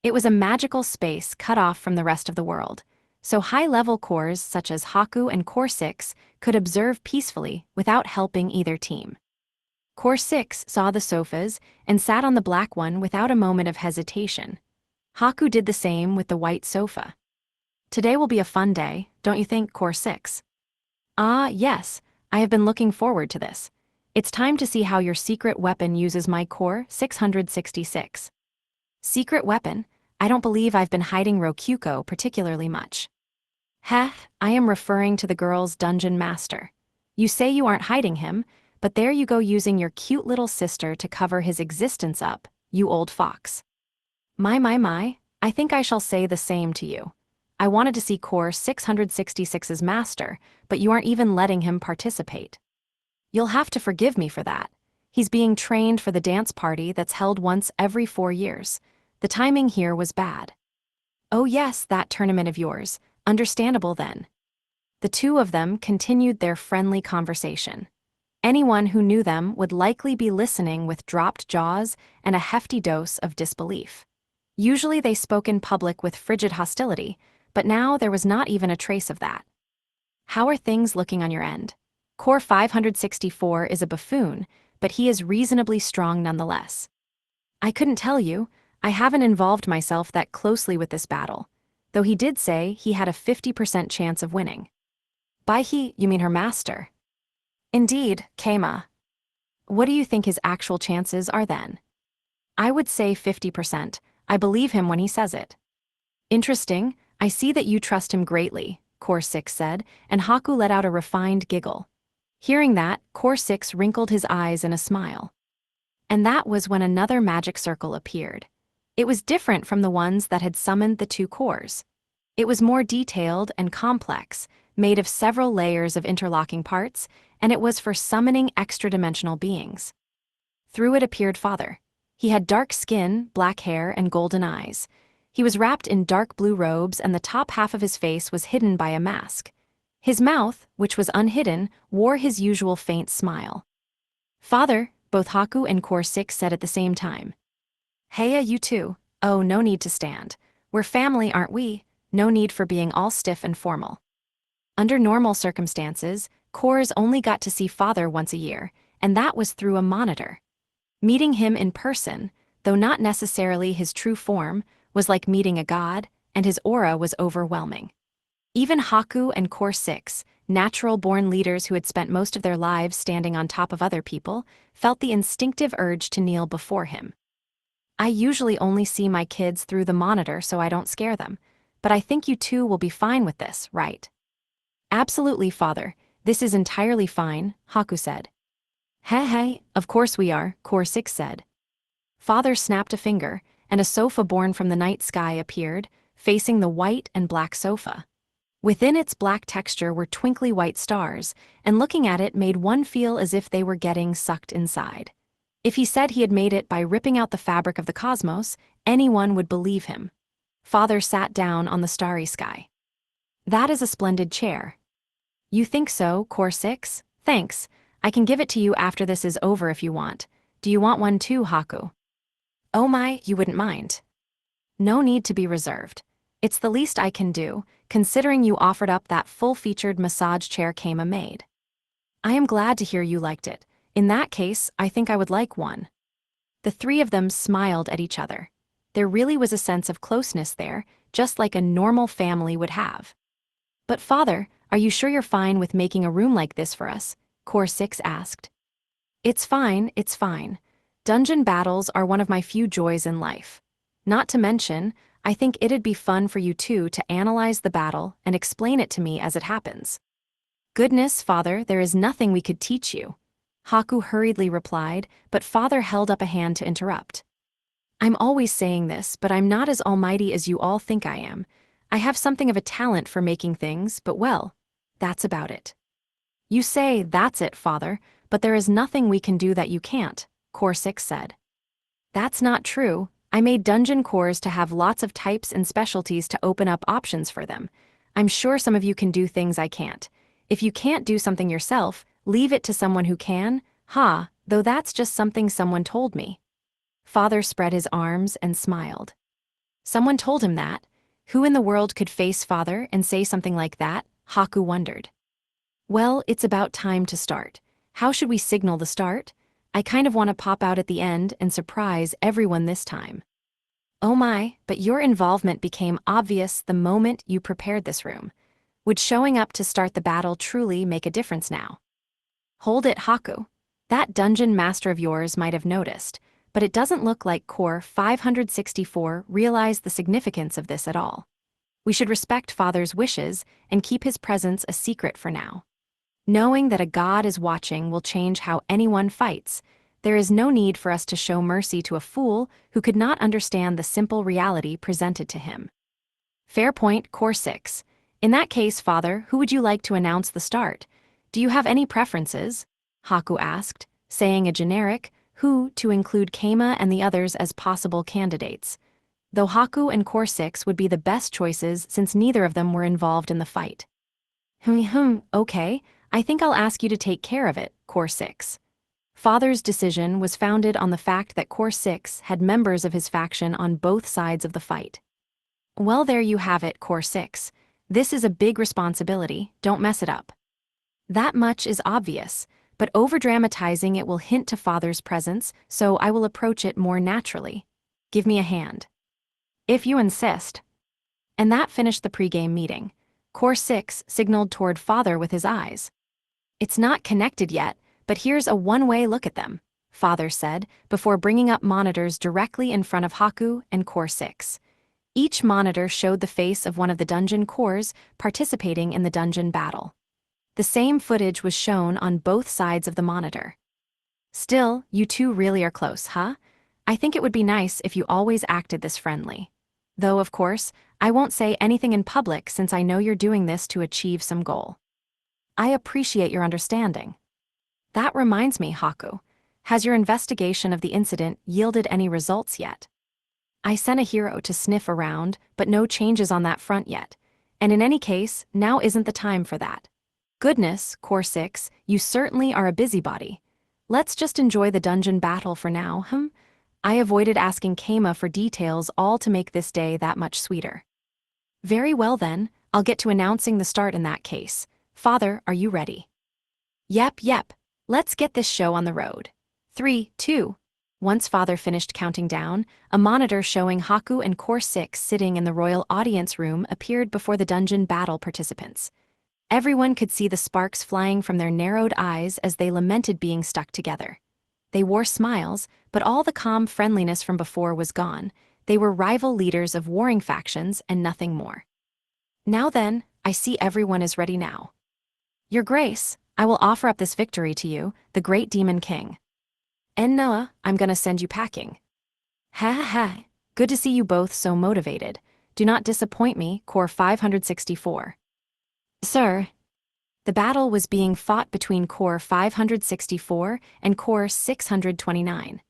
It was a magical space cut off from the rest of the world, so high-level cores such as Haku and Core 6 could observe peacefully without helping either team. Core 6 saw the sofas and sat on the black one without a moment of hesitation. Haku did the same with the white sofa. Today will be a fun day, don't you think, Core 6? Ah, yes, I have been looking forward to this. It's time to see how your secret weapon uses my Core 666. Secret weapon? I don't believe I've been hiding Rokuko particularly much. Heh, I am referring to the girl's dungeon master. You say you aren't hiding him, but there you go using your cute little sister to cover his existence up, you old fox. My, I think I shall say the same to you. I wanted to see Core 666's master, but you aren't even letting him participate. You'll have to forgive me for that. He's being trained for the dance party that's held once every 4 years. The timing here was bad. Oh yes, that tournament of yours. Understandable then. The 2 of them continued their friendly conversation. Anyone who knew them would likely be listening with dropped jaws and a hefty dose of disbelief. Usually they spoke in public with frigid hostility, but now there was not even a trace of that. How are things looking on your end? Core 564 is a buffoon, but he is reasonably strong nonetheless. I couldn't tell you, I haven't involved myself that closely with this battle, though he did say he had a 50% chance of winning. By he, you mean her master? Indeed, Keima. What do you think his actual chances are then? I would say 50%. I believe him when he says it. Interesting, I see that you trust him greatly, Core 6 said, and Haku let out a refined giggle. Hearing that, Core 6 wrinkled his eyes in a smile. And that was when another magic circle appeared. It was different from the ones that had summoned the two cores. It was more detailed and complex, made of several layers of interlocking parts, and it was for summoning extra-dimensional beings. Through it appeared Father. He had dark skin, black hair, and golden eyes. He was wrapped in dark blue robes, and the top half of his face was hidden by a mask. His mouth, which was unhidden, wore his usual faint smile. Father, both Haku and Core 6 said at the same time. Heya, you too. Oh, no need to stand. We're family, aren't we? No need for being all stiff and formal. Under normal circumstances, Cores only got to see Father once a year, and that was through a monitor. Meeting him in person, though not necessarily his true form, was like meeting a god, and his aura was overwhelming. Even Haku and Core 6, natural-born leaders who had spent most of their lives standing on top of other people, felt the instinctive urge to kneel before him. I usually only see my kids through the monitor so I don't scare them, but I think you two will be fine with this, right? Absolutely, Father. This is entirely fine, Haku said. Hey, of course we are, Core 6 said. Father snapped a finger, and a sofa born from the night sky appeared, facing the white and black sofa. Within its black texture were twinkly white stars, and looking at it made one feel as if they were getting sucked inside. If he said he had made it by ripping out the fabric of the cosmos, anyone would believe him. Father sat down on the starry sky. That is a splendid chair. You think so, Core 6? Thanks. I can give it to you after this is over if you want. Do you want one too, Haku? Oh my, you wouldn't mind. No need to be reserved. It's the least I can do, considering you offered up that full-featured massage chair Keima made. I am glad to hear you liked it. In that case, I think I would like one. The three of them smiled at each other. There really was a sense of closeness there, just like a normal family would have. But Father, are you sure you're fine with making a room like this for us? Core 6 asked. It's fine, it's fine. Dungeon battles are one of my few joys in life. Not to mention, I think it'd be fun for you two to analyze the battle and explain it to me as it happens. Goodness, Father, there is nothing we could teach you. Haku hurriedly replied, but Father held up a hand to interrupt. I'm always saying this, but I'm not as almighty as you all think I am. I have something of a talent for making things, but well, that's about it. You say, that's it, Father, but there is nothing we can do that you can't, Core 6 said. That's not true. I made dungeon cores to have lots of types and specialties to open up options for them. I'm sure some of you can do things I can't. If you can't do something yourself, leave it to someone who can, though that's just something someone told me. Father spread his arms and smiled. Someone told him that. Who in the world could face Father and say something like that? Haku wondered. Well, it's about time to start. How should we signal the start? I kind of want to pop out at the end and surprise everyone this time. Oh my, but your involvement became obvious the moment you prepared this room. Would showing up to start the battle truly make a difference now? Hold it, Haku. That dungeon master of yours might have noticed, but it doesn't look like Core 564 realized the significance of this at all. We should respect Father's wishes and keep his presence a secret for now. Knowing that a god is watching will change how anyone fights. There is no need for us to show mercy to a fool who could not understand the simple reality presented to him. Fair point, Core 6. In that case, Father, who would you like to announce the start? Do you have any preferences? Haku asked, saying a generic who to include Keima and the others as possible candidates. Though Haku and Core 6 would be the best choices since neither of them were involved in the fight. Okay, I think I'll ask you to take care of it, Core 6. Father's decision was founded on the fact that Core 6 had members of his faction on both sides of the fight. Well, there you have it, Core 6. This is a big responsibility, don't mess it up. That much is obvious, but overdramatizing it will hint to Father's presence, so I will approach it more naturally. Give me a hand. If you insist. And that finished the pregame meeting. Core 6 signaled toward Father with his eyes. It's not connected yet, but here's a one-way look at them, Father said, before bringing up monitors directly in front of Haku and Core 6. Each monitor showed the face of one of the dungeon cores participating in the dungeon battle. The same footage was shown on both sides of the monitor. Still, you two really are close, huh? I think it would be nice if you always acted this friendly. Though, of course, I won't say anything in public since I know you're doing this to achieve some goal. I appreciate your understanding. That reminds me, Haku. Has your investigation of the incident yielded any results yet? I sent a hero to sniff around, but no changes on that front yet. And in any case, now isn't the time for that. Goodness, Core 6, you certainly are a busybody. Let's just enjoy the dungeon battle for now, I avoided asking Keima for details, all to make this day that much sweeter. Very well then, I'll get to announcing the start in that case. Father, are you ready? Yep. Let's get this show on the road. 3, 2. Once Father finished counting down, a monitor showing Haku and Core 6 sitting in the royal audience room appeared before the dungeon battle participants. Everyone could see the sparks flying from their narrowed eyes as they lamented being stuck together. They wore smiles, but all the calm friendliness from before was gone. They were rival leaders of warring factions and nothing more. Now then, I see everyone is ready now. Your Grace, I will offer up this victory to you, the great Demon King. And Noah, I'm gonna send you packing. Ha. Good to see you both so motivated. Do not disappoint me, Core 564. Sir. The battle was being fought between Core 564 and Core 629.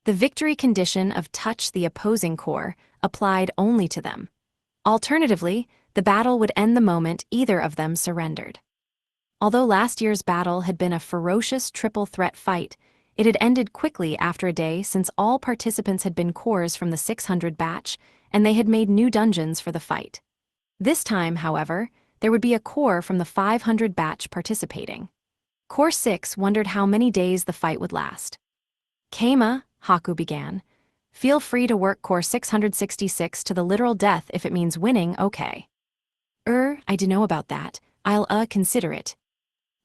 The victory condition of touch the opposing core applied only to them. Alternatively, the battle would end the moment either of them surrendered. Although last year's battle had been a ferocious triple-threat fight, it had ended quickly after a day since all participants had been cores from the 600 batch, and they had made new dungeons for the fight. This time, however, there would be a core from the 500 batch participating. Core 6 wondered how many days the fight would last. Keima, Haku began. Feel free to work Core 666 to the literal death if it means winning, okay. I dunno about that. I'll consider it.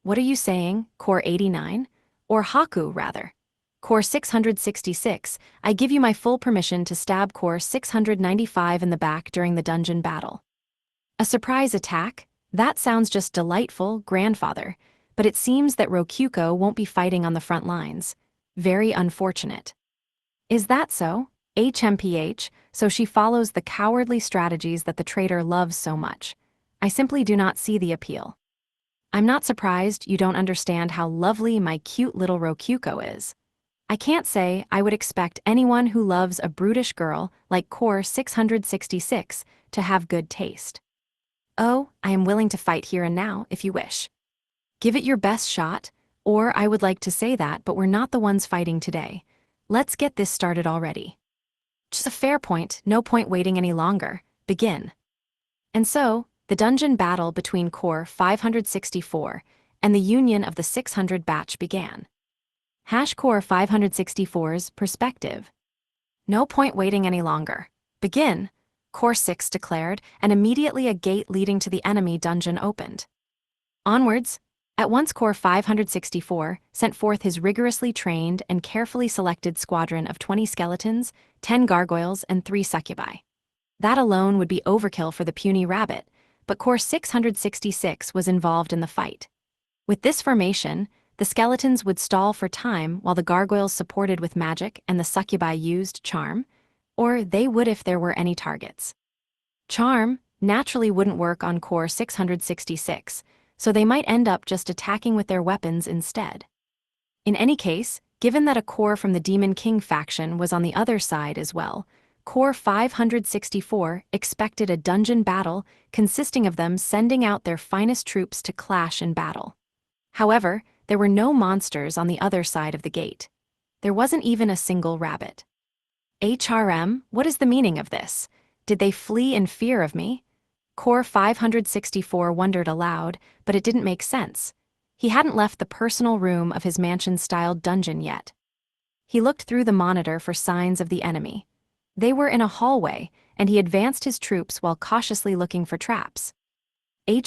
What are you saying, Core 89? Or Haku, rather. Core 666, I give you my full permission to stab Core 695 in the back during the dungeon battle. A surprise attack? That sounds just delightful, grandfather, but it seems that Rokyuko won't be fighting on the front lines. Very unfortunate. Is that so? HMPH, so she follows the cowardly strategies that the traitor loves so much. I simply do not see the appeal. I'm not surprised you don't understand how lovely my cute little Rokyuko is. I can't say I would expect anyone who loves a brutish girl like Core 666 to have good taste. Oh, I am willing to fight here and now, if you wish. Give it your best shot, or I would like to say that, but we're not the ones fighting today. Let's get this started already. Just a fair point, no point waiting any longer. Begin. And so, the dungeon battle between Core 564 and the union of the 600 batch began. Core 564's perspective. No point waiting any longer. Begin. Core 6 declared, and immediately a gate leading to the enemy dungeon opened. Onwards, at once Core 564 sent forth his rigorously trained and carefully selected squadron of 20 skeletons, 10 gargoyles, and 3 succubi. That alone would be overkill for the puny rabbit, but Core 666 was involved in the fight. With this formation, the skeletons would stall for time while the gargoyles supported with magic and the succubi used charm, or they would if there were any targets. Charm naturally wouldn't work on Core 666, so they might end up just attacking with their weapons instead. In any case, given that a core from the Demon King faction was on the other side as well, Core 564 expected a dungeon battle consisting of them sending out their finest troops to clash in battle. However, there were no monsters on the other side of the gate. There wasn't even a single rabbit. What is the meaning of this? Did they flee in fear of me? Core 564 wondered aloud, but it didn't make sense. He hadn't left the personal room of his mansion-styled dungeon yet. He looked through the monitor for signs of the enemy. They were in a hallway, and he advanced his troops while cautiously looking for traps. A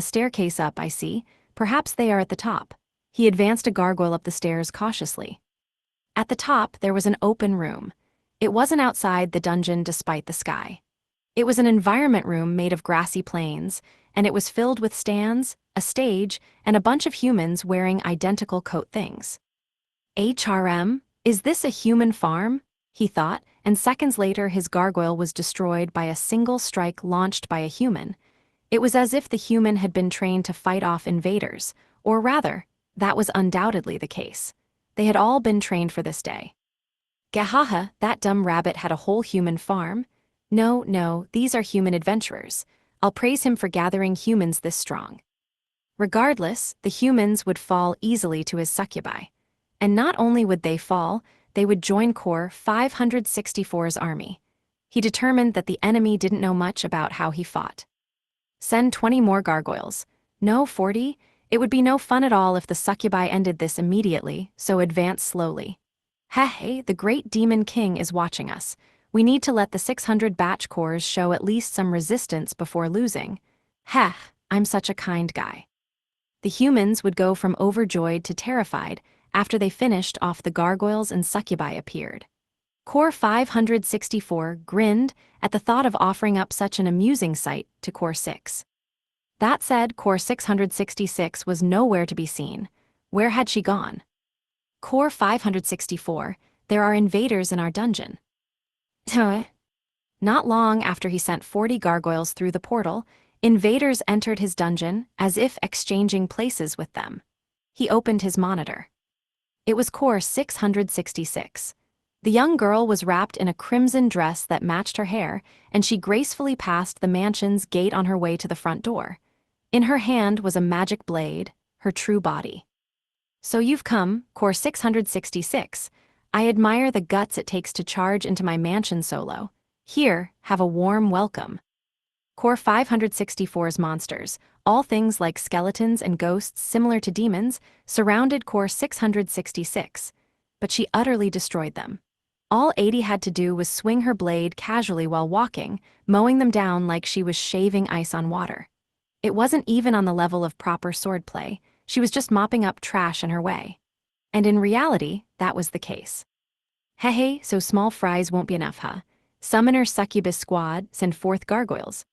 staircase up, I see, Perhaps they are at the top. He advanced a gargoyle up the stairs cautiously. At the top, there was an open room. It wasn't outside the dungeon despite the sky. It was an environment room made of grassy plains, and it was filled with stands, a stage, and a bunch of humans wearing identical coat things. HRM? Is this a human farm? He thought, and seconds later his gargoyle was destroyed by a single strike launched by a human. It was as if the human had been trained to fight off invaders, or rather, that was undoubtedly the case. They had all been trained for this day. Gahaha, that dumb rabbit had a whole human farm? No, these are human adventurers. I'll praise him for gathering humans this strong. Regardless, the humans would fall easily to his succubi. And not only would they fall, they would join Core 564's army. He determined that the enemy didn't know much about how he fought. Send 20 more gargoyles. No, 40? It would be no fun at all if the succubi ended this immediately, so advance slowly. Hey, the great demon king is watching us. We need to let the 600 batch cores show at least some resistance before losing. I'm such a kind guy. The humans would go from overjoyed to terrified after they finished off the gargoyles and succubi appeared. Core 564 grinned at the thought of offering up such an amusing sight to Core 6. That said, Core 666 was nowhere to be seen. Where had she gone? Core 564, there are invaders in our dungeon. Not long after he sent 40 gargoyles through the portal, invaders entered his dungeon as if exchanging places with them. He opened his monitor. It was Core 666. The young girl was wrapped in a crimson dress that matched her hair, and she gracefully passed the mansion's gate on her way to the front door. In her hand was a magic blade, her true body. So you've come, Core 666. I admire the guts it takes to charge into my mansion solo. Here, have a warm welcome. Core 564's monsters, all things like skeletons and ghosts similar to demons, surrounded Core 666, but she utterly destroyed them. All 80 had to do was swing her blade casually while walking, mowing them down like she was shaving ice on water. It wasn't even on the level of proper swordplay, she was just mopping up trash in her way. And in reality, that was the case. Hey, so small fries won't be enough, huh? Summoner Succubus Squad, send forth gargoyles.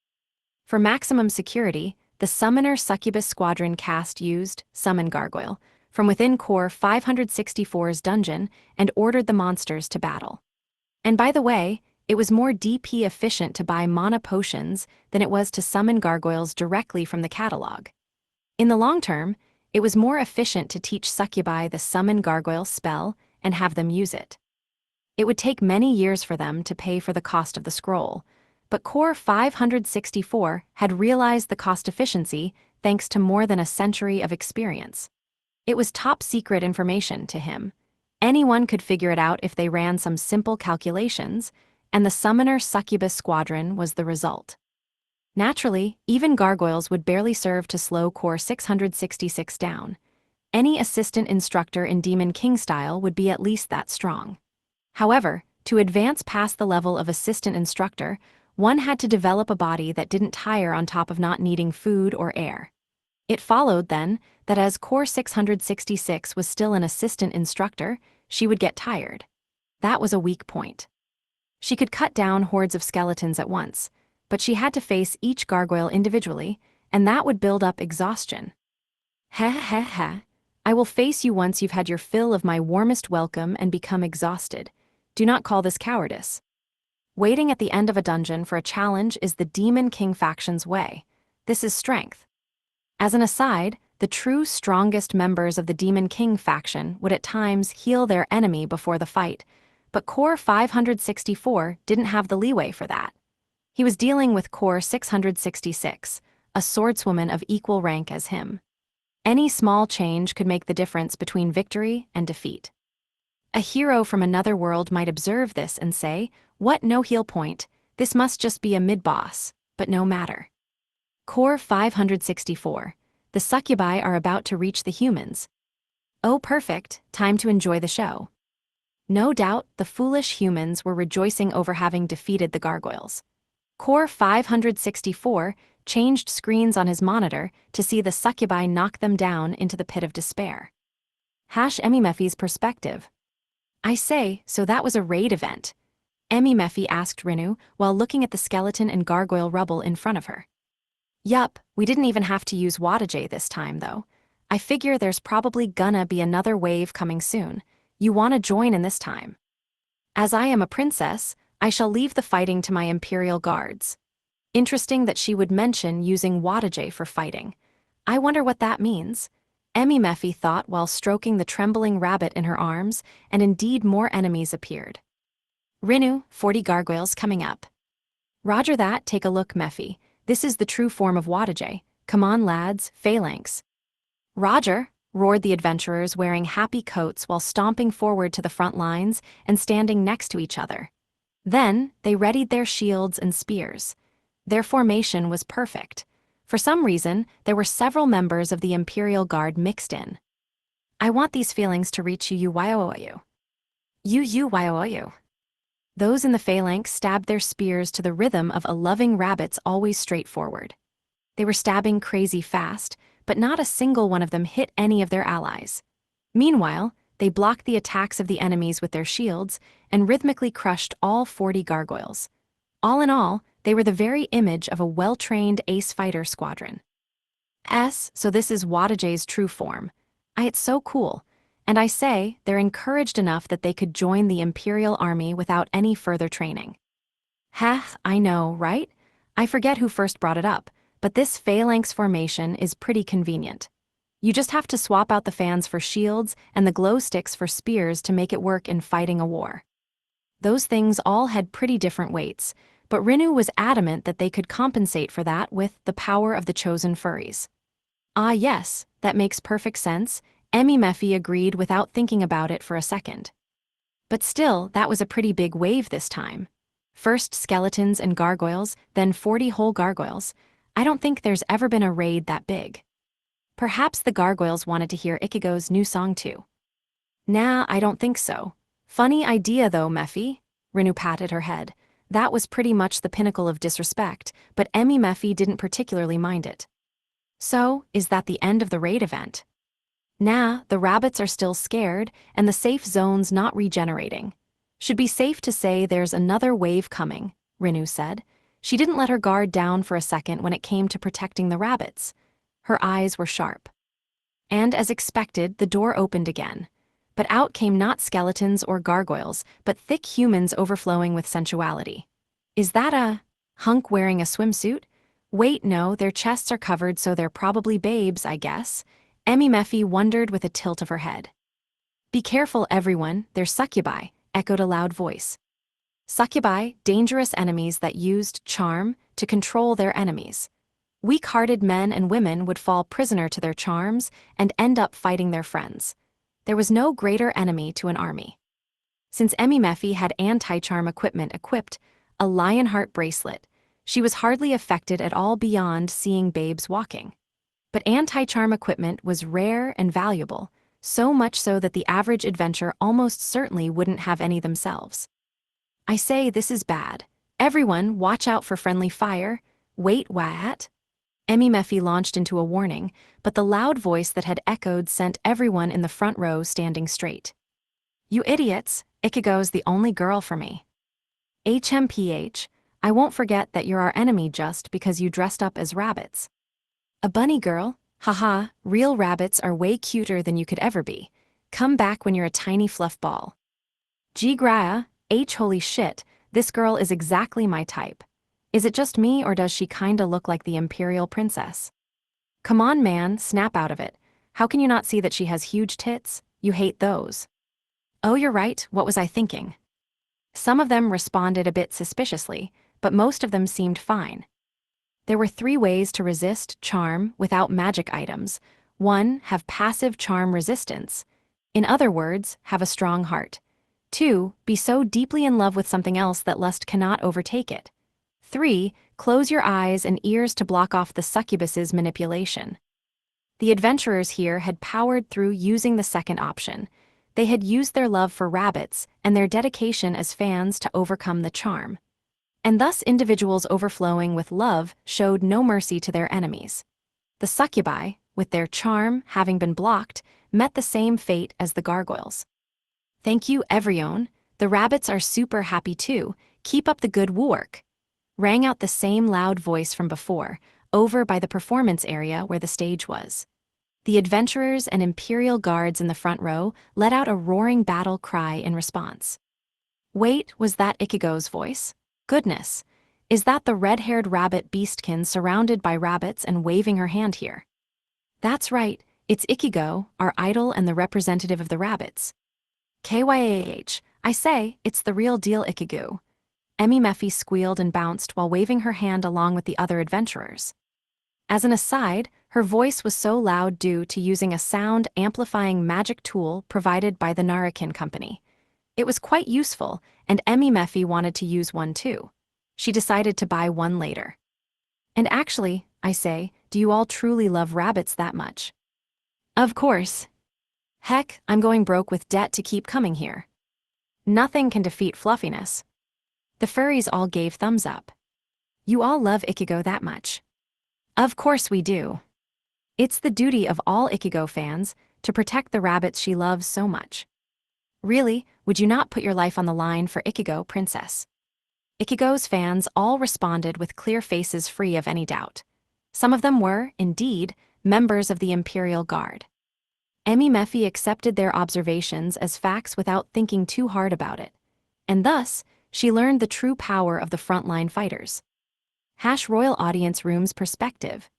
For maximum security, the Summoner Succubus Squadron cast used Summon Gargoyle from within Core 564's dungeon and ordered the monsters to battle. And by the way, it was more DP efficient to buy mana potions than it was to summon gargoyles directly from the catalog. In the long term, it was more efficient to teach succubi the Summon Gargoyle spell and have them use it. It would take many years for them to pay for the cost of the scroll, but Core 564 had realized the cost efficiency thanks to more than a century of experience. It was top-secret information to him. Anyone could figure it out if they ran some simple calculations, and the Summoner Succubus Squadron was the result. Naturally, even gargoyles would barely serve to slow Core 666 down. Any assistant instructor in Demon King style would be at least that strong. However, to advance past the level of assistant instructor, one had to develop a body that didn't tire on top of not needing food or air. It followed, then, that as Core 666 was still an assistant instructor, she would get tired. That was a weak point. She could cut down hordes of skeletons at once, but she had to face each gargoyle individually, and that would build up exhaustion. I will face you once you've had your fill of my warmest welcome and become exhausted. Do not call this cowardice. Waiting at the end of a dungeon for a challenge is the Demon King faction's way. This is strength. As an aside, the true strongest members of the Demon King faction would at times heal their enemy before the fight, but Core 564 didn't have the leeway for that. He was dealing with Core 666, a swordswoman of equal rank as him. Any small change could make the difference between victory and defeat. A hero from another world might observe this and say, "What, no heal point, this must just be a mid-boss," but no matter. Core 564, the succubi are about to reach the humans. Oh perfect, time to enjoy the show. No doubt, the foolish humans were rejoicing over having defeated the gargoyles. Core 564 changed screens on his monitor to see the succubi knock them down into the pit of despair. Emimefi's perspective. I say, so that was a raid event. Emimefi asked Rinu while looking at the skeleton and gargoyle rubble in front of her. Yup, we didn't even have to use Wataje this time though. I figure there's probably gonna be another wave coming soon. You wanna join in this time? As I am a princess, I shall leave the fighting to my imperial guards. Interesting that she would mention using Wataje for fighting. I wonder what that means. Emimefi thought while stroking the trembling rabbit in her arms, and indeed more enemies appeared. Rinu, 40 gargoyles coming up. Roger that, take a look, Mefi. This is the true form of Wataje. Come on, lads, phalanx. Roger, roared the adventurers wearing happy coats while stomping forward to the front lines and standing next to each other. Then, they readied their shields and spears. Their formation was perfect. For some reason, there were several members of the Imperial Guard mixed in. I want these feelings to reach you, Yoyoyu. You. Those in the phalanx stabbed their spears to the rhythm of a loving rabbit's always straightforward. They were stabbing crazy fast, but not a single one of them hit any of their allies. Meanwhile, they blocked the attacks of the enemies with their shields and rhythmically crushed all 40 gargoyles. All in all, they were the very image of a well-trained ace fighter squadron. So this is Wataje's true form. It's so cool. And I say, they're encouraged enough that they could join the Imperial Army without any further training. I know, right? I forget who first brought it up, but this phalanx formation is pretty convenient. You just have to swap out the fans for shields and the glow sticks for spears to make it work in fighting a war. Those things all had pretty different weights, but Rinu was adamant that they could compensate for that with the power of the chosen furries. Yes, that makes perfect sense. Emimefi agreed without thinking about it for a second. But still, that was a pretty big wave this time. First skeletons and gargoyles, then 40 whole gargoyles. I don't think there's ever been a raid that big. Perhaps the gargoyles wanted to hear Ichigo's new song too. Nah, I don't think so. Funny idea though, Mefi. Rinu patted her head. That was pretty much the pinnacle of disrespect, but Emimefi didn't particularly mind it. So, is that the end of the raid event? Nah, the rabbits are still scared, and the safe zone's not regenerating. Should be safe to say there's another wave coming, Rinu said. She didn't let her guard down for a second when it came to protecting the rabbits. Her eyes were sharp. And as expected, the door opened again. But out came not skeletons or gargoyles, but thick humans overflowing with sensuality. Is that a hunk wearing a swimsuit? Wait, no, their chests are covered, so they're probably babes, I guess. Emimefi wondered with a tilt of her head. Be careful, everyone, they're succubi, echoed a loud voice. Succubi, dangerous enemies that used charm to control their enemies. Weak-hearted men and women would fall prisoner to their charms and end up fighting their friends. There was no greater enemy to an army. Since Emimefi had anti-charm equipment equipped, a lionheart bracelet, she was hardly affected at all beyond seeing babes walking. But anti-charm equipment was rare and valuable, so much so that the average adventurer almost certainly wouldn't have any themselves. I say this is bad. Everyone, watch out for friendly fire. Wait, what? Emimefi launched into a warning, but the loud voice that had echoed sent everyone in the front row standing straight. You idiots, Ichigo's the only girl for me. HMPH, I won't forget that you're our enemy just because you dressed up as rabbits. A bunny girl? Haha, real rabbits are way cuter than you could ever be. Come back when you're a tiny fluff ball. Gee Graya, holy shit, this girl is exactly my type. Is it just me or does she kinda look like the imperial princess? Come on man, snap out of it. How can you not see that she has huge tits? You hate those. Oh, you're right, what was I thinking? Some of them responded a bit suspiciously, but most of them seemed fine. There were 3 ways to resist charm without magic items. 1, have passive charm resistance. In other words, have a strong heart. 2, be so deeply in love with something else that lust cannot overtake it. 3, close your eyes and ears to block off the succubus's manipulation. The adventurers here had powered through using the second option. They had used their love for rabbits and their dedication as fans to overcome the charm. and thus individuals overflowing with love showed no mercy to their enemies. The succubi, with their charm having been blocked, met the same fate as the gargoyles. "Thank you, everyone. The rabbits are super happy too. Keep up the good work," rang out the same loud voice from before, over by the performance area where the stage was. The adventurers and imperial guards in the front row let out a roaring battle cry in response. Wait, was that Ichigo's voice? Goodness, is that the red-haired rabbit beastkin surrounded by rabbits and waving her hand here? That's right, it's Ichigo, our idol and the representative of the rabbits. KYAH, I say, it's the real deal Ichigo. Emmy Mephi squealed and bounced while waving her hand along with the other adventurers. As an aside, her voice was so loud due to using a sound-amplifying magic tool provided by the Narakin Company. It was quite useful, and Emmy Mephi wanted to use one too. She decided to buy one later. And actually, I say, do you all truly love rabbits that much? Of course. Heck, I'm going broke with debt to keep coming here. Nothing can defeat fluffiness. The furries all gave thumbs up. You all love Ichigo that much. Of course we do. It's the duty of all Ichigo fans to protect the rabbits she loves so much. Really, would you not put your life on the line for Ichigo, princess? Ichigo's fans all responded with clear faces free of any doubt. Some of them were, indeed, members of the Imperial Guard. Emmy Mephi accepted their observations as facts without thinking too hard about it, and thus, she learned the true power of the frontline fighters. Royal audience room's perspective.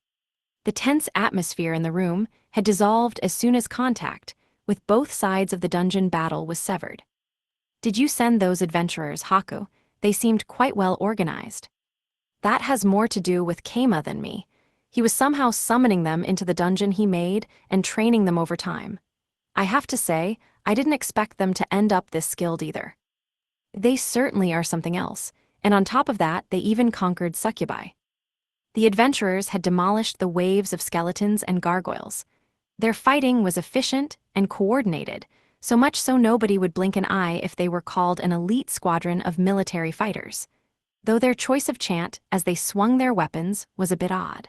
The tense atmosphere in the room had dissolved as soon as contact with both sides of the dungeon battle was severed. Did you send those adventurers, Haku? They seemed quite well organized. That has more to do with Keima than me. He was somehow summoning them into the dungeon he made and training them over time. I have to say, I didn't expect them to end up this skilled either. They certainly are something else, and on top of that, they even conquered succubi. The adventurers had demolished the waves of skeletons and gargoyles. Their fighting was efficient and coordinated, so much so nobody would blink an eye if they were called an elite squadron of military fighters, though their choice of chant as they swung their weapons was a bit odd.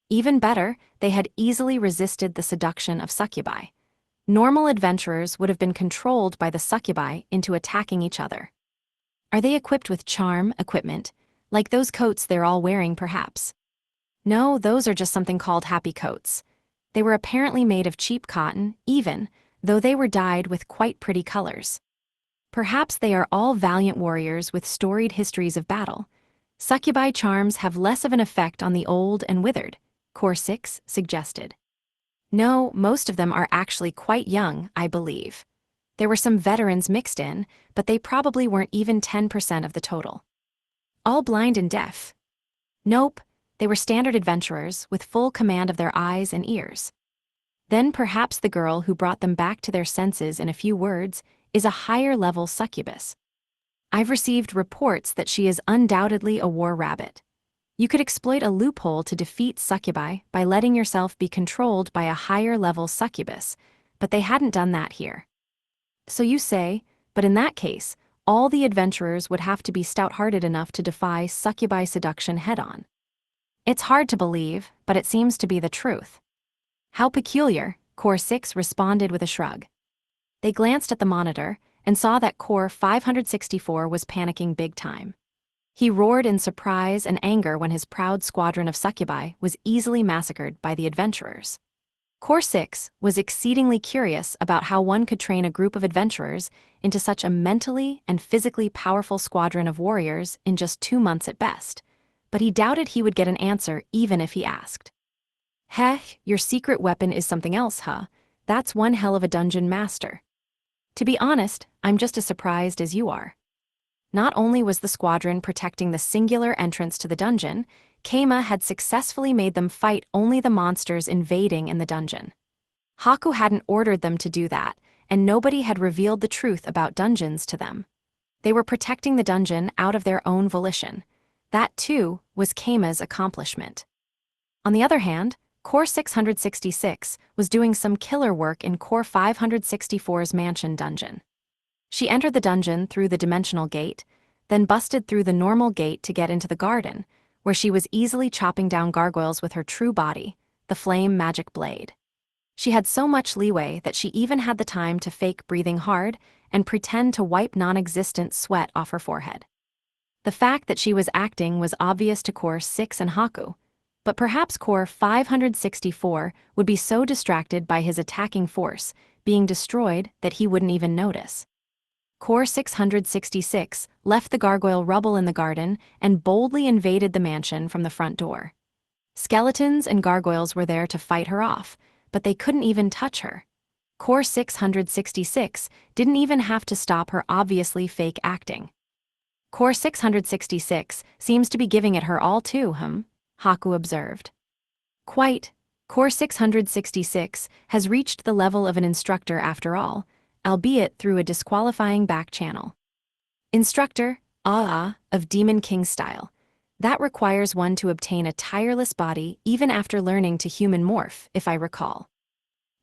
Even better, they had easily resisted the seduction of succubi. Normal adventurers would have been controlled by the succubi into attacking each other. Are they equipped with charm equipment, like those coats they're all wearing perhaps? No, those are just something called happy coats. They were apparently made of cheap cotton, even, though they were dyed with quite pretty colors. Perhaps they are all valiant warriors with storied histories of battle. Succubi charms have less of an effect on the old and withered, Core 6 suggested. No, most of them are actually quite young, I believe. There were some veterans mixed in, but they probably weren't even 10% of the total. All blind and deaf? Nope, they were standard adventurers with full command of their eyes and ears. Then perhaps the girl who brought them back to their senses in a few words is a higher-level succubus. I've received reports that she is undoubtedly a war rabbit. You could exploit a loophole to defeat succubi by letting yourself be controlled by a higher-level succubus, but they hadn't done that here. So you say, but in that case, all the adventurers would have to be stout-hearted enough to defy succubi seduction head-on. It's hard to believe, but it seems to be the truth. How peculiar, Core 6 responded with a shrug. They glanced at the monitor and saw that Core 564 was panicking big time. He roared in surprise and anger when his proud squadron of succubi was easily massacred by the adventurers. Core 6 was exceedingly curious about how one could train a group of adventurers into such a mentally and physically powerful squadron of warriors in just 2 months at best, but he doubted he would get an answer even if he asked. Heh, your secret weapon is something else, huh? That's one hell of a dungeon master. To be honest, I'm just as surprised as you are. Not only was the squadron protecting the singular entrance to the dungeon, Keima had successfully made them fight only the monsters invading in the dungeon. Haku hadn't ordered them to do that, and nobody had revealed the truth about dungeons to them. They were protecting the dungeon out of their own volition. That, too, was Keima's accomplishment. On the other hand, Core 666 was doing some killer work in Core 564's mansion dungeon. She entered the dungeon through the dimensional gate, then busted through the normal gate to get into the garden, where she was easily chopping down gargoyles with her true body, the flame magic blade. She had so much leeway that she even had the time to fake breathing hard and pretend to wipe non-existent sweat off her forehead. The fact that she was acting was obvious to Core 6 and Haku, but perhaps Core 564 would be so distracted by his attacking force being destroyed that he wouldn't even notice. Core 666 left the gargoyle rubble in the garden and boldly invaded the mansion from the front door. Skeletons and gargoyles were there to fight her off, but they couldn't even touch her. Core 666 didn't even have to stop her obviously fake acting. Core 666 seems to be giving it her all too, Haku observed. Quite. Core 666 has reached the level of an instructor after all, albeit through a disqualifying back channel. Instructor, of Demon King style. That requires one to obtain a tireless body even after learning to human morph, if I recall.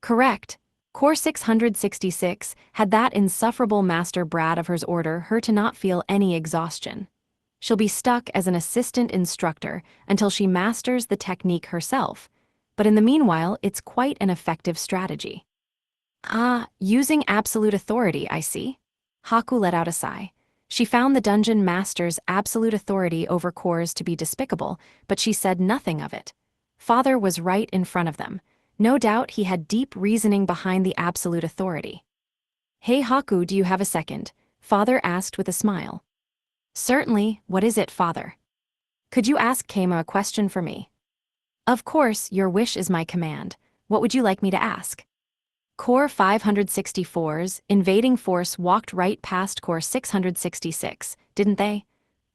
Correct. Core 666 had that insufferable master brat of hers order her to not feel any exhaustion. She'll be stuck as an assistant instructor until she masters the technique herself, but in the meanwhile it's quite an effective strategy. Using absolute authority, I see. Haku let out a sigh. She found the dungeon master's absolute authority over cores to be despicable, but she said nothing of it. Father was right in front of them. No doubt he had deep reasoning behind the absolute authority. Hey Haku, do you have a second? Father asked with a smile. Certainly, what is it, Father? Could you ask Keima a question for me? Of course, your wish is my command. What would you like me to ask? Core 564's invading force walked right past Core 666, didn't they?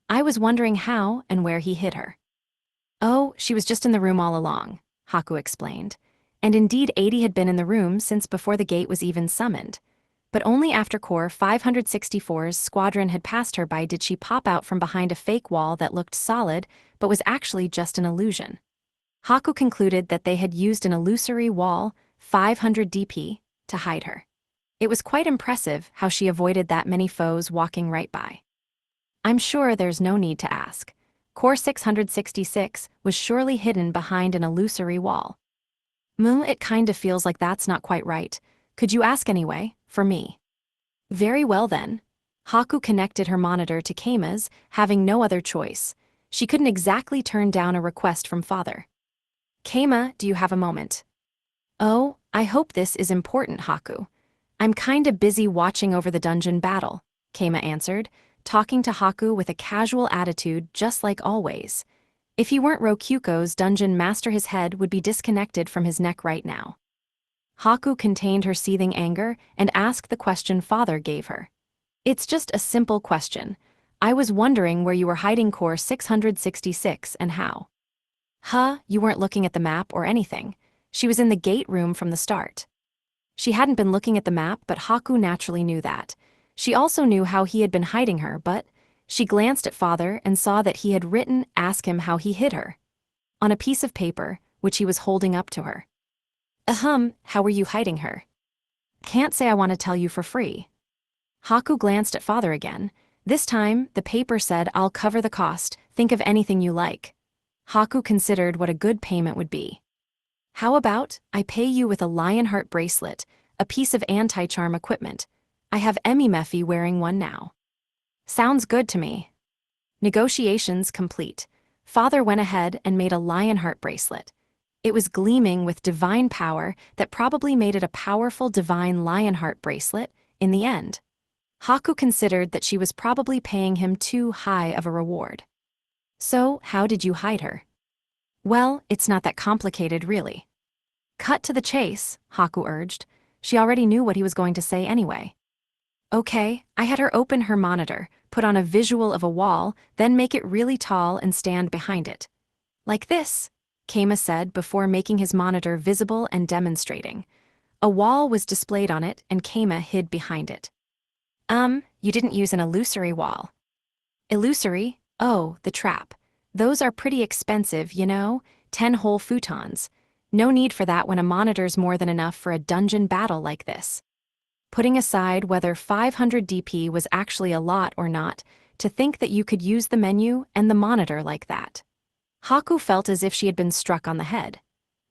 I was wondering how and where he hid her. Oh, she was just in the room all along, Haku explained. And indeed 80 had been in the room since before the gate was even summoned. But only after Core 564's squadron had passed her by did she pop out from behind a fake wall that looked solid but was actually just an illusion. Haku concluded that they had used an illusory wall, 500 DP, to hide her. It was quite impressive how she avoided that many foes walking right by. I'm sure there's no need to ask. Core 666 was surely hidden behind an illusory wall. It kinda feels like that's not quite right. Could you ask anyway, for me? Very well then. Haku connected her monitor to Keima's, having no other choice. She couldn't exactly turn down a request from Father. Keima, do you have a moment? Oh, I hope this is important, Haku. I'm kinda busy watching over the dungeon battle, Keima answered, talking to Haku with a casual attitude just like always. If he weren't Rokyuko's dungeon master, his head would be disconnected from his neck right now. Haku contained her seething anger and asked the question Father gave her. It's just a simple question. I was wondering where you were hiding Core 666 and how. You weren't looking at the map or anything. She was in the gate room from the start. She hadn't been looking at the map, but Haku naturally knew that. She also knew how he had been hiding her, but she glanced at Father and saw that he had written "ask him how he hid her" on a piece of paper, which he was holding up to her. How were you hiding her? Can't say I want to tell you for free. Haku glanced at Father again. This time, the paper said, I'll cover the cost, think of anything you like. Haku considered what a good payment would be. How about, I pay you with a Lionheart bracelet, a piece of anti-charm equipment. I have Emi Mephi wearing one now. Sounds good to me. Negotiations complete. Father went ahead and made a Lionheart bracelet. It was gleaming with divine power that probably made it a powerful divine Lionheart bracelet in the end. Haku considered that she was probably paying him too high of a reward. So, how did you hide her? Well, it's not that complicated, really. Cut to the chase, Haku urged. She already knew what he was going to say anyway. Okay, I had her open her monitor, put on a visual of a wall, then make it really tall and stand behind it. Like this, Keima said before making his monitor visible and demonstrating. A wall was displayed on it and Keima hid behind it. You didn't use an illusory wall. Illusory? Oh, the trap. Those are pretty expensive, 10 whole futons. No need for that when a monitor's more than enough for a dungeon battle like this. Putting aside whether 500 DP was actually a lot or not, to think that you could use the menu and the monitor like that. Haku felt as if she had been struck on the head.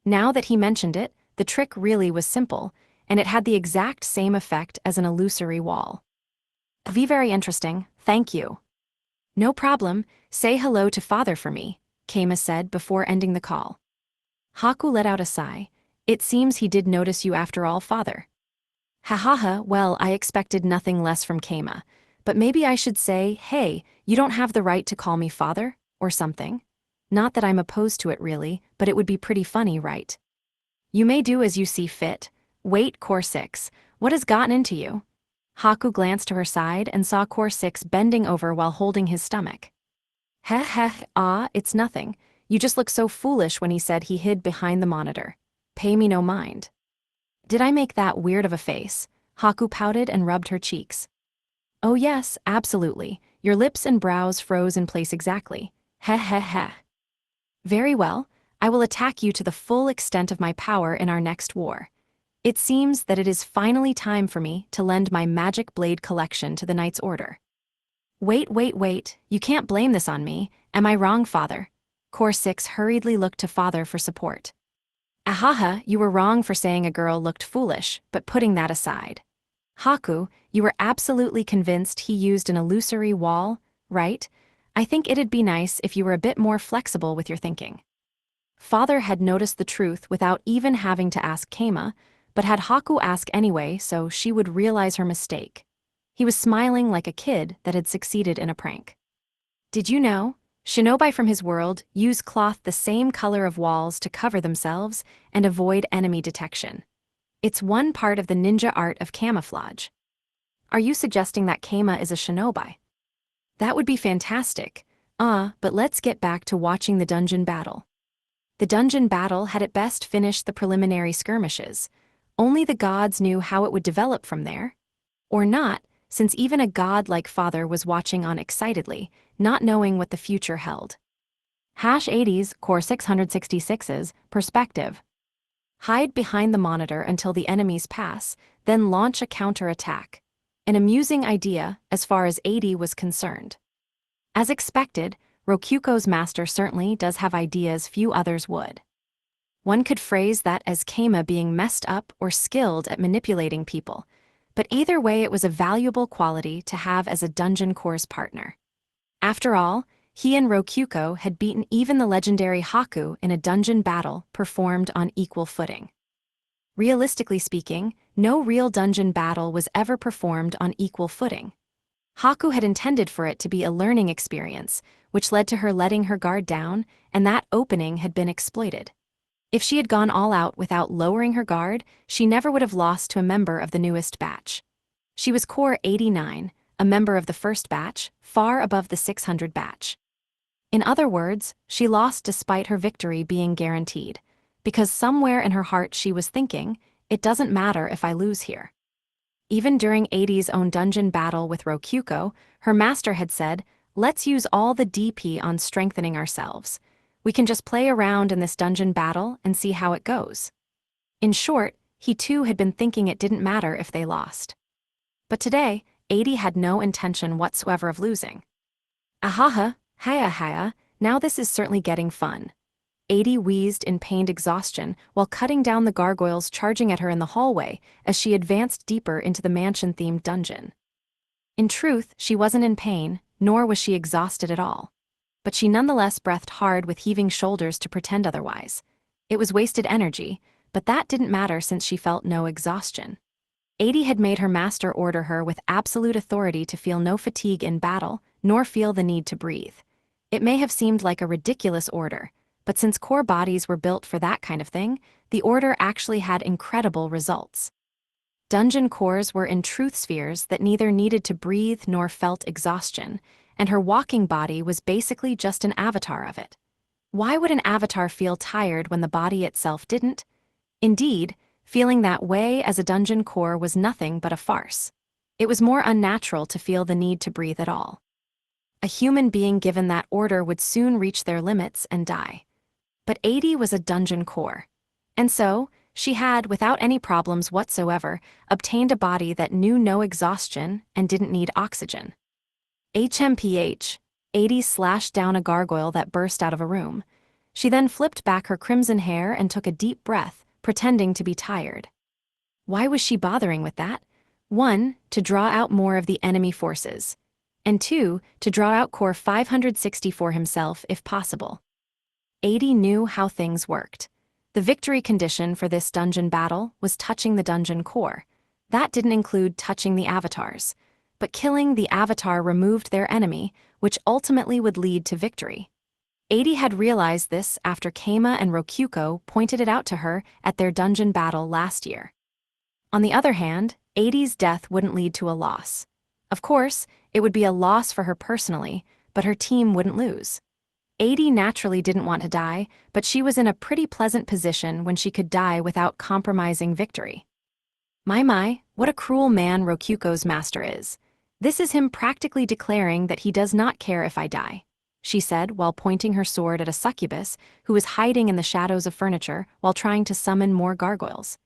Now that he mentioned it, the trick really was simple, and it had the exact same effect as an illusory wall. Very interesting, thank you. No problem, say hello to father for me, Kama said before ending the call. Haku let out a sigh. It seems he did notice you after all, father. Hahaha, well, I expected nothing less from Kama, but maybe I should say, hey, you don't have the right to call me father, or something. Not that I'm opposed to it really, but it would be pretty funny, right? You may do as you see fit. Wait, Core 6, what has gotten into you? Haku glanced to her side and saw Core 6 bending over while holding his stomach. Heh heh, it's nothing. You just look so foolish when he said he hid behind the monitor. Pay me no mind. Did I make that weird of a face? Haku pouted and rubbed her cheeks. Oh yes, absolutely. Your lips and brows froze in place exactly. Heh heh heh. Very well, I will attack you to the full extent of my power in our next war. It seems that it is finally time for me to lend my magic blade collection to the Knight's Order. Wait, you can't blame this on me, am I wrong, father? Core 6 hurriedly looked to father for support. Ahaha, you were wrong for saying a girl looked foolish, but putting that aside. Haku, you were absolutely convinced he used an illusory wall, right? I think it'd be nice if you were a bit more flexible with your thinking. Father had noticed the truth without even having to ask Kama, but had Haku ask anyway so she would realize her mistake. He was smiling like a kid that had succeeded in a prank. Did you know? Shinobi from his world use cloth the same color of walls to cover themselves and avoid enemy detection. It's one part of the ninja art of camouflage. Are you suggesting that Kama is a shinobi? That would be fantastic. But let's get back to watching the dungeon battle. The dungeon battle had at best finished the preliminary skirmishes. Only the gods knew how it would develop from there. Or not, since even a god like father was watching on excitedly, not knowing what the future held. #80's Core 666's perspective. Hide behind the monitor until the enemies pass, then launch a counterattack. An amusing idea as far as 80 was concerned. As expected, Rokuko's master certainly does have ideas few others would. One could phrase that as Kama being messed up or skilled at manipulating people, but either way it was a valuable quality to have as a dungeon core's partner. After all, he and Rokuko had beaten even the legendary Haku in a dungeon battle performed on equal footing. Realistically speaking, no real dungeon battle was ever performed on equal footing. Haku had intended for it to be a learning experience, which led to her letting her guard down, and that opening had been exploited. If she had gone all out without lowering her guard, she never would have lost to a member of the newest batch. She was Core 89, a member of the first batch, far above the 600 batch. In other words, she lost despite her victory being guaranteed, because somewhere in her heart she was thinking, it doesn't matter if I lose here. Even during 80's own dungeon battle with Rokuko, her master had said, let's use all the DP on strengthening ourselves. We can just play around in this dungeon battle and see how it goes. In short, he too had been thinking it didn't matter if they lost. But today, 80 had no intention whatsoever of losing. Ahaha, haya, now this is certainly getting fun. 80 wheezed in pained exhaustion while cutting down the gargoyles charging at her in the hallway as she advanced deeper into the mansion-themed dungeon. In truth, she wasn't in pain, nor was she exhausted at all. But she nonetheless breathed hard with heaving shoulders to pretend otherwise. It was wasted energy, but that didn't matter since she felt no exhaustion. 80 had made her master order her with absolute authority to feel no fatigue in battle, nor feel the need to breathe. It may have seemed like a ridiculous order, but since core bodies were built for that kind of thing, the order actually had incredible results. Dungeon cores were in truth spheres that neither needed to breathe nor felt exhaustion, and her walking body was basically just an avatar of it. Why would an avatar feel tired when the body itself didn't? Indeed, feeling that way as a dungeon core was nothing but a farce. It was more unnatural to feel the need to breathe at all. A human being given that order would soon reach their limits and die. But 80 was a dungeon core. And so, she had, without any problems whatsoever, obtained a body that knew no exhaustion and didn't need oxygen. HMPH. 80 slashed down a gargoyle that burst out of a room. She then flipped back her crimson hair and took a deep breath, pretending to be tired. Why was she bothering with that? 1. To draw out more of the enemy forces. And 2. To draw out core 560 for himself if possible. 80 knew how things worked. The victory condition for this dungeon battle was touching the dungeon core. That didn't include touching the avatars. But killing the avatar removed their enemy, which ultimately would lead to victory. 80 had realized this after Keima and Rokyuko pointed it out to her at their dungeon battle last year. On the other hand, 80's death wouldn't lead to a loss. Of course, it would be a loss for her personally, but her team wouldn't lose. 80 naturally didn't want to die, but she was in a pretty pleasant position when she could die without compromising victory. My, what a cruel man Rokyuko's master is. This is him practically declaring that he does not care if I die, she said while pointing her sword at a succubus who was hiding in the shadows of furniture while trying to summon more gargoyles.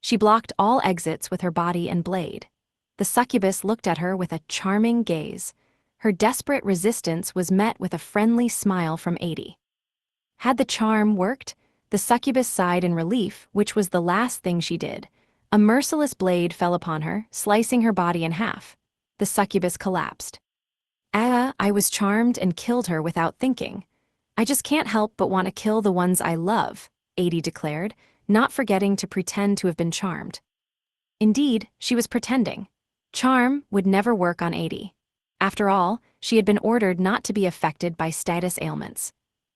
She blocked all exits with her body and blade. The succubus looked at her with a charming gaze. Her desperate resistance was met with a friendly smile from 80. Had the charm worked? The succubus sighed in relief, which was the last thing she did. A merciless blade fell upon her, slicing her body in half. The succubus collapsed. I was charmed and killed her without thinking. I just can't help but want to kill the ones I love, 80 declared, not forgetting to pretend to have been charmed. Indeed, she was pretending. Charm would never work on 80. After all, she had been ordered not to be affected by status ailments.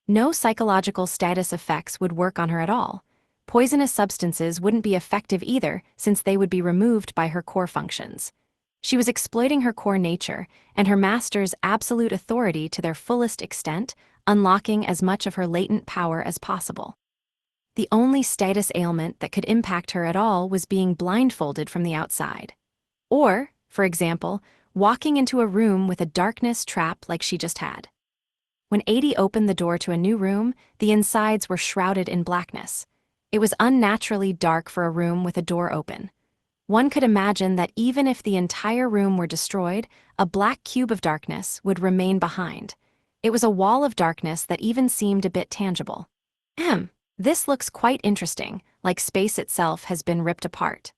No psychological status effects would work on her at all. Poisonous substances wouldn't be effective either, since they would be removed by her core functions. She was exploiting her core nature and her master's absolute authority to their fullest extent, unlocking as much of her latent power as possible. The only status ailment that could impact her at all was being blindfolded from the outside. Or, for example, walking into a room with a darkness trap like she just had. When 80 opened the door to a new room, the insides were shrouded in blackness. It was unnaturally dark for a room with a door open. One could imagine that even if the entire room were destroyed, a black cube of darkness would remain behind. It was a wall of darkness that even seemed a bit tangible. This looks quite interesting, like space itself has been ripped apart.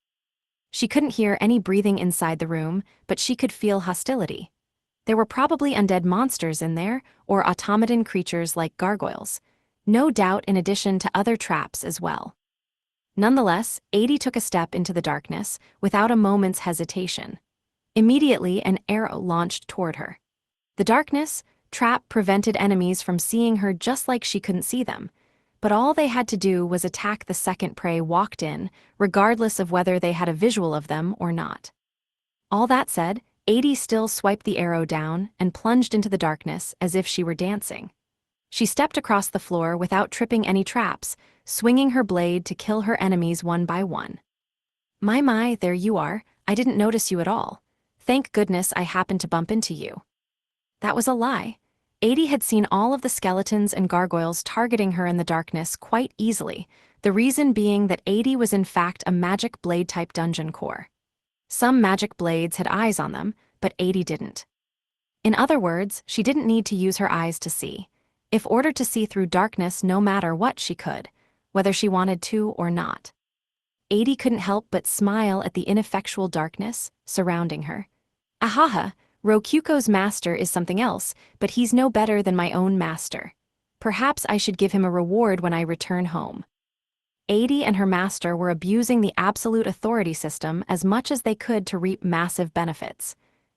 She couldn't hear any breathing inside the room, but she could feel hostility. There were probably undead monsters in there, or automaton creatures like gargoyles. No doubt in addition to other traps as well. Nonetheless, 80 took a step into the darkness without a moment's hesitation. Immediately, an arrow launched toward her. The darkness trap prevented enemies from seeing her just like she couldn't see them, but all they had to do was attack the second prey walked in, regardless of whether they had a visual of them or not. All that said, 80 still swiped the arrow down and plunged into the darkness as if she were dancing. She stepped across the floor without tripping any traps, swinging her blade to kill her enemies one by one. My, there you are. I didn't notice you at all. Thank goodness I happened to bump into you. That was a lie. 80 had seen all of the skeletons and gargoyles targeting her in the darkness quite easily, the reason being that 80 was in fact a magic blade-type dungeon core. Some magic blades had eyes on them, but 80 didn't. In other words, she didn't need to use her eyes to see. If ordered to see through darkness no matter what, she could, whether she wanted to or not. 80 couldn't help but smile at the ineffectual darkness surrounding her. Ahaha, Rokyuko's master is something else, but he's no better than my own master. Perhaps I should give him a reward when I return home. 80 and her master were abusing the absolute authority system as much as they could to reap massive benefits.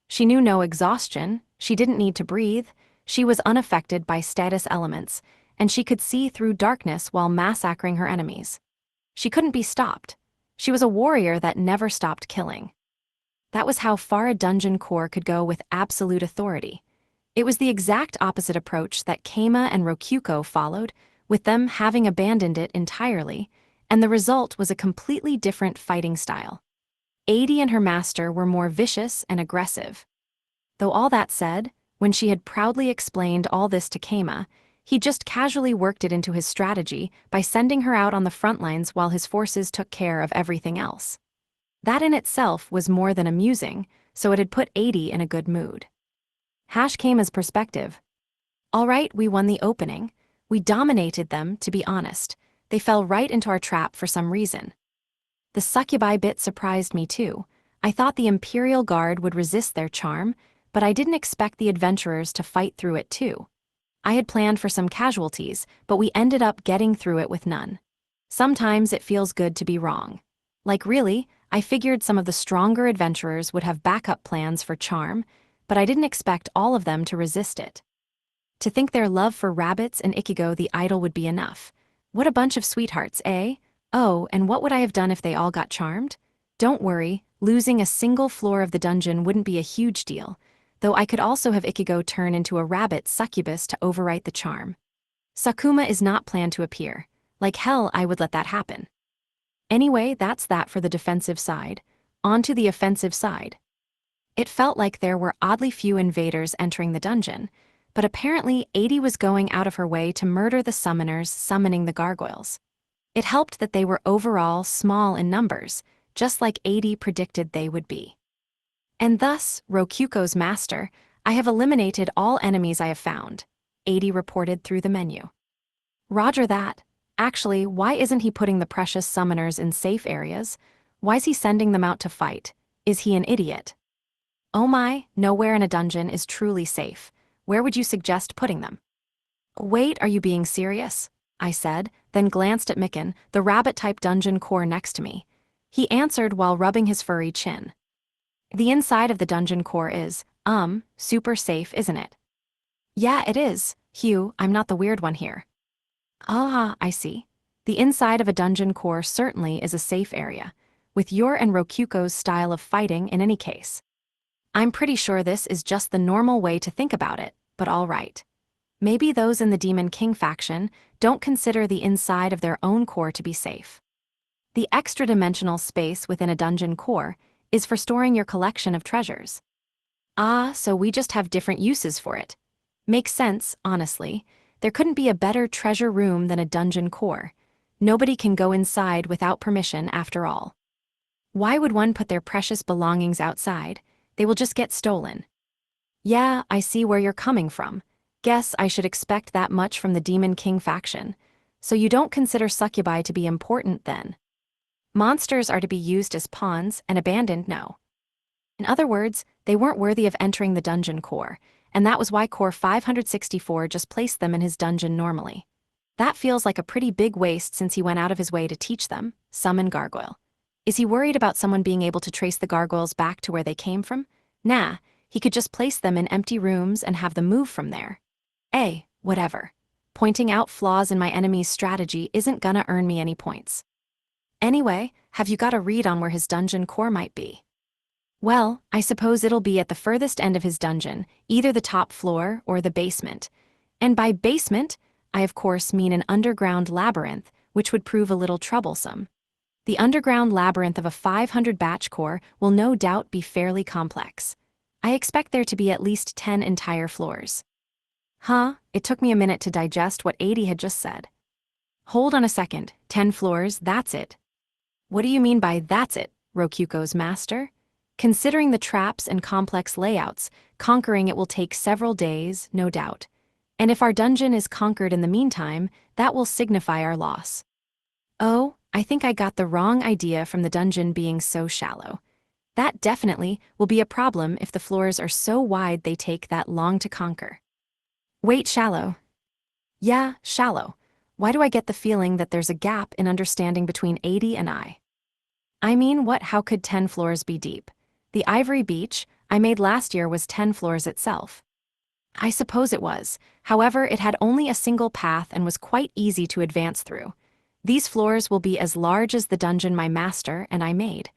She knew no exhaustion, she didn't need to breathe, she was unaffected by status elements, and she could see through darkness while massacring her enemies. She couldn't be stopped. She was a warrior that never stopped killing. That was how far a dungeon core could go with absolute authority. It was the exact opposite approach that Keima and Rokyuko followed, with them having abandoned it entirely, and the result was a completely different fighting style. 80 and her master were more vicious and aggressive. Though all that said, when she had proudly explained all this to Keima, he just casually worked it into his strategy by sending her out on the front lines while his forces took care of everything else. That in itself was more than amusing, so it had put 80 in a good mood. Hash came as perspective. All right, we won the opening. We dominated them, to be honest. They fell right into our trap for some reason. The succubi bit surprised me too. I thought the Imperial Guard would resist their charm, but I didn't expect the adventurers to fight through it too. I had planned for some casualties, but we ended up getting through it with none. Sometimes it feels good to be wrong. Like really, I figured some of the stronger adventurers would have backup plans for charm, but I didn't expect all of them to resist it. To think their love for rabbits and Ichigo the idol would be enough. What a bunch of sweethearts, eh? Oh, and what would I have done if they all got charmed? Don't worry, losing a single floor of the dungeon wouldn't be a huge deal, though I could also have Ichigo turn into a rabbit succubus to overwrite the charm. Sakuma is not planned to appear. Like hell, I would let that happen. Anyway, that's that for the defensive side. On to the offensive side. It felt like there were oddly few invaders entering the dungeon, but apparently 80 was going out of her way to murder the summoners summoning the gargoyles. It helped that they were overall small in numbers, just like 80 predicted they would be. And thus, Rokuko's master, I have eliminated all enemies I have found, 80 reported through the menu. Roger that. Actually, why isn't he putting the precious summoners in safe areas? Why's he sending them out to fight? Is he an idiot? Oh my, nowhere in a dungeon is truly safe. Where would you suggest putting them? Wait, are you being serious? I said, then glanced at Mikan, the rabbit-type dungeon core next to me. He answered while rubbing his furry chin. The inside of the dungeon core is, super safe, isn't it? Yeah, it is. Hugh, I'm not the weird one here. Ah, I see. The inside of a dungeon core certainly is a safe area, with your and Rokuko's style of fighting in any case. I'm pretty sure this is just the normal way to think about it, but all right. Maybe those in the Demon King faction don't consider the inside of their own core to be safe. The extra-dimensional space within a dungeon core is for storing your collection of treasures. Ah, so we just have different uses for it. Makes sense, honestly. There couldn't be a better treasure room than a dungeon core. Nobody can go inside without permission after all. Why would one put their precious belongings outside? They will just get stolen. Yeah, I see where you're coming from. Guess I should expect that much from the Demon King faction. So you don't consider succubi to be important then? Monsters are to be used as pawns and abandoned, no. In other words, they weren't worthy of entering the dungeon core, and that was why Core 564 just placed them in his dungeon normally. That feels like a pretty big waste since he went out of his way to teach them, summon gargoyle. Is he worried about someone being able to trace the gargoyles back to where they came from? Nah, he could just place them in empty rooms and have them move from there. Whatever. Pointing out flaws in my enemy's strategy isn't gonna earn me any points. Anyway, have you got a read on where his dungeon core might be? Well, I suppose it'll be at the furthest end of his dungeon, either the top floor or the basement. And by basement, I of course mean an underground labyrinth, which would prove a little troublesome. The underground labyrinth of a 500 batch core will no doubt be fairly complex. I expect there to be at least 10 entire floors. Huh, it took me a minute to digest what 80 had just said. Hold on a second, 10 floors, that's it. What do you mean by that's it, Rokuko's master? Considering the traps and complex layouts, conquering it will take several days, no doubt. And if our dungeon is conquered in the meantime, that will signify our loss. Oh, I think I got the wrong idea from the dungeon being so shallow. That definitely will be a problem if the floors are so wide they take that long to conquer. Wait, shallow. Yeah, shallow. Why do I get the feeling that there's a gap in understanding between 80 and I? I mean, how could 10 floors be deep? The Ivory Beach I made last year was 10 floors itself. I suppose it was, however it had only a single path and was quite easy to advance through. These floors will be as large as the dungeon my master and I made.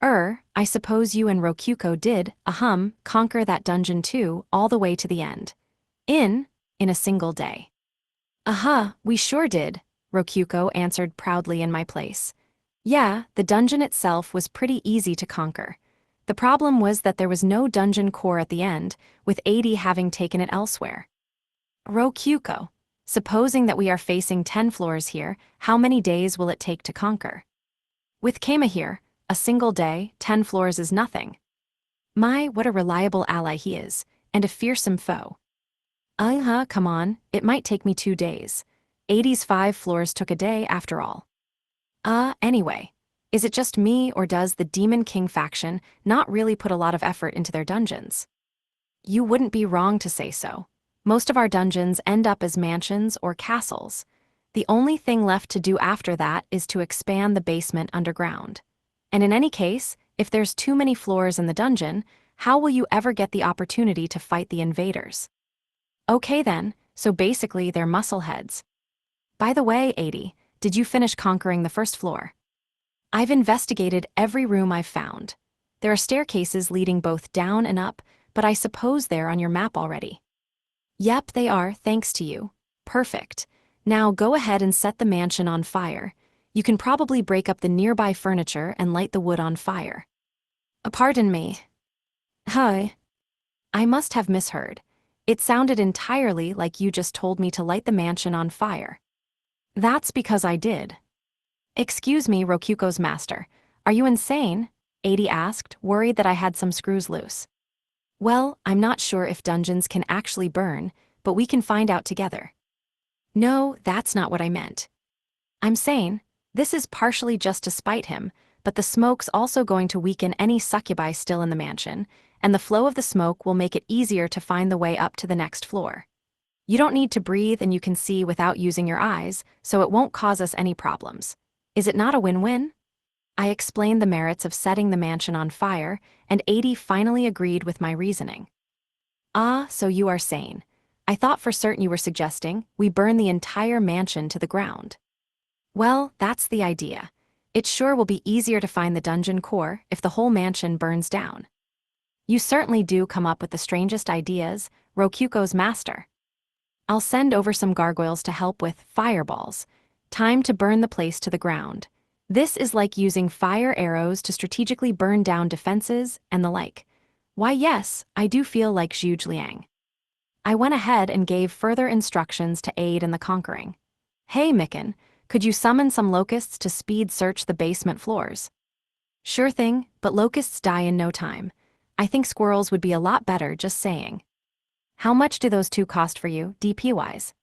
I suppose you and Rokuko did, conquer that dungeon too, all the way to the end. In a single day. We sure did, Rokuko answered proudly in my place. Yeah, the dungeon itself was pretty easy to conquer. The problem was that there was no dungeon core at the end, with 80 having taken it elsewhere. Rokuko, supposing that we are facing 10 floors here, how many days will it take to conquer? With Kama here, a single day, 10 floors is nothing. My, what a reliable ally he is. and a fearsome foe. Come on, it might take me 2 days. 80's 5 floors took a day after all. Anyway, is it just me or does the Demon King faction not really put a lot of effort into their dungeons? You wouldn't be wrong to say so. Most of our dungeons end up as mansions or castles. The only thing left to do after that is to expand the basement underground. And in any case, if there's too many floors in the dungeon, how will you ever get the opportunity to fight the invaders? Okay then, so basically they're muscleheads. By the way, 80, did you finish conquering the first floor? I've investigated every room I've found. There are staircases leading both down and up, but I suppose they're on your map already. Yep, they are, thanks to you. Perfect. Now go ahead and set the mansion on fire. You can probably break up the nearby furniture and light the wood on fire. Pardon me. Hi. I must have misheard. It sounded entirely like you just told me to light the mansion on fire. That's because I did. Excuse me, Rokuko's master. Are you insane? 80 asked, worried that I had some screws loose. Well, I'm not sure if dungeons can actually burn, but we can find out together. No, that's not what I meant. I'm saying, this is partially just to spite him, but the smoke's also going to weaken any succubi still in the mansion, and the flow of the smoke will make it easier to find the way up to the next floor. You don't need to breathe and you can see without using your eyes, so it won't cause us any problems. Is it not a win-win? I explained the merits of setting the mansion on fire, and 80 finally agreed with my reasoning. So you are sane. I thought for certain you were suggesting we burn the entire mansion to the ground. Well, that's the idea. It sure will be easier to find the dungeon core if the whole mansion burns down. You certainly do come up with the strangest ideas, Rokuko's master. I'll send over some gargoyles to help with fireballs. Time to burn the place to the ground. This is like using fire arrows to strategically burn down defenses and the like. Why yes, I do feel like Zhuge Liang. I went ahead and gave further instructions to aid in the conquering. Hey Mikan, could you summon some locusts to speed search the basement floors? Sure thing, but locusts die in no time. I think squirrels would be a lot better, just saying. How much do those two cost for you, DP-wise?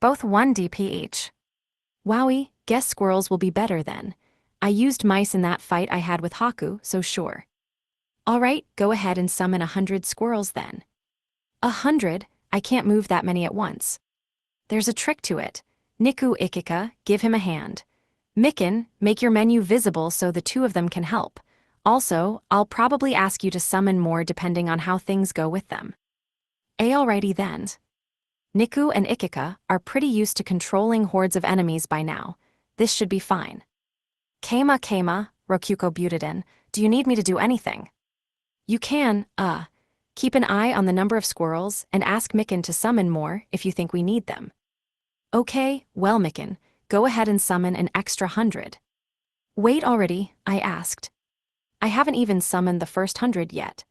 Both 1 DP each. Wowie, guess squirrels will be better then. I used mice in that fight I had with Haku, so sure. Alright, go ahead and summon 100 squirrels then. 100? I can't move that many at once. There's a trick to it. Niku Ikika, give him a hand. Mikan, make your menu visible so the two of them can help. Also, I'll probably ask you to summon more depending on how things go with them. Alrighty then. Niku and Ikika are pretty used to controlling hordes of enemies by now. This should be fine. Kama, Rokuko butted in, do you need me to do anything? You can, keep an eye on the number of squirrels and ask Mikan to summon more if you think we need them. Okay, well Mikan, go ahead and summon an extra 100. Wait already, I asked. I haven't even summoned the first 100 yet.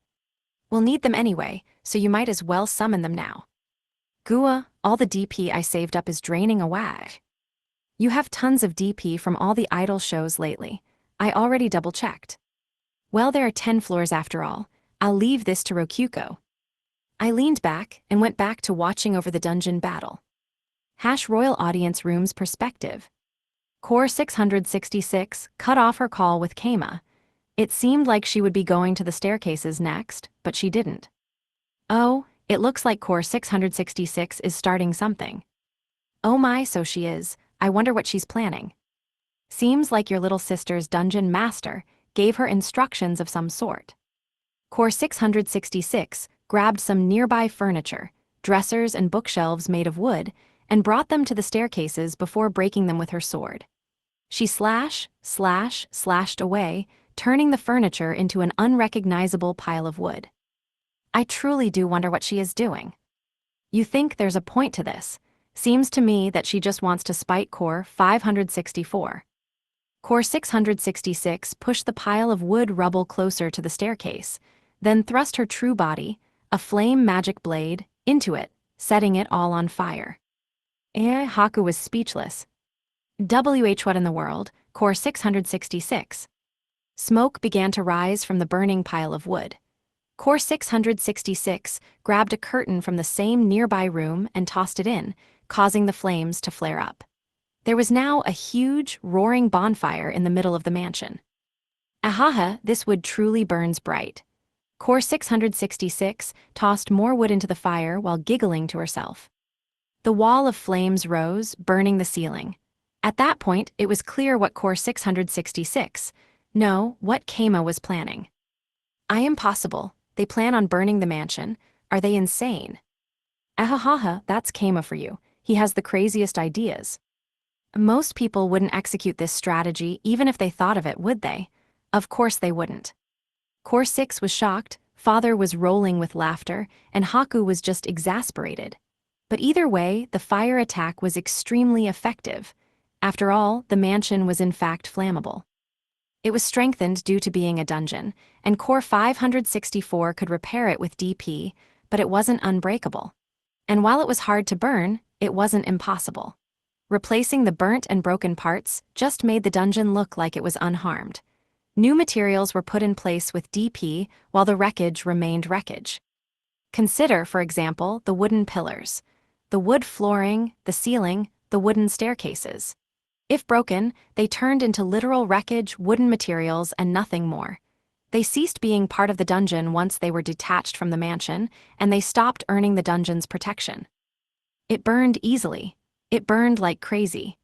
We'll need them anyway, so you might as well summon them now. Gua, all the DP I saved up is draining away. You have tons of DP from all the idol shows lately. I already double-checked. Well, there are 10 floors after all. I'll leave this to Rokuko. I leaned back and went back to watching over the dungeon battle. Royal Audience Room's perspective. Core 666 cut off her call with Kama. It seemed like she would be going to the staircases next, but she didn't. Oh, it looks like Core 666 is starting something. Oh my, so she is. I wonder what she's planning. Seems like your little sister's dungeon master gave her instructions of some sort. Core 666 grabbed some nearby furniture, dressers and bookshelves made of wood, and brought them to the staircases before breaking them with her sword. She slashed away, turning the furniture into an unrecognizable pile of wood. I truly do wonder what she is doing. You think there's a point to this? Seems to me that she just wants to spite Core 564. Core 666 pushed the pile of wood rubble closer to the staircase, then thrust her true body, a flame magic blade, into it, setting it all on fire. Haku was speechless. What in the world, Core 666? Smoke began to rise from the burning pile of wood. Core 666 grabbed a curtain from the same nearby room and tossed it in, causing the flames to flare up. There was now a huge, roaring bonfire in the middle of the mansion. Ahaha, this wood truly burns bright. Core 666 tossed more wood into the fire while giggling to herself. The wall of flames rose, burning the ceiling. At that point, it was clear what Core 666, no, what Keima was planning. I am possible. They plan on burning the mansion. Are they insane? Ahahaha, that's Keima for you. He has the craziest ideas. Most people wouldn't execute this strategy even if they thought of it, would they? Of course they wouldn't. Core 6 was shocked, Father was rolling with laughter, and Haku was just exasperated. But either way, the fire attack was extremely effective. After all, the mansion was in fact flammable. It was strengthened due to being a dungeon, and Core 564 could repair it with DP, but it wasn't unbreakable. And while it was hard to burn, it wasn't impossible. Replacing the burnt and broken parts just made the dungeon look like it was unharmed. New materials were put in place with DP while the wreckage remained wreckage. Consider, for example, the wooden pillars, the wood flooring, the ceiling, the wooden staircases. If broken, they turned into literal wreckage, wooden materials, and nothing more. They ceased being part of the dungeon once they were detached from the mansion, and they stopped earning the dungeon's protection. It burned easily. It burned like crazy.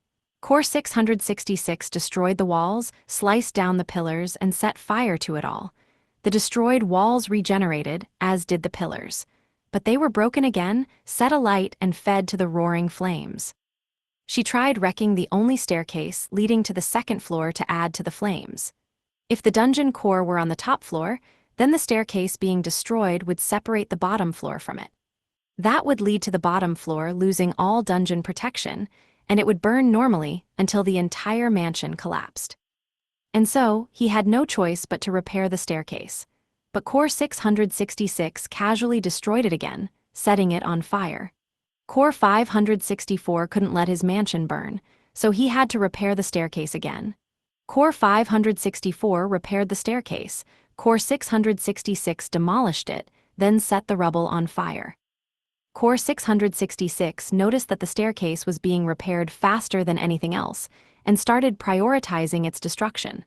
Core 666 destroyed the walls, sliced down the pillars, and set fire to it all. The destroyed walls regenerated, as did the pillars. But they were broken again, set alight, and fed to the roaring flames. She tried wrecking the only staircase leading to the second floor to add to the flames. If the dungeon core were on the top floor, then the staircase being destroyed would separate the bottom floor from it. That would lead to the bottom floor losing all dungeon protection, and it would burn normally until the entire mansion collapsed. And so, he had no choice but to repair the staircase. But Core 666 casually destroyed it again, setting it on fire. Core 564 couldn't let his mansion burn, so he had to repair the staircase again. Core 564 repaired the staircase. Core 666 demolished it, then set the rubble on fire. Core 666 noticed that the staircase was being repaired faster than anything else, and started prioritizing its destruction.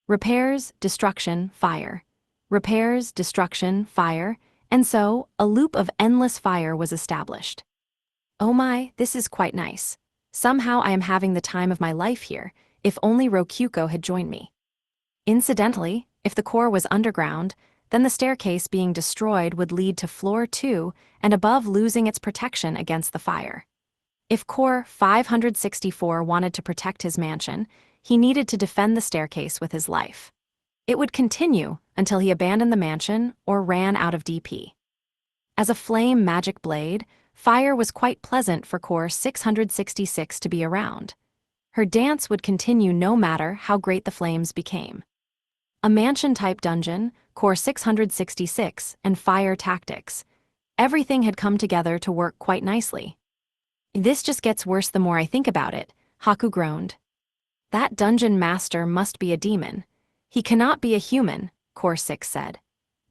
Repairs, destruction, fire. Repairs, destruction, fire, and so, a loop of endless fire was established. Oh my, this is quite nice. Somehow I am having the time of my life here, if only Rokyuko had joined me. Incidentally, if the core was underground, then the staircase being destroyed would lead to floor 2 and above losing its protection against the fire. If Core 564 wanted to protect his mansion, he needed to defend the staircase with his life. It would continue until he abandoned the mansion or ran out of DP. As a flame magic blade, fire was quite pleasant for Core 666 to be around. Her dance would continue no matter how great the flames became. A mansion-type dungeon, Core 666, and fire tactics. Everything had come together to work quite nicely. This just gets worse the more I think about it, Haku groaned. That dungeon master must be a demon. He cannot be a human, Core 6 said.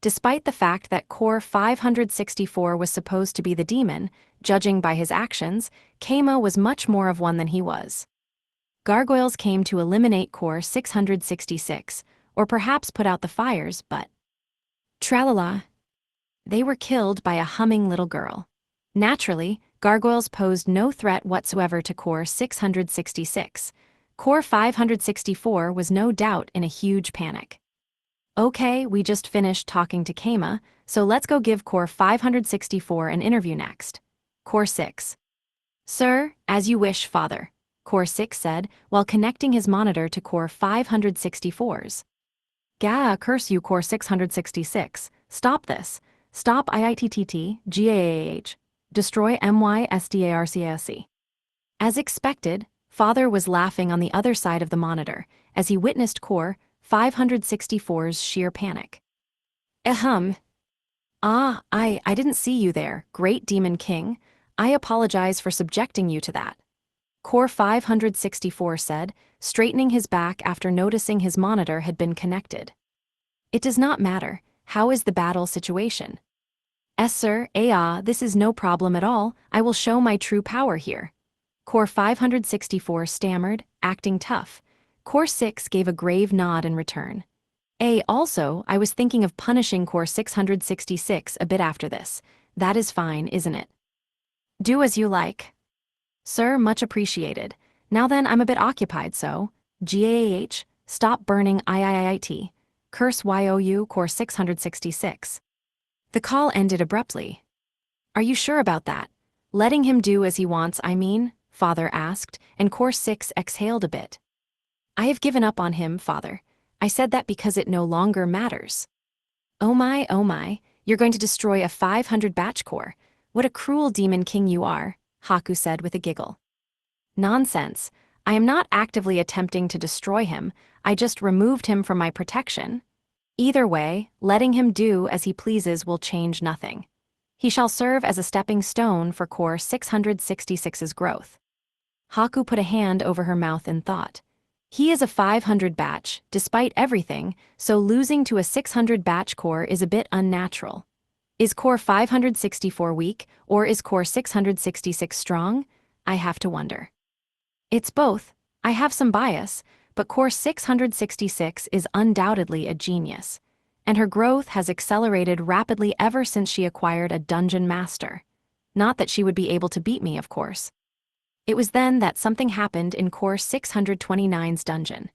Despite the fact that Core 564 was supposed to be the demon, judging by his actions, Keima was much more of one than he was. Gargoyles came to eliminate Core 666, or perhaps put out the fires, but... Tralala. They were killed by a humming little girl. Naturally, gargoyles posed no threat whatsoever to Core 666. Core 564 was no doubt in a huge panic. Okay, we just finished talking to Keima, so let's go give Core 564 an interview next. Core 6. Sir, as you wish, Father, Core 6 said, while connecting his monitor to Core 564's. Gah, curse you, Core 666. Stop this. Stop IITTT, GAAH. Destroy MYSDARCASC. As expected, Father was laughing on the other side of the monitor as he witnessed Core 564's sheer panic. Ahem. Ah, I didn't see you there, Great Demon King. I apologize for subjecting you to that. Core 564 said, straightening his back after noticing his monitor had been connected. It does not matter. how is the battle situation? "Yes, sir, this is no problem at all, I will show my true power here." Core 564 stammered, acting tough. Core 6 gave a grave nod in return. Also, I was thinking of punishing Core 666 a bit after this. That is fine, isn't it? "Do as you like." "Sir, much appreciated. Now then, I'm a bit occupied, so GAH, stop burning IIIT. Curse YOU Core 666. The call ended abruptly. "Are you sure about that? Letting him do as he wants, I mean?" Father asked, and Core 6 exhaled a bit. "I have given up on him, Father. I said that because it no longer matters." Oh my, you're going to destroy a 500 batch core. What a cruel demon king you are," Haku said with a giggle. "Nonsense. I am not actively attempting to destroy him, I just removed him from my protection. Either way, letting him do as he pleases will change nothing. He shall serve as a stepping stone for Core 666's growth." Haku put a hand over her mouth in thought. He is a 500 batch, despite everything, so losing to a 600 batch core is a bit unnatural. Is Core 564 weak, or is Core 666 strong? I have to wonder. It's both. I have some bias, but Core 666 is undoubtedly a genius, and her growth has accelerated rapidly ever since she acquired a dungeon master. Not that she would be able to beat me, of course. It was then that something happened in Core 629's dungeon.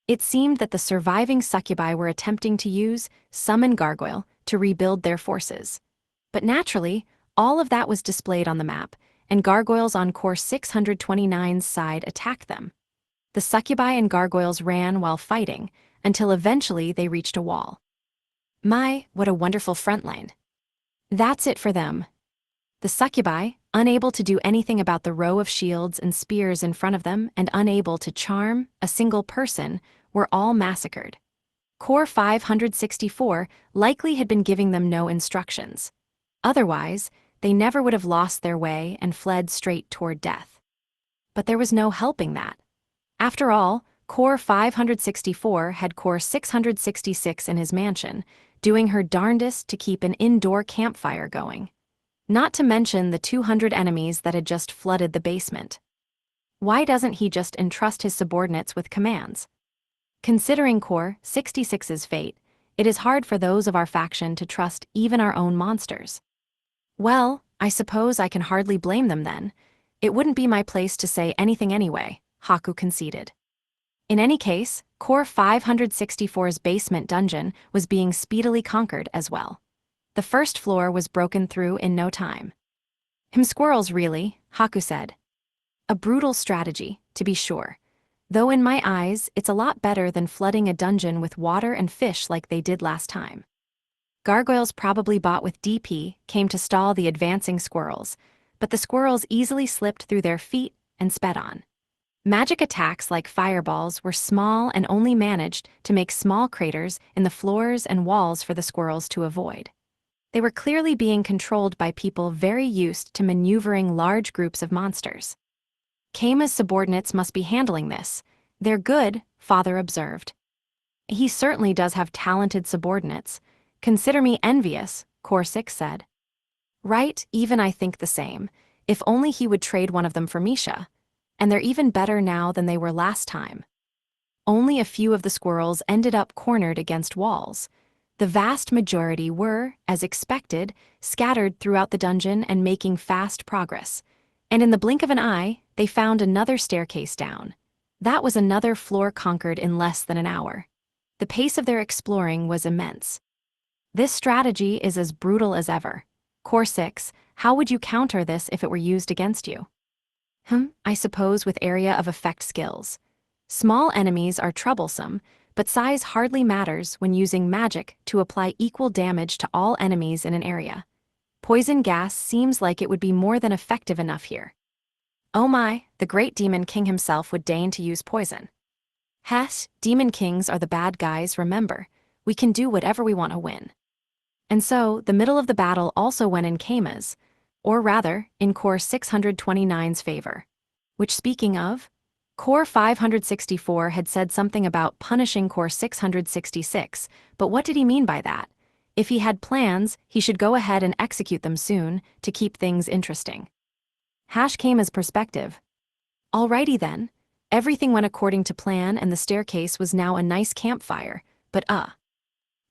It seemed that the surviving succubi were attempting to use Summon Gargoyle to rebuild their forces. But naturally, all of that was displayed on the map, and gargoyles on Core 629's side attacked them. The succubi and gargoyles ran while fighting, until eventually they reached a wall. My, what a wonderful front line. That's it for them. The succubi, unable to do anything about the row of shields and spears in front of them and unable to charm a single person, were all massacred. Core 564 likely had been giving them no instructions. Otherwise, they never would have lost their way and fled straight toward death. But there was no helping that. After all, Core 564 had Core 666 in his mansion, doing her darndest to keep an indoor campfire going. Not to mention the 200 enemies that had just flooded the basement. Why doesn't he just entrust his subordinates with commands? Considering Core 66's fate, it is hard for those of our faction to trust even our own monsters. Well, I suppose I can hardly blame them then. It wouldn't be my place to say anything anyway, Haku conceded. In any case, Core 564's basement dungeon was being speedily conquered as well. The first floor was broken through in no time. Squirrels really, Haku said. A brutal strategy, to be sure. Though in my eyes, it's a lot better than flooding a dungeon with water and fish like they did last time. Gargoyles probably bought with DP came to stall the advancing squirrels, but the squirrels easily slipped through their feet and sped on. Magic attacks like fireballs were small and only managed to make small craters in the floors and walls for the squirrels to avoid. They were clearly being controlled by people very used to maneuvering large groups of monsters. Kama's subordinates must be handling this. They're good, Father observed. He certainly does have talented subordinates. Consider me envious, Core 6 said. Right, even I think the same. If only he would trade one of them for Misha. And they're even better now than they were last time. Only a few of the squirrels ended up cornered against walls. The vast majority were, as expected, scattered throughout the dungeon and making fast progress. And in the blink of an eye, they found another staircase down. That was another floor conquered in less than an hour. The pace of their exploring was immense. This strategy is as brutal as ever. Core 6, how would you counter this if it were used against you? I suppose with area of effect skills. Small enemies are troublesome, but size hardly matters when using magic to apply equal damage to all enemies in an area. Poison gas seems like it would be more than effective enough here. Oh my, the great demon king himself would deign to use poison. Demon kings are the bad guys, remember. We can do whatever we want to win. And so, the middle of the battle also went in Kama's, or rather, in Core 629's favor. Which, speaking of, Core 564 had said something about punishing Core 666, but what did he mean by that? If he had plans, he should go ahead and execute them soon, to keep things interesting. Hash came as perspective. Alrighty then. Everything went according to plan and the staircase was now a nice campfire, but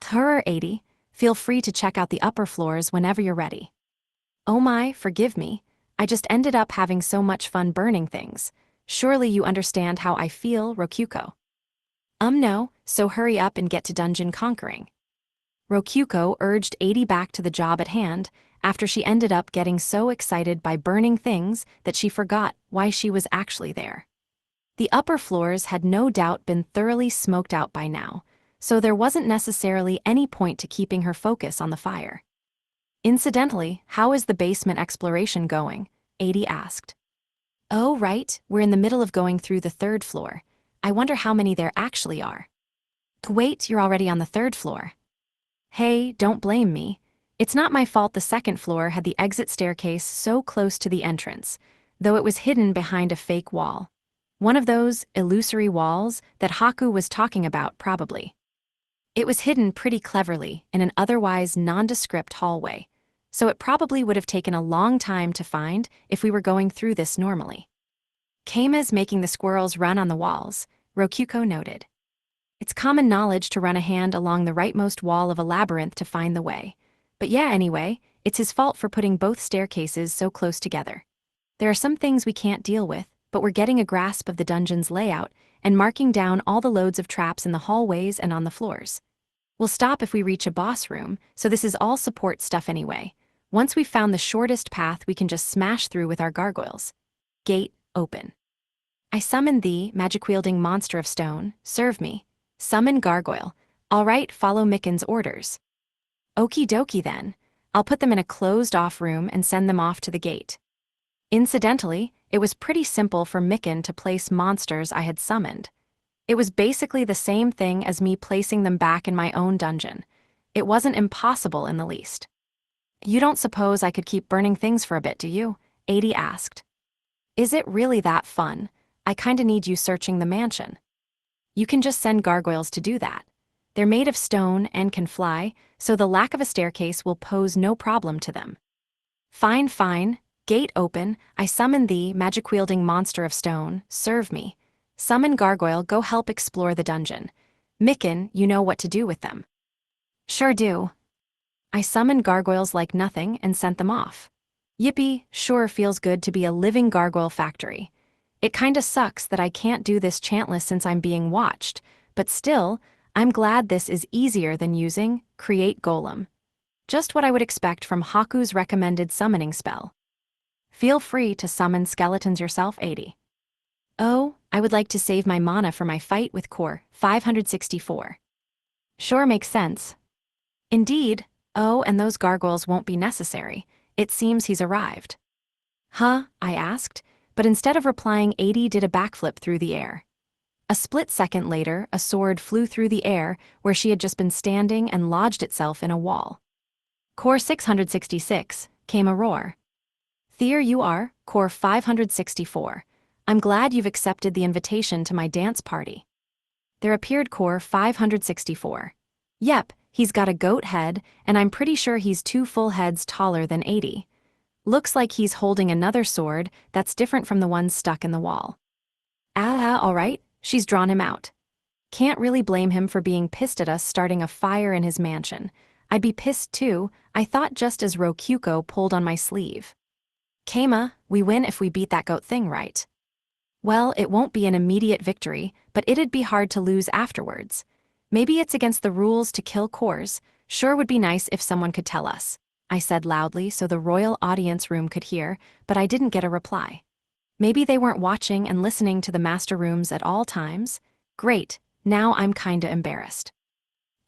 Terror 80, feel free to check out the upper floors whenever you're ready. Oh my, forgive me. I just ended up having so much fun burning things. Surely you understand how I feel, Rokuko. No, so hurry up and get to dungeon conquering. Rokuko urged 80 back to the job at hand, after she ended up getting so excited by burning things that she forgot why she was actually there. The upper floors had no doubt been thoroughly smoked out by now, so there wasn't necessarily any point to keeping her focus on the fire. Incidentally, how is the basement exploration going? 80 asked. Oh right, we're in the middle of going through the 3rd floor. I wonder how many there actually are. Wait, you're already on the 3rd floor. Hey, don't blame me. It's not my fault the 2nd floor had the exit staircase so close to the entrance, though it was hidden behind a fake wall. One of those illusory walls that Haku was talking about, probably. It was hidden pretty cleverly in an otherwise nondescript hallway, so it probably would have taken a long time to find if we were going through this normally. Keima's making the squirrels run on the walls, Rokuko noted. It's common knowledge to run a hand along the rightmost wall of a labyrinth to find the way. But yeah, anyway, it's his fault for putting both staircases so close together. There are some things we can't deal with, but we're getting a grasp of the dungeon's layout and marking down all the loads of traps in the hallways and on the floors. We'll stop if we reach a boss room, so this is all support stuff anyway. Once we've found the shortest path, we can just smash through with our gargoyles. Gate open. I summon thee, magic-wielding monster of stone, serve me. Summon gargoyle. All right, follow Mikken's orders. Okie dokie then. I'll put them in a closed-off room and send them off to the gate. Incidentally, it was pretty simple for Mikken to place monsters I had summoned. It was basically the same thing as me placing them back in my own dungeon. It wasn't impossible in the least. You don't suppose I could keep burning things for a bit, do you? 80 asked. Is it really that fun? I kinda need you searching the mansion. You can just send gargoyles to do that. They're made of stone and can fly, so the lack of a staircase will pose no problem to them. Fine, fine. Gate open. I summon thee, magic-wielding monster of stone, serve me. Summon gargoyle, go help explore the dungeon. Mikken, you know what to do with them. Sure do. I summoned gargoyles like nothing and sent them off. Yippee, sure feels good to be a living gargoyle factory. It kinda sucks that I can't do this chantless since I'm being watched, but still, I'm glad this is easier than using Create Golem. Just what I would expect from Haku's recommended summoning spell. Feel free to summon skeletons yourself, 80. Oh, I would like to save my mana for my fight with Core 564. Sure makes sense. Indeed. Oh, and those gargoyles won't be necessary. It seems he's arrived. Huh? I asked, but instead of replying, 80 did a backflip through the air. A split second later, a sword flew through the air where she had just been standing and lodged itself in a wall. Core 666, came a roar. There you are, Core 564. I'm glad you've accepted the invitation to my dance party. There appeared Core 564. Yep, he's got a goat head, and I'm pretty sure he's 2 full heads taller than 80. Looks like he's holding another sword that's different from the ones stuck in the wall. Alright, she's drawn him out. Can't really blame him for being pissed at us starting a fire in his mansion. I'd be pissed too, I thought, just as Rokuko pulled on my sleeve. Keima, we win if we beat that goat thing, right? Well, it won't be an immediate victory, but it'd be hard to lose afterwards. Maybe it's against the rules to kill cores. Sure would be nice if someone could tell us. I said loudly so the royal audience room could hear, but I didn't get a reply. Maybe they weren't watching and listening to the master rooms at all times? Great, now I'm kinda embarrassed.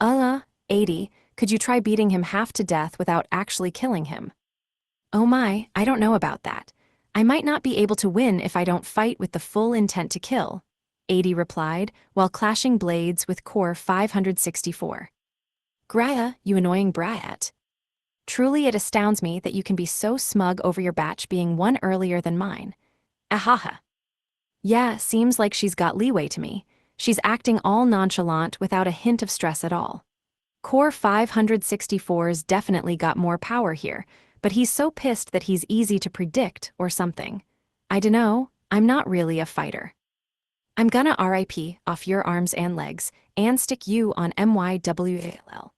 80, could you try beating him half to death without actually killing him? Oh my, I don't know about that. I might not be able to win if I don't fight with the full intent to kill, 80 replied, while clashing blades with Core 564. Graya, you annoying brat. Truly it astounds me that you can be so smug over your batch being one earlier than mine. Ahaha. Yeah, seems like she's got leeway to me. She's acting all nonchalant without a hint of stress at all. Core 564's definitely got more power here, but he's so pissed that he's easy to predict or something. I dunno, I'm not really a fighter. I'm gonna RIP off your arms and legs, and stick you on MYWALL.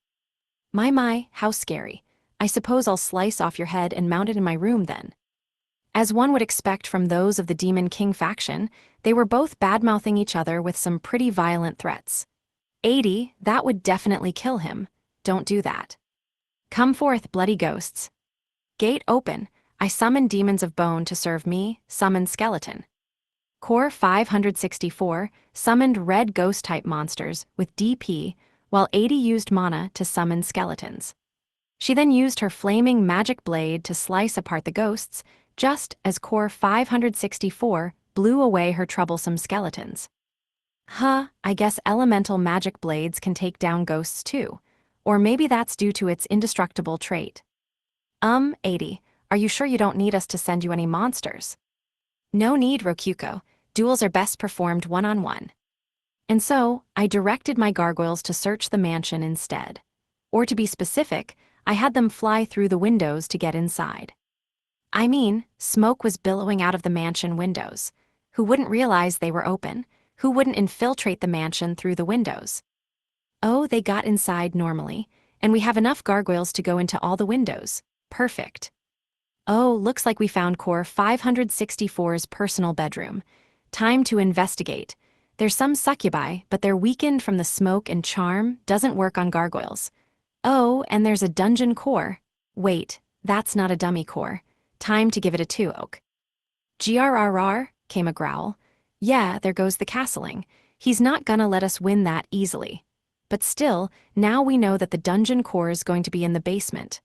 My, how scary. I suppose I'll slice off your head and mount it in my room then. As one would expect from those of the Demon King faction, they were both badmouthing each other with some pretty violent threats. 80, that would definitely kill him. Don't do that. Come forth, bloody ghosts. Gate open. I summon demons of bone to serve me, summon skeleton. Core 564 summoned red ghost-type monsters with DP, while 80 used mana to summon skeletons. She then used her flaming magic blade to slice apart the ghosts, just as Core 564 blew away her troublesome skeletons. I guess elemental magic blades can take down ghosts too. Or maybe that's due to its indestructible trait. 80, are you sure you don't need us to send you any monsters? No need, Rokuko. Duels are best performed one-on-one. And so, I directed my gargoyles to search the mansion instead. Or to be specific, I had them fly through the windows to get inside. I mean, smoke was billowing out of the mansion windows. Who wouldn't realize they were open? Who wouldn't infiltrate the mansion through the windows? Oh, they got inside normally, and we have enough gargoyles to go into all the windows. Perfect. Oh, looks like we found Core 564's personal bedroom. Time to investigate. There's some succubi, but they're weakened from the smoke and charm, doesn't work on gargoyles. Oh, and there's a dungeon core. Wait, that's not a dummy core. Time to give it a 2-oak. GRRR, came a growl. Yeah, there goes the castling. He's not gonna let us win that easily. But still, now we know that the dungeon core is going to be in the basement.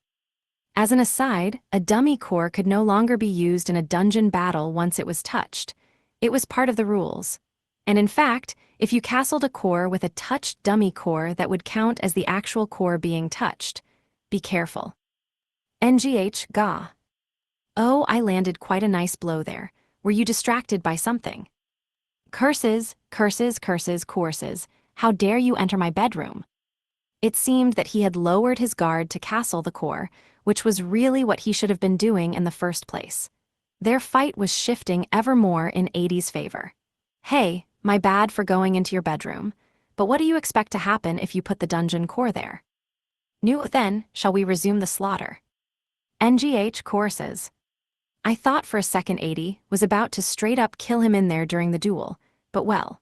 As an aside, a dummy core could no longer be used in a dungeon battle once it was touched. It was part of the rules. And in fact, if you castled a core with a touched dummy core, that would count as the actual core being touched. Be careful. NGH, Ga. Oh, I landed quite a nice blow there. Were you distracted by something? Curses, curses, curses, courses. How dare you enter my bedroom? It seemed that he had lowered his guard to castle the core, which was really what he should have been doing in the first place. Their fight was shifting ever more in 80's favor. Hey, my bad for going into your bedroom, but what do you expect to happen if you put the dungeon core there? Nu then, shall we resume the slaughter? NGH courses. I thought for a second 80 was about to straight up kill him in there during the duel, but well.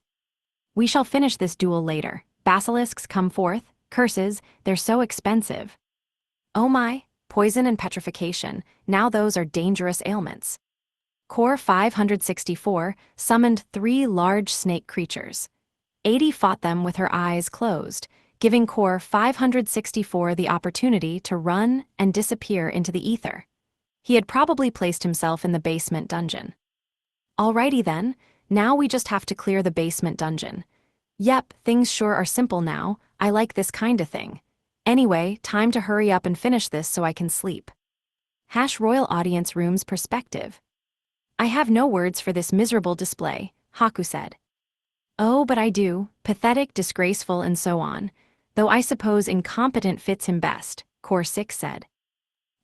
We shall finish this duel later. Basilisks come forth, curses, they're so expensive. Oh my, poison and petrification, now those are dangerous ailments. Core 564 summoned 3 large snake creatures. 80 fought them with her eyes closed, giving Core 564 the opportunity to run and disappear into the ether. He had probably placed himself in the basement dungeon. Alrighty then, now we just have to clear the basement dungeon. Yep, things sure are simple now, I like this kinda thing. Anyway, time to hurry up and finish this so I can sleep. Royal Audience Room's perspective. I have no words for this miserable display, Haku said. Oh, but I do, pathetic, disgraceful, and so on. Though I suppose incompetent fits him best, Core 6 said.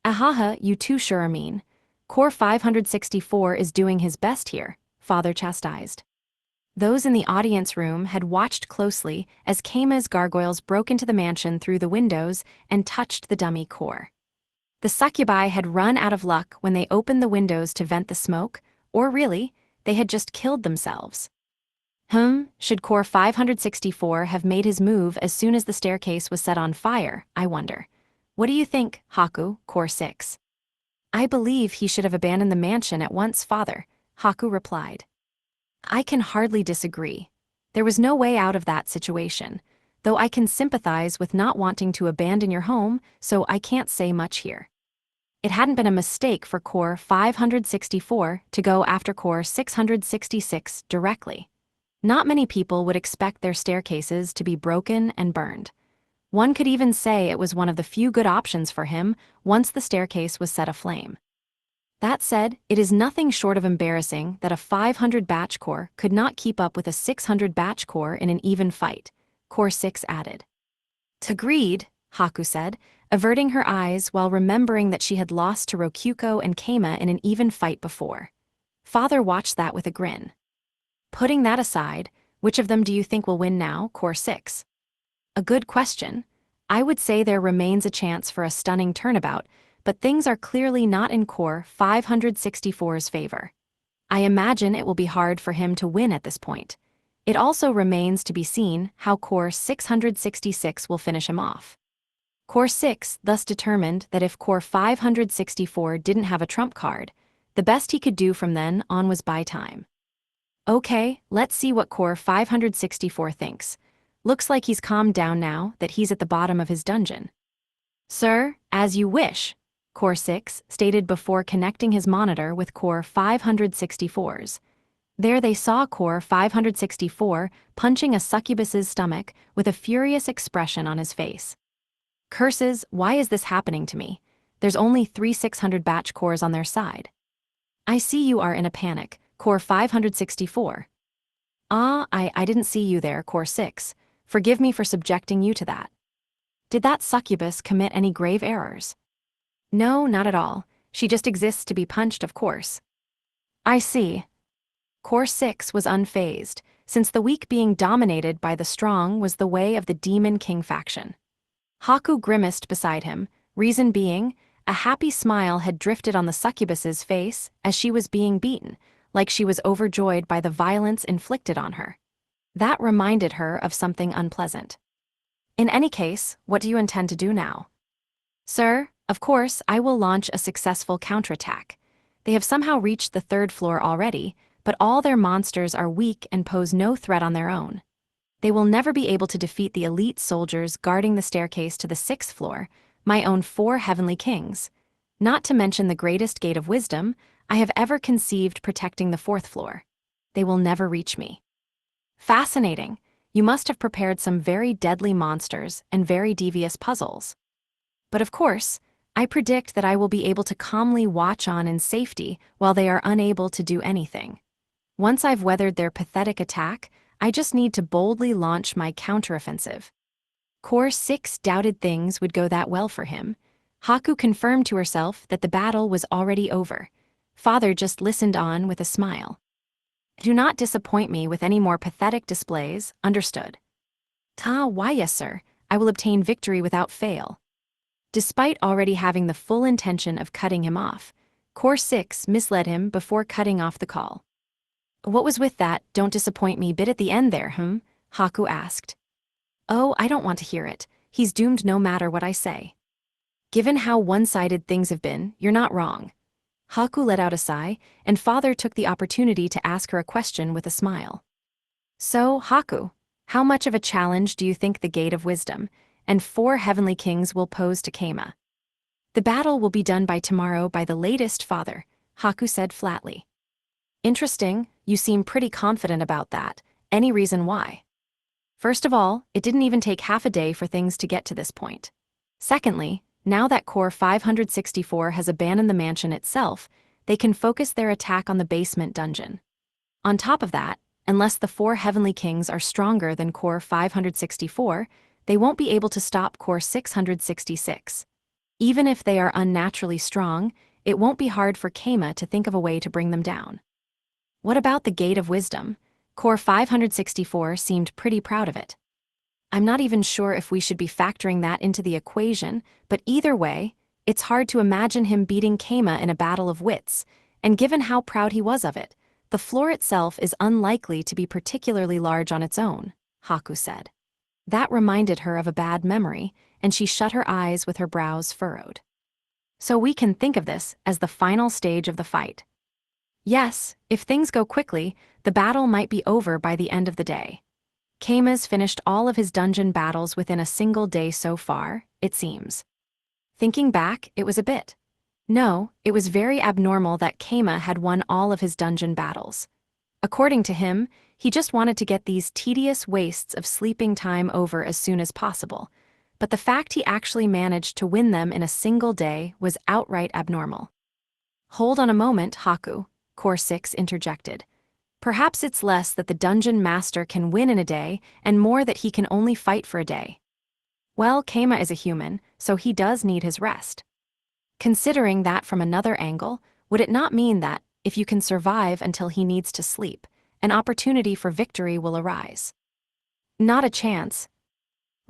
Ahaha, you too sure are mean. Core 564 is doing his best here, Father chastised. Those in the audience room had watched closely as Keima's gargoyles broke into the mansion through the windows and touched the dummy core. The succubi had run out of luck when they opened the windows to vent the smoke, or really, they had just killed themselves. Should Core 564 have made his move as soon as the staircase was set on fire, I wonder. What do you think, Haku, Core 6? I believe he should have abandoned the mansion at once, Father, Haku replied. I can hardly disagree. There was no way out of that situation, though I can sympathize with not wanting to abandon your home, so I can't say much here. It hadn't been a mistake for Core 564 to go after Core 666 directly. Not many people would expect their staircases to be broken and burned. One could even say it was one of the few good options for him once the staircase was set aflame. That said, it is nothing short of embarrassing that a 500 batch core could not keep up with a 600 batch core in an even fight, Core 6 added. Agreed, Haku said, averting her eyes while remembering that she had lost to Rokyuko and Keima in an even fight before. Father watched that with a grin. Putting that aside, which of them do you think will win now, Core 6? A good question. I would say there remains a chance for a stunning turnabout, but things are clearly not in Core 564's favor. I imagine it will be hard for him to win at this point. It also remains to be seen how Core 666 will finish him off. Core 6 thus determined that if Core 564 didn't have a trump card, the best he could do from then on was buy time. Okay, let's see what Core 564 thinks. Looks like he's calmed down now that he's at the bottom of his dungeon. Sir, as you wish, Core 6 stated before connecting his monitor with Core 564's. There they saw Core 564 punching a succubus's stomach with a furious expression on his face. Curses, why is this happening to me? There's only 3 600 batch cores on their side. I see you are in a panic, Core 564. I didn't see you there, Core 6. Forgive me for subjecting you to that. Did that succubus commit any grave errors? No, not at all. She just exists to be punched, of course. I see. Core 6 was unfazed, since the weak being dominated by the strong was the way of the Demon King faction. Haku grimaced beside him, reason being, a happy smile had drifted on the succubus's face as she was being beaten, like she was overjoyed by the violence inflicted on her. That reminded her of something unpleasant. In any case, what do you intend to do now? Sir, of course, I will launch a successful counterattack. They have somehow reached the 3rd floor already, but all their monsters are weak and pose no threat on their own. They will never be able to defeat the elite soldiers guarding the staircase to the 6th floor, my own 4 heavenly kings. Not to mention the greatest gate of wisdom I have ever conceived protecting the 4th floor. They will never reach me. Fascinating. You must have prepared some very deadly monsters and very devious puzzles. But of course, I predict that I will be able to calmly watch on in safety while they are unable to do anything. Once I've weathered their pathetic attack, I just need to boldly launch my counteroffensive. Core 6 doubted things would go that well for him. Haku confirmed to herself that the battle was already over. Father just listened on with a smile. Do not disappoint me with any more pathetic displays, understood? Why yes, sir, I will obtain victory without fail. Despite already having the full intention of cutting him off, Core 6 misled him before cutting off the call. What was with that "don't disappoint me" bit at the end there, Haku asked. Oh, I don't want to hear it. He's doomed no matter what I say. Given how one-sided things have been, you're not wrong. Haku let out a sigh, and Father took the opportunity to ask her a question with a smile. So, Haku, how much of a challenge do you think the Gate of Wisdom and 4 Heavenly Kings will pose to Keima? The battle will be done by tomorrow by the latest, Father, Haku said flatly. Interesting, you seem pretty confident about that. Any reason why? First of all, it didn't even take half a day for things to get to this point. Secondly, now that Core 564 has abandoned the mansion itself, they can focus their attack on the basement dungeon. On top of that, unless the 4 Heavenly Kings are stronger than Core 564, they won't be able to stop Core 666. Even if they are unnaturally strong, it won't be hard for Keima to think of a way to bring them down. What about the Gate of Wisdom? Core 564 seemed pretty proud of it. I'm not even sure if we should be factoring that into the equation, but either way, it's hard to imagine him beating Keima in a battle of wits, and given how proud he was of it, the floor itself is unlikely to be particularly large on its own, Haku said. That reminded her of a bad memory, and she shut her eyes with her brows furrowed. So we can think of this as the final stage of the fight. Yes, if things go quickly, the battle might be over by the end of the day. Keima's finished all of his dungeon battles within a single day so far, it seems. Thinking back, it was a bit. No, it was very abnormal that Keima had won all of his dungeon battles. According to him, he just wanted to get these tedious wastes of sleeping time over as soon as possible, but the fact he actually managed to win them in a single day was outright abnormal. Hold on a moment, Haku, Core 6 interjected. Perhaps it's less that the dungeon master can win in a day and more that he can only fight for a day. Well, Keima is a human, so he does need his rest. Considering that from another angle, would it not mean that, if you can survive until he needs to sleep, an opportunity for victory will arise? Not a chance.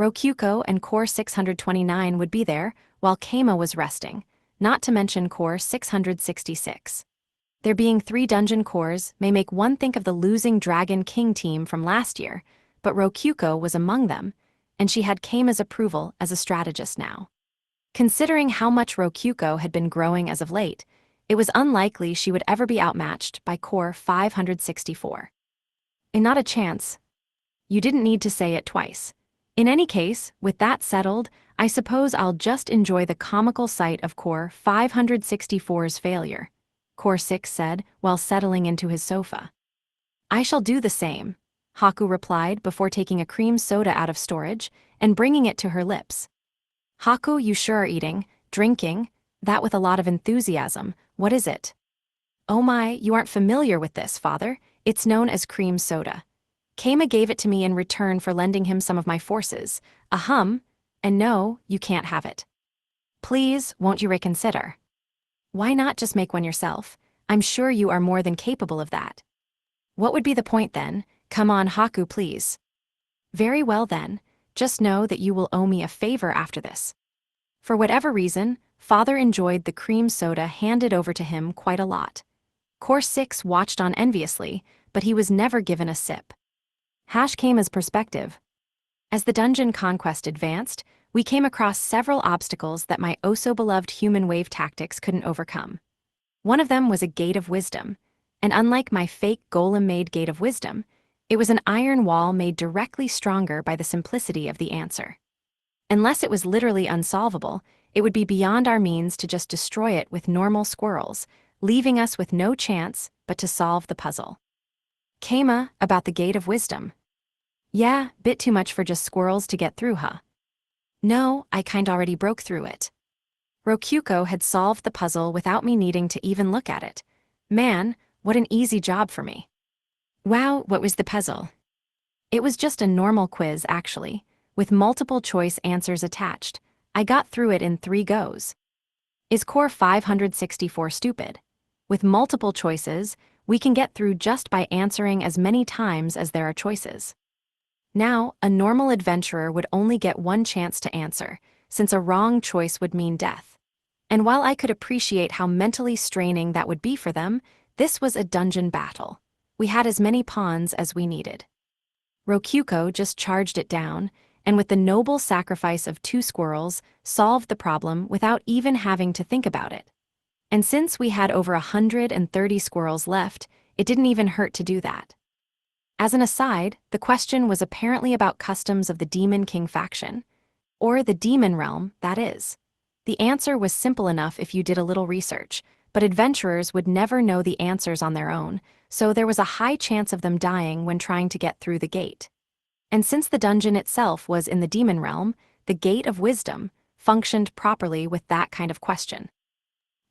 Rokyuko and Core 629 would be there, while Keima was resting, not to mention Core 666. There being 3 dungeon cores may make one think of the losing Dragon King team from last year, but Rokyuko was among them, and she had Keima's approval as a strategist now. Considering how much Rokyuko had been growing as of late, it was unlikely she would ever be outmatched by Core 564. And not a chance. You didn't need to say it twice. In any case, with that settled, I suppose I'll just enjoy the comical sight of Core 564's failure, Core 6 said while settling into his sofa. I shall do the same, Haku replied before taking a cream soda out of storage and bringing it to her lips. Haku, you sure are eating, drinking, that with a lot of enthusiasm. What is it? Oh my, you aren't familiar with this, father. It's known as cream soda. Keima gave it to me in return for lending him some of my forces. And no, you can't have it. Please, won't you reconsider? Why not just make one yourself? I'm sure you are more than capable of that. What would be the point then? Come on, Haku, please. Very well then, just know that you will owe me a favor after this. For whatever reason, father enjoyed the cream soda handed over to him quite a lot. Core 6 watched on enviously, but he was never given a sip. Keima's perspective. As the dungeon conquest advanced, we came across several obstacles that my oh-so-beloved human wave tactics couldn't overcome. One of them was a gate of wisdom, and unlike my fake golem-made gate of wisdom, it was an iron wall made directly stronger by the simplicity of the answer. Unless it was literally unsolvable, it would be beyond our means to just destroy it with normal squirrels, leaving us with no chance but to solve the puzzle. Keima, about the gate of wisdom. Yeah, bit too much for just squirrels to get through, huh? No, I kind already broke through it. Rokyuko had solved the puzzle without me needing to even look at it. Man, what an easy job for me. Wow, what was the puzzle? It was just a normal quiz, actually, with multiple choice answers attached. I got through it in 3 goes. Is Core 564 stupid? With multiple choices, we can get through just by answering as many times as there are choices. Now, a normal adventurer would only get one chance to answer, since a wrong choice would mean death. And while I could appreciate how mentally straining that would be for them, this was a dungeon battle. We had as many pawns as we needed. Rokyuko just charged it down, and with the noble sacrifice of 2 squirrels, solved the problem without even having to think about it. And since we had over 130 squirrels left, it didn't even hurt to do that. As an aside, the question was apparently about customs of the Demon King faction, or the Demon Realm, that is. The answer was simple enough if you did a little research, but adventurers would never know the answers on their own, so there was a high chance of them dying when trying to get through the gate. And since the dungeon itself was in the Demon Realm, the Gate of Wisdom functioned properly with that kind of question.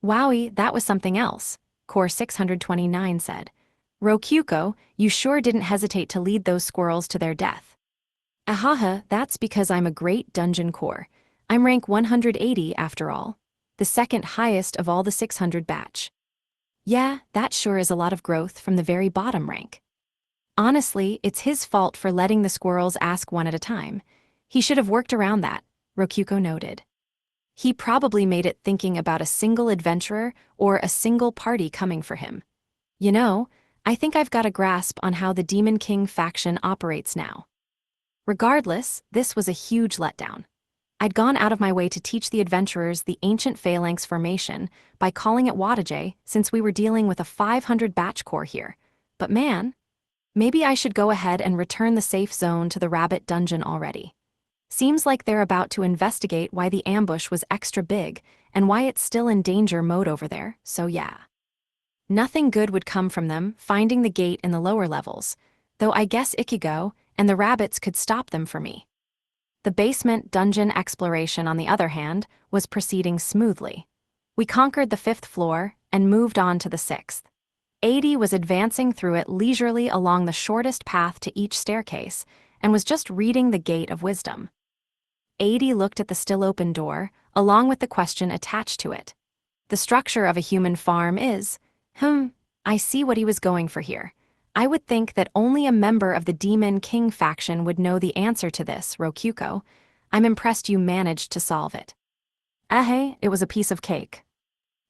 Wowie, that was something else, Core 629 said. Rokyuko, you sure didn't hesitate to lead those squirrels to their death. Ahaha, that's because I'm a great dungeon core. I'm rank 180 after all, the second highest of all the 600 batch. Yeah, that sure is a lot of growth from the very bottom rank. Honestly, it's his fault for letting the squirrels ask one at a time. He should have worked around that, Rokyuko noted. He probably made it thinking about a single adventurer or a single party coming for him. You know, I think I've got a grasp on how the Demon King faction operates now. Regardless, this was a huge letdown. I'd gone out of my way to teach the adventurers the ancient phalanx formation by calling it Wataje since we were dealing with a 500 batch core here. But man, maybe I should go ahead and return the safe zone to the rabbit dungeon already. Seems like they're about to investigate why the ambush was extra big and why it's still in danger mode over there, so yeah. Nothing good would come from them finding the gate in the lower levels, though I guess Ichigo and the rabbits could stop them for me. The basement dungeon exploration, on the other hand, was proceeding smoothly. We conquered the 5th floor and moved on to the 6th. 80 was advancing through it leisurely along the shortest path to each staircase and was just reading the Gate of Wisdom. Adi looked at the still open door, along with the question attached to it. The structure of a human farm is, I see what he was going for here. I would think that only a member of the Demon King faction would know the answer to this, Rokyuko. I'm impressed you managed to solve it. It was a piece of cake.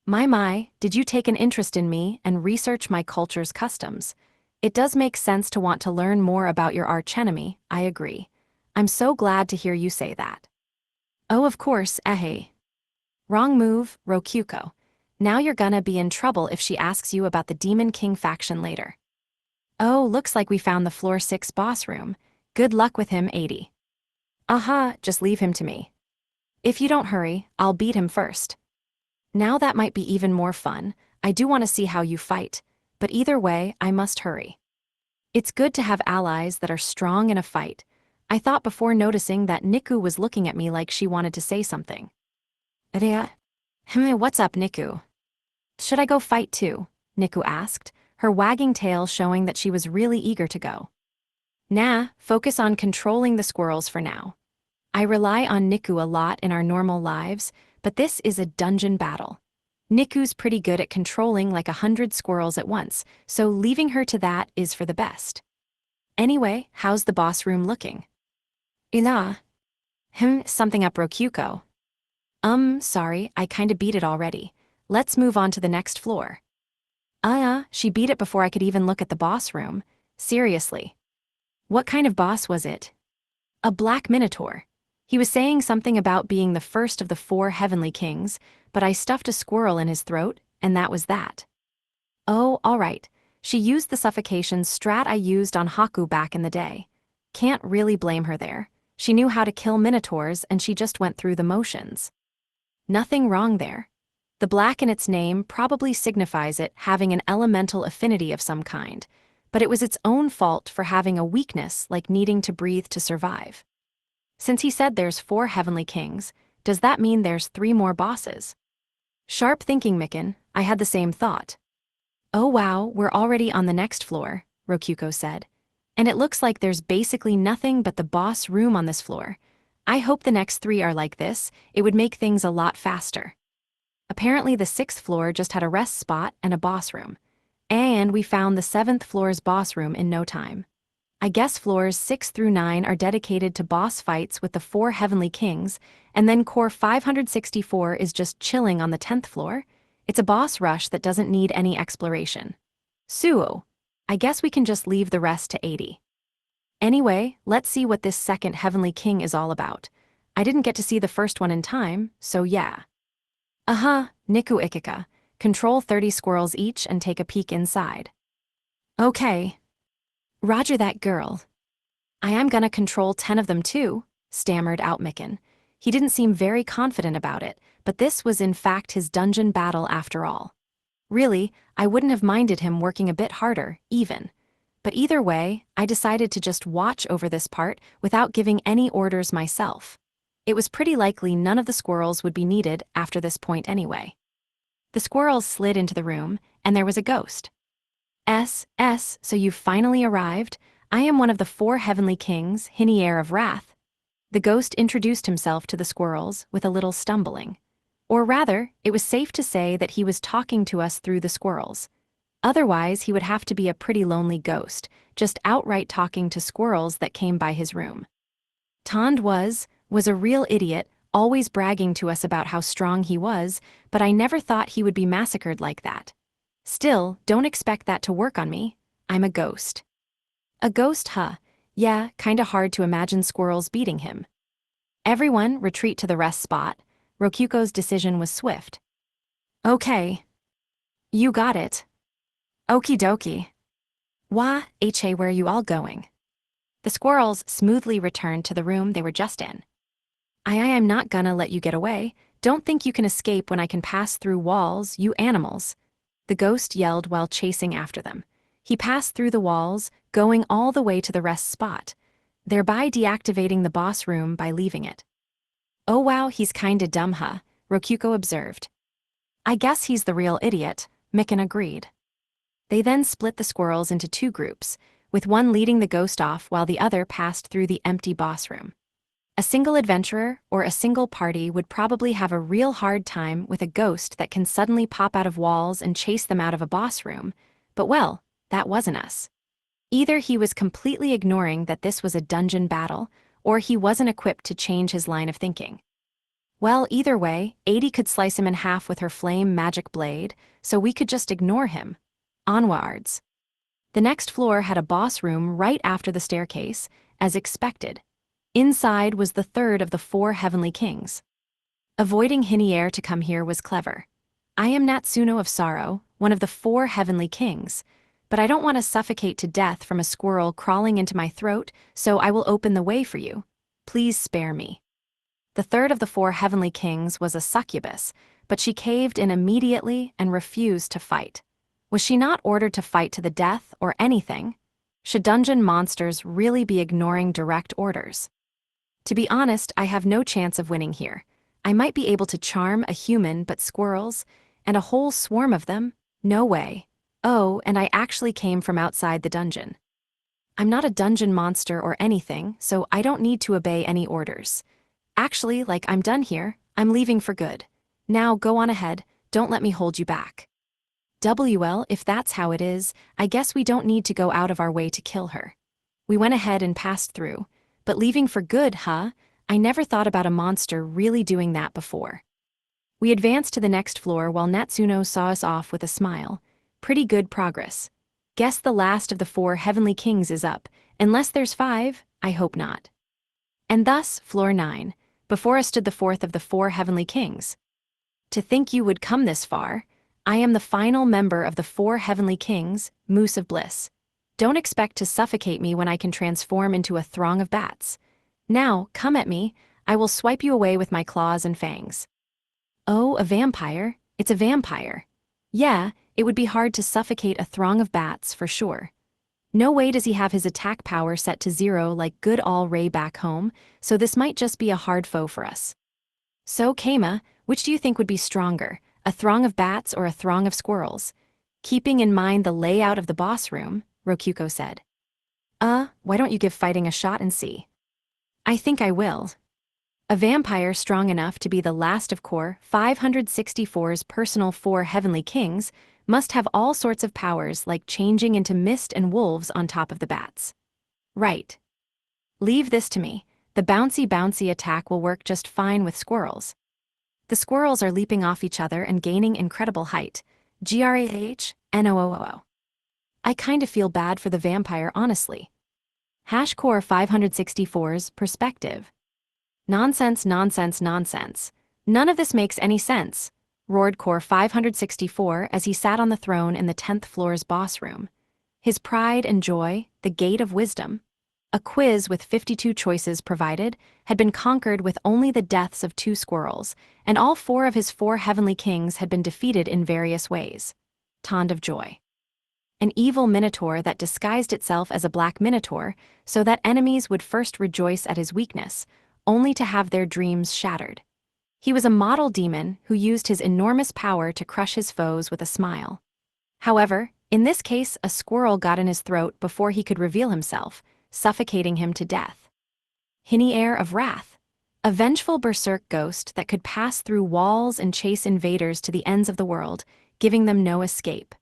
My, did you take an interest in me and research my culture's customs? It does make sense to want to learn more about your archenemy, I agree. I'm so glad to hear you say that. Oh, of course, Wrong move, Rokyuko. Now you're gonna be in trouble if she asks you about the Demon King faction later. Oh, looks like we found the floor 6 boss room. Good luck with him, 80. Just leave him to me. If you don't hurry, I'll beat him first. Now that might be even more fun. I do want to see how you fight, but either way, I must hurry. It's good to have allies that are strong in a fight. I thought before noticing that Niku was looking at me like she wanted to say something. What's up, Niku? Should I go fight too? Niku asked, her wagging tail showing that she was really eager to go. Nah, focus on controlling the squirrels for now. I rely on Niku a lot in our normal lives, but this is a dungeon battle. Niku's pretty good at controlling like 100 squirrels at once, so leaving her to that is for the best. Anyway, how's the boss room looking? Something up, Rokyuko. Sorry, I kinda beat it already. Let's move on to the next floor. She beat it before I could even look at the boss room. Seriously. What kind of boss was it? A black minotaur. He was saying something about being the first of the 4 heavenly kings, but I stuffed a squirrel in his throat, and that was that. Oh, alright. She used the suffocation strat I used on Haku back in the day. Can't really blame her there. She knew how to kill minotaurs and she just went through the motions. Nothing wrong there. The black in its name probably signifies it having an elemental affinity of some kind, but it was its own fault for having a weakness like needing to breathe to survive. Since he said there's 4 heavenly kings, does that mean there's 3 more bosses? Sharp thinking, Mikan. I had the same thought. Oh wow, we're already on the next floor, Rokyuko said. And it looks like there's basically nothing but the boss room on this floor. I hope the next 3 are like this, it would make things a lot faster. Apparently the 6th floor just had a rest spot and a boss room. And we found the 7th floor's boss room in no time. I guess floors 6 through 9 are dedicated to boss fights with the 4 heavenly kings, and then core 564 is just chilling on the 10th floor. It's a boss rush that doesn't need any exploration. Suo. I guess we can just leave the rest to 80. Anyway, let's see what this 2nd heavenly king is all about. I didn't get to see the first one in time, so yeah. Niku Ikika. Control 30 squirrels each and take a peek inside. Okay. Roger that, girl. I am gonna control 10 of them too, stammered out Mikan. He didn't seem very confident about it, but this was in fact his dungeon battle after all. Really, I wouldn't have minded him working a bit harder, even. But either way, I decided to just watch over this part without giving any orders myself. It was pretty likely none of the squirrels would be needed after this point anyway. The squirrels slid into the room, and there was a ghost. So you've finally arrived? I am one of the 4 heavenly kings, Hinier of Wrath. The ghost introduced himself to the squirrels with a little stumbling. Or rather, it was safe to say that he was talking to us through the squirrels. Otherwise, he would have to be a pretty lonely ghost, just outright talking to squirrels that came by his room. Tond was a real idiot, always bragging to us about how strong he was, but I never thought he would be massacred like that. Still, don't expect that to work on me. I'm a ghost. A ghost, huh? Yeah, kinda hard to imagine squirrels beating him. Everyone, retreat to the rest spot. Rokyuko's decision was swift. Okay. You got it. Okie dokie. Wah, where are you all going? The squirrels smoothly returned to the room they were just in. I'm not gonna let you get away. Don't think you can escape when I can pass through walls, you animals. The ghost yelled while chasing after them. He passed through the walls, going all the way to the rest spot, thereby deactivating the boss room by leaving it. Oh wow, he's kinda dumb, huh? Rokyuko observed. I guess he's the real idiot, Mikan agreed. They then split the squirrels into 2 groups, with one leading the ghost off while the other passed through the empty boss room. A single adventurer or a single party would probably have a real hard time with a ghost that can suddenly pop out of walls and chase them out of a boss room, but well, that wasn't us. Either he was completely ignoring that this was a dungeon battle, or he wasn't equipped to change his line of thinking. Well, either way, 80 could slice him in half with her flame magic blade, so we could just ignore him. Onwards. The next floor had a boss room right after the staircase, as expected. Inside was the third of the 4 heavenly kings. Avoiding Hinier to come here was clever. I am Natsuno of Sorrow, one of the 4 heavenly kings, but I don't want to suffocate to death from a squirrel crawling into my throat, so I will open the way for you. Please spare me. The third of the 4 heavenly kings was a succubus, but she caved in immediately and refused to fight. Was she not ordered to fight to the death or anything? Should dungeon monsters really be ignoring direct orders? To be honest, I have no chance of winning here. I might be able to charm a human, but squirrels, and a whole swarm of them? No way. Oh, and I actually came from outside the dungeon. I'm not a dungeon monster or anything, so I don't need to obey any orders. Actually, like, I'm done here, I'm leaving for good. Now go on ahead, don't let me hold you back. Well, if that's how it is, I guess we don't need to go out of our way to kill her. We went ahead and passed through, but leaving for good, huh? I never thought about a monster really doing that before. We advanced to the next floor while Natsuno saw us off with a smile. Pretty good progress. Guess the last of the 4 heavenly kings is up, unless there's 5, I hope not. And thus, floor 9. Before us stood the 4th of the 4 heavenly kings. To think you would come this far, I am the final member of the 4 heavenly kings, Moose of Bliss. Don't expect to suffocate me when I can transform into a throng of bats. Now, come at me, I will swipe you away with my claws and fangs. Oh, a vampire? It's a vampire. Yeah, it would be hard to suffocate a throng of bats, for sure. No way does he have his attack power set to 0 like good All Ray back home, so this might just be a hard foe for us. So, Keima, which do you think would be stronger, a throng of bats or a throng of squirrels? Keeping in mind the layout of the boss room, Rokuko said. Why don't you give fighting a shot and see? I think I will. A vampire strong enough to be the last of Core 564's personal 4 heavenly kings must have all sorts of powers like changing into mist and wolves on top of the bats. Right. Leave this to me. The bouncy attack will work just fine with squirrels. The squirrels are leaping off each other and gaining incredible height. GRAH, I kinda feel bad for the vampire, honestly. Core 564's perspective. Nonsense. None of this makes any sense, roared Core 564 as he sat on the throne in the 10th floor's boss room. His pride and joy, the gate of wisdom. A quiz with 52 choices provided had been conquered with only the deaths of 2 squirrels, and all 4 of his 4 heavenly kings had been defeated in various ways. Tond of joy. An evil minotaur that disguised itself as a black minotaur so that enemies would first rejoice at his weakness, only to have their dreams shattered. He was a model demon who used his enormous power to crush his foes with a smile. However, in this case, a squirrel got in his throat before he could reveal himself, suffocating him to death. Hinier of Wrath, a vengeful berserk ghost that could pass through walls and chase invaders to the ends of the world, giving them no escape.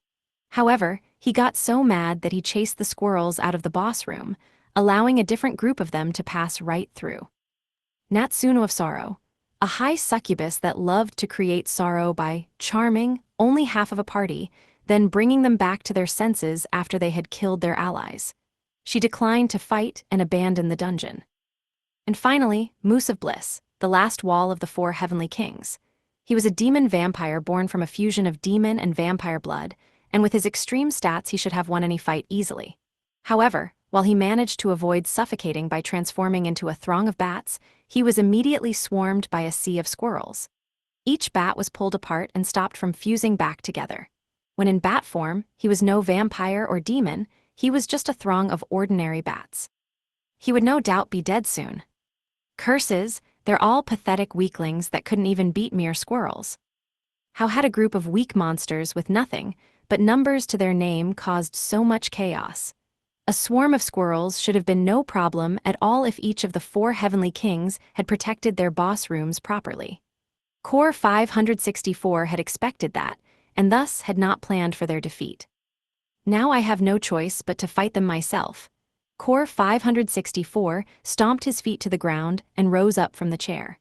However, he got so mad that he chased the squirrels out of the boss room, allowing a different group of them to pass right through. Natsuno of Sorrow, a high succubus that loved to create sorrow by charming only half of a party, then bringing them back to their senses after they had killed their allies. She declined to fight and abandoned the dungeon. And finally, Moose of Bliss, the last wall of the 4 heavenly kings. He was a demon vampire born from a fusion of demon and vampire blood, and with his extreme stats he should have won any fight easily. However, while he managed to avoid suffocating by transforming into a throng of bats, he was immediately swarmed by a sea of squirrels. Each bat was pulled apart and stopped from fusing back together. When in bat form, he was no vampire or demon, he was just a throng of ordinary bats. He would no doubt be dead soon. Curses, they're all pathetic weaklings that couldn't even beat mere squirrels. How had a group of weak monsters with nothing but numbers to their name caused so much chaos? A swarm of squirrels should have been no problem at all if each of the 4 heavenly kings had protected their boss rooms properly. Core 564 had expected that, and thus had not planned for their defeat. Now I have no choice but to fight them myself. Core 564 stomped his feet to the ground and rose up from the chair.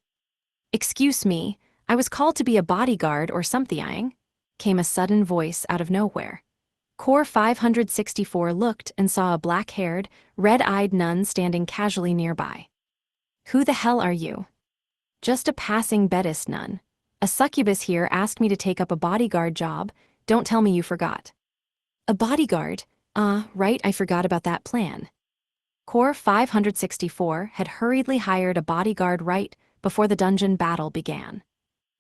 "Excuse me, I was called to be a bodyguard or something," came a sudden voice out of nowhere. Core 564 looked and saw a black-haired, red-eyed nun standing casually nearby. "Who the hell are you?" "Just a passing Bedist nun. A succubus here asked me to take up a bodyguard job. Don't tell me you forgot." "A bodyguard? Right, I forgot about that plan." Core 564 had hurriedly hired a bodyguard right before the dungeon battle began.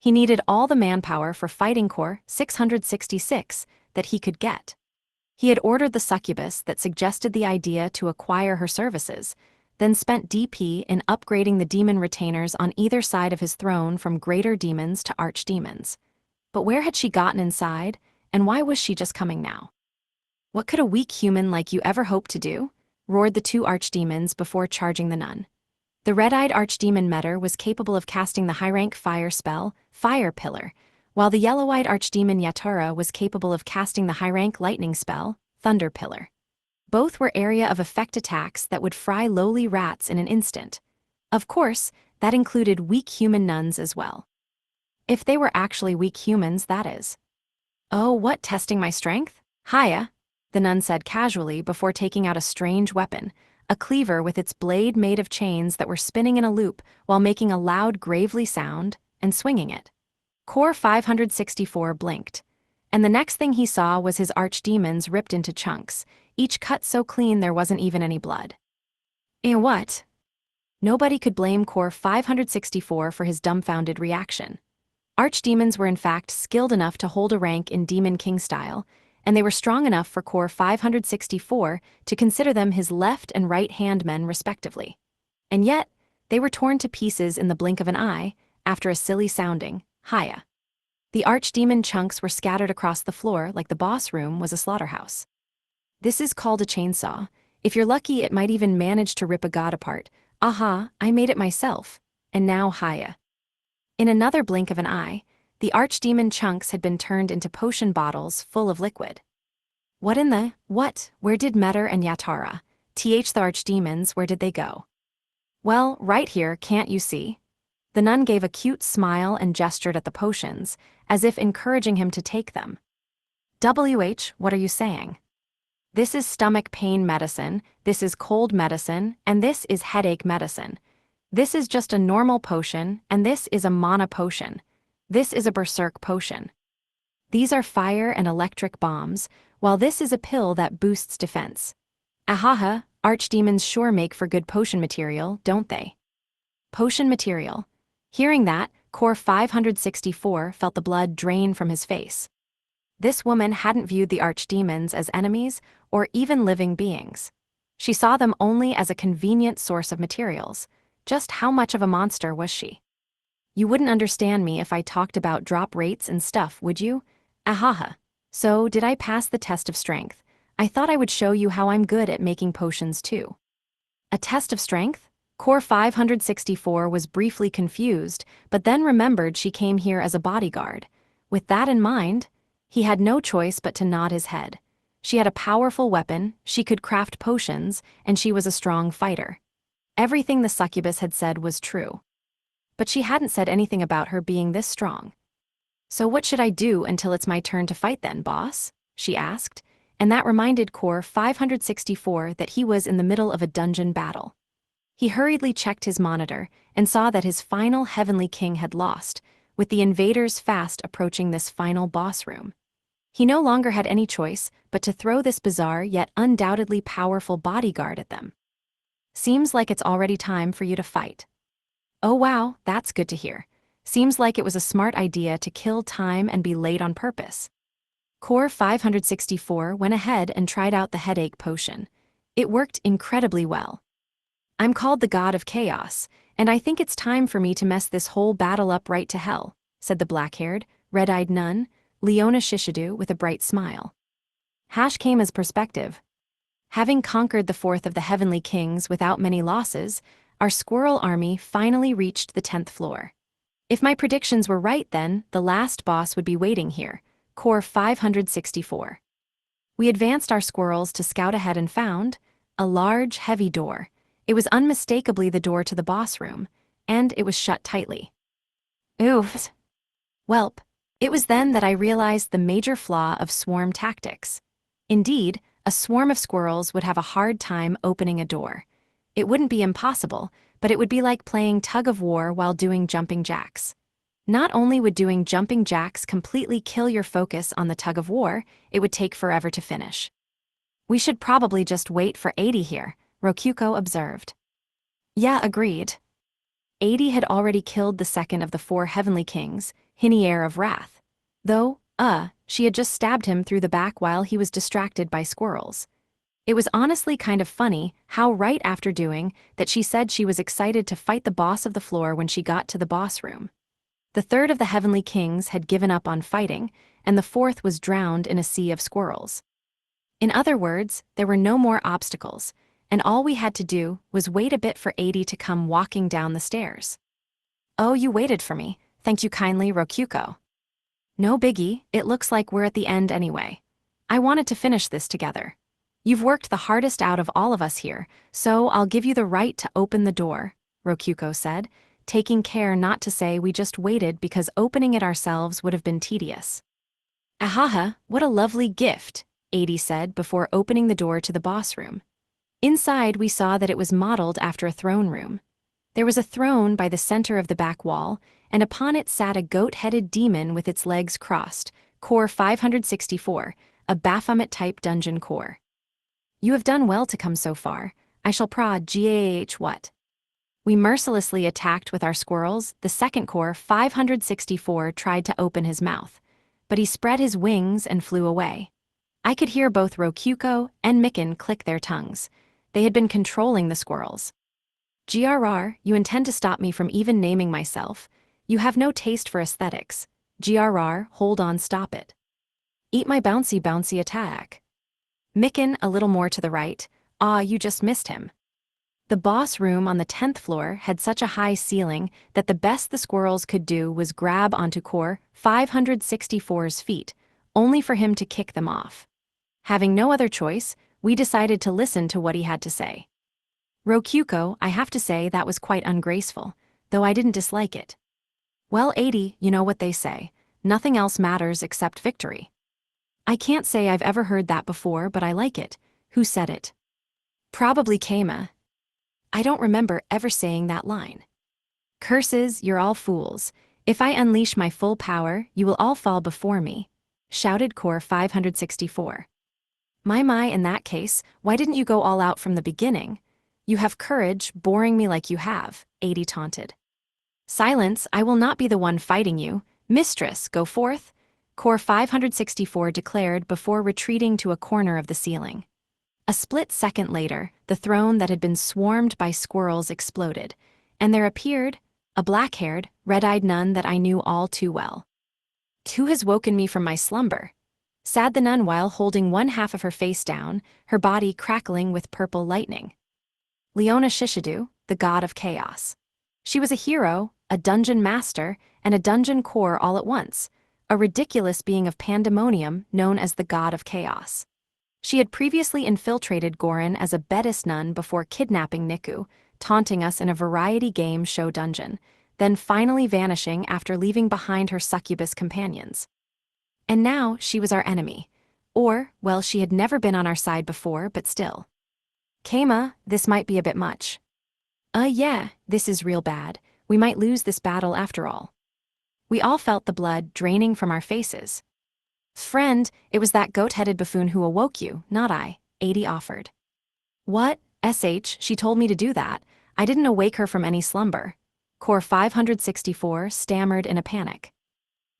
He needed all the manpower for fighting Core 666 that he could get. He had ordered the succubus that suggested the idea to acquire her services, then spent DP in upgrading the demon retainers on either side of his throne from greater demons to archdemons. But where had she gotten inside, and why was she just coming now? "What could a weak human like you ever hope to do?" roared the 2 archdemons before charging the nun. The red-eyed archdemon Metter was capable of casting the high-rank fire spell, Fire Pillar, while the yellow-eyed archdemon Yatura was capable of casting the high-rank lightning spell, Thunder Pillar. Both were area of effect attacks that would fry lowly rats in an instant. Of course, that included weak human nuns as well. If they were actually weak humans, that is. "Oh, what, testing my strength? Hiya," the nun said casually before taking out a strange weapon, a cleaver with its blade made of chains that were spinning in a loop while making a loud gravely sound, and swinging it. Core 564 blinked, and the next thing he saw was his archdemons ripped into chunks, each cut so clean there wasn't even any blood. And what? Nobody could blame Core 564 for his dumbfounded reaction. Archdemons were in fact skilled enough to hold a rank in Demon King style, and they were strong enough for Core 564 to consider them his left and right hand men respectively. And yet, they were torn to pieces in the blink of an eye, after a silly-sounding, "Hiya." The archdemon chunks were scattered across the floor like the boss room was a slaughterhouse. This is called a chainsaw. If you're lucky, it might even manage to rip a god apart. Aha, I made it myself. And now hiya. In another blink of an eye, the archdemon chunks had been turned into potion bottles full of liquid. What? Where did Metter and Yatara? The archdemons, where did they go? "Well, right here, can't you see?" The nun gave a cute smile and gestured at the potions, as if encouraging him to take them. What are you saying?" "This is stomach pain medicine, this is cold medicine, and this is headache medicine. This is just a normal potion, and this is a mana potion. This is a berserk potion. These are fire and electric bombs, while this is a pill that boosts defense. Ahaha, archdemons sure make for good potion material, don't they?" Potion material. Hearing that, Core 564 felt the blood drain from his face. This woman hadn't viewed the archdemons as enemies or even living beings. She saw them only as a convenient source of materials. Just how much of a monster was she? "You wouldn't understand me if I talked about drop rates and stuff, would you? Ahaha. So, did I pass the test of strength? I thought I would show you how I'm good at making potions too." A test of strength? Core 564 was briefly confused, but then remembered she came here as a bodyguard. With that in mind, he had no choice but to nod his head. She had a powerful weapon, she could craft potions, and she was a strong fighter. Everything the succubus had said was true. But she hadn't said anything about her being this strong. "So what should I do until it's my turn to fight then, boss?" she asked, and that reminded Core 564 that he was in the middle of a dungeon battle. He hurriedly checked his monitor and saw that his final heavenly king had lost, with the invaders fast approaching this final boss room. He no longer had any choice but to throw this bizarre yet undoubtedly powerful bodyguard at them. "Seems like it's already time for you to fight." "Oh wow, that's good to hear. Seems like it was a smart idea to kill time and be late on purpose." Core 564 went ahead and tried out the headache potion. It worked incredibly well. "I'm called the God of Chaos, and I think it's time for me to mess this whole battle up right to hell," said the black-haired, red-eyed nun, Leona Shishidu, with a bright smile. Hash came as perspective. Having conquered the fourth of the Heavenly Kings without many losses, our squirrel army finally reached the 10th floor. If my predictions were right then, the last boss would be waiting here, Core 564. We advanced our squirrels to scout ahead and found a large, heavy door. It was unmistakably the door to the boss room, and it was shut tightly. Oof. Welp. It was then that I realized the major flaw of swarm tactics. Indeed, a swarm of squirrels would have a hard time opening a door. It wouldn't be impossible, but it would be like playing tug-of-war while doing jumping jacks. Not only would doing jumping jacks completely kill your focus on the tug-of-war, it would take forever to finish. We should probably just wait for 80 here, Rokuko observed. Yeah, agreed. 80 had already killed the second of the four Heavenly Kings, Hinier of Wrath. Though, she had just stabbed him through the back while he was distracted by squirrels. It was honestly kind of funny how right after doing that she said she was excited to fight the boss of the floor when she got to the boss room. The third of the Heavenly Kings had given up on fighting, and the fourth was drowned in a sea of squirrels. In other words, there were no more obstacles, and all we had to do was wait a bit for 80 to come walking down the stairs. Oh, you waited for me. Thank you kindly, Rokuko. No biggie, it looks like we're at the end anyway. I wanted to finish this together. You've worked the hardest out of all of us here, so I'll give you the right to open the door, Rokuko said, taking care not to say we just waited because opening it ourselves would have been tedious. Ahaha, what a lovely gift, 80 said before opening the door to the boss room. Inside we saw that it was modeled after a throne room. There was a throne by the center of the back wall, and upon it sat a goat-headed demon with its legs crossed, Core 564, a Baphomet-type dungeon core. You have done well to come so far. I shall prod GAH what? We mercilessly attacked with our squirrels. The second core 564 tried to open his mouth, but he spread his wings and flew away. I could hear both Rokuko and Mikan click their tongues. They had been controlling the squirrels. GRR, you intend to stop me from even naming myself. You have no taste for aesthetics. GRR, hold on, stop it. Eat my bouncy attack. Mikan, a little more to the right. You just missed him. The boss room on the 10th floor had such a high ceiling that the best the squirrels could do was grab onto Core 564's feet, only for him to kick them off. Having no other choice, we decided to listen to what he had to say. Rokuko, I have to say that was quite ungraceful, though I didn't dislike it. Well, 80, you know what they say, nothing else matters except victory. I can't say I've ever heard that before, but I like it. Who said it? Probably Keima. I don't remember ever saying that line. Curses, you're all fools. If I unleash my full power, you will all fall before me, shouted Core 564. My, in that case, why didn't you go all out from the beginning? You have courage, boring me like you have, 80 taunted. Silence, I will not be the one fighting you. Mistress, go forth, Core 564 declared before retreating to a corner of the ceiling. A split second later, the throne that had been swarmed by squirrels exploded, and there appeared a black-haired, red-eyed nun that I knew all too well. Who has woken me from my slumber? Said the nun while holding one half of her face down, her body crackling with purple lightning. Leona Shishidu, the god of chaos. She was a hero, a dungeon master, and a dungeon core all at once, a ridiculous being of pandemonium known as the god of chaos. She had previously infiltrated Gorin as a Bedis nun before kidnapping Niku, taunting us in a variety game show dungeon, then finally vanishing after leaving behind her succubus companions. And now she was our enemy. Or, well, she had never been on our side before, but still. Keima, this might be a bit much. Yeah, this is real bad. We might lose this battle after all. We all felt the blood draining from our faces. Friend, it was that goat-headed buffoon who awoke you, not I, 80 offered. What? She told me to do that. I didn't awake her from any slumber. Core 564 stammered in a panic.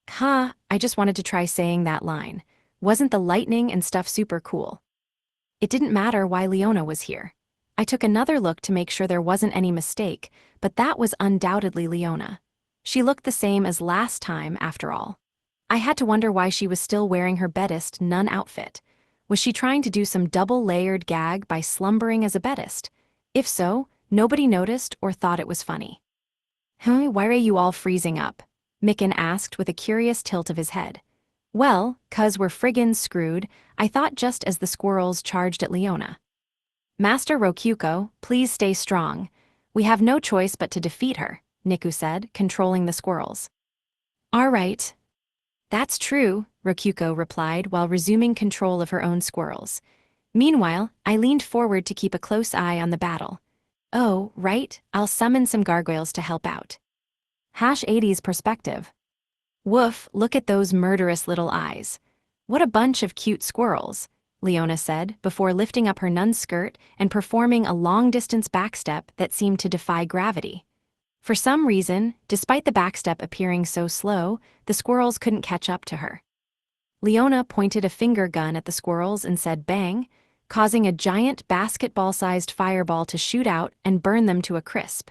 I just wanted to try saying that line. Wasn't the lightning and stuff super cool? It didn't matter why Leona was here. I took another look to make sure there wasn't any mistake, but that was undoubtedly Leona. She looked the same as last time, after all. I had to wonder why she was still wearing her Bedist nun outfit. Was she trying to do some double-layered gag by slumbering as a bedist? If so, nobody noticed or thought it was funny. Why are you all freezing up? Mikan asked with a curious tilt of his head. Well, 'cause we're friggin' screwed, I thought, just as the squirrels charged at Leona. Master Rokyuko, please stay strong. We have no choice but to defeat her, Niku said, controlling the squirrels. All right. That's true, Rokyuko replied while resuming control of her own squirrels. Meanwhile, I leaned forward to keep a close eye on the battle. Oh, right, I'll summon some gargoyles to help out. #80's perspective. Woof, look at those murderous little eyes. What a bunch of cute squirrels, Leona said before lifting up her nun's skirt and performing a long-distance backstep that seemed to defy gravity. For some reason, despite the backstep appearing so slow, the squirrels couldn't catch up to her. Leona pointed a finger gun at the squirrels and said bang, causing a giant basketball-sized fireball to shoot out and burn them to a crisp.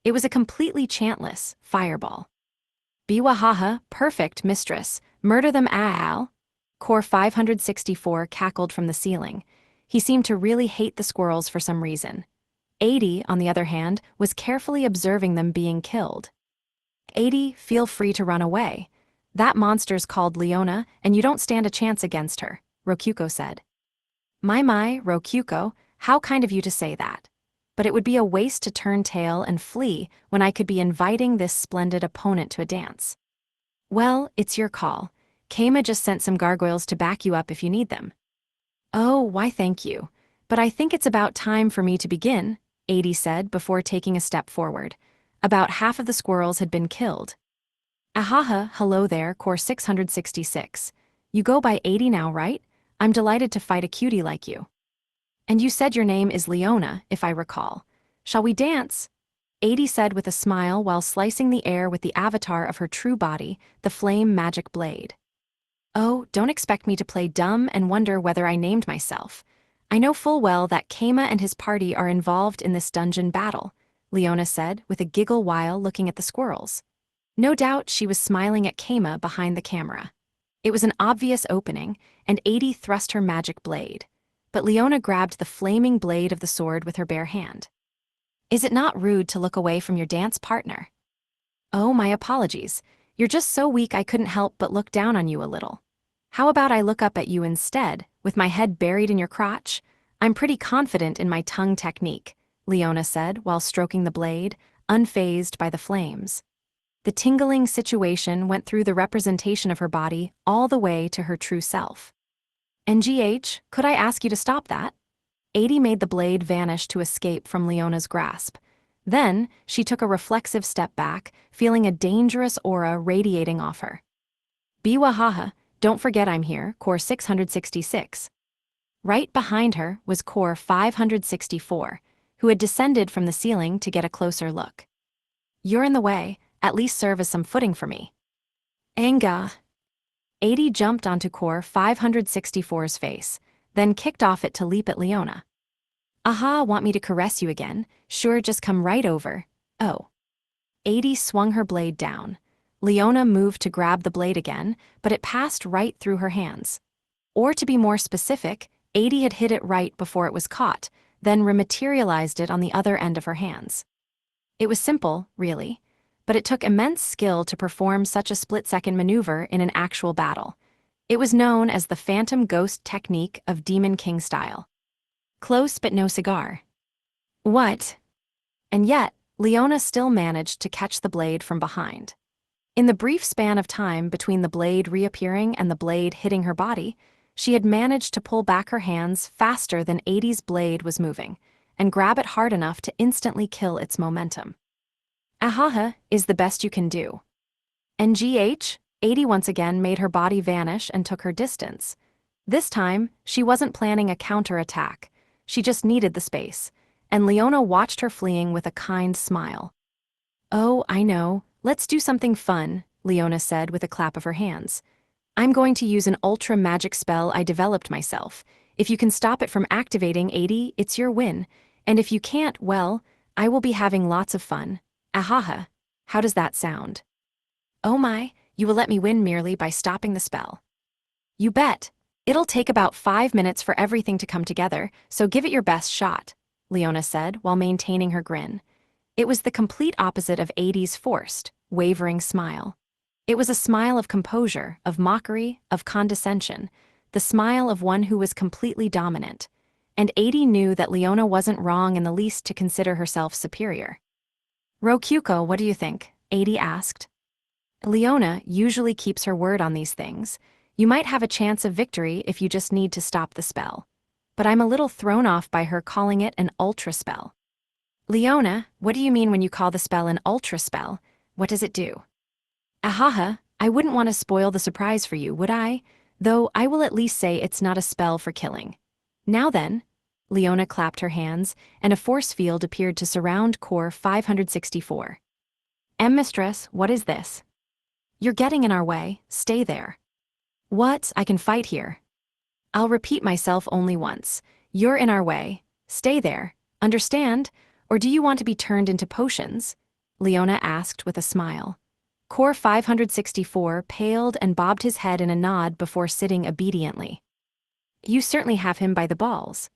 It was a completely chantless fireball. Biwahaha, perfect, mistress. Murder them, Al. Core 564 cackled from the ceiling. He seemed to really hate the squirrels for some reason. 80, on the other hand, was carefully observing them being killed. 80, feel free to run away. That monster's called Leona, and you don't stand a chance against her, Rokyuko said. My, Rokyuko, how kind of you to say that. But it would be a waste to turn tail and flee when I could be inviting this splendid opponent to a dance. Well, it's your call. Keima just sent some gargoyles to back you up if you need them. Oh, why thank you. But I think it's about time for me to begin, 80 said before taking a step forward. About half of the squirrels had been killed. Ahaha, hello there, Core 666. You go by 80 now, right? I'm delighted to fight a cutie like you. And you said your name is Leona, if I recall. Shall we dance? 80 said with a smile while slicing the air with the avatar of her true body, the flame magic blade. Oh, don't expect me to play dumb and wonder whether I named myself. I know full well that Keima and his party are involved in this dungeon battle, Leona said with a giggle while looking at the squirrels. No doubt she was smiling at Keima behind the camera. It was an obvious opening, and 80 thrust her magic blade. But Leona grabbed the flaming blade of the sword with her bare hand. Is it not rude to look away from your dance partner? Oh, my apologies. You're just so weak I couldn't help but look down on you a little. How about I look up at you instead, with my head buried in your crotch? I'm pretty confident in my tongue technique, Leona said while stroking the blade, unfazed by the flames. The tingling situation went through the representation of her body all the way to her true self. NGH, could I ask you to stop that? 80 made the blade vanish to escape from Leona's grasp. Then, she took a reflexive step back, feeling a dangerous aura radiating off her. Biwahaha, don't forget I'm here, Core 666. Right behind her was Core 564, who had descended from the ceiling to get a closer look. You're in the way, at least serve as some footing for me. Anga. 80 jumped onto Core 564's face, then kicked off it to leap at Leona. Aha, want me to caress you again? Sure, just come right over. Oh. 80 swung her blade down. Leona moved to grab the blade again, but it passed right through her hands. Or to be more specific, 80 had hit it right before it was caught, then rematerialized it on the other end of her hands. It was simple, really, but it took immense skill to perform such a split-second maneuver in an actual battle. It was known as the Phantom Ghost technique of Demon King style. Close but no cigar. What? And yet, Leona still managed to catch the blade from behind. In the brief span of time between the blade reappearing and the blade hitting her body, she had managed to pull back her hands faster than 80's blade was moving, and grab it hard enough to instantly kill its momentum. Ahaha is the best you can do. NGH, 80 once again made her body vanish and took her distance. This time, she wasn't planning a counterattack. She just needed the space, and Leona watched her fleeing with a kind smile. Oh, I know. Let's do something fun, Leona said with a clap of her hands. I'm going to use an ultra magic spell I developed myself. If you can stop it from activating 80, it's your win. And if you can't, well, I will be having lots of fun. Ahaha. How does that sound? Oh my, you will let me win merely by stopping the spell. You bet. It'll take about 5 minutes for everything to come together, so give it your best shot, Leona said while maintaining her grin. It was the complete opposite of Adie's forced, wavering smile. It was a smile of composure, of mockery, of condescension, the smile of one who was completely dominant. And Adie knew that Leona wasn't wrong in the least to consider herself superior. Rokyuko, what do you think? Adie asked. Leona usually keeps her word on these things. You might have a chance of victory if you just need to stop the spell. But I'm a little thrown off by her calling it an ultra spell. Leona, what do you mean when you call the spell an ultra spell? What does it do? Ahaha, I wouldn't want to spoil the surprise for you, would I? Though I will at least say it's not a spell for killing. Now then, Leona clapped her hands, and a force field appeared to surround Core 564. Mistress, what is this? You're getting in our way, stay there. What? I can fight here. I'll repeat myself only once. You're in our way, stay there, understand? Or do you want to be turned into potions? Leona asked with a smile. Core 564 paled and bobbed his head in a nod before sitting obediently. You certainly have him by the balls.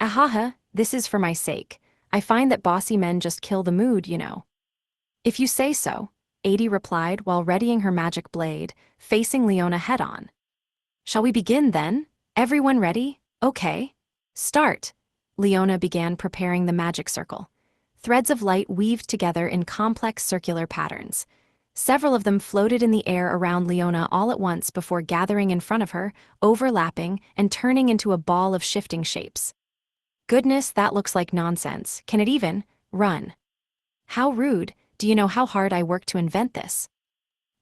Ahaha, this is for my sake. I find that bossy men just kill the mood, you know. If you say so, Adie replied while readying her magic blade, facing Leona head-on. Shall we begin then? Everyone ready? Okay. Start. Leona began preparing the magic circle. Threads of light weaved together in complex circular patterns. Several of them floated in the air around Leona all at once before gathering in front of her, overlapping, and turning into a ball of shifting shapes. Goodness, that looks like nonsense. Can it even run? How rude. Do you know how hard I worked to invent this?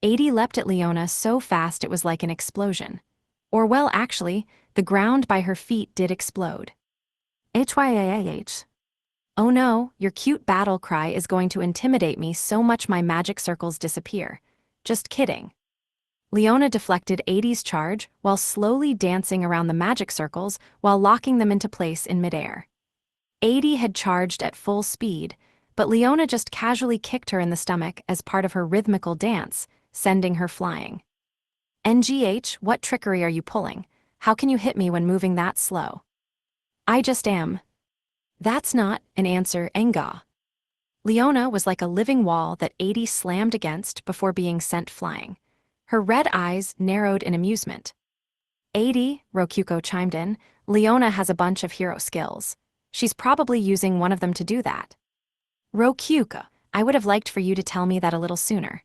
Adie leapt at Leona so fast it was like an explosion. Or well, actually, the ground by her feet did explode. HYAH. Oh no, your cute battle cry is going to intimidate me so much my magic circles disappear. Just kidding. Leona deflected Adie's charge while slowly dancing around the magic circles while locking them into place in midair. Adie had charged at full speed, but Leona just casually kicked her in the stomach as part of her rhythmical dance, sending her flying. NGH, what trickery are you pulling? How can you hit me when moving that slow? I just am. That's not an answer, Enga. Leona was like a living wall that Adie slammed against before being sent flying. Her red eyes narrowed in amusement. Adie, Rokyuko chimed in, Leona has a bunch of hero skills. She's probably using one of them to do that. Rokyuko, I would have liked for you to tell me that a little sooner.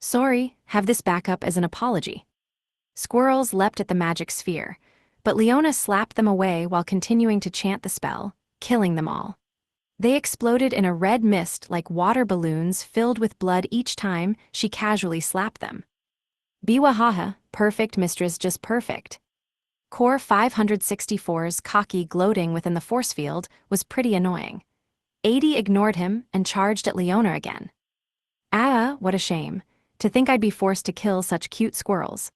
Sorry, have this back up as an apology. Squirrels leapt at the magic sphere, but Leona slapped them away while continuing to chant the spell, killing them all. They exploded in a red mist like water balloons filled with blood each time she casually slapped them. Biwahaha, perfect mistress, just perfect. Core 564's cocky gloating within the force field was pretty annoying. Adie ignored him and charged at Leona again. What a shame. To think I'd be forced to kill such cute squirrels.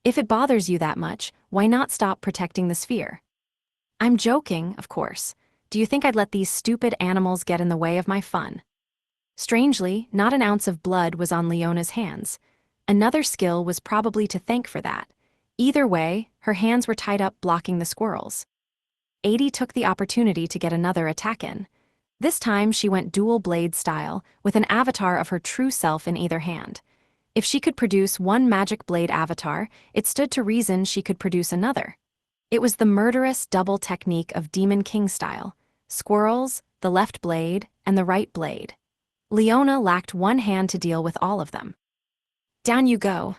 If it bothers you that much, why not stop protecting the sphere? I'm joking, of course. Do you think I'd let these stupid animals get in the way of my fun? Strangely, not an ounce of blood was on Leona's hands. Another skill was probably to thank for that. Either way, her hands were tied up blocking the squirrels. Adie took the opportunity to get another attack in. This time she went dual blade style, with an avatar of her true self in either hand. If she could produce one magic blade avatar, it stood to reason she could produce another. It was the murderous double technique of Demon King style. Squirrels, the left blade, and the right blade. Leona lacked one hand to deal with all of them. Down you go.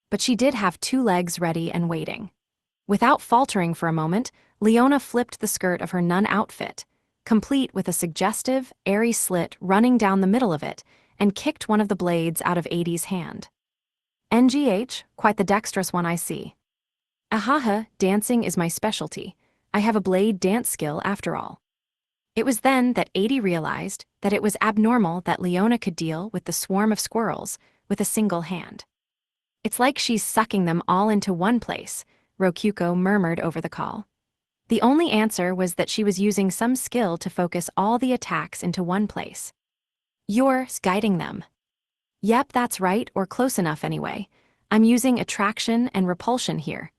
But she did have two legs ready and waiting. Without faltering for a moment, Leona flipped the skirt of her nun outfit, complete with a suggestive, airy slit running down the middle of it, and kicked one of the blades out of Adie's hand. NGH, quite the dexterous one I see. Ahaha, dancing is my specialty. I have a blade dance skill after all. It was then that Adie realized that it was abnormal that Leona could deal with the swarm of squirrels with a single hand. It's like she's sucking them all into one place, Rokyuko murmured over the call. The only answer was that she was using some skill to focus all the attacks into one place. You're guiding them. Yep, that's right, or close enough anyway. I'm using attraction and repulsion here.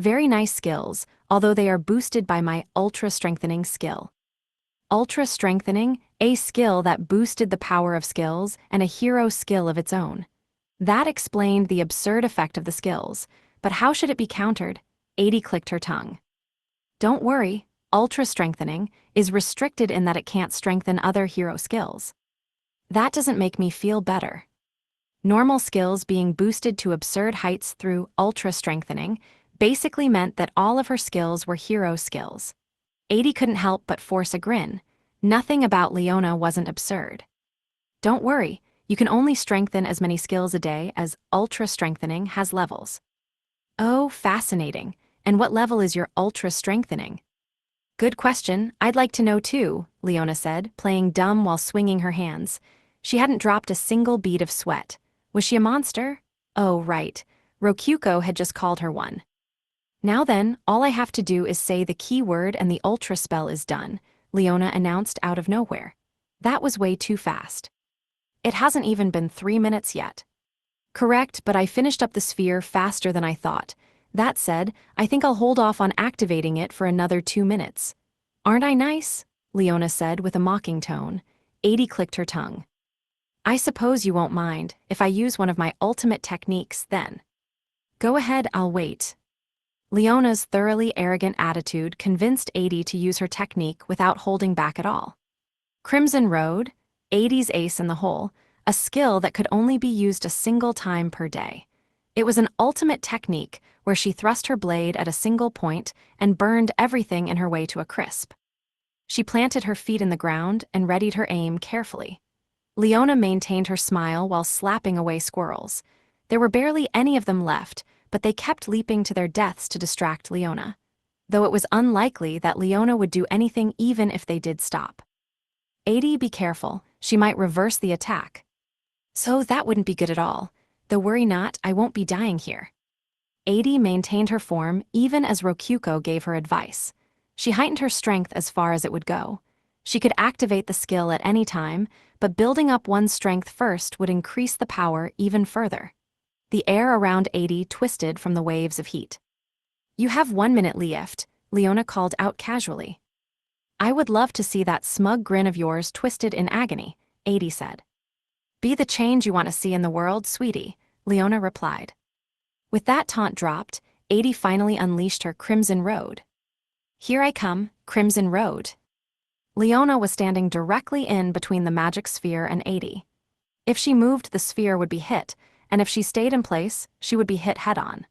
Very nice skills, although they are boosted by my Ultra Strengthening skill. Ultra Strengthening, a skill that boosted the power of skills and a hero skill of its own. That explained the absurd effect of the skills, but how should it be countered? 80 clicked her tongue. Don't worry, Ultra Strengthening is restricted in that it can't strengthen other hero skills. That doesn't make me feel better. Normal skills being boosted to absurd heights through Ultra Strengthening basically meant that all of her skills were hero skills. 80 couldn't help but force a grin. Nothing about Leona wasn't absurd. Don't worry, you can only strengthen as many skills a day as Ultra Strengthening has levels. Oh, fascinating. And what level is your Ultra Strengthening? Good question, I'd like to know too, Leona said, playing dumb while swinging her hands. She hadn't dropped a single bead of sweat. Was she a monster? Oh, right. Rokyuko had just called her one. Now then, all I have to do is say the keyword and the Ultra spell is done, Leona announced out of nowhere. That was way too fast. It hasn't even been 3 minutes yet. Correct, but I finished up the sphere faster than I thought. That said, I think I'll hold off on activating it for another 2 minutes. Aren't I nice? Leona said with a mocking tone. 80 clicked her tongue. I suppose you won't mind if I use one of my ultimate techniques then. Go ahead, I'll wait. Leona's thoroughly arrogant attitude convinced 80 to use her technique without holding back at all. Crimson Road, 80's ace in the hole, a skill that could only be used a single time per day. It was an ultimate technique where she thrust her blade at a single point and burned everything in her way to a crisp. She planted her feet in the ground and readied her aim carefully. Leona maintained her smile while slapping away squirrels. There were barely any of them left, but they kept leaping to their deaths to distract Leona, though it was unlikely that Leona would do anything even if they did stop. 80, be careful, she might reverse the attack. So that wouldn't be good at all, though worry not, I won't be dying here. 80 maintained her form even as Rokyuko gave her advice. She heightened her strength as far as it would go. She could activate the skill at any time, but building up one's strength first would increase the power even further. The air around 80 twisted from the waves of heat. You have 1 minute left, Leona called out casually. I would love to see that smug grin of yours twisted in agony, 80 said. Be the change you want to see in the world, sweetie, Leona replied. With that taunt dropped, 80 finally unleashed her Crimson Road. Here I come, Crimson Road. Leona was standing directly in between the magic sphere and 80. If she moved, the sphere would be hit, and if she stayed in place, she would be hit head-on.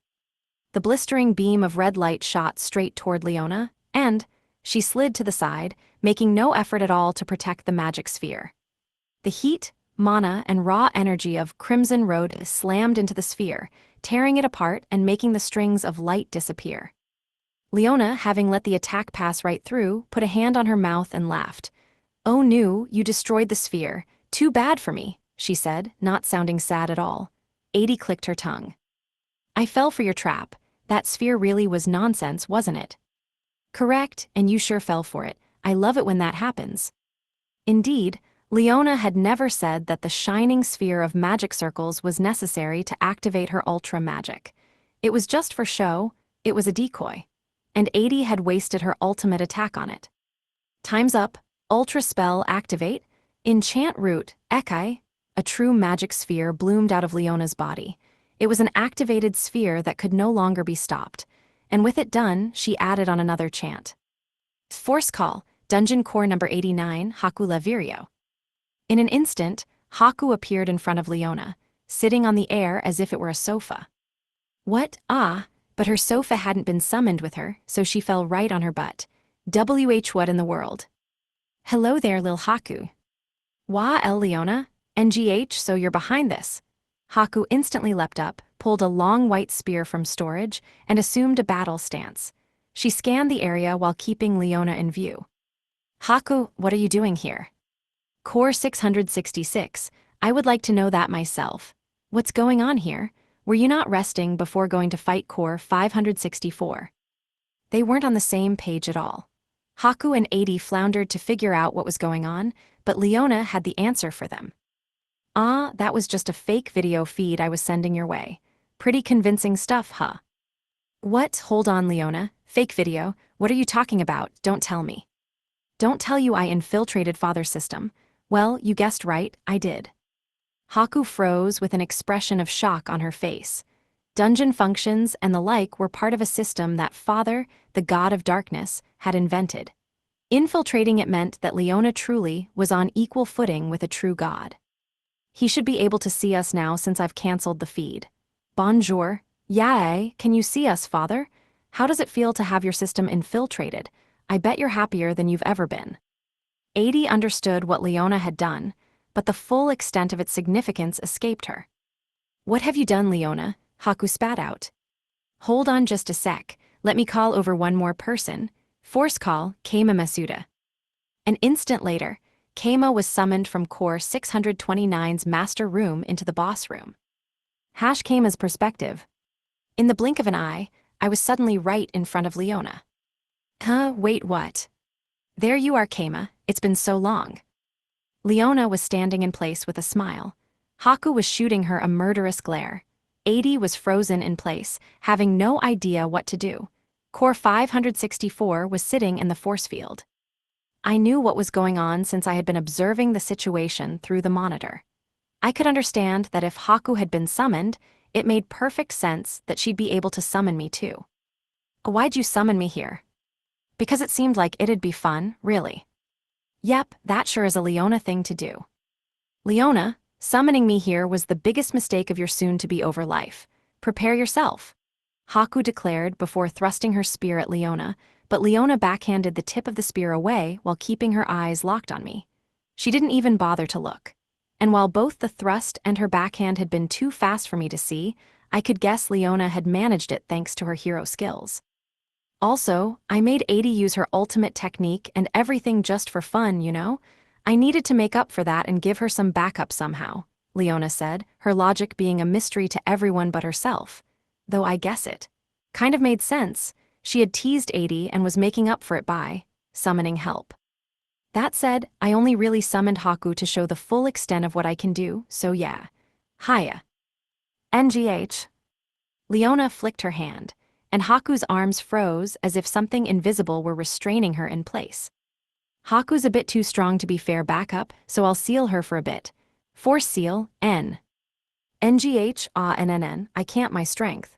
The blistering beam of red light shot straight toward Leona, and she slid to the side, making no effort at all to protect the magic sphere. The heat, mana, and raw energy of Crimson Road slammed into the sphere, tearing it apart and making the strings of light disappear. Leona, having let the attack pass right through, put a hand on her mouth and laughed. Oh no, you destroyed the sphere. Too bad for me, she said, not sounding sad at all. 80 clicked her tongue. I fell for your trap. That sphere really was nonsense, wasn't it? Correct, and you sure fell for it. I love it when that happens. Indeed, Leona had never said that the shining sphere of magic circles was necessary to activate her ultra magic. It was just for show, it was a decoy. And 80 had wasted her ultimate attack on it. Time's up, ultra spell activate, enchant root, Ekai. A true magic sphere bloomed out of Leona's body. It was an activated sphere that could no longer be stopped, and with it done, she added on another chant. Force call, Dungeon Core number 89, Haku Lavirio. In an instant, Haku appeared in front of Leona, sitting on the air as if it were a sofa. What? Ah, but her sofa hadn't been summoned with her, so she fell right on her butt. What in the world? Hello there, Lil Haku. Wah, Leona? NGH, so you're behind this. Haku instantly leapt up, pulled a long white spear from storage, and assumed a battle stance. She scanned the area while keeping Leona in view. Haku, what are you doing here? Core 666, I would like to know that myself. What's going on here? Were you not resting before going to fight Core 564? They weren't on the same page at all. Haku and 80 floundered to figure out what was going on, but Leona had the answer for them. Ah, that was just a fake video feed I was sending your way. Pretty convincing stuff, huh? What? Hold on, Leona. Fake video. What are you talking about? Don't tell me. Don't tell you I infiltrated father's system. Well, you guessed right, I did. Haku froze with an expression of shock on her face. Dungeon functions and the like were part of a system that father, the god of darkness, had invented. Infiltrating it meant that Leona truly was on equal footing with a true god. He should be able to see us now since I've cancelled the feed. Bonjour. Yeah, can you see us, father? How does it feel to have your system infiltrated? I bet you're happier than you've ever been. 80 understood what Leona had done, but the full extent of its significance escaped her. What have you done, Leona? Haku spat out. Hold on just a sec, let me call over one more person. Force call, Keima Masuda. An instant later, Keima was summoned from Core 629's master room into the boss room. Keima's perspective. In the blink of an eye, I was suddenly right in front of Leona. Wait, what? There you are, Keima, it's been so long. Leona was standing in place with a smile. Haku was shooting her a murderous glare. 80 was frozen in place, having no idea what to do. Core 564 was sitting in the force field. I knew what was going on since I had been observing the situation through the monitor. I could understand that if Haku had been summoned, it made perfect sense that she'd be able to summon me too. Why'd you summon me here? Because it seemed like it'd be fun, really. Yep, that sure is a Leona thing to do. Leona, summoning me here was the biggest mistake of your soon-to-be-over life. Prepare yourself. Haku declared before thrusting her spear at Leona, but Leona backhanded the tip of the spear away while keeping her eyes locked on me. She didn't even bother to look. And while both the thrust and her backhand had been too fast for me to see, I could guess Leona had managed it thanks to her hero skills. Also, I made 80 use her ultimate technique and everything just for fun, you know? I needed to make up for that and give her some backup somehow, Leona said, her logic being a mystery to everyone but herself. Though I guess it kind of made sense. She had teased 80 and was making up for it by summoning help. That said, I only really summoned Haku to show the full extent of what I can do, so yeah. Hiya. NGH. Leona flicked her hand, and Haku's arms froze as if something invisible were restraining her in place. Haku's a bit too strong to be fair backup, so I'll seal her for a bit. Force seal, N. NGH, NNN, I can't my strength.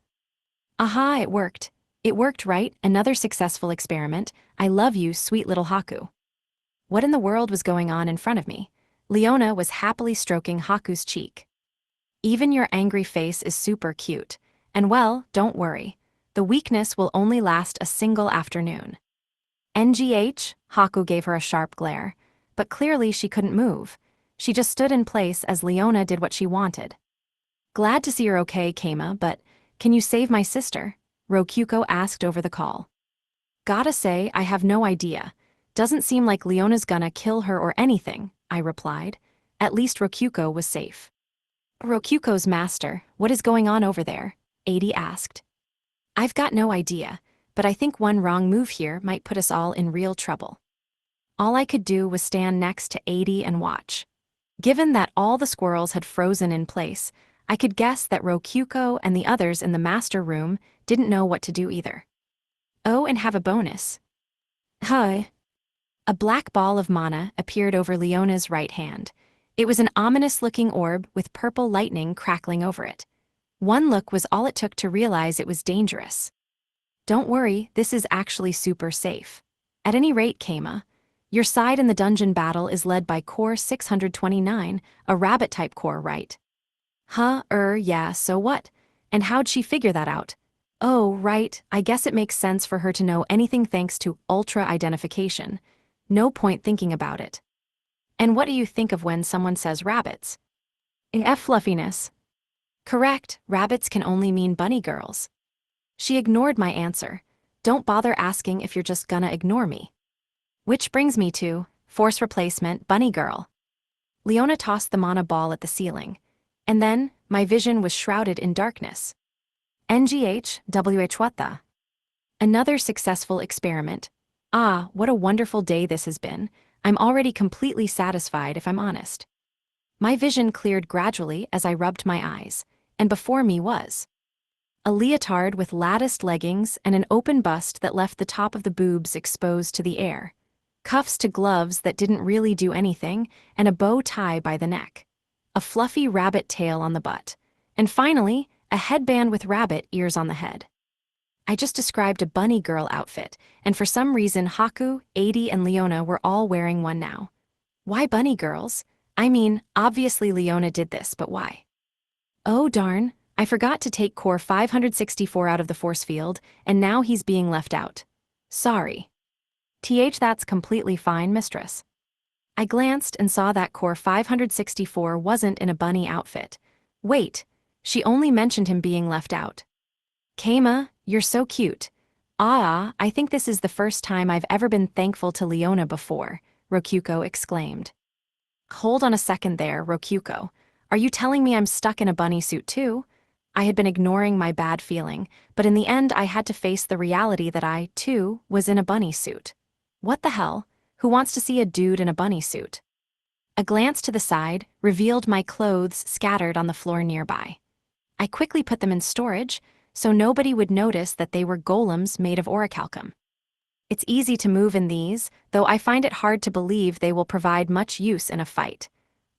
Aha, it worked. It worked, right? Another successful experiment. I love you, sweet little Haku. What in the world was going on in front of me? Leona was happily stroking Haku's cheek. Even your angry face is super cute. And well, don't worry. The weakness will only last a single afternoon. NGH, Haku gave her a sharp glare. But clearly she couldn't move. She just stood in place as Leona did what she wanted. Glad to see you're okay, Keima, but can you save my sister? Rokyuko asked over the call. Gotta say, I have no idea. Doesn't seem like Leona's gonna kill her or anything, I replied. At least Rokyuko was safe. Rokyuko's master, what is going on over there? 80 asked. I've got no idea, but I think one wrong move here might put us all in real trouble. All I could do was stand next to 80 and watch. Given that all the squirrels had frozen in place, I could guess that Rokyuko and the others in the master room didn't know what to do either. Oh, and have a bonus. Hi. A black ball of mana appeared over Leona's right hand. It was an ominous-looking orb with purple lightning crackling over it. One look was all it took to realize it was dangerous. Don't worry, this is actually super safe. At any rate, Keima, your side in the dungeon battle is led by Core 629, a rabbit-type core, right? Yeah, so what? And how'd she figure that out? Oh, right, I guess it makes sense for her to know anything thanks to ultra-identification. No point thinking about it. And what do you think of when someone says rabbits? Fluffiness. Correct, rabbits can only mean bunny girls. She ignored my answer. Don't bother asking if you're just gonna ignore me. Which brings me to, force replacement, bunny girl. Leona tossed the mana ball at the ceiling. And then, my vision was shrouded in darkness. What the? Another successful experiment. Ah, what a wonderful day this has been. I'm already completely satisfied if I'm honest. My vision cleared gradually as I rubbed my eyes, and before me was A leotard with latticed leggings and an open bust that left the top of the boobs exposed to the air. Cuffs to gloves that didn't really do anything, and a bow tie by the neck. A fluffy rabbit tail on the butt. And finally, a headband with rabbit ears on the head. I just described a bunny girl outfit, and for some reason Haku, 80, and Leona were all wearing one now. Why bunny girls? I mean, obviously Leona did this, but why? Oh darn, I forgot to take core 564 out of the force field, and now he's being left out. Sorry. That's completely fine, mistress. I glanced and saw that core 564 wasn't in a bunny outfit. Wait, she only mentioned him being left out. Keima, you're so cute. I think this is the first time I've ever been thankful to Leona before, Rokyuko exclaimed. Hold on a second there, Rokyuko. Are you telling me I'm stuck in a bunny suit too? I had been ignoring my bad feeling, but in the end I had to face the reality that I, too, was in a bunny suit. What the hell? Who wants to see a dude in a bunny suit? A glance to the side revealed my clothes scattered on the floor nearby. I quickly put them in storage, so nobody would notice that they were golems made of orichalcum. It's easy to move in these, though I find it hard to believe they will provide much use in a fight.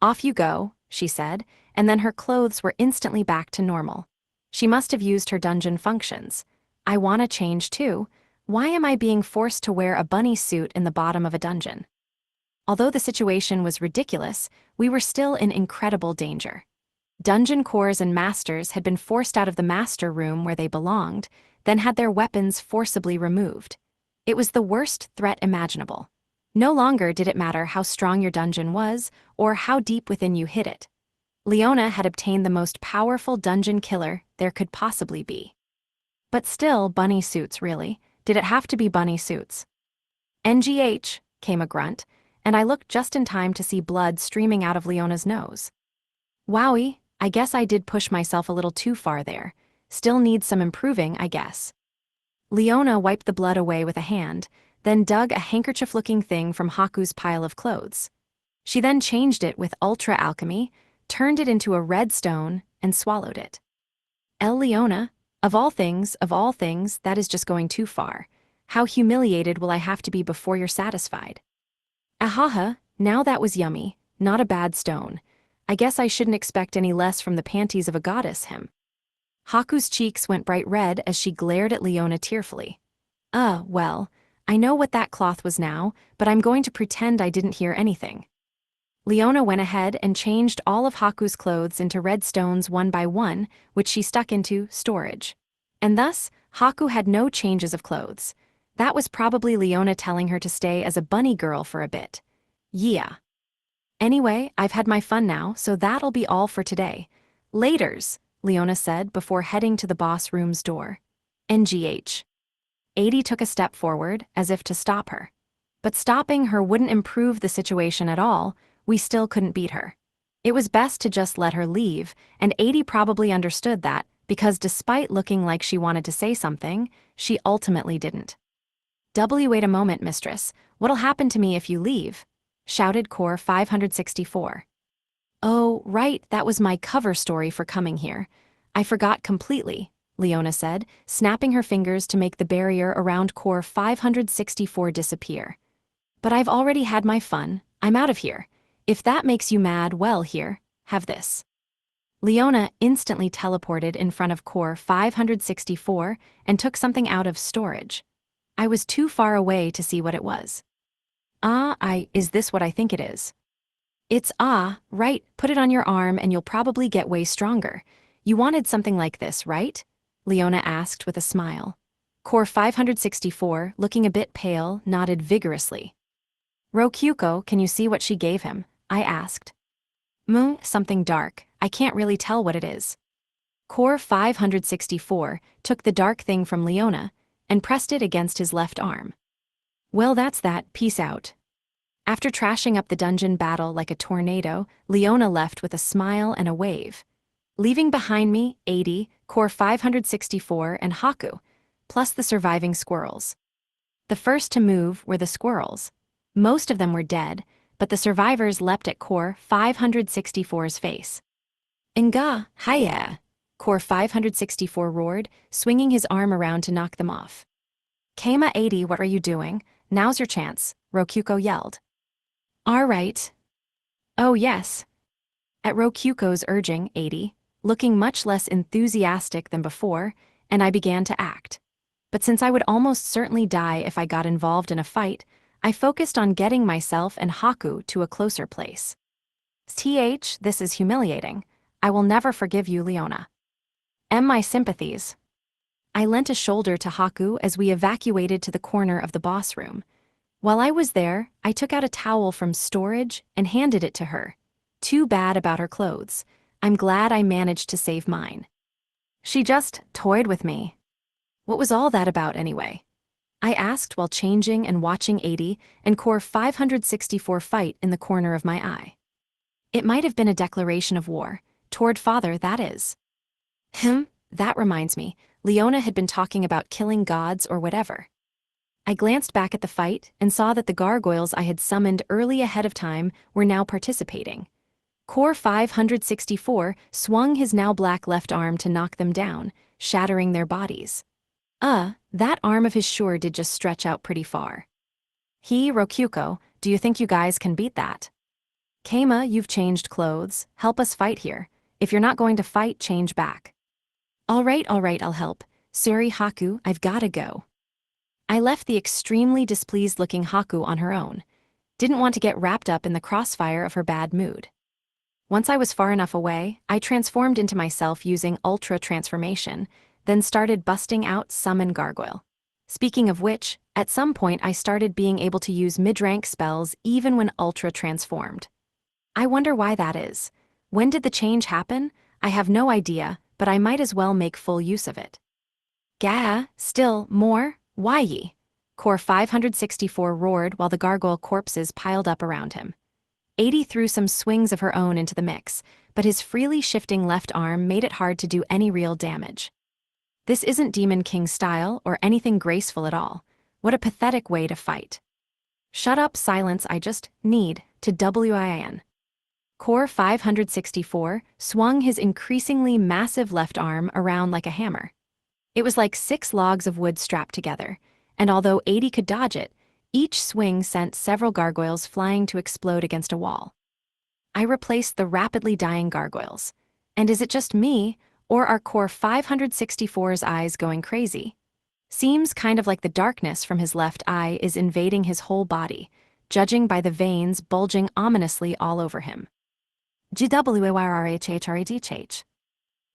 Off you go, she said, and then her clothes were instantly back to normal. She must have used her dungeon functions. I wanna change too. Why am I being forced to wear a bunny suit in the bottom of a dungeon? Although the situation was ridiculous, we were still in incredible danger. Dungeon cores and masters had been forced out of the master room where they belonged, then had their weapons forcibly removed. It was the worst threat imaginable. No longer did it matter how strong your dungeon was or how deep within you hid it. Leona had obtained the most powerful dungeon killer there could possibly be. But still, bunny suits, really. Did it have to be bunny suits? NGH, came a grunt, and I looked just in time to see blood streaming out of Leona's nose. Wowie, I guess I did push myself a little too far there. Still needs some improving, I guess. Leona wiped the blood away with a hand, then dug a handkerchief-looking thing from Haku's pile of clothes. She then changed it with ultra alchemy, turned it into a red stone, and swallowed it. Leona, of all things, that is just going too far. How humiliated will I have to be before you're satisfied? Ahaha, now that was yummy, not a bad stone. I guess I shouldn't expect any less from the panties of a goddess, him. Haku's cheeks went bright red as she glared at Leona tearfully. Well, I know what that cloth was now, but I'm going to pretend I didn't hear anything. Leona went ahead and changed all of Haku's clothes into red stones one by one, which she stuck into storage. And thus, Haku had no changes of clothes. That was probably Leona telling her to stay as a bunny girl for a bit. Yeah. Anyway, I've had my fun now, so that'll be all for today. Laters, Leona said before heading to the boss room's door. NGH. 80 took a step forward, as if to stop her. But stopping her wouldn't improve the situation at all. We still couldn't beat her. It was best to just let her leave, and 80 probably understood that, because despite looking like she wanted to say something, she ultimately didn't. Wait a moment, mistress. What'll happen to me if you leave? Shouted Core 564. Oh, right, that was my cover story for coming here. I forgot completely, Leona said, snapping her fingers to make the barrier around Core 564 disappear. But I've already had my fun. I'm out of here. If that makes you mad, well, here, have this. Leona instantly teleported in front of Core 564 and took something out of storage. I was too far away to see what it was. Is this what I think it is? It's right, put it on your arm and you'll probably get way stronger. You wanted something like this, right? Leona asked with a smile. Core 564, looking a bit pale, nodded vigorously. Rokyuko, can you see what she gave him? I asked. Something dark. I can't really tell what it is. Core 564 took the dark thing from Leona and pressed it against his left arm. Well, that's that, peace out. After trashing up the dungeon battle like a tornado, Leona left with a smile and a wave. Leaving behind me, 80, Core 564, and Haku, plus the surviving squirrels. The first to move were the squirrels. Most of them were dead, but the survivors leapt at Core 564's face. Nga, hiya! Core 564 roared, swinging his arm around to knock them off. Keima 80, what are you doing? Now's your chance, Rokuko yelled. All right. Oh yes. At Rokuko's urging, 80, looking much less enthusiastic than before, and I began to act. But since I would almost certainly die if I got involved in a fight, I focused on getting myself and Haku to a closer place. This is humiliating. I will never forgive you, Leona. My sympathies. I lent a shoulder to Haku as we evacuated to the corner of the boss room. While I was there, I took out a towel from storage and handed it to her. Too bad about her clothes. I'm glad I managed to save mine. She just toyed with me. What was all that about anyway? I asked while changing and watching 80 and Core 564 fight in the corner of my eye. It might have been a declaration of war, toward father, that is. That reminds me, Leona had been talking about killing gods or whatever. I glanced back at the fight and saw that the gargoyles I had summoned early ahead of time were now participating. Core 564 swung his now black left arm to knock them down, shattering their bodies. That arm of his sure did just stretch out pretty far. Rokuko, do you think you guys can beat that? Keima, you've changed clothes, help us fight here. If you're not going to fight, change back. All right, I'll help. Sorry, Haku, I've gotta go. I left the extremely displeased-looking Haku on her own. Didn't want to get wrapped up in the crossfire of her bad mood. Once I was far enough away, I transformed into myself using Ultra Transformation, then started busting out Summon Gargoyle. Speaking of which, at some point I started being able to use mid-rank spells even when Ultra transformed. I wonder why that is. When did the change happen? I have no idea, but I might as well make full use of it. Still, more? Why ye? Core 564 roared while the gargoyle corpses piled up around him. 80 threw some swings of her own into the mix, but his freely shifting left arm made it hard to do any real damage. This isn't Demon King style or anything graceful at all. What a pathetic way to fight. Shut up, silence, I just need to win. Core 564 swung his increasingly massive left arm around like a hammer. It was like 6 logs of wood strapped together, and although 80 could dodge it, each swing sent several gargoyles flying to explode against a wall. I replaced the rapidly dying gargoyles. And is it just me, or are Core 564's eyes going crazy? Seems kind of like the darkness from his left eye is invading his whole body, judging by the veins bulging ominously all over him. GWARRHHREDHH.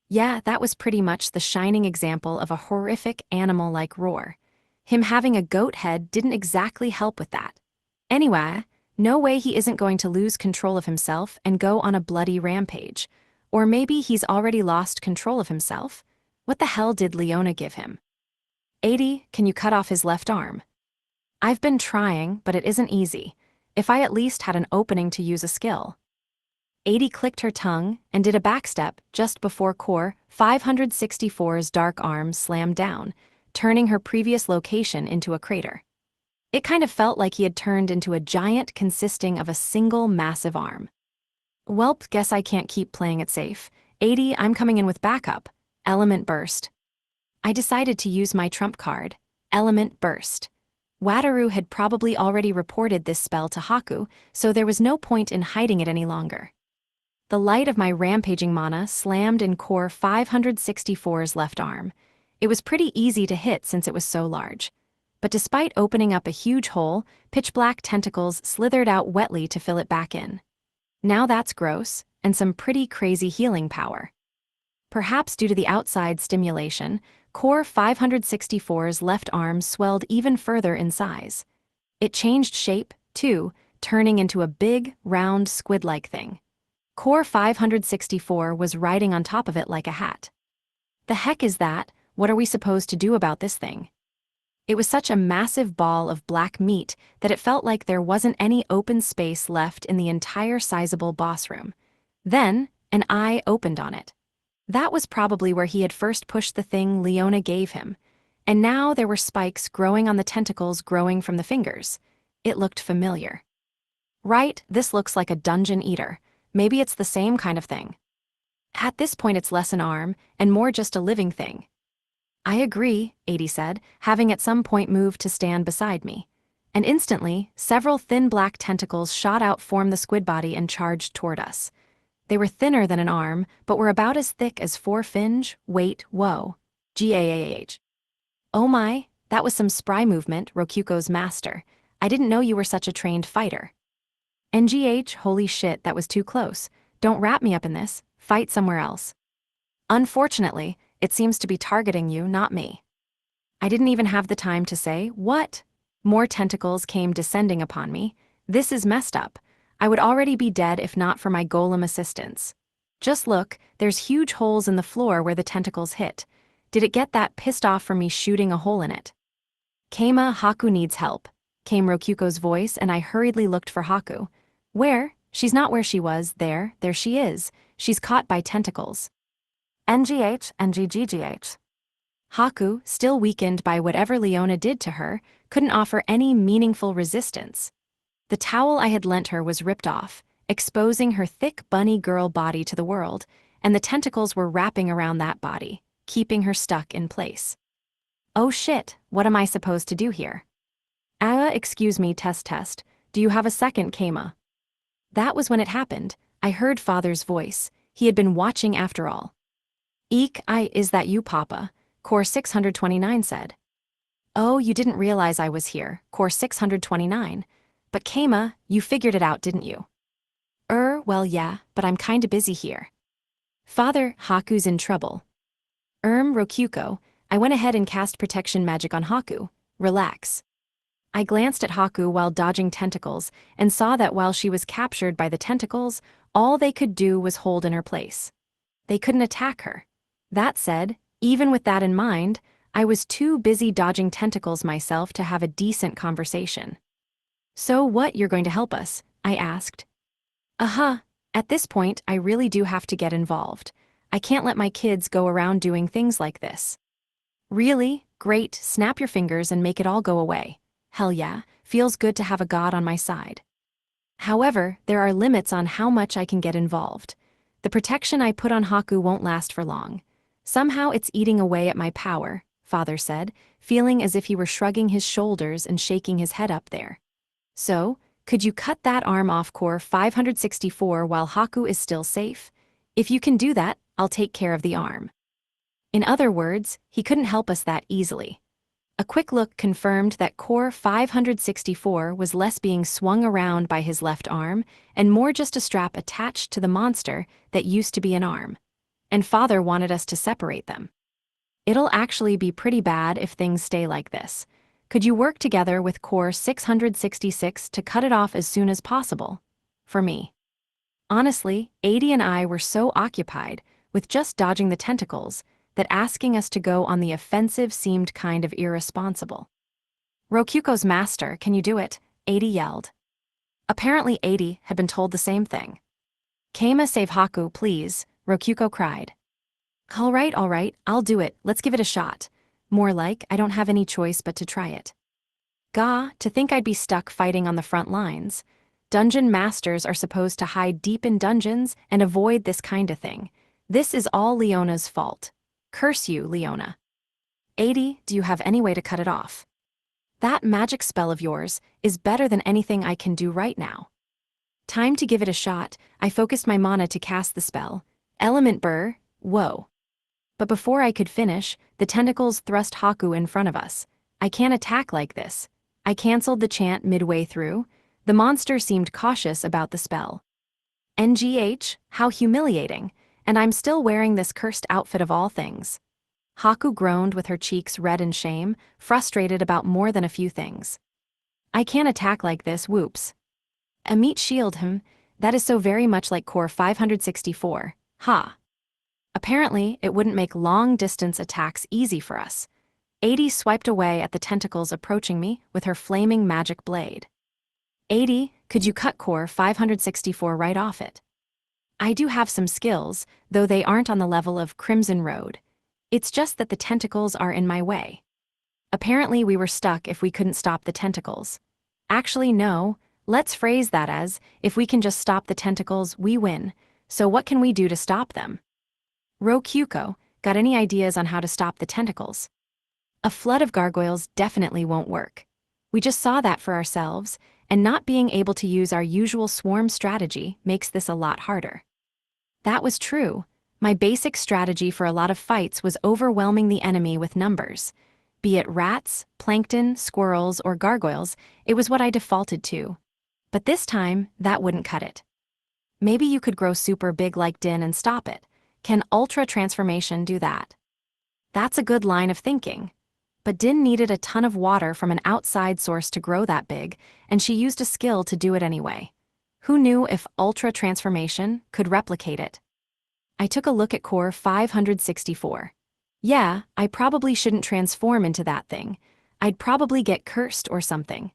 Yeah, that was pretty much the shining example of a horrific animal-like roar. Him having a goat head didn't exactly help with that. Anyway, no way he isn't going to lose control of himself and go on a bloody rampage. Or maybe he's already lost control of himself? What the hell did Leona give him? 80, can you cut off his left arm? I've been trying, but it isn't easy. If I at least had an opening to use a skill. 80 clicked her tongue and did a backstep just before Core 564's dark arm slammed down, turning her previous location into a crater. It kind of felt like he had turned into a giant consisting of a single massive arm. Welp, guess I can't keep playing it safe. 80, I'm coming in with backup. Element Burst. I decided to use my trump card, Element Burst. Wataru had probably already reported this spell to Haku, so there was no point in hiding it any longer. The light of my rampaging mana slammed in Core 564's left arm. It was pretty easy to hit since it was so large. But despite opening up a huge hole, pitch-black tentacles slithered out wetly to fill it back in. Now that's gross, and some pretty crazy healing power. Perhaps due to the outside stimulation, Core 564's left arm swelled even further in size. It changed shape, too, turning into a big, round, squid-like thing. Core 564 was riding on top of it like a hat. The heck is that? What are we supposed to do about this thing? It was such a massive ball of black meat that it felt like there wasn't any open space left in the entire sizable boss room. Then, an eye opened on it. That was probably where he had first pushed the thing Leona gave him, and now there were spikes growing on the tentacles growing from the fingers. It looked familiar. Right, this looks like a dungeon eater. Maybe it's the same kind of thing. At this point it's less an arm, and more just a living thing. I agree, 80 said, having at some point moved to stand beside me. And instantly, several thin black tentacles shot out from the squid body and charged toward us. They were thinner than an arm, but were about as thick as 4 finge, wait, whoa. GAAH. Oh my, that was some spry movement, Rokuko's master. I didn't know you were such a trained fighter. NGH, holy shit, that was too close. Don't wrap me up in this, fight somewhere else. Unfortunately, it seems to be targeting you, not me. I didn't even have the time to say, what? More tentacles came descending upon me. This is messed up. I would already be dead if not for my golem assistance. Just look, there's huge holes in the floor where the tentacles hit. Did it get that pissed off from me shooting a hole in it? Keima, Haku needs help, came Rokuko's voice, and I hurriedly looked for Haku. Where? She's not where she was. There she is. She's caught by tentacles. NGH, NGGGH. Haku, still weakened by whatever Leona did to her, couldn't offer any meaningful resistance. The towel I had lent her was ripped off, exposing her thick bunny girl body to the world, and the tentacles were wrapping around that body, keeping her stuck in place. Oh shit, what am I supposed to do here? Excuse me, test. Do you have a second, Keima? That was when it happened. I heard Father's voice. He had been watching after all. Eek, is that you, Papa? Core 629 said. Oh, you didn't realize I was here, Core 629. But Keima, you figured it out, didn't you? Well yeah, but I'm kinda busy here. Father, Haku's in trouble. Rokuko, I went ahead and cast protection magic on Haku. Relax. I glanced at Haku while dodging tentacles and saw that while she was captured by the tentacles, all they could do was hold in her place. They couldn't attack her. That said, even with that in mind, I was too busy dodging tentacles myself to have a decent conversation. So what, you're going to help us? I asked. At this point, I really do have to get involved. I can't let my kids go around doing things like this. Really? Great, snap your fingers and make it all go away. Hell yeah, feels good to have a god on my side. However, there are limits on how much I can get involved. The protection I put on Haku won't last for long. Somehow it's eating away at my power, Father said, feeling as if he were shrugging his shoulders and shaking his head up there. So, could you cut that arm off Core 564 while Haku is still safe? If you can do that, I'll take care of the arm. In other words, he couldn't help us that easily. A quick look confirmed that Core 564 was less being swung around by his left arm and more just a strap attached to the monster that used to be an arm. And Father wanted us to separate them. It'll actually be pretty bad if things stay like this. Could you work together with Core 666 to cut it off as soon as possible? For me. Honestly, 80 and I were so occupied with just dodging the tentacles that asking us to go on the offensive seemed kind of irresponsible. Rokuko's master, can you do it? 80 yelled. Apparently 80 had been told the same thing. Keima, save Haku, please, Rokuko cried. All right, I'll do it, let's give it a shot. More like, I don't have any choice but to try it. Gah, to think I'd be stuck fighting on the front lines. Dungeon masters are supposed to hide deep in dungeons and avoid this kind of thing. This is all Leona's fault. Curse you, Leona. 80, do you have any way to cut it off? That magic spell of yours is better than anything I can do right now. Time to give it a shot. I focused my mana to cast the spell. Element Burr, whoa. But before I could finish, the tentacles thrust Haku in front of us. I can't attack like this. I cancelled the chant midway through. The monster seemed cautious about the spell. NGH, how humiliating. And I'm still wearing this cursed outfit of all things. Haku groaned with her cheeks red in shame, frustrated about more than a few things. I can't attack like this, whoops. Amit shield him, that is so very much like Core 564, ha. Apparently, it wouldn't make long-distance attacks easy for us. 80 swiped away at the tentacles approaching me with her flaming magic blade. 80, could you cut Core 564 right off it? I do have some skills, though they aren't on the level of Crimson Road. It's just that the tentacles are in my way. Apparently we were stuck if we couldn't stop the tentacles. Actually no, let's phrase that as, if we can just stop the tentacles, we win. So what can we do to stop them? Rokyuko, got any ideas on how to stop the tentacles? A flood of gargoyles definitely won't work. We just saw that for ourselves, and not being able to use our usual swarm strategy makes this a lot harder. That was true. My basic strategy for a lot of fights was overwhelming the enemy with numbers. Be it rats, plankton, squirrels, or gargoyles, it was what I defaulted to. But this time, that wouldn't cut it. Maybe you could grow super big like Din and stop it. Can Ultra Transformation do that? That's a good line of thinking. But Din needed a ton of water from an outside source to grow that big, and she used a skill to do it anyway. Who knew if Ultra Transformation could replicate it? I took a look at Core 564. Yeah, I probably shouldn't transform into that thing. I'd probably get cursed or something.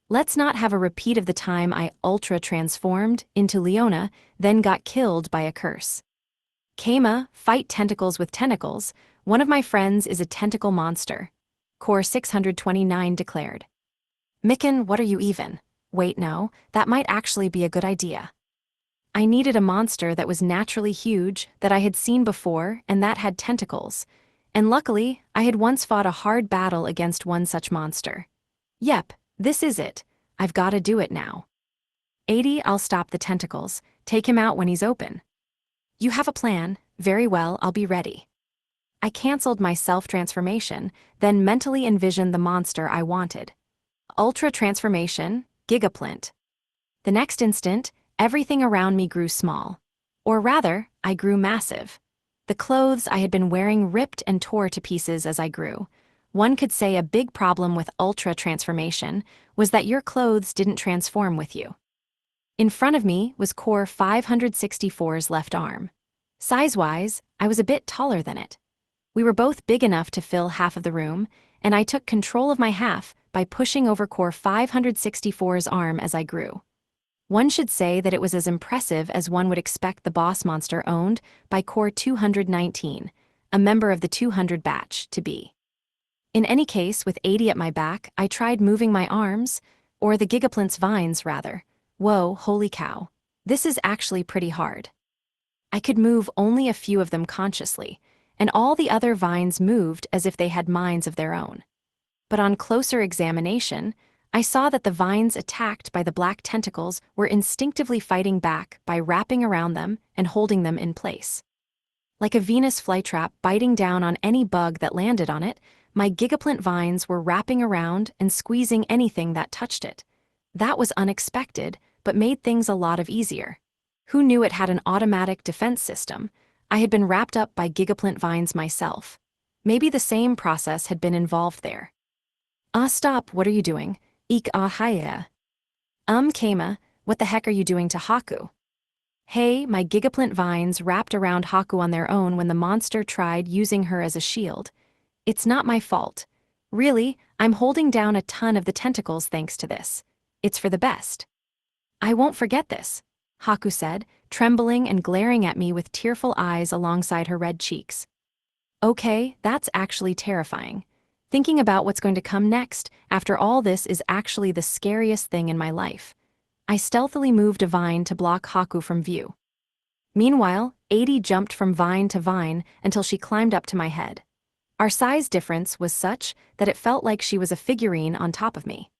Let's not have a repeat of the time I Ultra Transformed into Leona, then got killed by a curse. Kama, fight tentacles with tentacles. One of my friends is a tentacle monster. Core 629 declared. Mikan, what are you even? Wait, no, that might actually be a good idea. I needed a monster that was naturally huge, that I had seen before, and that had tentacles. And luckily, I had once fought a hard battle against one such monster. Yep, this is it. I've gotta do it now. 80, I'll stop the tentacles. Take him out when he's open. You have a plan. Very well, I'll be ready. I cancelled my self-transformation, then mentally envisioned the monster I wanted. Ultra Transformation, Gigaplint. The next instant, everything around me grew small. Or rather, I grew massive. The clothes I had been wearing ripped and tore to pieces as I grew. One could say a big problem with Ultra Transformation was that your clothes didn't transform with you. In front of me was Core 564's left arm. Size-wise, I was a bit taller than it. We were both big enough to fill half of the room, and I took control of my half by pushing over Core 564's arm as I grew. One should say that it was as impressive as one would expect the boss monster owned by Core 219, a member of the 200 batch, to be. In any case, with 80 at my back, I tried moving my arms, or the Gigaplint's vines, rather. Whoa, holy cow. This is actually pretty hard. I could move only a few of them consciously, and all the other vines moved as if they had minds of their own. But on closer examination, I saw that the vines attacked by the black tentacles were instinctively fighting back by wrapping around them and holding them in place. Like a Venus flytrap biting down on any bug that landed on it, my Gigaplint vines were wrapping around and squeezing anything that touched it. That was unexpected, but made things a lot easier. Who knew it had an automatic defense system? I had been wrapped up by Gigaplint vines myself. Maybe the same process had been involved there. Stop, what are you doing? Hiya. Kama, what the heck are you doing to Haku? Hey, my Gigaplint vines wrapped around Haku on their own when the monster tried using her as a shield. It's not my fault. Really, I'm holding down a ton of the tentacles thanks to this. It's for the best. I won't forget this, Haku said, trembling and glaring at me with tearful eyes alongside her red cheeks. Okay, that's actually terrifying. Thinking about what's going to come next after all this is actually the scariest thing in my life. I stealthily moved a vine to block Haku from view. Meanwhile, 80 jumped from vine to vine until she climbed up to my head. Our size difference was such that it felt like she was a figurine on top of me.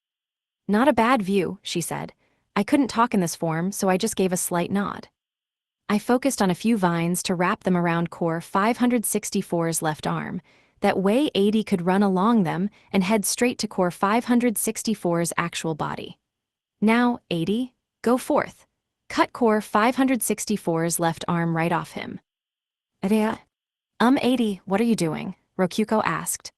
Not a bad view, she said. I couldn't talk in this form, so I just gave a slight nod. I focused on a few vines to wrap them around Core 564's left arm. That way 80 could run along them and head straight to Core 564's actual body. Now, 80, go forth. Cut Core 564's left arm right off him. 80, what are you doing? Rokyuko asked.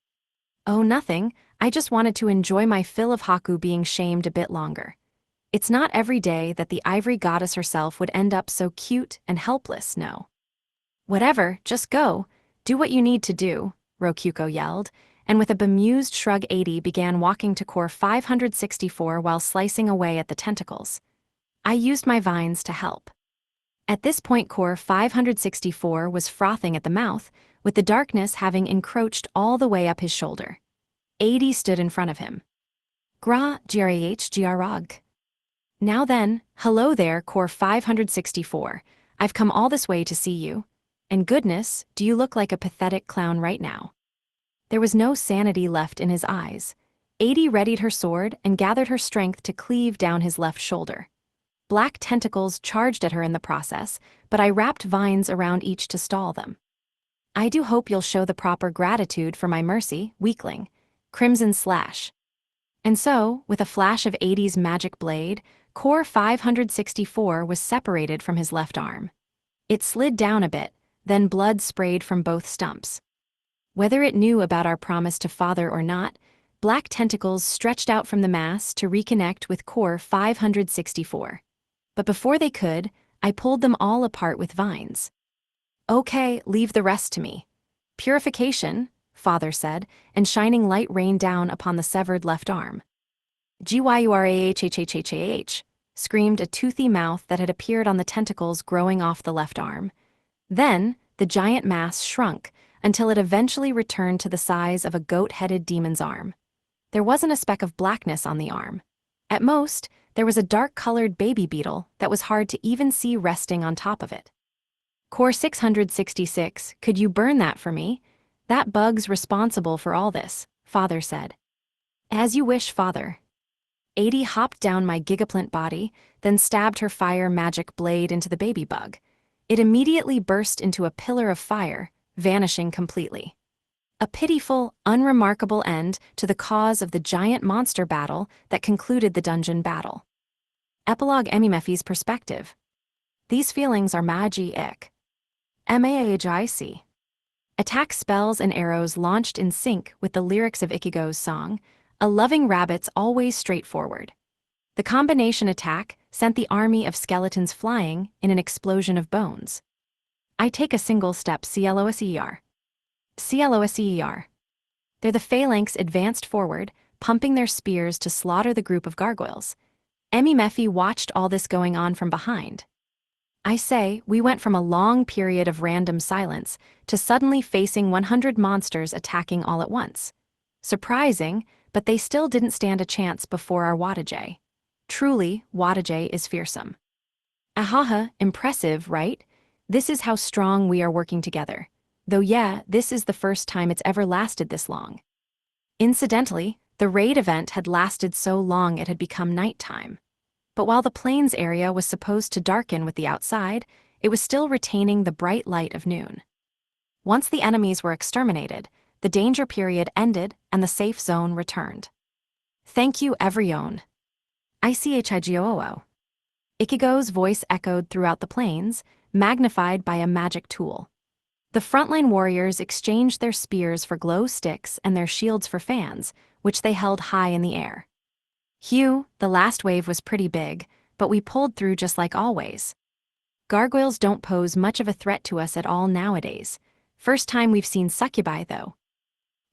Oh, nothing. I just wanted to enjoy my fill of Haku being shamed a bit longer. It's not every day that the ivory goddess herself would end up so cute and helpless, no. Whatever, just go. Do what you need to do, Rokyuko yelled, and with a bemused shrug 80 began walking to Core 564 while slicing away at the tentacles. I used my vines to help. At this point Core 564 was frothing at the mouth, with the darkness having encroached all the way up his shoulder. 80 stood in front of him. Grah. Now then, hello there, Core 564. I've come all this way to see you. And goodness, do you look like a pathetic clown right now. There was no sanity left in his eyes. Adi readied her sword and gathered her strength to cleave down his left shoulder. Black tentacles charged at her in the process, but I wrapped vines around each to stall them. I do hope you'll show the proper gratitude for my mercy, weakling. Crimson slash. And so, with a flash of Adi's magic blade, Core 564 was separated from his left arm. It slid down a bit, then blood sprayed from both stumps. Whether it knew about our promise to father or not, black tentacles stretched out from the mass to reconnect with Core 564. But before they could, I pulled them all apart with vines. Okay, leave the rest to me. Purification, father said, and shining light rained down upon the severed left arm. Gyurahhhhhh, screamed a toothy mouth that had appeared on the tentacles growing off the left arm. Then, the giant mass shrunk until it eventually returned to the size of a goat-headed demon's arm. There wasn't a speck of blackness on the arm. At most, there was a dark-colored baby beetle that was hard to even see resting on top of it. Core 666, could you burn that for me? That bug's responsible for all this, father said. As you wish, father. Adi hopped down my gigaplant body, then stabbed her fire magic blade into the baby bug. It immediately burst into a pillar of fire, vanishing completely. A pitiful, unremarkable end to the cause of the giant monster battle that concluded the dungeon battle. Epilogue Emimephi's perspective. These feelings are magi-ic. Mahic. Attack spells and arrows launched in sync with the lyrics of Ikigo's song, A Loving Rabbit's Always Straightforward. The combination attack sent the army of skeletons flying in an explosion of bones. I take a single step CLOSER. CLOSER. They're the phalanx advanced forward, pumping their spears to slaughter the group of gargoyles. Emimephi watched all this going on from behind. I say, we went from a long period of random silence to suddenly facing 100 monsters attacking all at once. Surprising, but they still didn't stand a chance before our Wataje. Truly, Wataje is fearsome. Ahaha, impressive, right? This is how strong we are working together. Though yeah, this is the first time it's ever lasted this long. Incidentally, the raid event had lasted so long it had become nighttime. But while the plains area was supposed to darken with the outside, it was still retaining the bright light of noon. Once the enemies were exterminated, the danger period ended and the safe zone returned. Thank you, everyone. ICHIGOO. Ikigo's voice echoed throughout the plains, magnified by a magic tool. The frontline warriors exchanged their spears for glow sticks and their shields for fans, which they held high in the air. Hugh, the last wave was pretty big, but we pulled through just like always. Gargoyles don't pose much of a threat to us at all nowadays. First time we've seen succubi, though.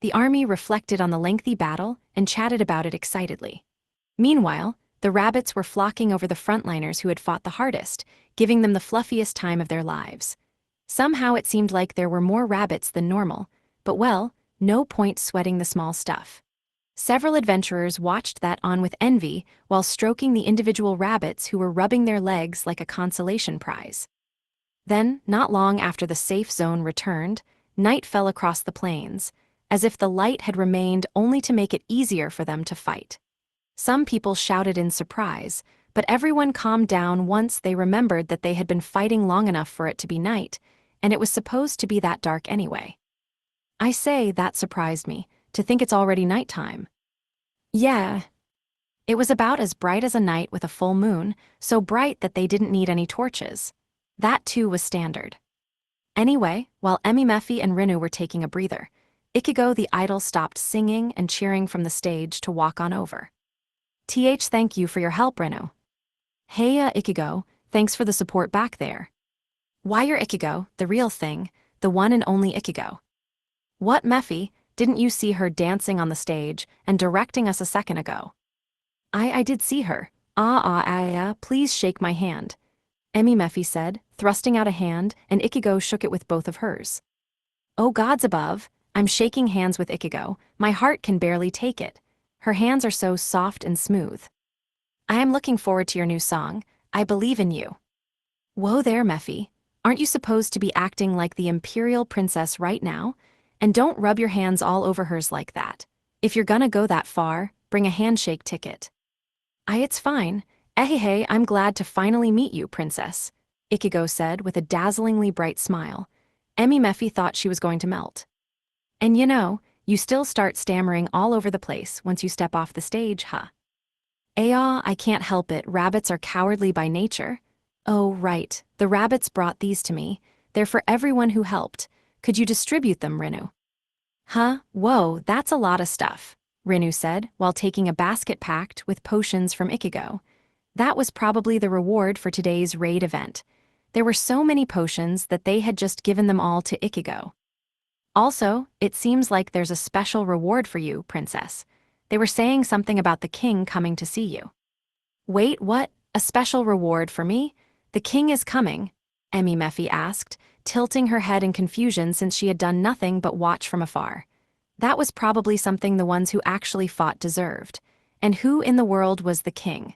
The army reflected on the lengthy battle and chatted about it excitedly. Meanwhile, the rabbits were flocking over the frontliners who had fought the hardest, giving them the fluffiest time of their lives. Somehow it seemed like there were more rabbits than normal, but well, no point sweating the small stuff. Several adventurers watched that on with envy while stroking the individual rabbits who were rubbing their legs like a consolation prize. Then, not long after the safe zone returned, night fell across the plains, as if the light had remained only to make it easier for them to fight. Some people shouted in surprise, but everyone calmed down once they remembered that they had been fighting long enough for it to be night, and it was supposed to be that dark anyway. I say that surprised me, to think it's already nighttime. Yeah. It was about as bright as a night with a full moon, so bright that they didn't need any torches. That too was standard. Anyway, while Emimephi and Rinu were taking a breather, Ikigo the idol stopped singing and cheering from the stage to walk on over. Thank you for your help, Rinu. Heya Ikigo, thanks for the support back there. Why you're Ikigo, the real thing, the one and only Ikigo. What, Mephi? Didn't you see her dancing on the stage and directing us a second ago? I did see her. Please shake my hand. Emimephi said, thrusting out a hand, and Ikigo shook it with both of hers. Oh gods above, I'm shaking hands with Ikigo, my heart can barely take it. Her hands are so soft and smooth. I am looking forward to your new song, I believe in you. Whoa there, Mephi. Aren't you supposed to be acting like the imperial princess right now? And don't rub your hands all over hers like that. If you're gonna go that far, bring a handshake ticket. It's fine. Hey, I'm glad to finally meet you, princess, Ichigo said with a dazzlingly bright smile. Emi Mephi thought she was going to melt. And you still start stammering all over the place once you step off the stage, huh? I can't help it, rabbits are cowardly by nature. Oh, right, the rabbits brought these to me. They're for everyone who helped. Could you distribute them, Rinu? Huh? Whoa, that's a lot of stuff, Rinu said, while taking a basket packed with potions from Ichigo. That was probably the reward for today's raid event. There were so many potions that they had just given them all to Ichigo. Also, it seems like there's a special reward for you, princess. They were saying something about the king coming to see you. Wait, what? A special reward for me? The king is coming? Emi Mephi asked, tilting her head in confusion since she had done nothing but watch from afar. That was probably something the ones who actually fought deserved. And who in the world was the king?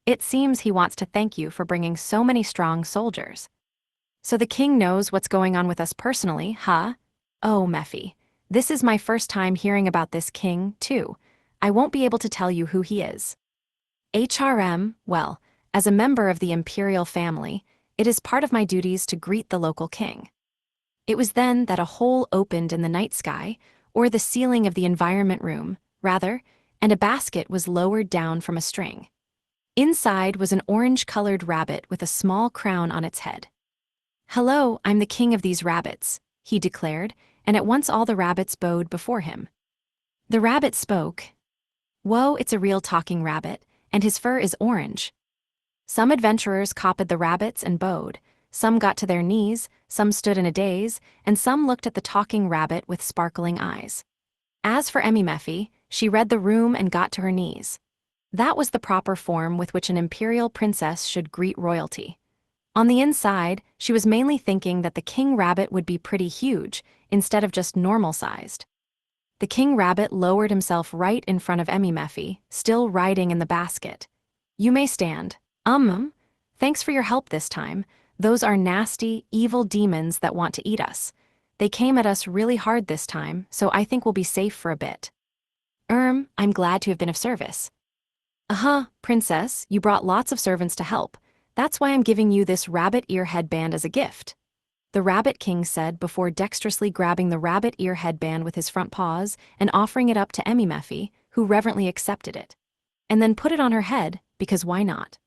It seems he wants to thank you for bringing so many strong soldiers. So the king knows what's going on with us personally, huh? Oh, Mephi. This is my first time hearing about this king, too. I won't be able to tell you who he is. Well, as a member of the imperial family, it is part of my duties to greet the local king. It was then that a hole opened in the night sky, or the ceiling of the environment room, rather, and a basket was lowered down from a string. Inside was an orange-colored rabbit with a small crown on its head. Hello, I'm the king of these rabbits, he declared, and at once all the rabbits bowed before him. The rabbit spoke. Whoa, it's a real talking rabbit, and his fur is orange. Some adventurers copied the rabbits and bowed, some got to their knees, some stood in a daze, and some looked at the talking rabbit with sparkling eyes. As for Emi Mephi, she read the room and got to her knees. That was the proper form with which an imperial princess should greet royalty. On the inside, she was mainly thinking that the king rabbit would be pretty huge, instead of just normal-sized. The king rabbit lowered himself right in front of Emi Mephi, still riding in the basket. You may stand. Thanks for your help this time. Those are nasty, evil demons that want to eat us. They came at us really hard this time, so I think we'll be safe for a bit. I'm glad to have been of service. Princess, you brought lots of servants to help. That's why I'm giving you this rabbit ear headband as a gift. The Rabbit King said before dexterously grabbing the rabbit ear headband with his front paws and offering it up to Emi Mephi, who reverently accepted it. And then put it on her head, because why not?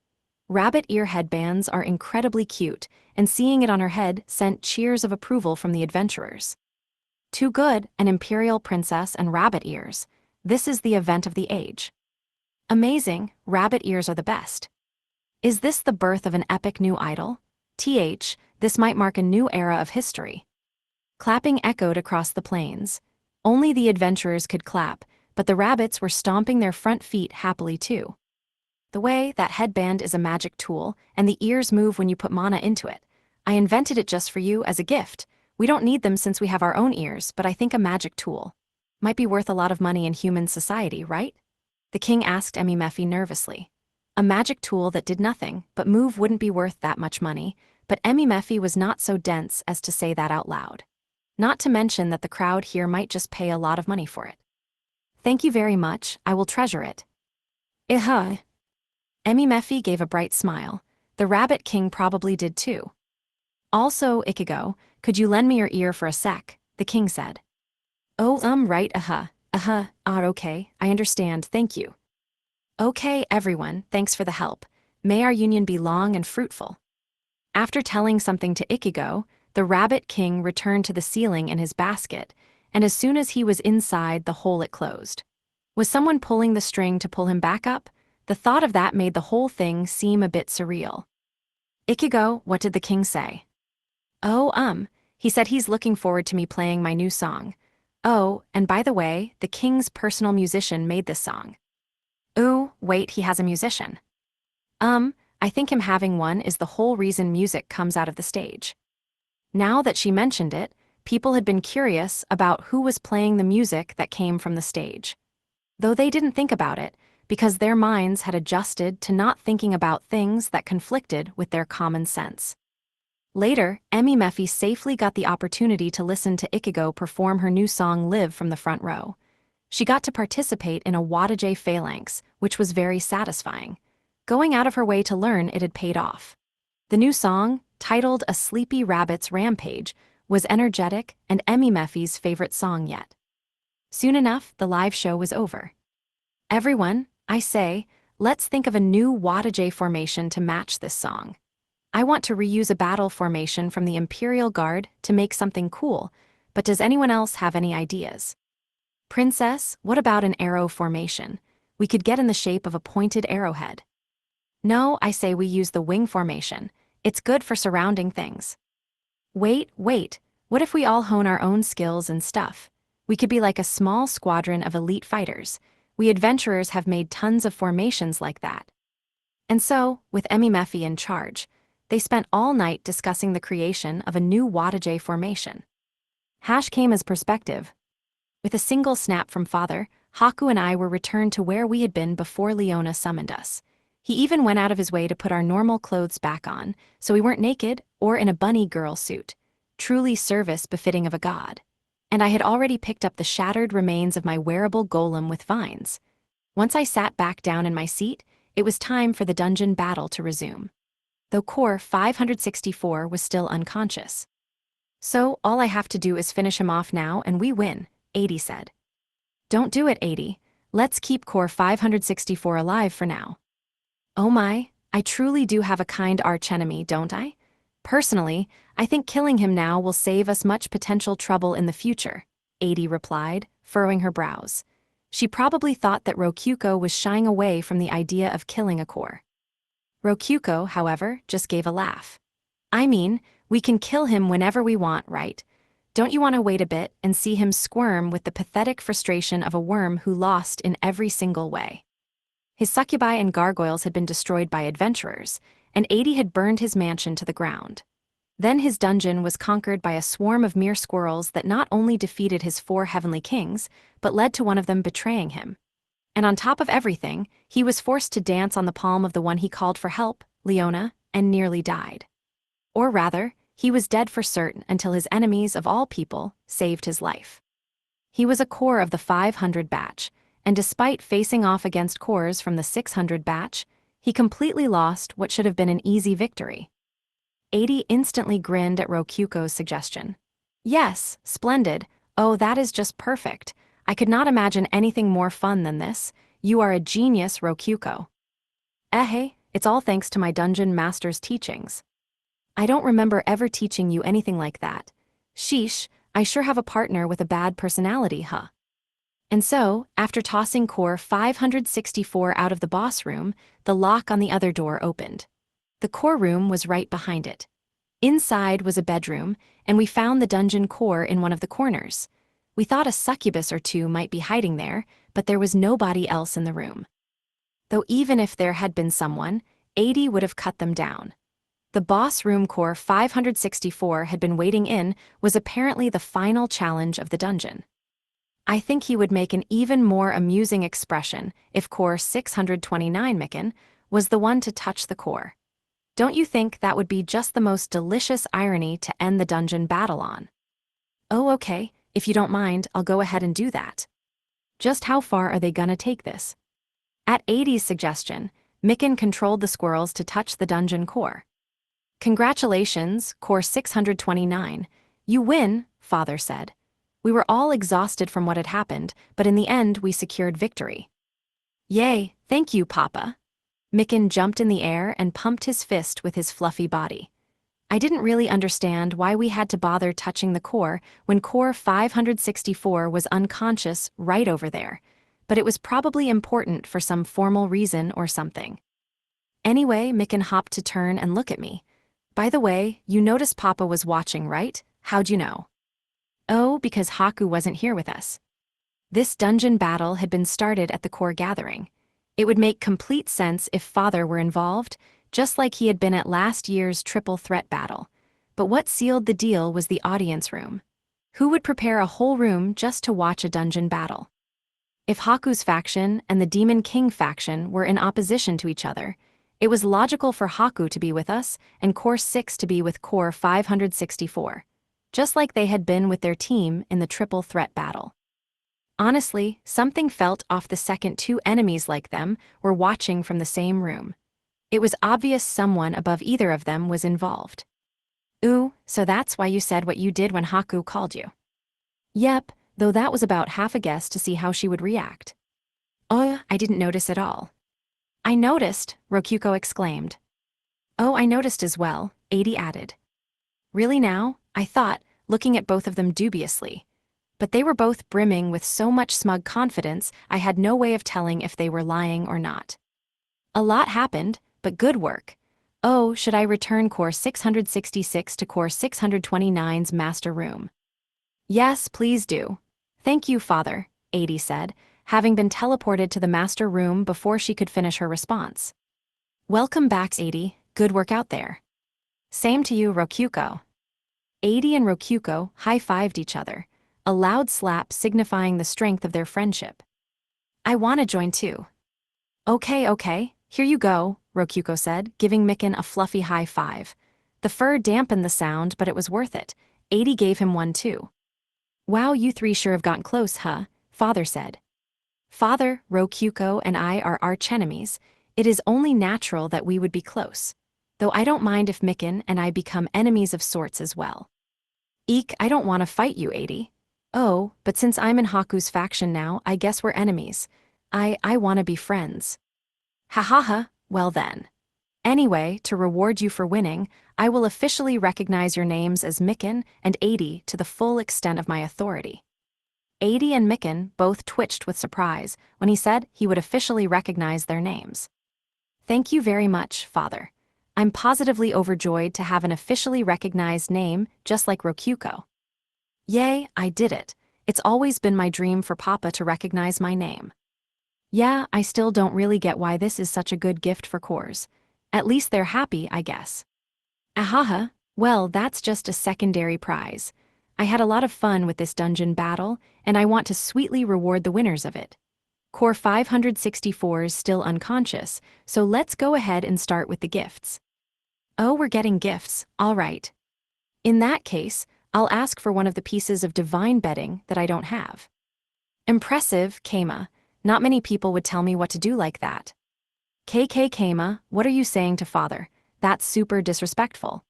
Rabbit ear headbands are incredibly cute, and seeing it on her head sent cheers of approval from the adventurers. Too good, an imperial princess and rabbit ears. This is the event of the age. Amazing, rabbit ears are the best. Is this the birth of an epic new idol? This might mark a new era of history. Clapping echoed across the plains. Only the adventurers could clap, but the rabbits were stomping their front feet happily too. The way that headband is a magic tool, and the ears move when you put mana into it. I invented it just for you as a gift. We don't need them since we have our own ears, but I think a magic tool might be worth a lot of money in human society, right? The king asked Emi Mephi nervously. A magic tool that did nothing, but move wouldn't be worth that much money, but Emi Mephi was not so dense as to say that out loud. Not to mention that the crowd here might just pay a lot of money for it. Thank you very much, I will treasure it. Emi Mephi gave a bright smile. The Rabbit King probably did too. Also, Ichigo, could you lend me your ear for a sec? The king said. Oh, right, okay, I understand, thank you. Okay, everyone, thanks for the help. May our union be long and fruitful. After telling something to Ichigo, the Rabbit King returned to the ceiling in his basket, and as soon as he was inside the hole it closed. Was someone pulling the string to pull him back up? The thought of that made the whole thing seem a bit surreal. Ichigo, what did the king say? Oh, he said he's looking forward to me playing my new song. Oh, and by the way, the king's personal musician made this song. Ooh, wait, he has a musician. I think him having one is the whole reason music comes out of the stage. Now that she mentioned it, people had been curious about who was playing the music that came from the stage. Though they didn't think about it, because their minds had adjusted to not thinking about things that conflicted with their common sense. Later, Emmy Mephi safely got the opportunity to listen to Ichigo perform her new song Live from the front row. She got to participate in a Wataje phalanx, which was very satisfying. Going out of her way to learn, it had paid off. The new song, titled A Sleepy Rabbit's Rampage, was energetic and Emmy Mephi's favorite song yet. Soon enough, the live show was over. Everyone, I say, let's think of a new Wataje formation to match this song. I want to reuse a battle formation from the Imperial Guard to make something cool, but does anyone else have any ideas? Princess, what about an arrow formation? We could get in the shape of a pointed arrowhead. No, I say we use the wing formation. It's good for surrounding things. Wait, what if we all hone our own skills and stuff? We could be like a small squadron of elite fighters. We adventurers have made tons of formations like that. And so, with Emmy Mephi in charge, they spent all night discussing the creation of a new Wataje formation. Hash came as perspective. With a single snap from Father, Haku and I were returned to where we had been before Leona summoned us. He even went out of his way to put our normal clothes back on, so we weren't naked or in a bunny girl suit. Truly service befitting of a god. And I had already picked up the shattered remains of my wearable golem with vines. Once I sat back down in my seat, it was time for the dungeon battle to resume. Though Core 564 was still unconscious. So, all I have to do is finish him off now and we win, 80 said. Don't do it, 80. Let's keep Core 564 alive for now. Oh my, I truly do have a kind archenemy, don't I? Personally, I think killing him now will save us much potential trouble in the future, 80 replied, furrowing her brows. She probably thought that Rokyuko was shying away from the idea of killing a Core. Rokyuko, however, just gave a laugh. I mean, we can kill him whenever we want, right? Don't you want to wait a bit and see him squirm with the pathetic frustration of a worm who lost in every single way? His succubi and gargoyles had been destroyed by adventurers, and 80 had burned his mansion to the ground. Then his dungeon was conquered by a swarm of mere squirrels that not only defeated his 4 heavenly kings, but led to one of them betraying him. And on top of everything, he was forced to dance on the palm of the one he called for help, Leona, and nearly died. Or rather, he was dead for certain until his enemies of all people saved his life. He was a Core of the 500 batch, and despite facing off against Cores from the 600 batch, he completely lost what should have been an easy victory. 80 instantly grinned at Rokyuko's suggestion. Yes, splendid. Oh, that is just perfect. I could not imagine anything more fun than this. You are a genius, Rokyuko. It's all thanks to my dungeon master's teachings. I don't remember ever teaching you anything like that. Sheesh, I sure have a partner with a bad personality, huh? And so, after tossing Core 564 out of the boss room, the lock on the other door opened. The Core room was right behind it. Inside was a bedroom, and we found the dungeon Core in one of the corners. We thought a succubus or two might be hiding there, but there was nobody else in the room. Though even if there had been someone, 80 would have cut them down. The boss room Core 564 had been waiting in was apparently the final challenge of the dungeon. I think he would make an even more amusing expression if Core 629 Mikan was the one to touch the Core. Don't you think that would be just the most delicious irony to end the dungeon battle on? Oh, okay. If you don't mind, I'll go ahead and do that. Just how far are they gonna take this? At 80's suggestion, Mikan controlled the squirrels to touch the dungeon Core. Congratulations, Core 629. You win, Father said. We were all exhausted from what had happened, but in the end we secured victory. Yay, thank you, Papa. Mikan jumped in the air and pumped his fist with his fluffy body. I didn't really understand why we had to bother touching the Core when Core 564 was unconscious right over there, but it was probably important for some formal reason or something. Anyway, Mikan hopped to turn and look at me. By the way, you noticed Papa was watching, right? How'd you know? Oh, because Haku wasn't here with us. This dungeon battle had been started at the Core gathering. It would make complete sense if Father were involved, just like he had been at last year's triple threat battle. But what sealed the deal was the audience room. Who would prepare a whole room just to watch a dungeon battle? If Haku's faction and the Demon King faction were in opposition to each other, It was logical for Haku to be with us and Core 6 to be with Core 564, just like they had been with their team in the triple threat battle. Honestly, something felt off the second two enemies like them were watching from the same room. It was obvious someone above either of them was involved. Ooh, so that's why you said what you did when Haku called you. Yep, though that was about half a guess to see how she would react. Oh, I didn't notice at all. I noticed, Rokuko exclaimed. Oh, I noticed as well, 80 added. Really now? I thought, looking at both of them dubiously. But they were both brimming with so much smug confidence I had no way of telling if they were lying or not. A lot happened, but good work. Oh, should I return Core 666 to Core 629's master room? Yes, please do. Thank you, Father, 80 said, having been teleported to the master room before she could finish her response. Welcome back, 80. Good work out there. Same to you, Rokuko. 80 and Rokuko high-fived each other, a loud slap signifying the strength of their friendship. I want to join too. Okay, here you go, Rokuko said, giving Mikan a fluffy high five. The fur dampened the sound, but it was worth it. 80 gave him one too. Wow, you three sure have gotten close, huh? Father said. Father, Rokuko and I are archenemies. It is only natural that we would be close. Though I don't mind if Mikan and I become enemies of sorts as well. Eek, I don't want to fight you, 80. Oh, but since I'm in Haku's faction now, I guess we're enemies. I want to be friends. Ha ha ha, well then. Anyway, to reward you for winning, I will officially recognize your names as Mikan and 80 to the full extent of my authority. 80 and Mikan both twitched with surprise when he said he would officially recognize their names. Thank you very much, Father. I'm positively overjoyed to have an officially recognized name just like Rokuko. Yay, I did it. It's always been my dream for Papa to recognize my name. Yeah, I still don't really get why this is such a good gift for cores. At least they're happy, I guess. Ahaha, well, that's just a secondary prize. I had a lot of fun with this dungeon battle, and I want to sweetly reward the winners of it. Core 564 is still unconscious, so let's go ahead and start with the gifts. Oh, we're getting gifts, all right. In that case, I'll ask for one of the pieces of divine bedding that I don't have. Impressive, Keima. Not many people would tell me what to do like that. Keima, what are you saying to Father? That's super disrespectful.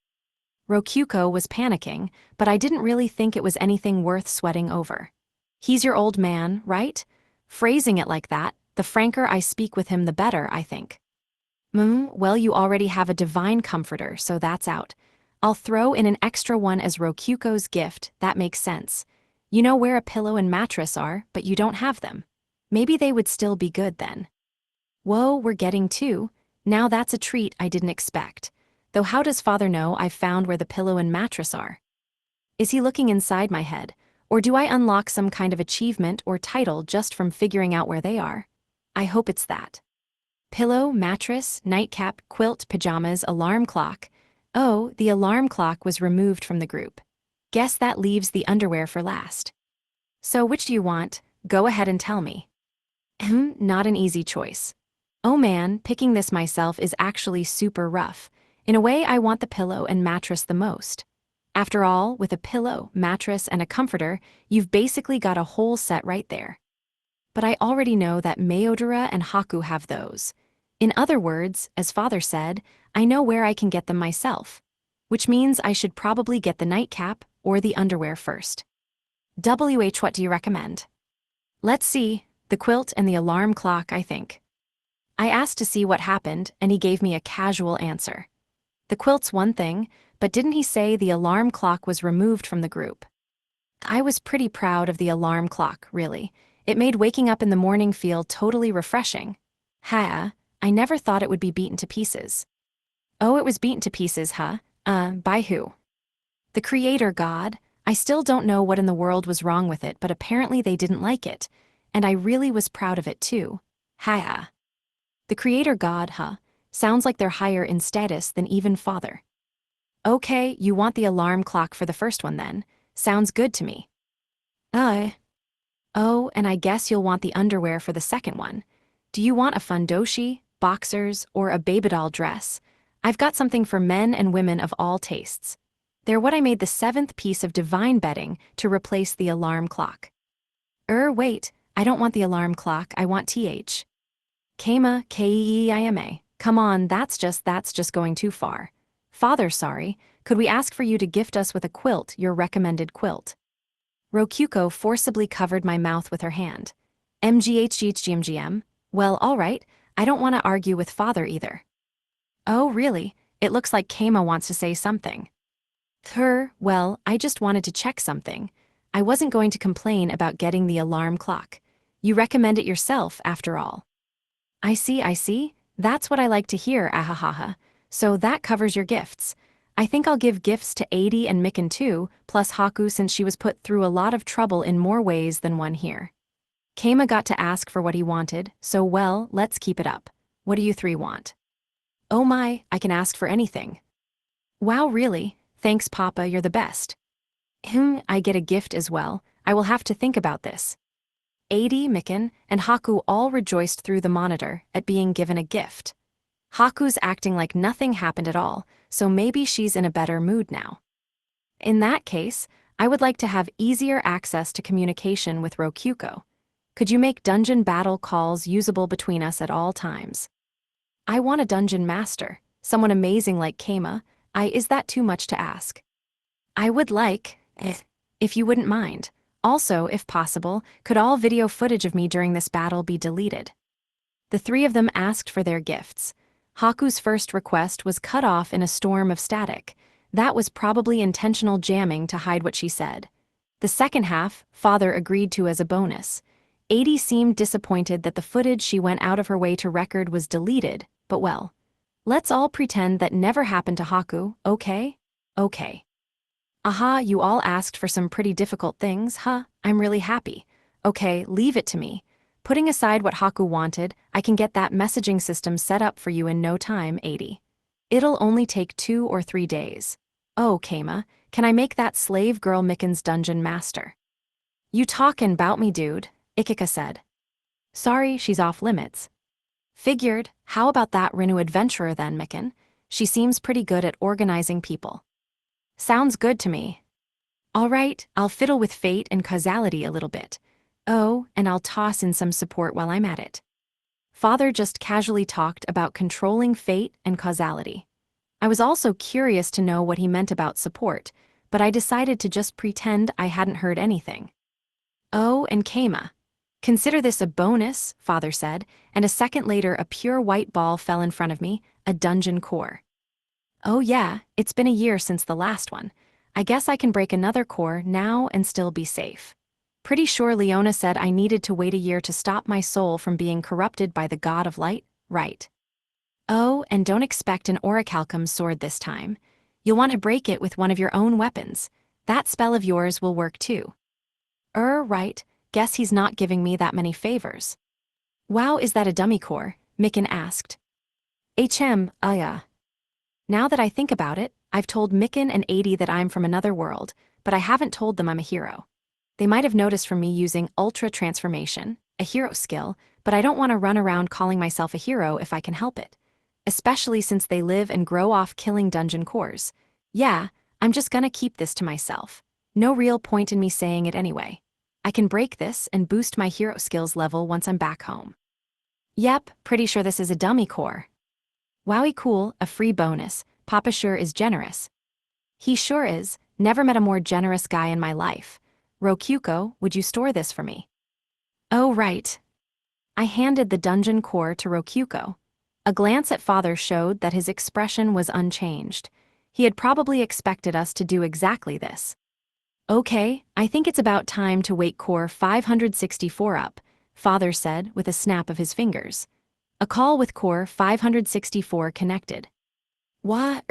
Rokuko was panicking, but I didn't really think it was anything worth sweating over. He's your old man, right? Phrasing it like that, the franker I speak with him the better, I think. Well, you already have a divine comforter, so that's out. I'll throw in an extra one as Rokuko's gift, that makes sense. You know where a pillow and mattress are, but you don't have them. Maybe they would still be good then. Whoa, we're getting two. Now that's a treat I didn't expect. Though how does Father know I've found where the pillow and mattress are? Is he looking inside my head, or do I unlock some kind of achievement or title just from figuring out where they are? I hope it's that. Pillow, mattress, nightcap, quilt, pajamas, alarm clock. Oh, the alarm clock was removed from the group. Guess that leaves the underwear for last. So which do you want? Go ahead and tell me. Not an easy choice. Oh man, picking this myself is actually super rough. In a way, I want the pillow and mattress the most. After all, with a pillow, mattress, and a comforter, you've basically got a whole set right there. But I already know that Mayodora and Haku have those. In other words, as Father said, I know where I can get them myself. Which means I should probably get the nightcap or the underwear first. What do you recommend? Let's see, the quilt and the alarm clock, I think. I asked to see what happened, and he gave me a casual answer. The quilt's one thing, but didn't he say the alarm clock was removed from the group? I was pretty proud of the alarm clock, really. It made waking up in the morning feel totally refreshing. I never thought it would be beaten to pieces. Oh, it was beaten to pieces, huh? By who? The creator god. I still don't know what in the world was wrong with it, but apparently they didn't like it. And I really was proud of it too. The creator god, huh? Sounds like they're higher in status than even Father. Okay, you want the alarm clock for the first one then. Sounds good to me. Oh, and I guess you'll want the underwear for the second one. Do you want a fundoshi? boxers, or a babydoll dress. I've got something for men and women of all tastes. They're what I made the 7th piece of divine bedding to replace the alarm clock. Wait, I don't want the alarm clock, I want th. Keima, Keima. Come on, that's just going too far. Father, sorry, could we ask for you to gift us with a quilt, your recommended quilt? Rokyuko forcibly covered my mouth with her hand. MGHGHGMGM? Well, alright, I don't want to argue with father either. Oh, really? It looks like Keima wants to say something. Well, I just wanted to check something. I wasn't going to complain about getting the alarm clock. You recommend it yourself, after all. I see. That's what I like to hear, ahahaha. So that covers your gifts. I think I'll give gifts to Adi and Mikan too, plus Haku since she was put through a lot of trouble in more ways than one here. Keima got to ask for what he wanted, so well, let's keep it up. What do you 3 want? Oh my, I can ask for anything. Wow, really? Thanks, Papa, you're the best. I get a gift as well. I will have to think about this. Adi, Mikan, and Haku all rejoiced through the monitor at being given a gift. Haku's acting like nothing happened at all, so maybe she's in a better mood now. In that case, I would like to have easier access to communication with Rokyuko. Could you make dungeon battle calls usable between us at all times? I want a dungeon master, someone amazing like Keima. Is that too much to ask? I would like, if you wouldn't mind. Also, if possible, could all video footage of me during this battle be deleted? The 3 of them asked for their gifts. Haku's first request was cut off in a storm of static. That was probably intentional jamming to hide what she said. The second half, father agreed to as a bonus. Adi seemed disappointed that the footage she went out of her way to record was deleted, but well. Let's all pretend that never happened to Haku, okay? Okay. Aha, you all asked for some pretty difficult things, huh? I'm really happy. Okay, leave it to me. Putting aside what Haku wanted, I can get that messaging system set up for you in no time, 80. It'll only take 2 or 3 days. Oh, Keima, can I make that slave girl Mikan's dungeon master? You talkin' 'bout me, dude, Ikika said. Sorry, she's off limits. Figured, how about that Rinu adventurer then, Mikan? She seems pretty good at organizing people. Sounds good to me. Alright, I'll fiddle with fate and causality a little bit. Oh, and I'll toss in some support while I'm at it. Father just casually talked about controlling fate and causality. I was also curious to know what he meant about support, but I decided to just pretend I hadn't heard anything. Oh, and Keima. Consider this a bonus, Father said, and a second later a pure white ball fell in front of me, a dungeon core. Oh yeah, it's been a year since the last one. I guess I can break another core now and still be safe. Pretty sure Leona said I needed to wait a year to stop my soul from being corrupted by the god of light, right? Oh, and don't expect an orichalcum sword this time. You'll want to break it with one of your own weapons. That spell of yours will work too. Right, guess he's not giving me that many favors. Wow, is that a dummy core? Mikan asked. Yeah. Now that I think about it, I've told Mikan and Adi that I'm from another world, but I haven't told them I'm a hero. They might have noticed from me using Ultra Transformation, a hero skill, but I don't want to run around calling myself a hero if I can help it. Especially since they live and grow off killing dungeon cores. Yeah, I'm just gonna keep this to myself. No real point in me saying it anyway. I can break this and boost my hero skills level once I'm back home. Yep, pretty sure this is a dummy core. Wowie cool, a free bonus. Papa sure is generous. He sure is, never met a more generous guy in my life. Rokyuko, would you store this for me? Oh right. I handed the dungeon core to Rokyuko. A glance at father showed that his expression was unchanged. He had probably expected us to do exactly this. Okay, I think it's about time to wake core 564 up, father said with a snap of his fingers. A call with core 564 connected. My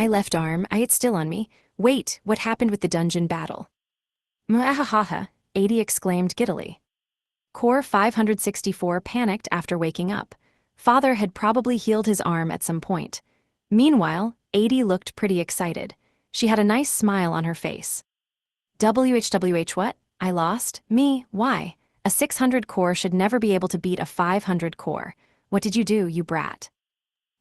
left arm, it's still on me. Wait, what happened with the dungeon battle? Mwahaha, 80 exclaimed giddily. Core 564 panicked after waking up. Father had probably healed his arm at some point. Meanwhile, 80 looked pretty excited. She had a nice smile on her face. WHWH what? I lost? Me? Why? A 600 core should never be able to beat a 500 core. What did you do, you brat?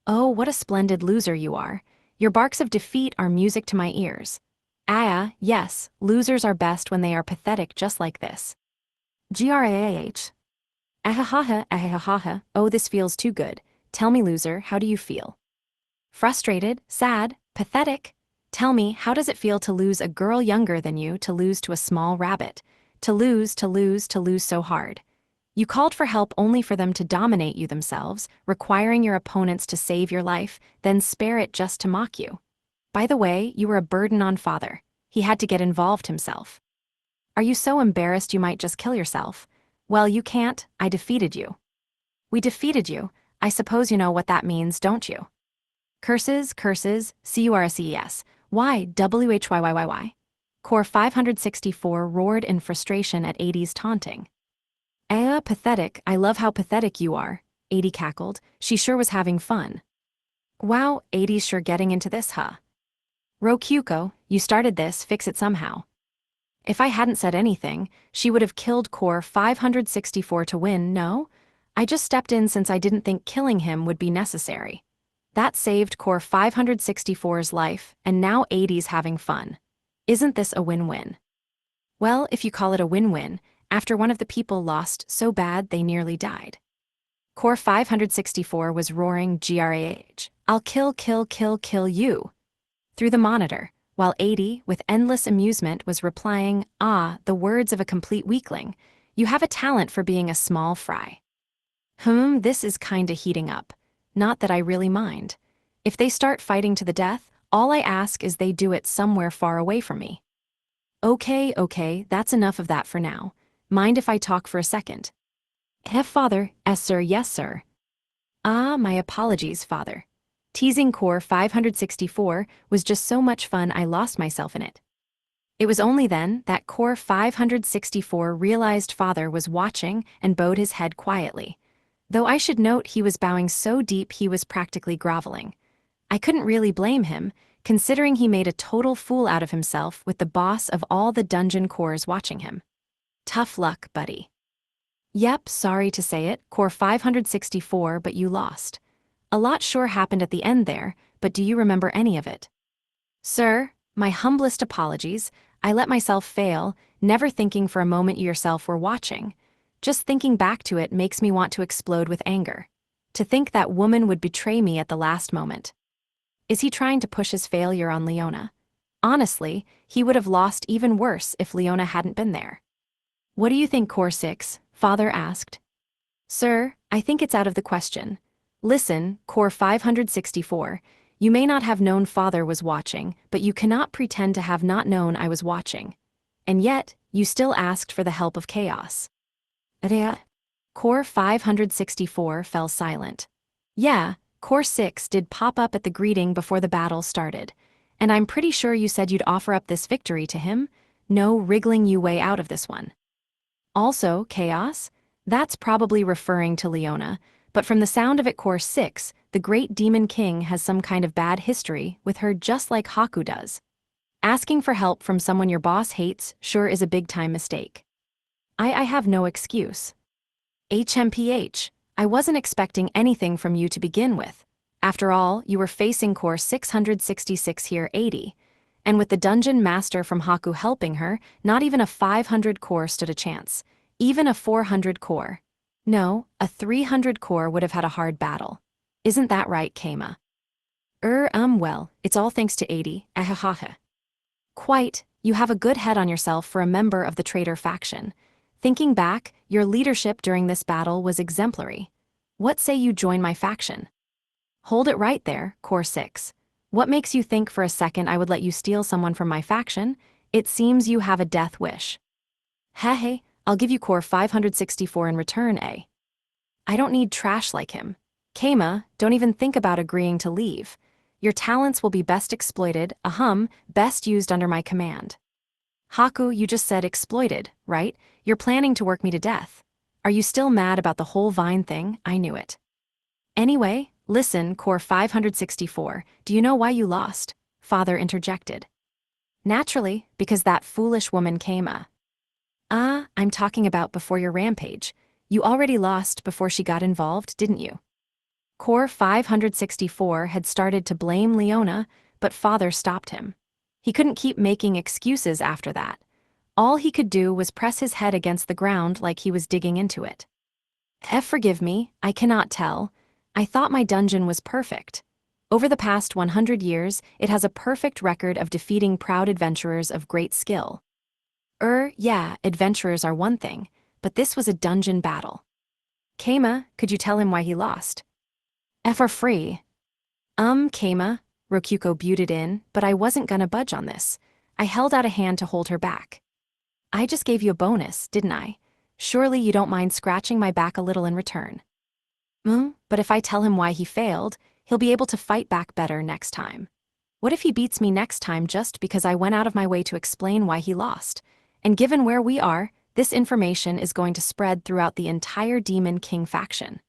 Oh, what a splendid loser you are. Your barks of defeat are music to my ears. Ah, yes, losers are best when they are pathetic just like this. Grah. Ahahaha, ahahaha, oh this feels too good. Tell me, loser, how do you feel? Frustrated, sad, pathetic? Tell me, how does it feel to lose a girl younger than you, to lose to a small rabbit? To lose so hard. You called for help only for them to dominate you themselves, requiring your opponents to save your life, then spare it just to mock you. By the way, you were a burden on father. He had to get involved himself. Are you so embarrassed you might just kill yourself? Well, you can't, I defeated you. We defeated you, I suppose you know what that means, don't you? Curses, curses, curses, why, whyyyy. Core 564 roared in frustration at 80's taunting. Pathetic, I love how pathetic you are, 80 cackled, she sure was having fun. Wow, 80's sure getting into this, huh? Rokyuko, you started this, fix it somehow. If I hadn't said anything, she would have killed Core 564 to win, no? I just stepped in since I didn't think killing him would be necessary. That saved Core 564's life, and now 80's having fun. Isn't this a win-win? Well, if you call it a win-win, after one of the people lost so bad they nearly died. Core 564 was roaring grah. I'll kill you. Through the monitor, while 80, with endless amusement, was replying, ah, the words of a complete weakling. You have a talent for being a small fry. This is kinda heating up. Not that I really mind. If they start fighting to the death, all I ask is they do it somewhere far away from me. Okay, that's enough of that for now. Mind if I talk for a second? Father, yes sir. Ah, my apologies, father. Teasing Core 564 was just so much fun I lost myself in it. It was only then that Core 564 realized father was watching and bowed his head quietly. Though I should note he was bowing so deep he was practically groveling. I couldn't really blame him, considering he made a total fool out of himself with the boss of all the dungeon cores watching him. Tough luck, buddy. Yep, sorry to say it, Core 564, but you lost. A lot sure happened at the end there, but do you remember any of it? Sir, my humblest apologies, I let myself fail, never thinking for a moment you yourself were watching. Just thinking back to it makes me want to explode with anger. To think that woman would betray me at the last moment. Is he trying to push his failure on Leona? Honestly, he would have lost even worse if Leona hadn't been there. What do you think, Core 6? Father asked. Sir, I think it's out of the question. Listen, Core 564, you may not have known Father was watching, but you cannot pretend to have not known I was watching. And yet, you still asked for the help of chaos. Core 564 fell silent. Yeah, Core 6 did pop up at the greeting before the battle started. And I'm pretty sure you said you'd offer up this victory to him. No wriggling you way out of this one. Also, chaos? That's probably referring to Leona, but from the sound of it, Core 6, the great demon king has some kind of bad history with her, just like Haku does. Asking for help from someone your boss hates sure is a big-time mistake. I have no excuse. HMPH, I wasn't expecting anything from you to begin with. After all, you were facing Core 666 here, 80. And with the dungeon master from Haku helping her, not even a 500 core stood a chance. Even a 400 core. No, a 300 core would have had a hard battle. Isn't that right, Keima? Well, it's all thanks to 80, ahahaha. Quite, you have a good head on yourself for a member of the traitor faction. Thinking back, your leadership during this battle was exemplary. What say you join my faction? Hold it right there, Core 6. What makes you think for a second I would let you steal someone from my faction? It seems you have a death wish. Hey, I'll give you Core 564 in return, eh? I don't need trash like him. Keima, don't even think about agreeing to leave. Your talents will be best exploited, best used under my command. Haku, you just said exploited, right? You're planning to work me to death. Are you still mad about the whole Vine thing? I knew it. Anyway, listen, Core 564, do you know why you lost? Father interjected. Naturally, because that foolish woman Keima. I'm talking about before your rampage. You already lost before she got involved, didn't you? Core 564 had started to blame Leona, but Father stopped him. He couldn't keep making excuses after that. All he could do was press his head against the ground like he was digging into it. Forgive me, I cannot tell. I thought my dungeon was perfect. Over the past 100 years, it has a perfect record of defeating proud adventurers of great skill. Yeah, adventurers are one thing, but this was a dungeon battle. Keima, could you tell him why he lost? For free. Keima, Rokuko butted in, but I wasn't gonna budge on this. I held out a hand to hold her back. I just gave you a bonus, didn't I? Surely you don't mind scratching my back a little in return. But if I tell him why he failed, he'll be able to fight back better next time. What if he beats me next time just because I went out of my way to explain why he lost? And given where we are, this information is going to spread throughout the entire Demon King faction.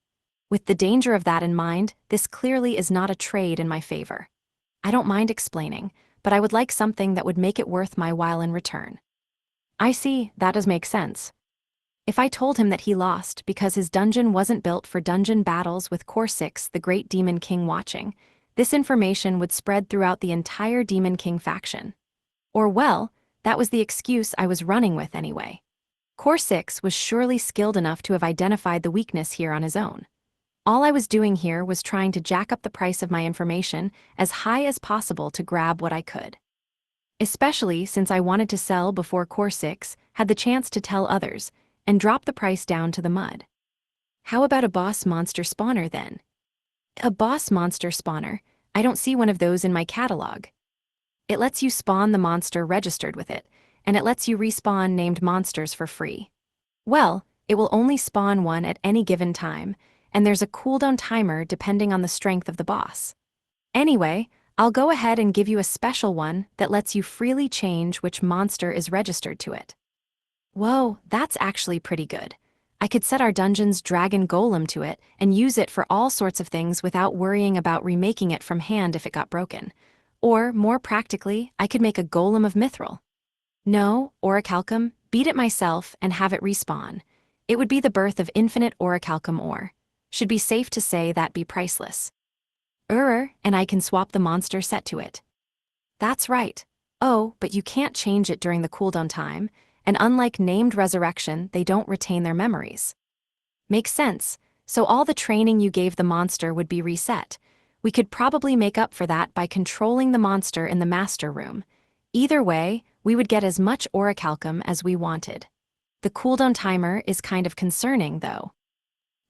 With the danger of that in mind, this clearly is not a trade in my favor. I don't mind explaining, but I would like something that would make it worth my while in return. I see, that does make sense. If I told him that he lost because his dungeon wasn't built for dungeon battles with Core 6, the Great Demon King, watching, this information would spread throughout the entire Demon King faction. Or well, that was the excuse I was running with anyway. Core 6 was surely skilled enough to have identified the weakness here on his own. All I was doing here was trying to jack up the price of my information as high as possible to grab what I could. Especially since I wanted to sell before Core 6 had the chance to tell others, and drop the price down to the mud. How about a boss monster spawner then? A boss monster spawner? I don't see one of those in my catalog. It lets you spawn the monster registered with it, and it lets you respawn named monsters for free. Well, it will only spawn one at any given time, and there's a cooldown timer depending on the strength of the boss. Anyway, I'll go ahead and give you a special one that lets you freely change which monster is registered to it. Whoa, that's actually pretty good. I could set our dungeon's dragon golem to it and use it for all sorts of things without worrying about remaking it from hand if it got broken. Or, more practically, I could make a golem of mithril. No, orichalcum, beat it myself and have it respawn. It would be the birth of infinite orichalcum ore. Should be safe to say that'd be priceless. And I can swap the monster set to it. That's right. Oh, but you can't change it during the cooldown time, and unlike named resurrection, they don't retain their memories. Makes sense, so all the training you gave the monster would be reset. We could probably make up for that by controlling the monster in the master room. Either way, we would get as much orichalcum as we wanted. The cooldown timer is kind of concerning, though.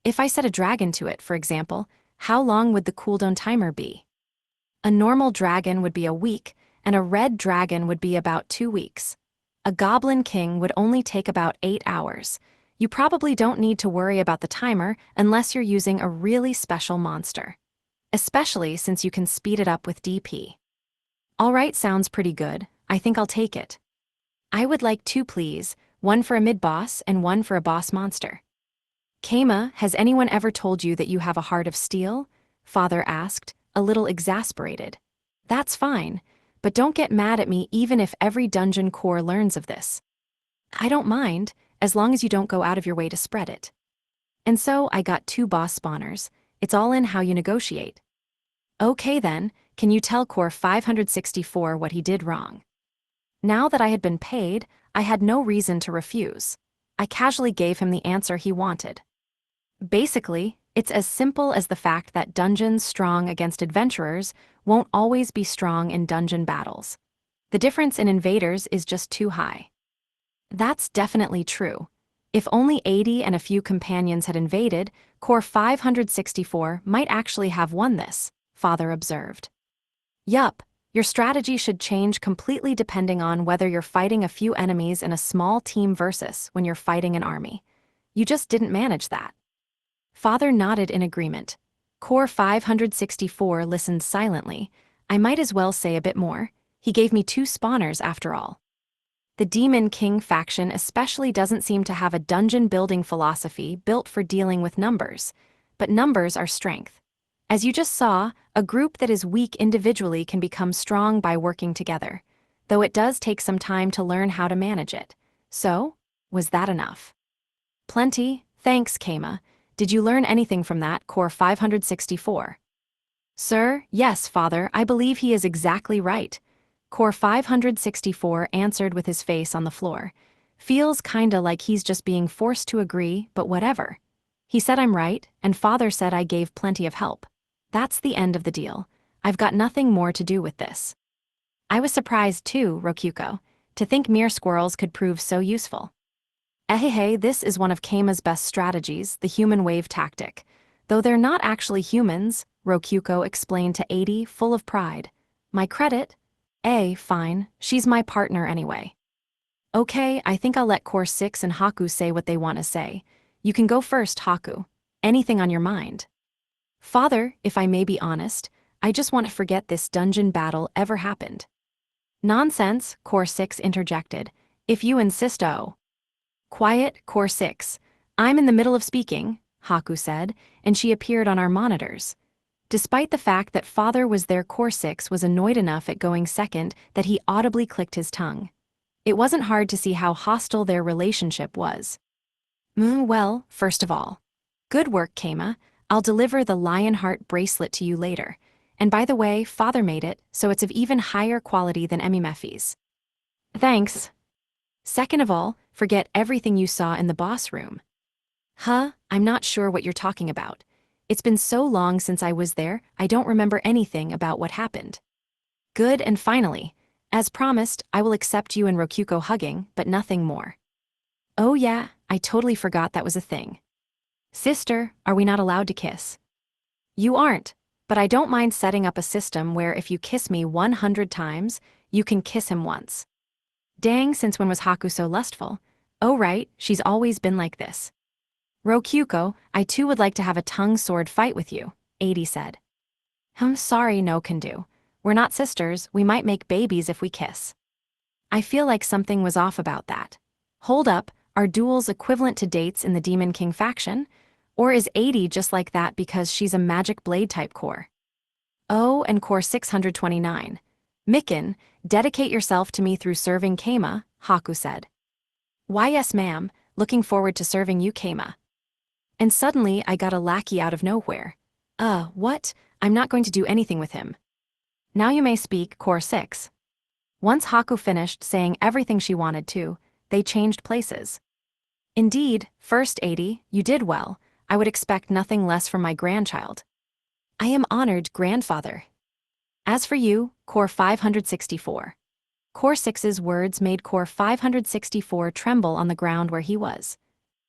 If I set a dragon to it, for example, how long would the cooldown timer be? A normal dragon would be a week, and a red dragon would be about 2 weeks. A Goblin King would only take about 8 hours. You probably don't need to worry about the timer unless you're using a really special monster. Especially since you can speed it up with DP. Alright, sounds pretty good. I think I'll take it. I would like 2 please, one for a mid-boss and one for a boss monster. Keima, has anyone ever told you that you have a heart of steel? Father asked, a little exasperated. That's fine. But don't get mad at me even if every dungeon core learns of this. I don't mind, as long as you don't go out of your way to spread it. And so I got 2 boss spawners. It's all in how you negotiate. Okay then, can you tell Core 564 what he did wrong? Now that I had been paid, I had no reason to refuse. I casually gave him the answer he wanted. Basically, it's as simple as the fact that dungeons strong against adventurers won't always be strong in dungeon battles. The difference in invaders is just too high. That's definitely true. If only 80 and a few companions had invaded, Core 564 might actually have won this, Father observed. Yup, your strategy should change completely depending on whether you're fighting a few enemies in a small team versus when you're fighting an army. You just didn't manage that. Father nodded in agreement. Core 564 listened silently. I might as well say a bit more. He gave me 2 spawners after all. The Demon King faction especially doesn't seem to have a dungeon building philosophy built for dealing with numbers. But numbers are strength. As you just saw, a group that is weak individually can become strong by working together, though it does take some time to learn how to manage it. So, was that enough? Plenty, thanks, Keima. Did you learn anything from that, Core 564? Sir, yes, Father, I believe he is exactly right. Core 564 answered with his face on the floor. Feels kinda like he's just being forced to agree, but whatever. He said I'm right, and Father said I gave plenty of help. That's the end of the deal. I've got nothing more to do with this. I was surprised too, Rokyuko, to think mere squirrels could prove so useful. Ehehe, this is one of Keima's best strategies, the human wave tactic. Though they're not actually humans, Rokyuko explained to 80, full of pride. My credit? Fine, she's my partner anyway. Okay, I think I'll let Core 6 and Haku say what they want to say. You can go first, Haku. Anything on your mind? Father, if I may be honest, I just want to forget this dungeon battle ever happened. Nonsense, Core 6 interjected. If you insist, oh. Quiet, Core 6. I'm in the middle of speaking, Haku said, and she appeared on our monitors. Despite the fact that Father was there, Core 6 was annoyed enough at going second that he audibly clicked his tongue. It wasn't hard to see how hostile their relationship was. Well, first of all. Good work, Keima. I'll deliver the Lionheart bracelet to you later. And by the way, Father made it, so it's of even higher quality than Emimephi's. Thanks. Second of all, forget everything you saw in the boss room. I'm not sure what you're talking about. It's been so long since I was there, I don't remember anything about what happened. Good, and finally, as promised, I will accept you and Rokyuko hugging, but nothing more. Oh yeah, I totally forgot that was a thing. Sister, are we not allowed to kiss? You aren't, but I don't mind setting up a system where if you kiss me 100 times, you can kiss him once. Dang, since when was Haku so lustful? Oh right, she's always been like this. Rokyuko, I too would like to have a tongue sword fight with you, 80 said. I'm sorry, no can do. We're not sisters, we might make babies if we kiss. I feel like something was off about that. Hold up, are duels equivalent to dates in the Demon King faction? Or is 80 just like that because she's a magic blade type core? Oh, and Core 629. Mikin, dedicate yourself to me through serving Keima, Haku said. Why yes ma'am, looking forward to serving you Keima. And suddenly I got a lackey out of nowhere. What? I'm not going to do anything with him. Now you may speak, Core 6. Once Haku finished saying everything she wanted to, they changed places. Indeed, first 80, you did well. I would expect nothing less from my grandchild. I am honored, grandfather. As for you, Core 564. Core 6's words made Core 564 tremble on the ground where he was.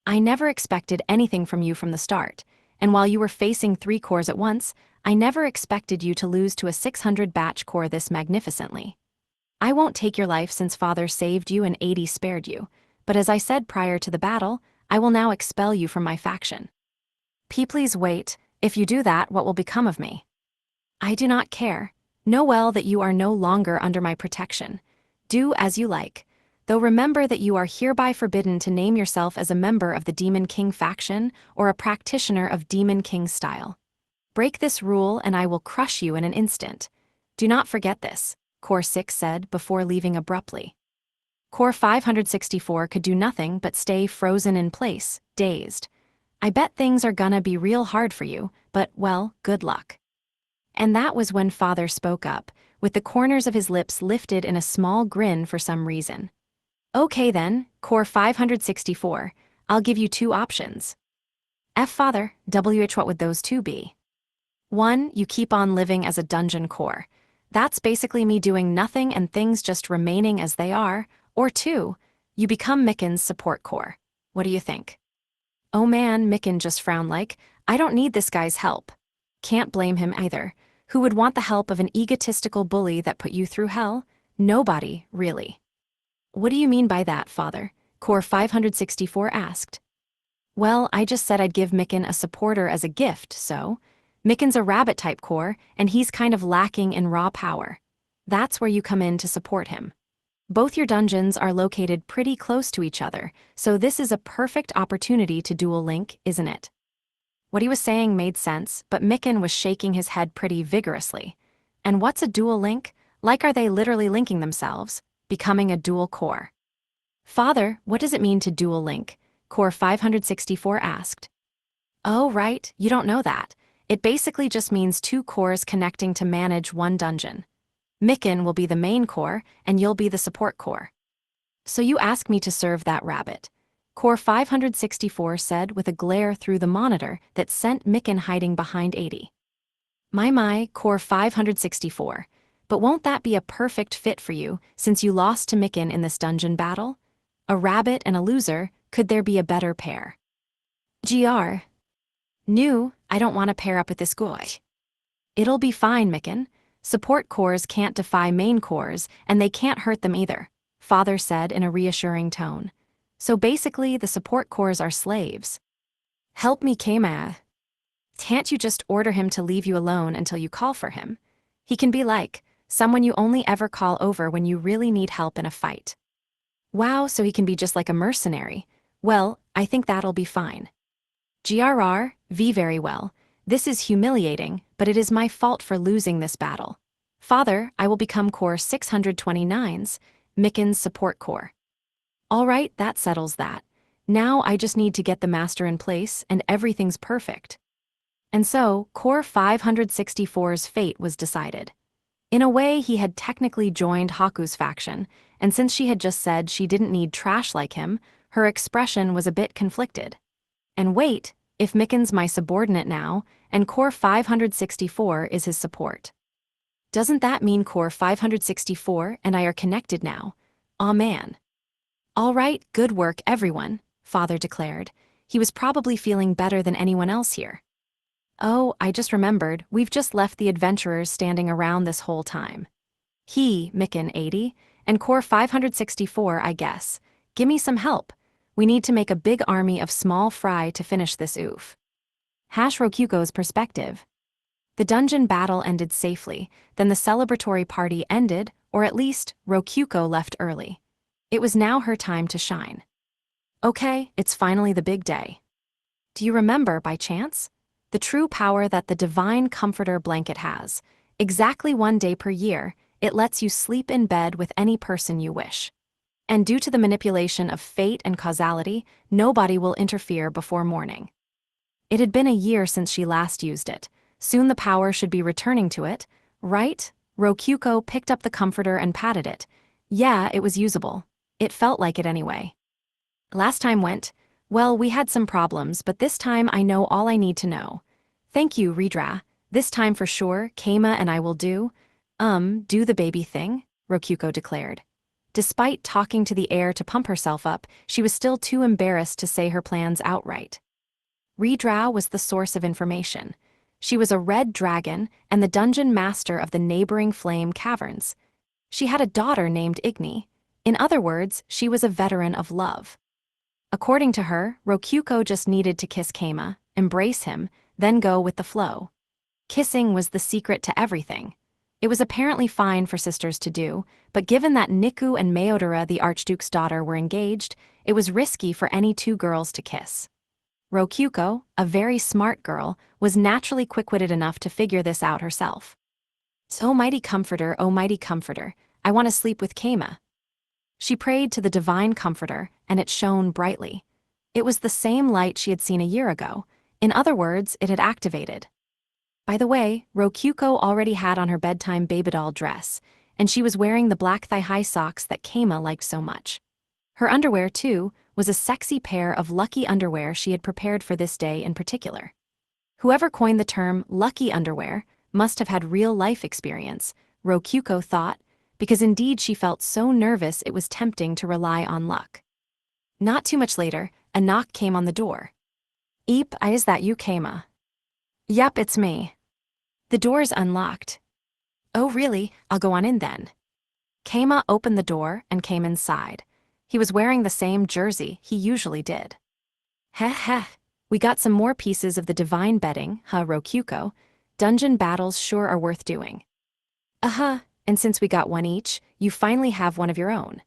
I never expected anything from you from the start, and while you were facing 3 cores at once, I never expected you to lose to a 600 batch core this magnificently. I won't take your life since Father saved you and 80 spared you, but as I said prior to the battle, I will now expel you from my faction. Please wait, if you do that, what will become of me? I do not care. Know well that you are no longer under my protection. Do as you like, though remember that you are hereby forbidden to name yourself as a member of the Demon King faction or a practitioner of Demon King style. Break this rule and I will crush you in an instant. Do not forget this, Core 6 said before leaving abruptly. Core 564 could do nothing but stay frozen in place, dazed. I bet things are gonna be real hard for you, but, well, good luck. And that was when Father spoke up, with the corners of his lips lifted in a small grin for some reason. Okay then, Core 564, I'll give you 2 options. Father, what would those 2 be? 1, you keep on living as a dungeon core. That's basically me doing nothing and things just remaining as they are. Or 2, you become Mikin's support core. What do you think? Oh man, Mikin just frowned like, I don't need this guy's help. Can't blame him either. Who would want the help of an egotistical bully that put you through hell? Nobody, really. What do you mean by that, Father? Core 564 asked. Well, I just said I'd give Mikin a supporter as a gift, so. Mikin's a rabbit-type core, and he's kind of lacking in raw power. That's where you come in to support him. Both your dungeons are located pretty close to each other, so this is a perfect opportunity to dual link, isn't it? What he was saying made sense, but Mikin was shaking his head pretty vigorously. And what's a dual link? Like, are they literally linking themselves, becoming a dual core? Father, what does it mean to dual link? Core 564 asked. Oh, right, you don't know that. It basically just means two cores connecting to manage one dungeon. Mikan will be the main core, and you'll be the support core. So you ask me to serve that rabbit. Core 564 said with a glare through the monitor that sent Mikan hiding behind 80. My, Core 564. But won't that be a perfect fit for you, since you lost to Mikan in this dungeon battle? A rabbit and a loser, could there be a better pair? GR. New, I don't want to pair up with this guy. It'll be fine, Mikan. Support cores can't defy main cores, and they can't hurt them either, Father said in a reassuring tone. So basically, the support cores are slaves. Help me, Kama. Can't you just order him to leave you alone until you call for him? He can be like someone you only ever call over when you really need help in a fight. Wow, so he can be just like a mercenary. Well, I think that'll be fine. GRR, V very well. This is humiliating, but it is my fault for losing this battle. Father, I will become Core 629's, Mikan's support core. All right, that settles that. Now I just need to get the master in place and everything's perfect. And so, Core 564's fate was decided. In a way, he had technically joined Haku's faction, and since she had just said she didn't need trash like him, her expression was a bit conflicted. And wait, if Mikan's my subordinate now, and Core 564 is his support. Doesn't that mean Core 564 and I are connected now? Aw man. All right, good work everyone, Father declared. He was probably feeling better than anyone else here. Oh, I just remembered, we've just left the adventurers standing around this whole time. He, Mikan 80, and Core 564, I guess. Gimme some help. We need to make a big army of small fry to finish this oof. Rokyuko's perspective. The dungeon battle ended safely, then the celebratory party ended, or at least, Rokyuko left early. It was now her time to shine. Okay, it's finally the big day. Do you remember, by chance? The true power that the Divine Comforter blanket has. Exactly 1 day per year, it lets you sleep in bed with any person you wish. And due to the manipulation of fate and causality, nobody will interfere before morning. It had been a year since she last used it. Soon the power should be returning to it, right? Rokyuko picked up the comforter and patted it. Yeah, it was usable. It felt like it anyway. Last time went, well, we had some problems, but this time I know all I need to know. Thank you, Ridra. This time for sure, Kama and I will do the baby thing, Rokyuko declared. Despite talking to the air to pump herself up, she was still too embarrassed to say her plans outright. Ridra was the source of information. She was a red dragon and the dungeon master of the neighboring Flame Caverns. She had a daughter named Igni. In other words, she was a veteran of love. According to her, Rokyuko just needed to kiss Kama, embrace him, then go with the flow. Kissing was the secret to everything. It was apparently fine for sisters to do, but given that Niku and Meodora, the Archduke's daughter, were engaged, it was risky for any two girls to kiss. Rokyuko, a very smart girl, was naturally quick-witted enough to figure this out herself. Oh mighty comforter, I want to sleep with Kama. She prayed to the Divine Comforter, and it shone brightly. It was the same light she had seen a year ago. In other words, it had activated. By the way, Rokyuko already had on her bedtime babydoll dress, and she was wearing the black thigh-high socks that Kama liked so much. Her underwear, too, was a sexy pair of lucky underwear she had prepared for this day in particular. Whoever coined the term lucky underwear must have had real-life experience, Rokyuko thought, because indeed she felt so nervous it was tempting to rely on luck. Not too much later, a knock came on the door. Eep, is that you, Kama? Yep, it's me. The door's unlocked. Oh really? I'll go on in then. Kama opened the door and came inside. He was wearing the same jersey he usually did. Heh, we got some more pieces of the divine bedding, Rokyuko. Dungeon battles sure are worth doing. And since we got one each, you finally have one of your own.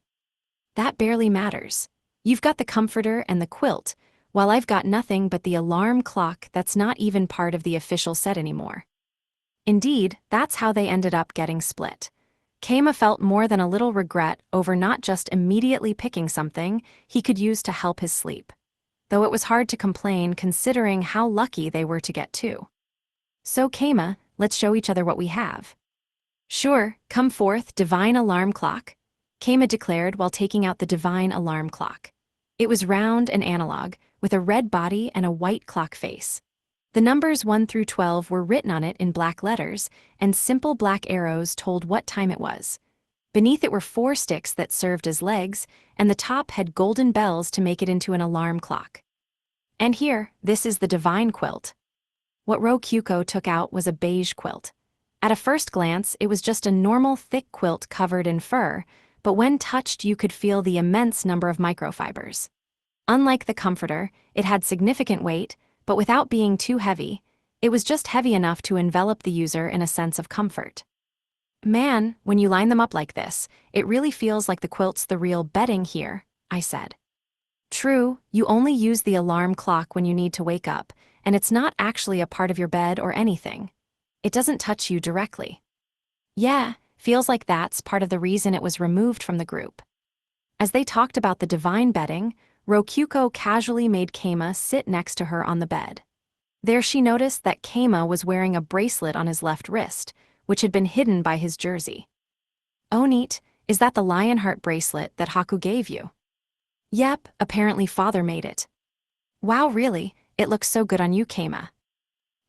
That barely matters. You've got the comforter and the quilt, while I've got nothing but the alarm clock that's not even part of the official set anymore. Indeed, that's how they ended up getting split. Kama felt more than a little regret over not just immediately picking something he could use to help his sleep. though it was hard to complain considering how lucky they were to get two. So Keima, let's show each other what we have. Sure, come forth, divine alarm clock, Keima declared while taking out the divine alarm clock. It was round and analog, with a red body and a white clock face. The numbers 1 through 12 were written on it in black letters, and simple black arrows told what time it was. Beneath it were 4 sticks that served as legs, and the top had golden bells to make it into an alarm clock. And here, this is the divine quilt. What Rokyuko took out was a beige quilt. At a first glance, it was just a normal thick quilt covered in fur, but when touched you could feel the immense number of microfibers. Unlike the comforter, it had significant weight, but without being too heavy, it was just heavy enough to envelop the user in a sense of comfort. Man, when you line them up like this, it really feels like the quilt's the real bedding here, I said. True, you only use the alarm clock when you need to wake up, and it's not actually a part of your bed or anything. It doesn't touch you directly. Yeah, feels like that's part of the reason it was removed from the group. As they talked about the divine bedding, Rokyuko casually made Keima sit next to her on the bed. There she noticed that Keima was wearing a bracelet on his left wrist, which had been hidden by his jersey. Oh neat, is that the Lionheart bracelet that Haku gave you? Yep, apparently father made it. Wow, really, it looks so good on you, Keima.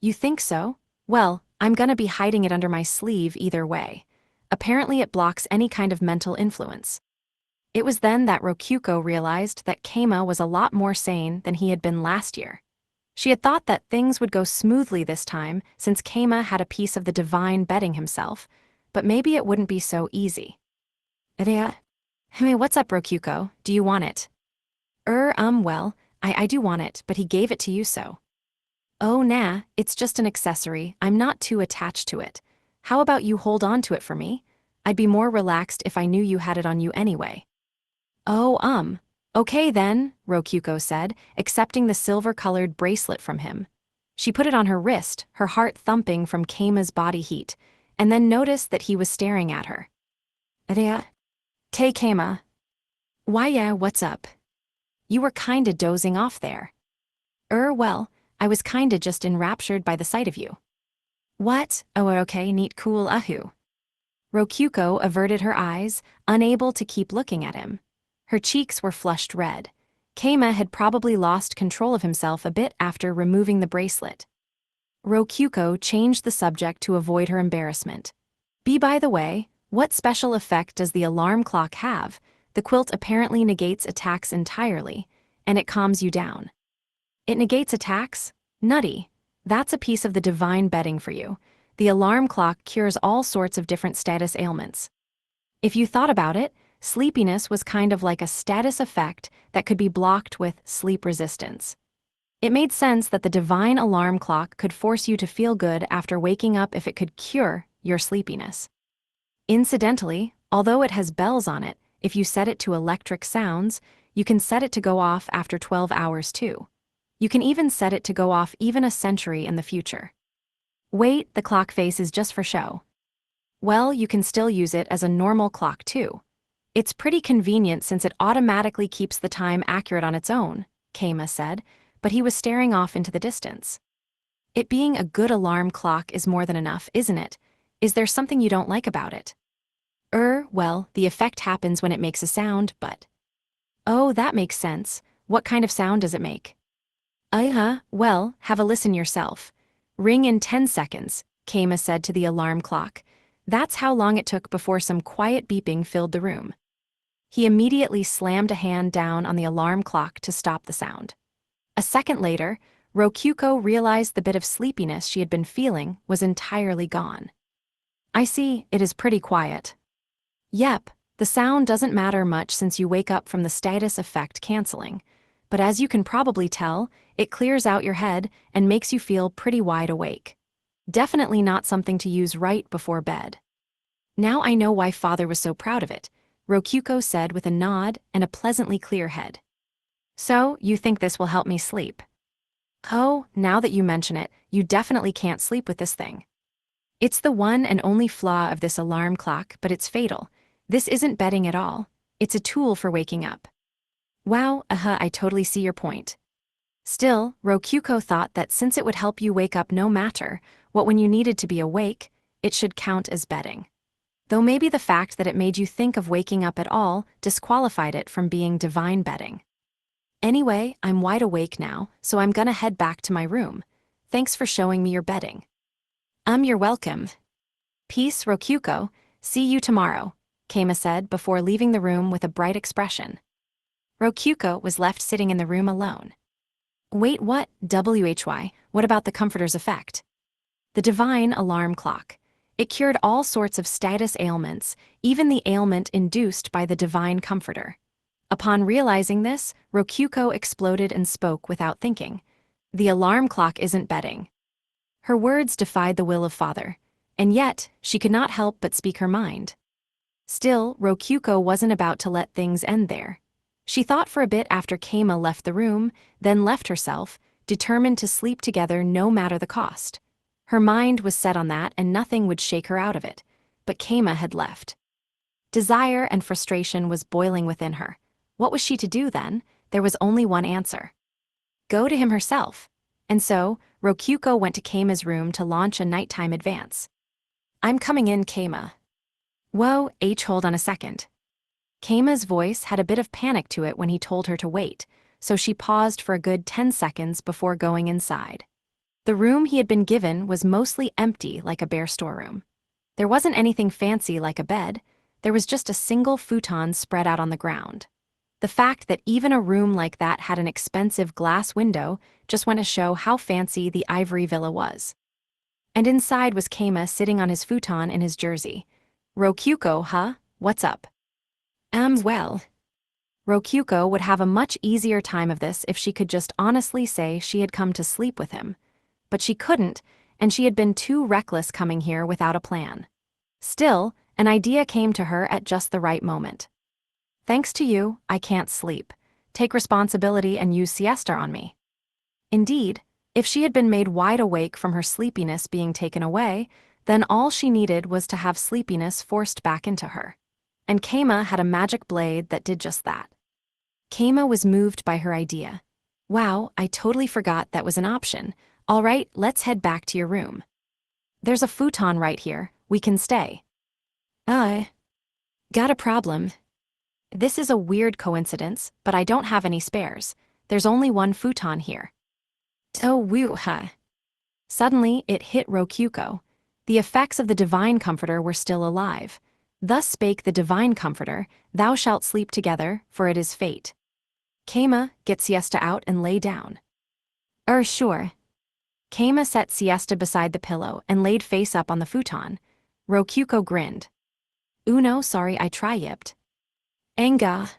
You think so? Well, I'm gonna be hiding it under my sleeve either way. Apparently it blocks any kind of mental influence. It was then that Rokyuko realized that Keima was a lot more sane than he had been last year. She had thought that things would go smoothly this time since Keima had a piece of the divine bedding himself, but maybe it wouldn't be so easy. Hey, what's up, Rokyuko? Do you want it? Well, I do want it, but he gave it to you so. Oh nah, it's just an accessory, I'm not too attached to it. How about you hold on to it for me? I'd be more relaxed if I knew you had it on you anyway. Oh, okay then, Rokyuko said, accepting the silver-colored bracelet from him. She put it on her wrist, her heart thumping from Keima's body heat, and then noticed that he was staring at her. Hey Keima. Why yeah, what's up? You were kinda dozing off there. Well, I was kinda just enraptured by the sight of you. What? Oh okay, neat cool ahu. Rokyuko averted her eyes, unable to keep looking at him. Her cheeks were flushed red. Keima had probably lost control of himself a bit after removing the bracelet. Rokyuko changed the subject to avoid her embarrassment. By the way, what special effect does the alarm clock have? The quilt apparently negates attacks entirely, and it calms you down. It negates attacks? Nutty. That's a piece of the divine bedding for you. The alarm clock cures all sorts of different status ailments. If you thought about it, sleepiness was kind of like a status effect that could be blocked with sleep resistance. It made sense that the divine alarm clock could force you to feel good after waking up if it could cure your sleepiness. Incidentally, although it has bells on it, if you set it to electric sounds, you can set it to go off after 12 hours too. You can even set it to go off even a century in the future. Wait, the clock face is just for show. Well, you can still use it as a normal clock too. It's pretty convenient since it automatically keeps the time accurate on its own, Keima said, but he was staring off into the distance. It being a good alarm clock is more than enough, isn't it? Is there something you don't like about it? Well, the effect happens when it makes a sound, but... Oh, that makes sense. What kind of sound does it make? Well, have a listen yourself. Ring in 10 seconds, Keima said to the alarm clock. That's how long it took before some quiet beeping filled the room. He immediately slammed a hand down on the alarm clock to stop the sound. A second later, Rokyuko realized the bit of sleepiness she had been feeling was entirely gone. I see, it is pretty quiet. Yep, the sound doesn't matter much since you wake up from the status effect canceling, but as you can probably tell, it clears out your head and makes you feel pretty wide awake. Definitely not something to use right before bed. Now I know why father was so proud of it, Rokyuko said with a nod and a pleasantly clear head. So, you think this will help me sleep? Oh, now that you mention it, you definitely can't sleep with this thing. It's the one and only flaw of this alarm clock, but it's fatal. This isn't bedding at all. It's a tool for waking up. Wow, I totally see your point. Still, Rokyuko thought that since it would help you wake up no matter what when you needed to be awake, it should count as bedding. Though maybe the fact that it made you think of waking up at all disqualified it from being divine bedding. Anyway, I'm wide awake now, so I'm gonna head back to my room. Thanks for showing me your bedding. You're welcome. Peace, Rokyuko. See you tomorrow, Keima said before leaving the room with a bright expression. Rokyuko was left sitting in the room alone. Wait, what? What about the comforter's effect? The divine alarm clock. It cured all sorts of status ailments, even the ailment induced by the divine comforter. Upon realizing this, Rokyuko exploded and spoke without thinking. The alarm clock isn't bedding. Her words defied the will of Father, and yet she could not help but speak her mind. Still, Rokyuko wasn't about to let things end there. She thought for a bit after Keima left the room, then left herself, determined to sleep together no matter the cost. Her mind was set on that and nothing would shake her out of it, but Keima had left. Desire and frustration was boiling within her. What was she to do then? There was only one answer. Go to him herself. And so, Rokyuko went to Keima's room to launch a nighttime advance. I'm coming in, Keima. Whoa, hold on a second. Keima's voice had a bit of panic to it when he told her to wait, so she paused for a good 10 seconds before going inside. The room he had been given was mostly empty like a bare storeroom. There wasn't anything fancy like a bed, there was just a single futon spread out on the ground. The fact that even a room like that had an expensive glass window just went to show how fancy the ivory villa was. And inside was Keima sitting on his futon in his jersey. Rokyuko, huh? What's up? Well. Rokyuko would have a much easier time of this if she could just honestly say she had come to sleep with him. But she couldn't, and she had been too reckless coming here without a plan. Still, an idea came to her at just the right moment. Thanks to you, I can't sleep. Take responsibility and use siesta on me. Indeed, if she had been made wide awake from her sleepiness being taken away, then all she needed was to have sleepiness forced back into her. And Keima had a magic blade that did just that. Keima was moved by her idea. Wow, I totally forgot that was an option. All right, let's head back to your room. There's a futon right here, we can stay. Got a problem. This is a weird coincidence, but I don't have any spares. There's only one futon here. Oh, woo-ha. Suddenly, it hit Rokyuko. The effects of the divine comforter were still alive. Thus spake the divine comforter, thou shalt sleep together, for it is fate. Keima, get siesta out and lay down. Sure. Keima set siesta beside the pillow and laid face up on the futon. Rokyuko grinned. No, sorry, I yipped. Enga.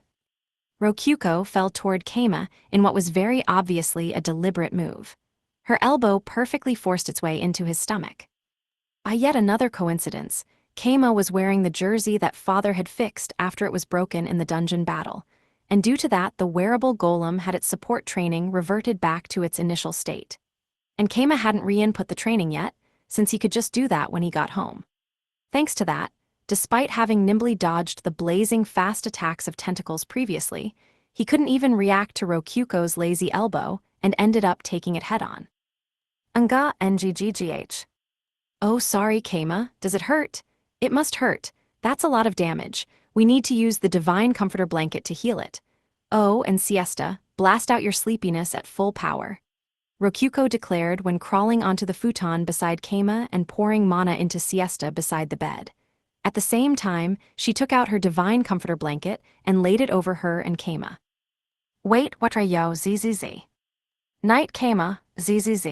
Rokyuko fell toward Keima in what was very obviously a deliberate move. Her elbow perfectly forced its way into his stomach. Yet another coincidence. Keima was wearing the jersey that Father had fixed after it was broken in the dungeon battle, and due to that the wearable golem had its support training reverted back to its initial state. And Keima hadn't re-input the training yet, since he could just do that when he got home. Thanks to that, despite having nimbly dodged the blazing fast attacks of tentacles previously, he couldn't even react to Rokyuko's lazy elbow and ended up taking it head-on. Nga nggh. Oh, sorry, Keima, does it hurt? It must hurt. That's a lot of damage. We need to use the divine comforter blanket to heal it. Oh, and siesta, blast out your sleepiness at full power. Rokyuko declared when crawling onto the futon beside Keima and pouring mana into siesta beside the bed. At the same time, she took out her divine comforter blanket and laid it over her and Keima. Wait, what are yo zzz? Night Keima, zzz.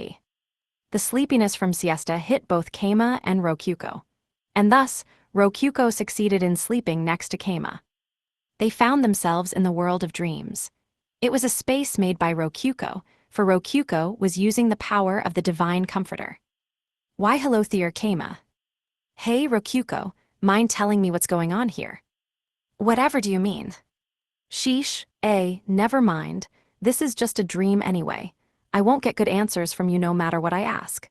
The sleepiness from siesta hit both Keima and Rokyuko. And thus, Rokyuko succeeded in sleeping next to Keima. They found themselves in the world of dreams. It was a space made by Rokyuko, for Rokyuko was using the power of the divine comforter. Why hello there, Keima. Hey Rokyuko, mind telling me what's going on here? Whatever do you mean? Sheesh, never mind, this is just a dream anyway. I won't get good answers from you no matter what I ask.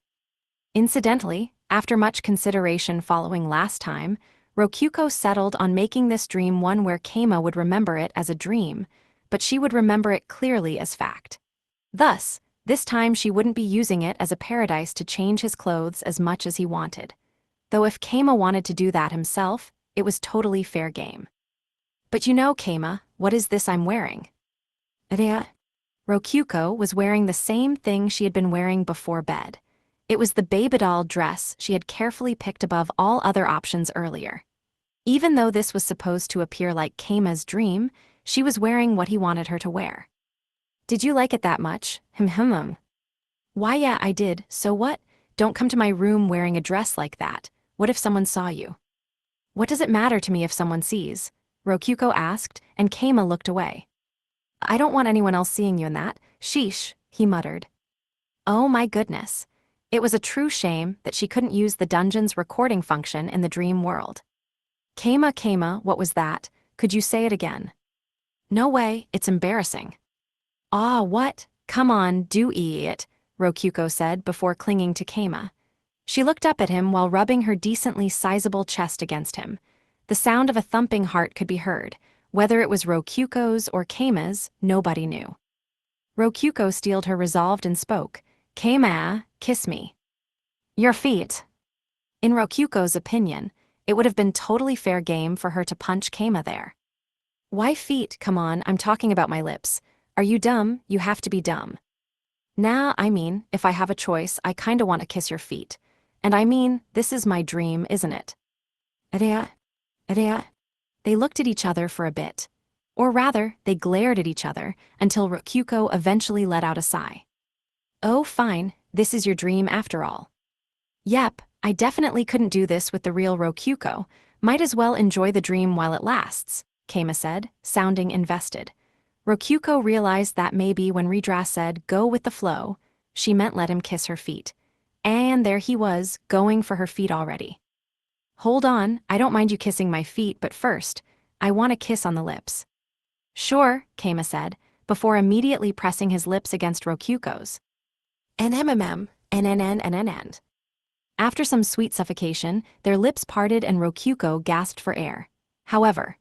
Incidentally, after much consideration following last time, Rokyuko settled on making this dream one where Keima would remember it as a dream, but she would remember it clearly as fact. Thus, this time she wouldn't be using it as a paradise to change his clothes as much as he wanted. Though if Keima wanted to do that himself, it was totally fair game. But you know, Keima, what is this I'm wearing? Rokyuko was wearing the same thing she had been wearing before bed. It was the baby-doll dress she had carefully picked above all other options earlier. Even though this was supposed to appear like Keima's dream, she was wearing what he wanted her to wear. Did you like it that much? Why yeah, I did, so what? Don't come to my room wearing a dress like that. What if someone saw you? What does it matter to me if someone sees? Rokyuko asked, and Keima looked away. I don't want anyone else seeing you in that. Sheesh, he muttered. Oh my goodness. It was a true shame that she couldn't use the dungeon's recording function in the dream world. Keima, what was that? Could you say it again? No way, it's embarrassing. Ah, what? Come on, do it, Rokyuko said before clinging to Keima. She looked up at him while rubbing her decently sizable chest against him. The sound of a thumping heart could be heard. Whether it was Rokyuko's or Keima's, nobody knew. Rokyuko steeled her resolved and spoke. Keima, kiss me. Your feet. In Rokyuko's opinion, it would have been totally fair game for her to punch Keima there. Why feet? Come on, I'm talking about my lips. Are you dumb? You have to be dumb. Nah, I mean, if I have a choice, I kinda want to kiss your feet. And I mean, this is my dream, isn't it? They looked at each other for a bit. Or rather, they glared at each other until Rokyuko eventually let out a sigh. Oh fine, this is your dream after all. Yep, I definitely couldn't do this with the real Rokyuko. Might as well enjoy the dream while it lasts, Keima said, sounding invested. Rokyuko realized that maybe when Redra said, go with the flow, she meant let him kiss her feet. And there he was, going for her feet already. Hold on, I don't mind you kissing my feet, but first, I want a kiss on the lips. Sure, Keima said, before immediately pressing his lips against Rokyuko's. And. After some sweet suffocation, their lips parted and Rokyuko gasped for air. However,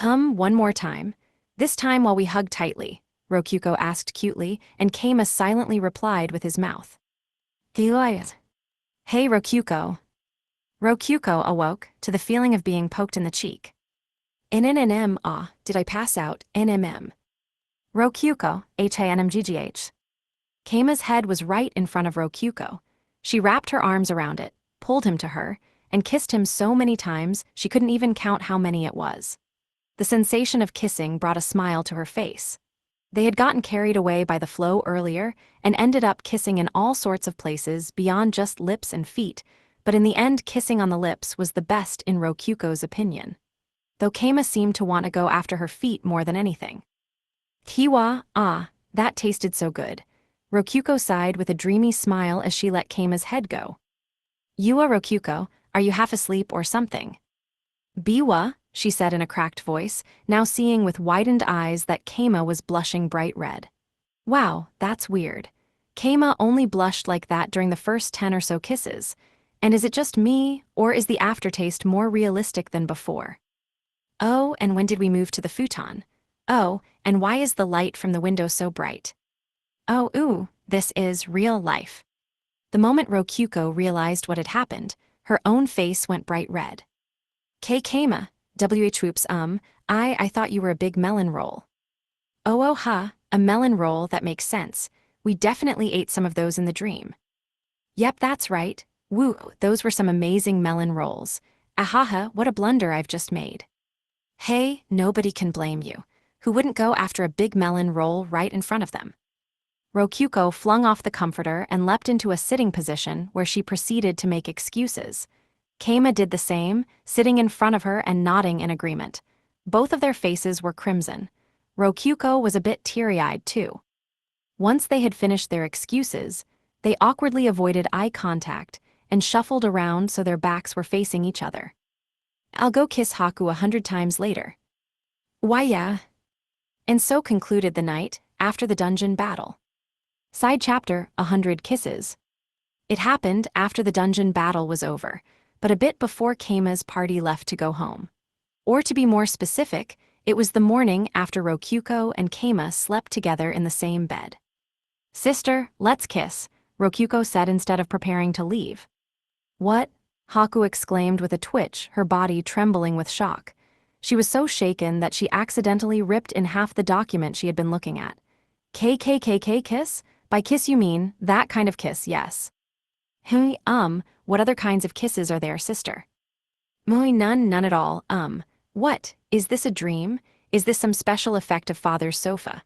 one more time. This time while we hug tightly, Rokyuko asked cutely, and Keima silently replied with his mouth. Hey, Rokyuko. Rokyuko awoke to the feeling of being poked in the cheek. Did I pass out? Rokyuko, HANMGGH. Keima's head was right in front of Rokyuko. She wrapped her arms around it, pulled him to her, and kissed him so many times she couldn't even count how many it was. The sensation of kissing brought a smile to her face. They had gotten carried away by the flow earlier and ended up kissing in all sorts of places beyond just lips and feet, but in the end kissing on the lips was the best in Rokyuko's opinion. Though Keima seemed to want to go after her feet more than anything. That tasted so good. Rokyuko sighed with a dreamy smile as she let Keima's head go. Rokyuko, are you half asleep or something? Biwa, she said in a cracked voice, now seeing with widened eyes that Keima was blushing bright red. Wow, that's weird. Keima only blushed like that during the first 10 or so kisses. And is it just me, or is the aftertaste more realistic than before? Oh, and when did we move to the futon? Oh, and why is the light from the window so bright? Oh, ooh, this is real life. The moment Rokyuko realized what had happened, her own face went bright red. Keima, whoops, I thought you were a big melon roll. Oh, a melon roll, that makes sense. We definitely ate some of those in the dream. Yep, that's right. Woo, those were some amazing melon rolls. Ahaha, what a blunder I've just made. Hey, nobody can blame you. Who wouldn't go after a big melon roll right in front of them? Rokyuko flung off the comforter and leapt into a sitting position where she proceeded to make excuses. Keima did the same, sitting in front of her and nodding in agreement. Both of their faces were crimson. Rokyuko was a bit teary-eyed too. Once they had finished their excuses, they awkwardly avoided eye contact and shuffled around so their backs were facing each other. I'll go kiss Haku 100 times later. Why yeah. And so concluded the night after the dungeon battle. Side chapter, 100 Kisses. It happened after the dungeon battle was over, but a bit before Keima's party left to go home. Or to be more specific, it was the morning after Rokyuko and Keima slept together in the same bed. Sister, let's kiss, Rokyuko said instead of preparing to leave. What? Haku exclaimed with a twitch, her body trembling with shock. She was so shaken that she accidentally ripped in half the document she had been looking at. KKKK kiss? By kiss you mean, that kind of kiss, yes. What other kinds of kisses are there, sister? None at all, What? Is this a dream? Is this some special effect of father's sofa?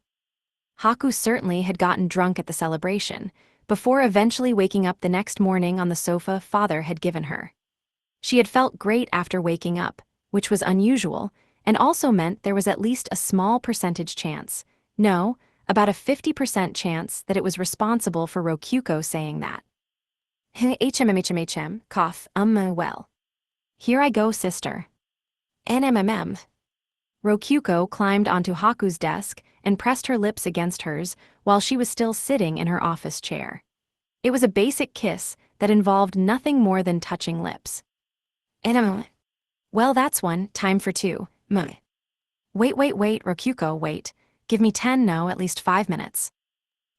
Haku certainly had gotten drunk at the celebration, before eventually waking up the next morning on the sofa father had given her. She had felt great after waking up, which was unusual, and also meant there was at least a small percentage chance, no, about a 50% chance that it was responsible for Rokyuko saying that. Cough, well. Here I go, sister. NMMM. Rokyuko climbed onto Haku's desk and pressed her lips against hers while she was still sitting in her office chair. It was a basic kiss that involved nothing more than touching lips. Well, that's one, time for two. Wait, Rokyuko, wait. Give me 10, no, at least 5 minutes.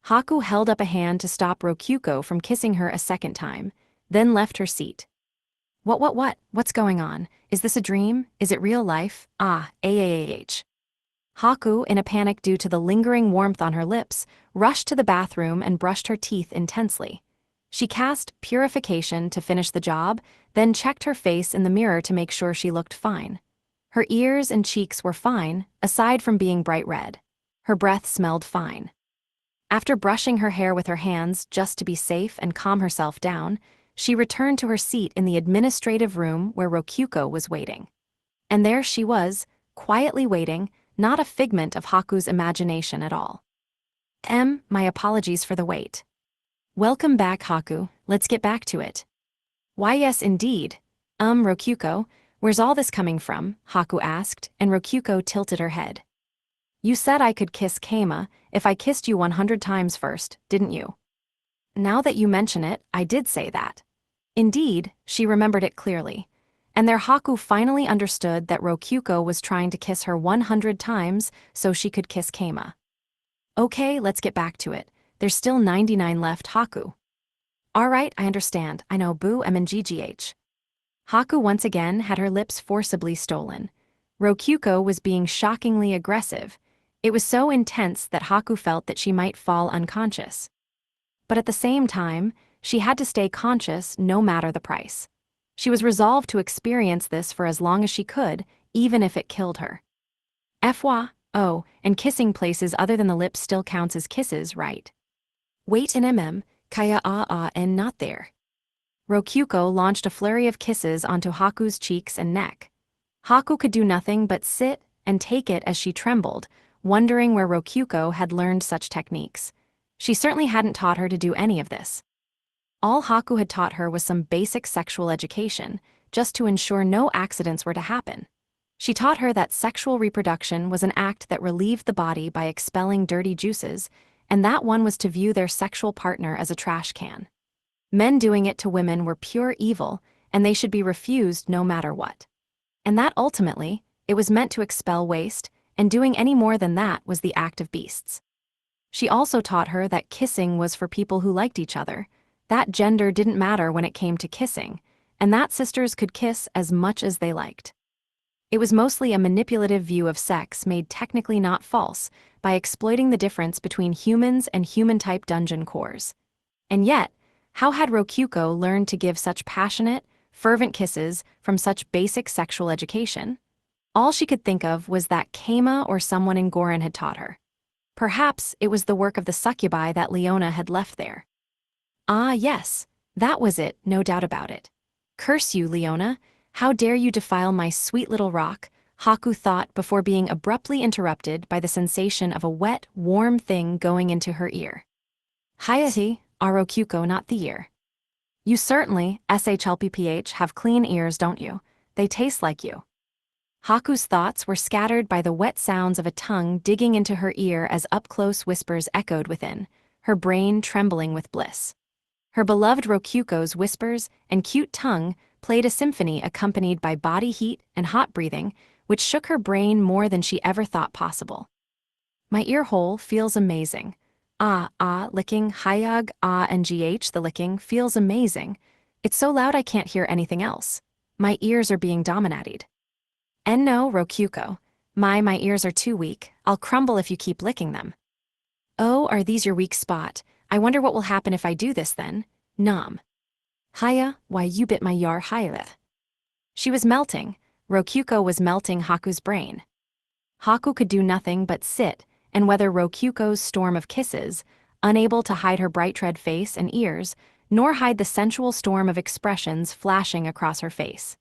Haku held up a hand to stop Rokyuko from kissing her a second time, then left her seat. What's going on? Is this a dream? Is it real life? Haku, in a panic due to the lingering warmth on her lips, rushed to the bathroom and brushed her teeth intensely. She cast purification to finish the job, then checked her face in the mirror to make sure she looked fine. Her ears and cheeks were fine, aside from being bright red. Her breath smelled fine. After brushing her hair with her hands just to be safe and calm herself down, she returned to her seat in the administrative room where Rokyuko was waiting. And there she was, quietly waiting, not a figment of Haku's imagination at all. My apologies for the wait. Welcome back, Haku, let's get back to it. Why yes indeed. Rokyuko, where's all this coming from? Haku asked, and Rokyuko tilted her head. You said I could kiss Keima if I kissed you 100 times first, didn't you? Now that you mention it, I did say that. Indeed, she remembered it clearly. And there Haku finally understood that Rokyuko was trying to kiss her 100 times so she could kiss Keima. Okay, let's get back to it. There's still 99 left, Haku. Alright, I understand. I know, boo mnggh. Haku once again had her lips forcibly stolen. Rokyuko was being shockingly aggressive. It was so intense that Haku felt that she might fall unconscious. But at the same time, she had to stay conscious no matter the price. She was resolved to experience this for as long as she could, even if it killed her. And kissing places other than the lips still counts as kisses, right? Wait an kaya and not there. Rokyuko launched a flurry of kisses onto Haku's cheeks and neck. Haku could do nothing but sit and take it as she trembled, wondering where Rokyuko had learned such techniques. She certainly hadn't taught her to do any of this. All Haku had taught her was some basic sexual education, just to ensure no accidents were to happen. She taught her that sexual reproduction was an act that relieved the body by expelling dirty juices, and that one was to view their sexual partner as a trash can. Men doing it to women were pure evil, and they should be refused no matter what. And that ultimately, it was meant to expel waste, and doing any more than that was the act of beasts. She also taught her that kissing was for people who liked each other, that gender didn't matter when it came to kissing, and that sisters could kiss as much as they liked. It was mostly a manipulative view of sex made technically not false by exploiting the difference between humans and human-type dungeon cores. And yet, how had Rokyuko learned to give such passionate, fervent kisses from such basic sexual education? All she could think of was that Keima or someone in Goron had taught her. Perhaps it was the work of the succubi that Leona had left there. Ah, yes, that was it, no doubt about it. Curse you, Leona, how dare you defile my sweet little rock, Haku thought before being abruptly interrupted by the sensation of a wet, warm thing going into her ear. Hayati, Rokyuko, not the ear. You certainly, SHLPPH, have clean ears, don't you? They taste like you. Haku's thoughts were scattered by the wet sounds of a tongue digging into her ear as up-close whispers echoed within, her brain trembling with bliss. Her beloved Rokyuko's whispers and cute tongue played a symphony accompanied by body heat and hot breathing, which shook her brain more than she ever thought possible. My ear hole feels amazing. Licking, hayag, and gh, the licking, feels amazing. It's so loud I can't hear anything else. My ears are being dominated. No, Rokyuko. My ears are too weak. I'll crumble if you keep licking them. Oh, are these your weak spot? I wonder what will happen if I do this then. Nom. Haya, why you bit my yar Hyalith. She was melting. Rokyuko was melting Haku's brain. Haku could do nothing but sit and weather Rokyuko's storm of kisses, unable to hide her bright red face and ears, nor hide the sensual storm of expressions flashing across her face.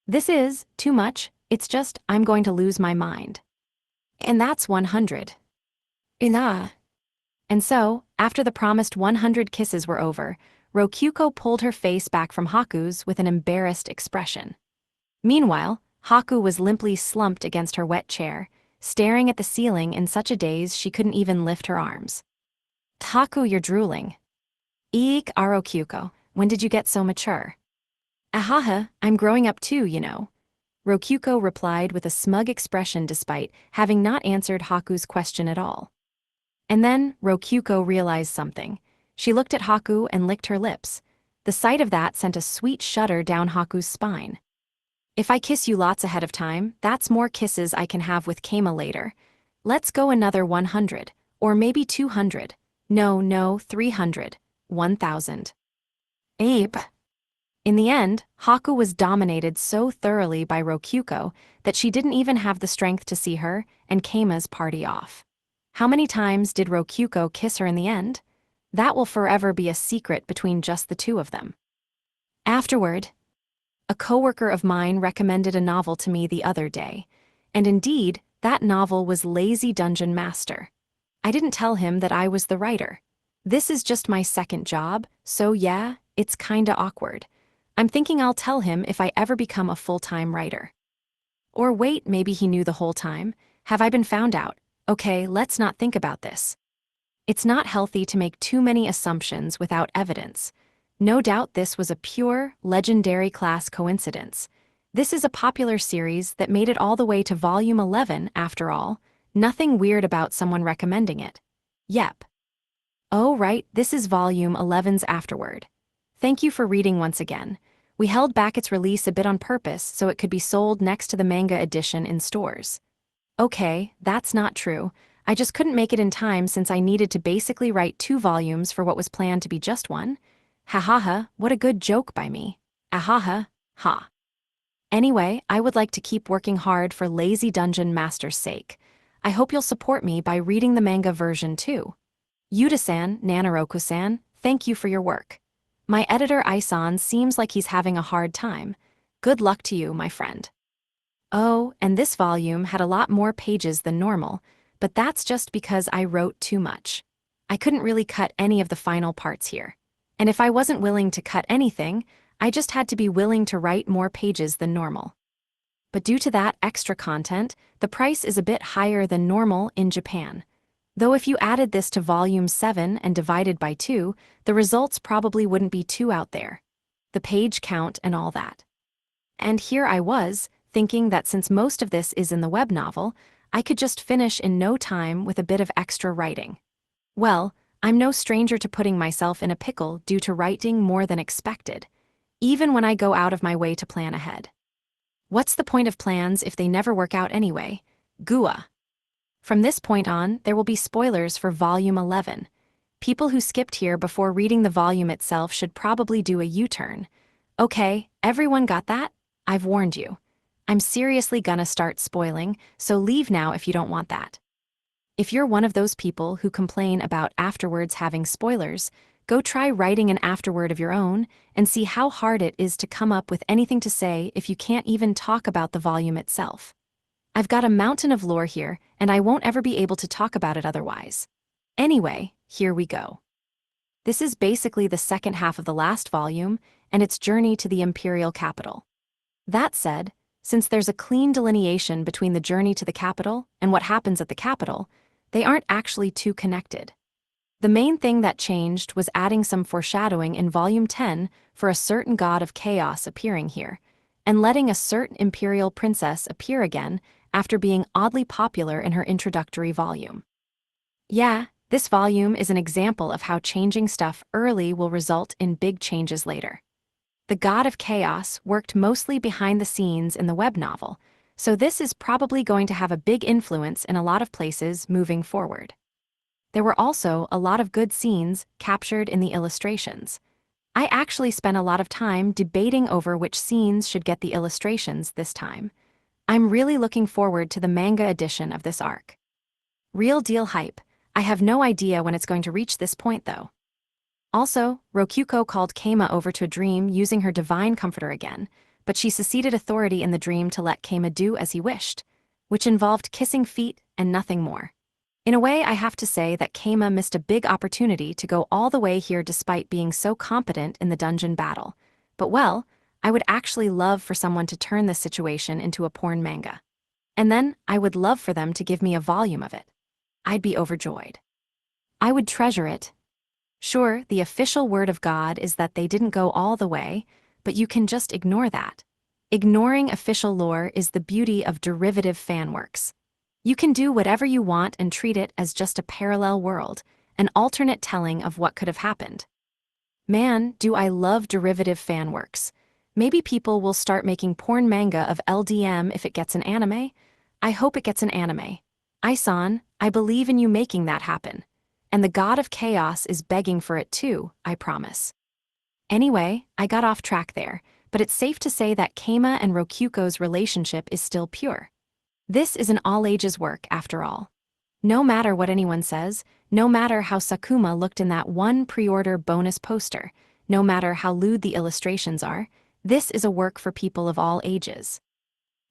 This is too much. It's just, I'm going to lose my mind. And that's 100. Ina. And so, after the promised 100 kisses were over, Rokyuko pulled her face back from Haku's with an embarrassed expression. Meanwhile, Haku was limply slumped against her wet chair, staring at the ceiling in such a daze she couldn't even lift her arms. Haku, you're drooling. Eek, Rokyuko, when did you get so mature? Ahaha, I'm growing up too, you know. Rokyuko replied with a smug expression despite having not answered Haku's question at all. And then, Rokyuko realized something. She looked at Haku and licked her lips. The sight of that sent a sweet shudder down Haku's spine. If I kiss you lots ahead of time, that's more kisses I can have with Keima later. Let's go another 100, or maybe 200. No, 300. 1,000. Ape. In the end, Haku was dominated so thoroughly by Rokyuko that she didn't even have the strength to see her and Keima's party off. How many times did Rokyuko kiss her in the end? That will forever be a secret between just the two of them. Afterward, a coworker of mine recommended a novel to me the other day, and indeed, that novel was Lazy Dungeon Master. I didn't tell him that I was the writer. This is just my second job, so yeah, it's kinda awkward. I'm thinking I'll tell him if I ever become a full-time writer. Or wait, maybe he knew the whole time. Have I been found out? Okay, let's not think about this. It's not healthy to make too many assumptions without evidence. No doubt this was a pure, legendary class coincidence. This is a popular series that made it all the way to volume 11, after all. Nothing weird about someone recommending it. Yep. Oh right, this is volume 11's afterword. Thank you for reading once again. We held back its release a bit on purpose so it could be sold next to the manga edition in stores. Okay, that's not true. I just couldn't make it in time since I needed to basically write 2 volumes for what was planned to be just one. Ha ha ha, what a good joke by me. Ahaha, ha. Anyway, I would like to keep working hard for Lazy Dungeon Master's sake. I hope you'll support me by reading the manga version too. Yuta-san, Nanaroku-san, thank you for your work. My editor Isan seems like he's having a hard time. Good luck to you, my friend. Oh, and this volume had a lot more pages than normal, but that's just because I wrote too much. I couldn't really cut any of the final parts here. And if I wasn't willing to cut anything, I just had to be willing to write more pages than normal. But due to that extra content, the price is a bit higher than normal in Japan. Though if you added this to volume 7 and divided by 2, the results probably wouldn't be too out there. The page count and all that. And here I was, thinking that since most of this is in the web novel, I could just finish in no time with a bit of extra writing. Well, I'm no stranger to putting myself in a pickle due to writing more than expected, even when I go out of my way to plan ahead. What's the point of plans if they never work out anyway? Gua. From this point on, there will be spoilers for volume 11. People who skipped here before reading the volume itself should probably do a U-turn. Okay, everyone got that? I've warned you. I'm seriously gonna start spoiling, so leave now if you don't want that. If you're one of those people who complain about afterwards having spoilers, go try writing an afterword of your own and see how hard it is to come up with anything to say if you can't even talk about the volume itself. I've got a mountain of lore here, and I won't ever be able to talk about it otherwise. Anyway, here we go. This is basically the second half of the last volume, and its journey to the imperial capital. That said, since there's a clean delineation between the journey to the capital and what happens at the capital, they aren't actually too connected. The main thing that changed was adding some foreshadowing in volume 10 for a certain god of chaos appearing here, and letting a certain imperial princess appear again after being oddly popular in her introductory volume. Yeah, This volume is an example of how changing stuff early will result in big changes later. The God of Chaos worked mostly behind the scenes in the web novel, so this is probably going to have a big influence in a lot of places moving forward. There were also a lot of good scenes captured in the illustrations. I actually spent a lot of time debating over which scenes should get the illustrations this time. I'm really looking forward to the manga edition of this arc. Real deal hype. I have no idea when it's going to reach this point though. Also, Rokyuko called Keima over to a dream using her divine comforter again, but she seceded authority in the dream to let Keima do as he wished, which involved kissing feet and nothing more. In a way, I have to say that Keima missed a big opportunity to go all the way here despite being so competent in the dungeon battle. But well, I would actually love for someone to turn this situation into a porn manga. And then, I would love for them to give me a volume of it. I'd be overjoyed. I would treasure it. Sure, the official word of God is that they didn't go all the way, but you can just ignore that. Ignoring official lore is the beauty of derivative fanworks. You can do whatever you want and treat it as just a parallel world, an alternate telling of what could have happened. Man, do I love derivative fanworks. Maybe people will start making porn manga of LDM if it gets an anime. I hope it gets an anime. Ai-san, I believe in you making that happen. And the God of Chaos is begging for it too, I promise. Anyway, I got off track there, but it's safe to say that Keima and Rokyuko's relationship is still pure. This is an all-ages work, after all. No matter what anyone says, no matter how Sakuma looked in that one pre-order bonus poster, no matter how lewd the illustrations are, this is a work for people of all ages.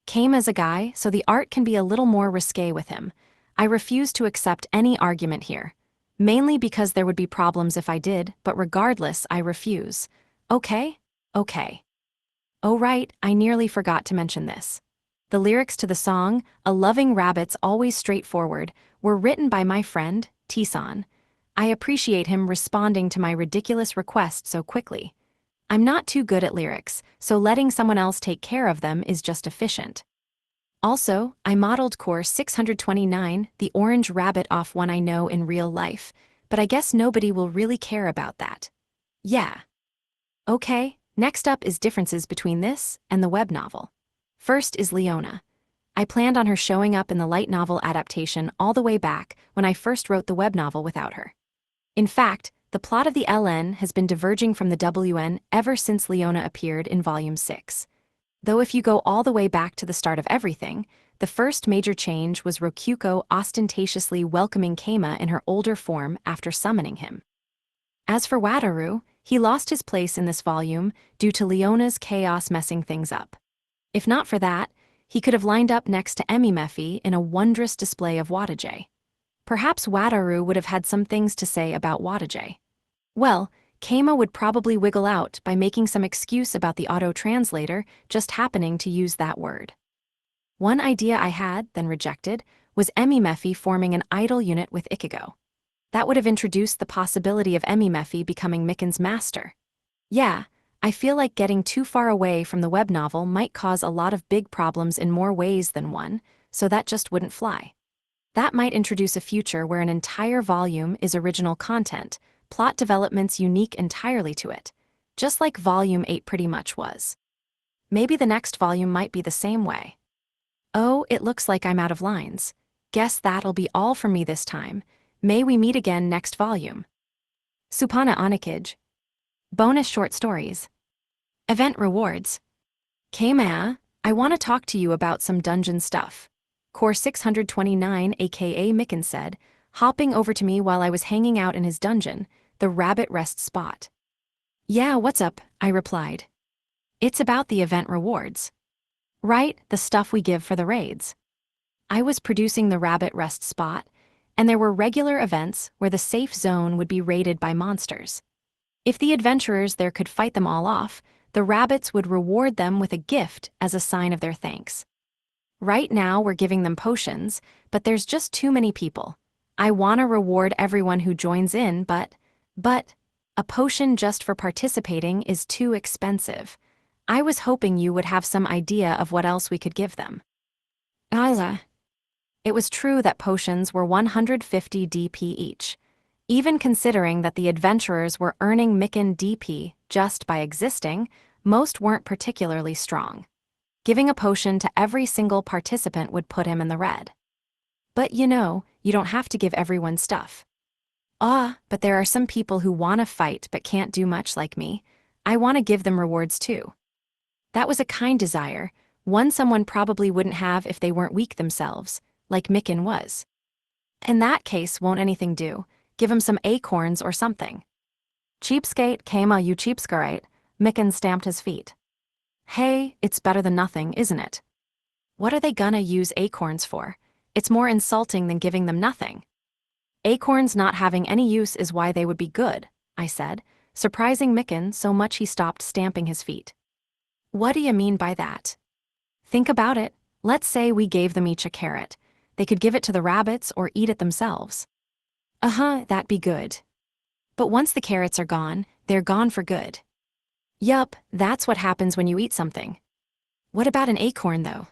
Keima's a guy, so the art can be a little more risque with him. I refuse to accept any argument here. Mainly because there would be problems if I did, but regardless, I refuse. Okay? Okay. Oh right, I nearly forgot to mention this. The lyrics to the song, A Loving Rabbit's Always Straightforward, were written by my friend, T-san. I appreciate him responding to my ridiculous request so quickly. I'm not too good at lyrics, so letting someone else take care of them is just efficient. Also, I modeled Course 629, the orange rabbit, off one I know in real life, but I guess nobody will really care about that. Yeah. Okay, next up is differences between this and the web novel. First is Leona. I planned on her showing up in the light novel adaptation all the way back when I first wrote the web novel without her. In fact, the plot of the LN has been diverging from the WN ever since Leona appeared in Volume 6. Though if you go all the way back to the start of everything, the first major change was Rokyuko ostentatiously welcoming Keima in her older form after summoning him. As for Wataru, he lost his place in this volume due to Leona's chaos messing things up. If not for that, he could have lined up next to Emimefi in a wondrous display of Wataje. Perhaps Wataru would have had some things to say about Wataje. Well, Keima would probably wiggle out by making some excuse about the auto-translator just happening to use that word. One idea I had, then rejected, was Emimefi forming an idol unit with Ichigo. That would have introduced the possibility of Emimefi becoming Miken's master. Yeah, I feel like getting too far away from the web novel might cause a lot of big problems in more ways than one, so that just wouldn't fly. That might introduce a future where an entire volume is original content, plot developments unique entirely to it, just like Volume 8 pretty much was. Maybe the next volume might be the same way. Oh, it looks like I'm out of lines. Guess that'll be all from me this time. May we meet again next volume. Supana Onikage. Bonus short stories. Event rewards. Keima, I want to talk to you about some dungeon stuff. Core 629 aka Miken said, hopping over to me while I was hanging out in his dungeon, the rabbit rest spot. Yeah, what's up? I replied. It's about the event rewards. Right, the stuff we give for the raids. I was producing the rabbit rest spot, and there were regular events where the safe zone would be raided by monsters. If the adventurers there could fight them all off, the rabbits would reward them with a gift as a sign of their thanks. Right now we're giving them potions, but there's just too many people. I want to reward everyone who joins in, but a potion just for participating is too expensive. I was hoping you would have some idea of what else we could give them. It was true that potions were 150 DP each. Even considering that the adventurers were earning Mikan DP just by existing, most weren't particularly strong. Giving a potion to every single participant would put him in the red. But you don't have to give everyone stuff. But there are some people who want to fight but can't do much like me. I want to give them rewards too. That was a kind desire, one someone probably wouldn't have if they weren't weak themselves, like Mikan was. In that case, won't anything do? Give him some acorns or something. Cheapskate, Kama, you cheapskate, Mikan stamped his feet. Hey, it's better than nothing, isn't it? What are they gonna use acorns for? It's more insulting than giving them nothing. Acorns not having any use is why they would be good, I said, surprising Mikan so much he stopped stamping his feet. What do you mean by that? Think about it. Let's say we gave them each a carrot. They could give it to the rabbits or eat it themselves. That'd be good. But once the carrots are gone, they're gone for good. Yup, that's what happens when you eat something. What about an acorn, though?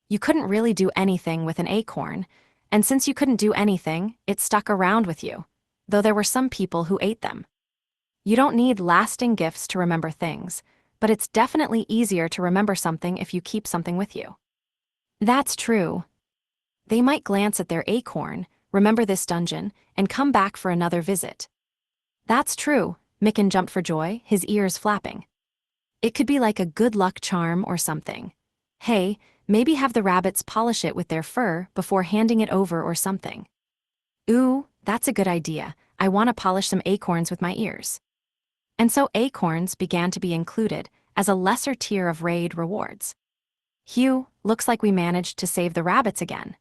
You couldn't really do anything with an acorn, and since you couldn't do anything, it stuck around with you, though there were some people who ate them. You don't need lasting gifts to remember things, but it's definitely easier to remember something if you keep something with you. That's true. They might glance at their acorn, remember this dungeon, and come back for another visit. That's true, Mikan jumped for joy, his ears flapping. It could be like a good luck charm or something. Hey, maybe have the rabbits polish it with their fur before handing it over or something. Ooh, that's a good idea. I want to polish some acorns with my ears. And so acorns began to be included as a lesser tier of raid rewards. Hugh, looks like we managed to save the rabbits again.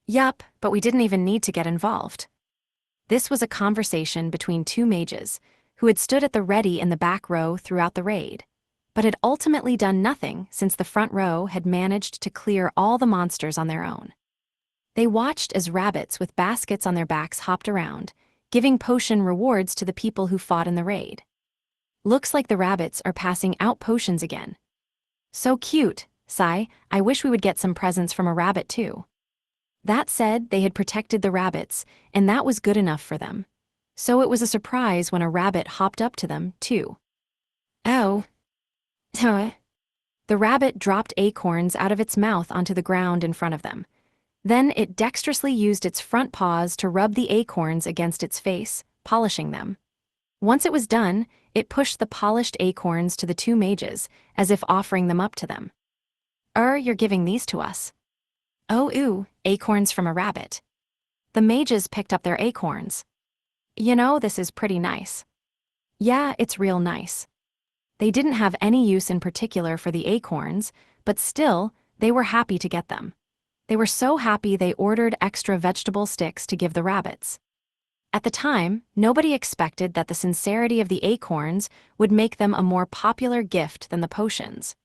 Yup, but we didn't even need to get involved. This was a conversation between two mages, who had stood at the ready in the back row throughout the raid, but had ultimately done nothing since the front row had managed to clear all the monsters on their own. They watched as rabbits with baskets on their backs hopped around, giving potion rewards to the people who fought in the raid. Looks like the rabbits are passing out potions again. So cute, sigh, I wish we would get some presents from a rabbit too. That said, they had protected the rabbits, and that was good enough for them. So it was a surprise when a rabbit hopped up to them, too. Oh. The rabbit dropped acorns out of its mouth onto the ground in front of them. Then it dexterously used its front paws to rub the acorns against its face, polishing them. Once it was done, it pushed the polished acorns to the two mages, as if offering them up to them. You're giving these to us. Oh, ooh, acorns from a rabbit. The mages picked up their acorns. This is pretty nice. Yeah, it's real nice. They didn't have any use in particular for the acorns, but still, they were happy to get them. They were so happy they ordered extra vegetable sticks to give the rabbits. At the time, nobody expected that the sincerity of the acorns would make them a more popular gift than the potions.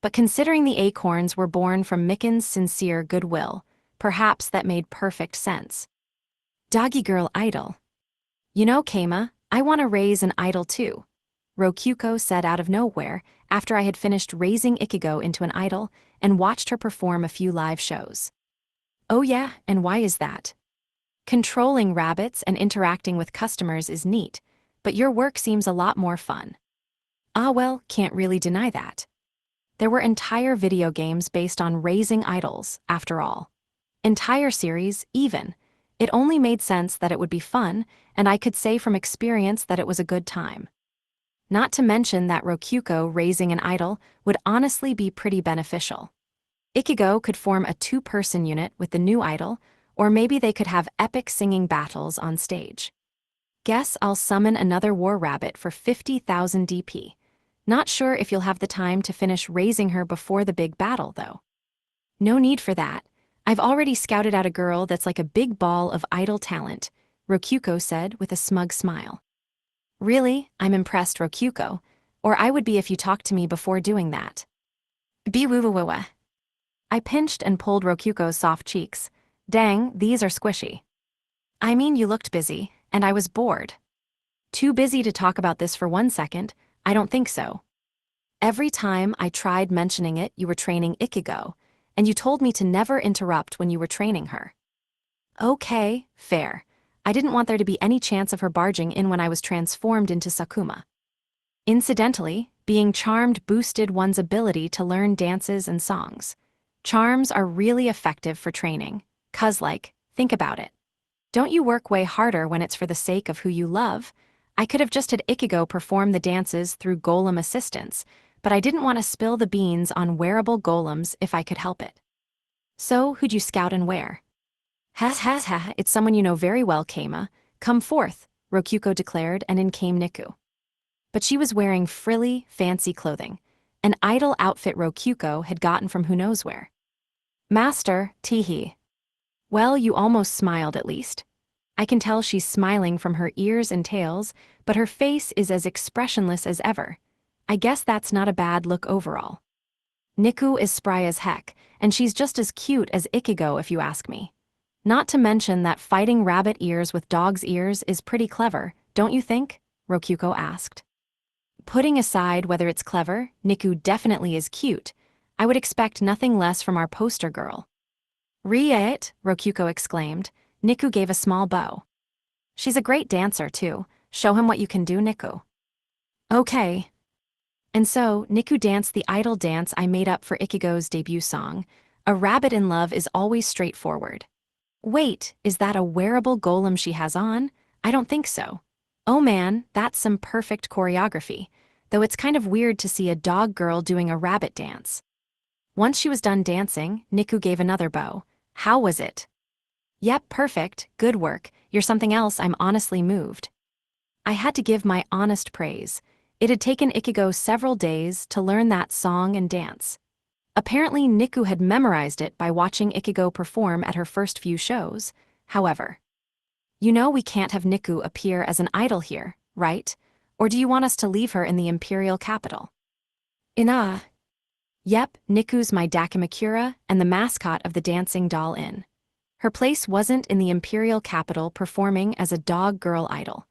But considering the acorns were born from Mikan's sincere goodwill, perhaps that made perfect sense. Doggy girl idol. Kama, I want to raise an idol too, Rokyuko said out of nowhere after I had finished raising Ichigo into an idol and watched her perform a few live shows. Oh yeah, and why is that? Controlling rabbits and interacting with customers is neat, but your work seems a lot more fun. Well, can't really deny that. There were entire video games based on raising idols, after all. Entire series, even. It only made sense that it would be fun, and I could say from experience that it was a good time. Not to mention that Rokyuko raising an idol would honestly be pretty beneficial. Ichigo could form a two-person unit with the new idol, or maybe they could have epic singing battles on stage. Guess I'll summon another war rabbit for 50,000 DP. Not sure if you'll have the time to finish raising her before the big battle, though. No need for that. I've already scouted out a girl that's like a big ball of idol talent, Rokyuko said with a smug smile. Really? I'm impressed, Rokyuko. Or I would be if you talked to me before doing that. Be-woo-woo-woo-wah. I pinched and pulled Rokyuko's soft cheeks. Dang, these are squishy. I mean, you looked busy, and I was bored. Too busy to talk about this for 1 second? I don't think so. Every time I tried mentioning it, you were training Ichigo, and you told me to never interrupt when you were training her. Okay, fair. I didn't want there to be any chance of her barging in when I was transformed into Sakuma. Incidentally, being charmed boosted one's ability to learn dances and songs. Charms are really effective for training. 'Cause think about it. Don't you work way harder when it's for the sake of who you love? I could have just had Ichigo perform the dances through golem assistance, but I didn't want to spill the beans on wearable golems if I could help it. So, who'd you scout and where? Ha, it's someone you know very well, Keima. Come forth, Rokuko declared, and in came Niku. But she was wearing frilly, fancy clothing, an idle outfit Rokuko had gotten from who knows where. Master, teehee. Well, you almost smiled at least. I can tell she's smiling from her ears and tails, but her face is as expressionless as ever. I guess that's not a bad look overall. Niku is spry as heck, and she's just as cute as Ichigo if you ask me. Not to mention that fighting rabbit ears with dog's ears is pretty clever, don't you think? Rokuko asked. Putting aside whether it's clever, Niku definitely is cute. I would expect nothing less from our poster girl. Re-it, Rokuko exclaimed. Niku gave a small bow. She's a great dancer, too. Show him what you can do, Niku. Okay. And so, Niku danced the idle dance I made up for Ichigo's debut song. A rabbit in love is always straightforward. Wait, is that a wearable golem she has on? I don't think so. Oh man, that's some perfect choreography. Though it's kind of weird to see a dog girl doing a rabbit dance. Once she was done dancing, Niku gave another bow. How was it? Yep, perfect, good work. You're something else. I'm honestly moved. I had to give my honest praise. It had taken Ichigo several days to learn that song and dance. Apparently, Niku had memorized it by watching Ichigo perform at her first few shows. However, you know we can't have Niku appear as an idol here, right? Or do you want us to leave her in the imperial capital? Yep, Niku's my Dakimakura and the mascot of the Dancing Doll Inn. Her place wasn't in the imperial capital performing as a dog girl idol.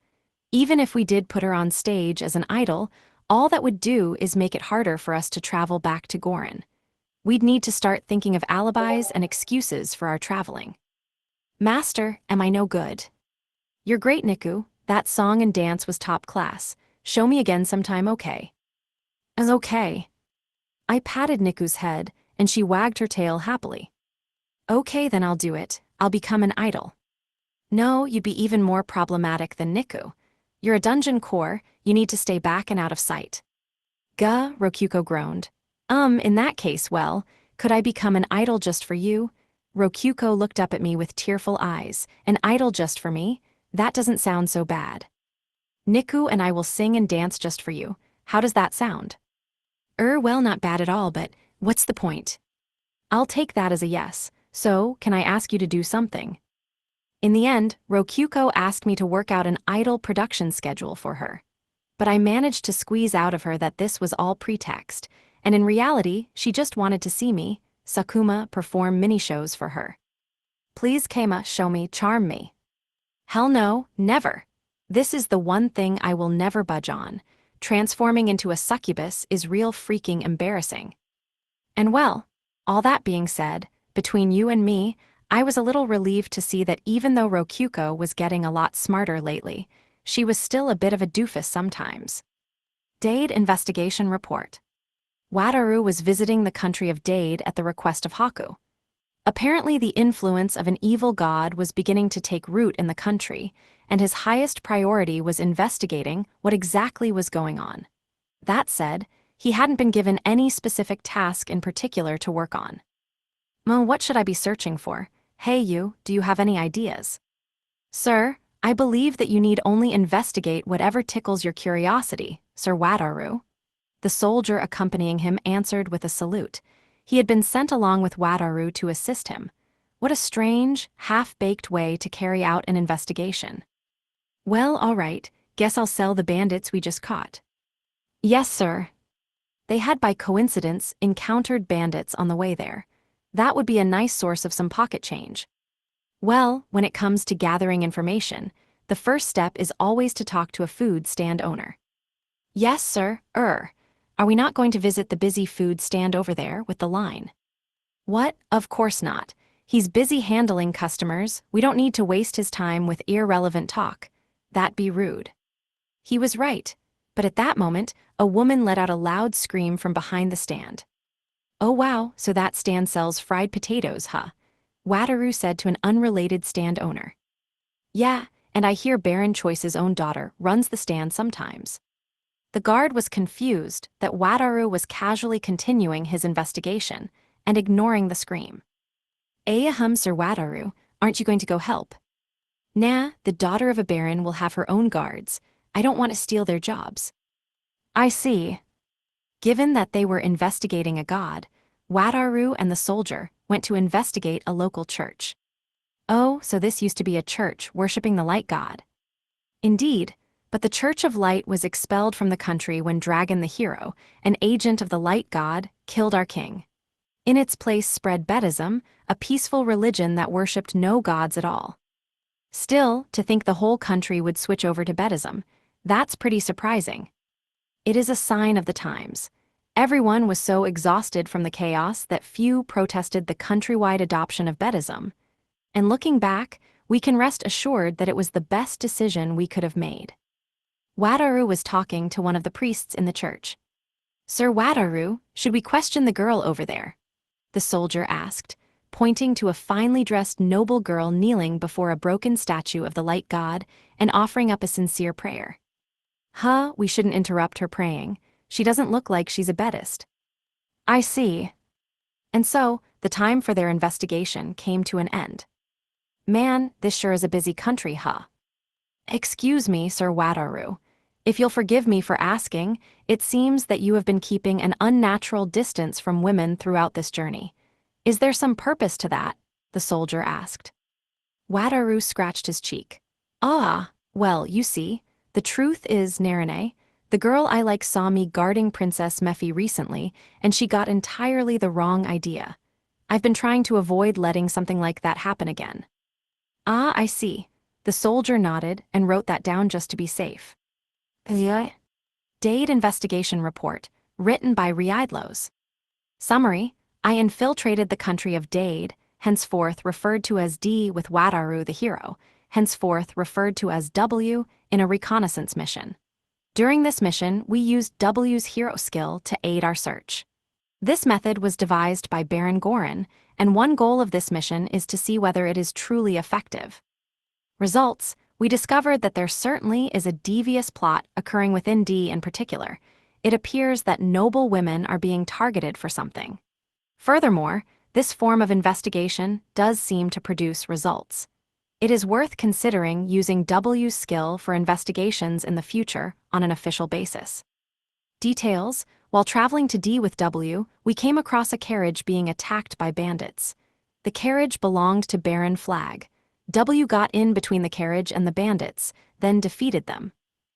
Even if we did put her on stage as an idol, all that would do is make it harder for us to travel back to Gorin. We'd need to start thinking of alibis and excuses for our traveling. Master, am I no good? You're great, Niku. That song and dance was top class. Show me again sometime, okay? Okay. I patted Niku's head, and she wagged her tail happily. Okay, then I'll do it. I'll become an idol. No, you'd be even more problematic than Niku. You're a dungeon core, you need to stay back and out of sight. Gah, Rokuko groaned. In that case, well, could I become an idol just for you? Rokuko looked up at me with tearful eyes. An idol just for me? That doesn't sound so bad. Niku and I will sing and dance just for you. How does that sound? Well, not bad at all, but what's the point? I'll take that as a yes. So, can I ask you to do something? In the end, Rokuko asked me to work out an idol production schedule for her. But I managed to squeeze out of her that this was all pretext, and in reality, she just wanted to see me, Sakuma, perform mini-shows for her. Please, Keima, show me, charm me. Hell no, never. This is the one thing I will never budge on. Transforming into a succubus is real freaking embarrassing. And well, all that being said, between you and me, I was a little relieved to see that even though Rokuko was getting a lot smarter lately, she was still a bit of a doofus sometimes. Dade Investigation Report. Wataru was visiting the country of Dade at the request of Haku. Apparently the influence of an evil god was beginning to take root in the country, and his highest priority was investigating what exactly was going on. That said, he hadn't been given any specific task in particular to work on. What should I be searching for? Hey you, do you have any ideas? Sir, I believe that you need only investigate whatever tickles your curiosity, Sir Wataru. The soldier accompanying him answered with a salute. He had been sent along with Wataru to assist him. What a strange, half-baked way to carry out an investigation. Well, all right, guess I'll sell the bandits we just caught. Yes, sir. They had by coincidence encountered bandits on the way there. That would be a nice source of some pocket change. Well, when it comes to gathering information, the first step is always to talk to a food stand owner. Yes, sir, Are we not going to visit the busy food stand over there with the line? What? Of course not. He's busy handling customers, we don't need to waste his time with irrelevant talk. That'd be rude. He was right, but at that moment, a woman let out a loud scream from behind the stand. Oh wow, so that stand sells fried potatoes, huh? Wataru said to an unrelated stand owner. Yeah, and I hear Baron Choice's own daughter runs the stand sometimes. The guard was confused that Wataru was casually continuing his investigation and ignoring the scream. Ahum, Sir Wataru, aren't you going to go help? Nah, the daughter of a baron will have her own guards. I don't want to steal their jobs. I see. Given that they were investigating a god, Wataru and the soldier went to investigate a local church. Oh, so this used to be a church worshipping the light god. Indeed, but the Church of Light was expelled from the country when Dragon the Hero, an agent of the light god, killed our king. In its place spread Buddhism, a peaceful religion that worshipped no gods at all. Still, to think the whole country would switch over to Buddhism, that's pretty surprising. It is a sign of the times. Everyone was so exhausted from the chaos that few protested the countrywide adoption of Buddhism. And looking back, we can rest assured that it was the best decision we could have made. Wataru was talking to one of the priests in the church. Sir Wataru, should we question the girl over there? The soldier asked, pointing to a finely dressed noble girl kneeling before a broken statue of the light god and offering up a sincere prayer. Huh, we shouldn't interrupt her praying. She doesn't look like she's a Buddhist. I see. And so, the time for their investigation came to an end. Man, this sure is a busy country, huh? Excuse me, Sir Wataru. If you'll forgive me for asking, it seems that you have been keeping an unnatural distance from women throughout this journey. Is there some purpose to that? The soldier asked. Wataru scratched his cheek. Ah, well, you see, the truth is, Narine, the girl I like saw me guarding Princess Mephi recently, and she got entirely the wrong idea. I've been trying to avoid letting something like that happen again. Ah, I see. The soldier nodded and wrote that down just to be safe. Dade Investigation Report, written by Riidlos. Summary: I infiltrated the country of Dade, henceforth referred to as D with Wataru the hero, henceforth referred to as W, in a reconnaissance mission. During this mission, we used W's hero skill to aid our search. This method was devised by Baron Gorin, and one goal of this mission is to see whether it is truly effective. Results: we discovered that there certainly is a devious plot occurring within D in particular. It appears that noble women are being targeted for something. Furthermore, this form of investigation does seem to produce results. It is worth considering using W's skill for investigations in the future on an official basis. Details: while traveling to D with W, we came across a carriage being attacked by bandits. The carriage belonged to Baron Flag. W got in between the carriage and the bandits, then defeated them.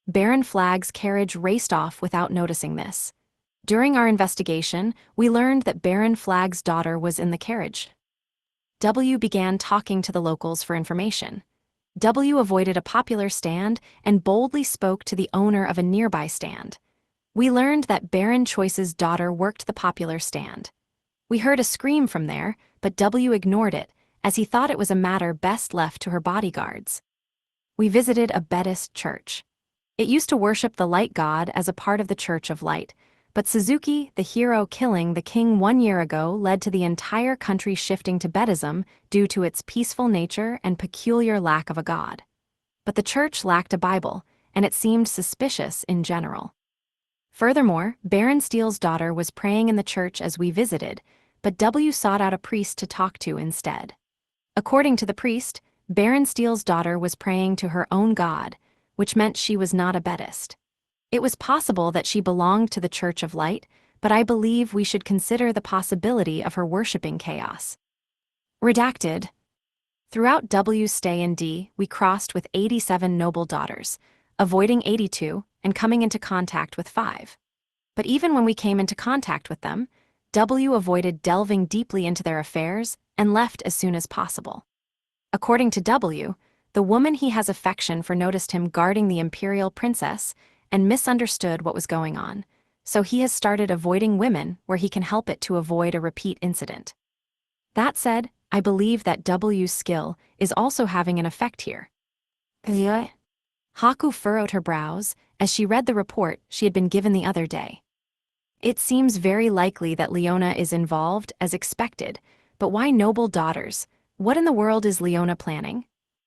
Baron Flag's carriage raced off without noticing this. During our investigation, we learned that Baron Flag's daughter was in the carriage. W began talking to the locals for information. W avoided a popular stand and boldly spoke to the owner of a nearby stand. We learned that Baron Choice's daughter worked the popular stand. We heard a scream from there, but W ignored it, as he thought it was a matter best left to her bodyguards. We visited a Buddhist church. It used to worship the light god as a part of the Church of Light, but Suzuki, the hero killing the king 1 year ago, led to the entire country shifting to Buddhism due to its peaceful nature and peculiar lack of a god. But the church lacked a Bible, and it seemed suspicious in general. Furthermore, Baron Steele's daughter was praying in the church as we visited, but W sought out a priest to talk to instead. According to the priest, Baron Steele's daughter was praying to her own god, which meant she was not a Buddhist. It was possible that she belonged to the Church of Light, but I believe we should consider the possibility of her worshipping chaos. Redacted. Throughout W's stay in D, we crossed with 87 noble daughters, avoiding 82 and coming into contact with 5. But even when we came into contact with them, W avoided delving deeply into their affairs and left as soon as possible. According to W, the woman he has affection for noticed him guarding the imperial princess and misunderstood what was going on, so he has started avoiding women where he can help it to avoid a repeat incident. That said, I believe that W's skill is also having an effect here. Yeah. Haku furrowed her brows as she read the report she had been given the other day. It seems very likely that Leona is involved, as expected, but why noble daughters? What in the world is Leona planning?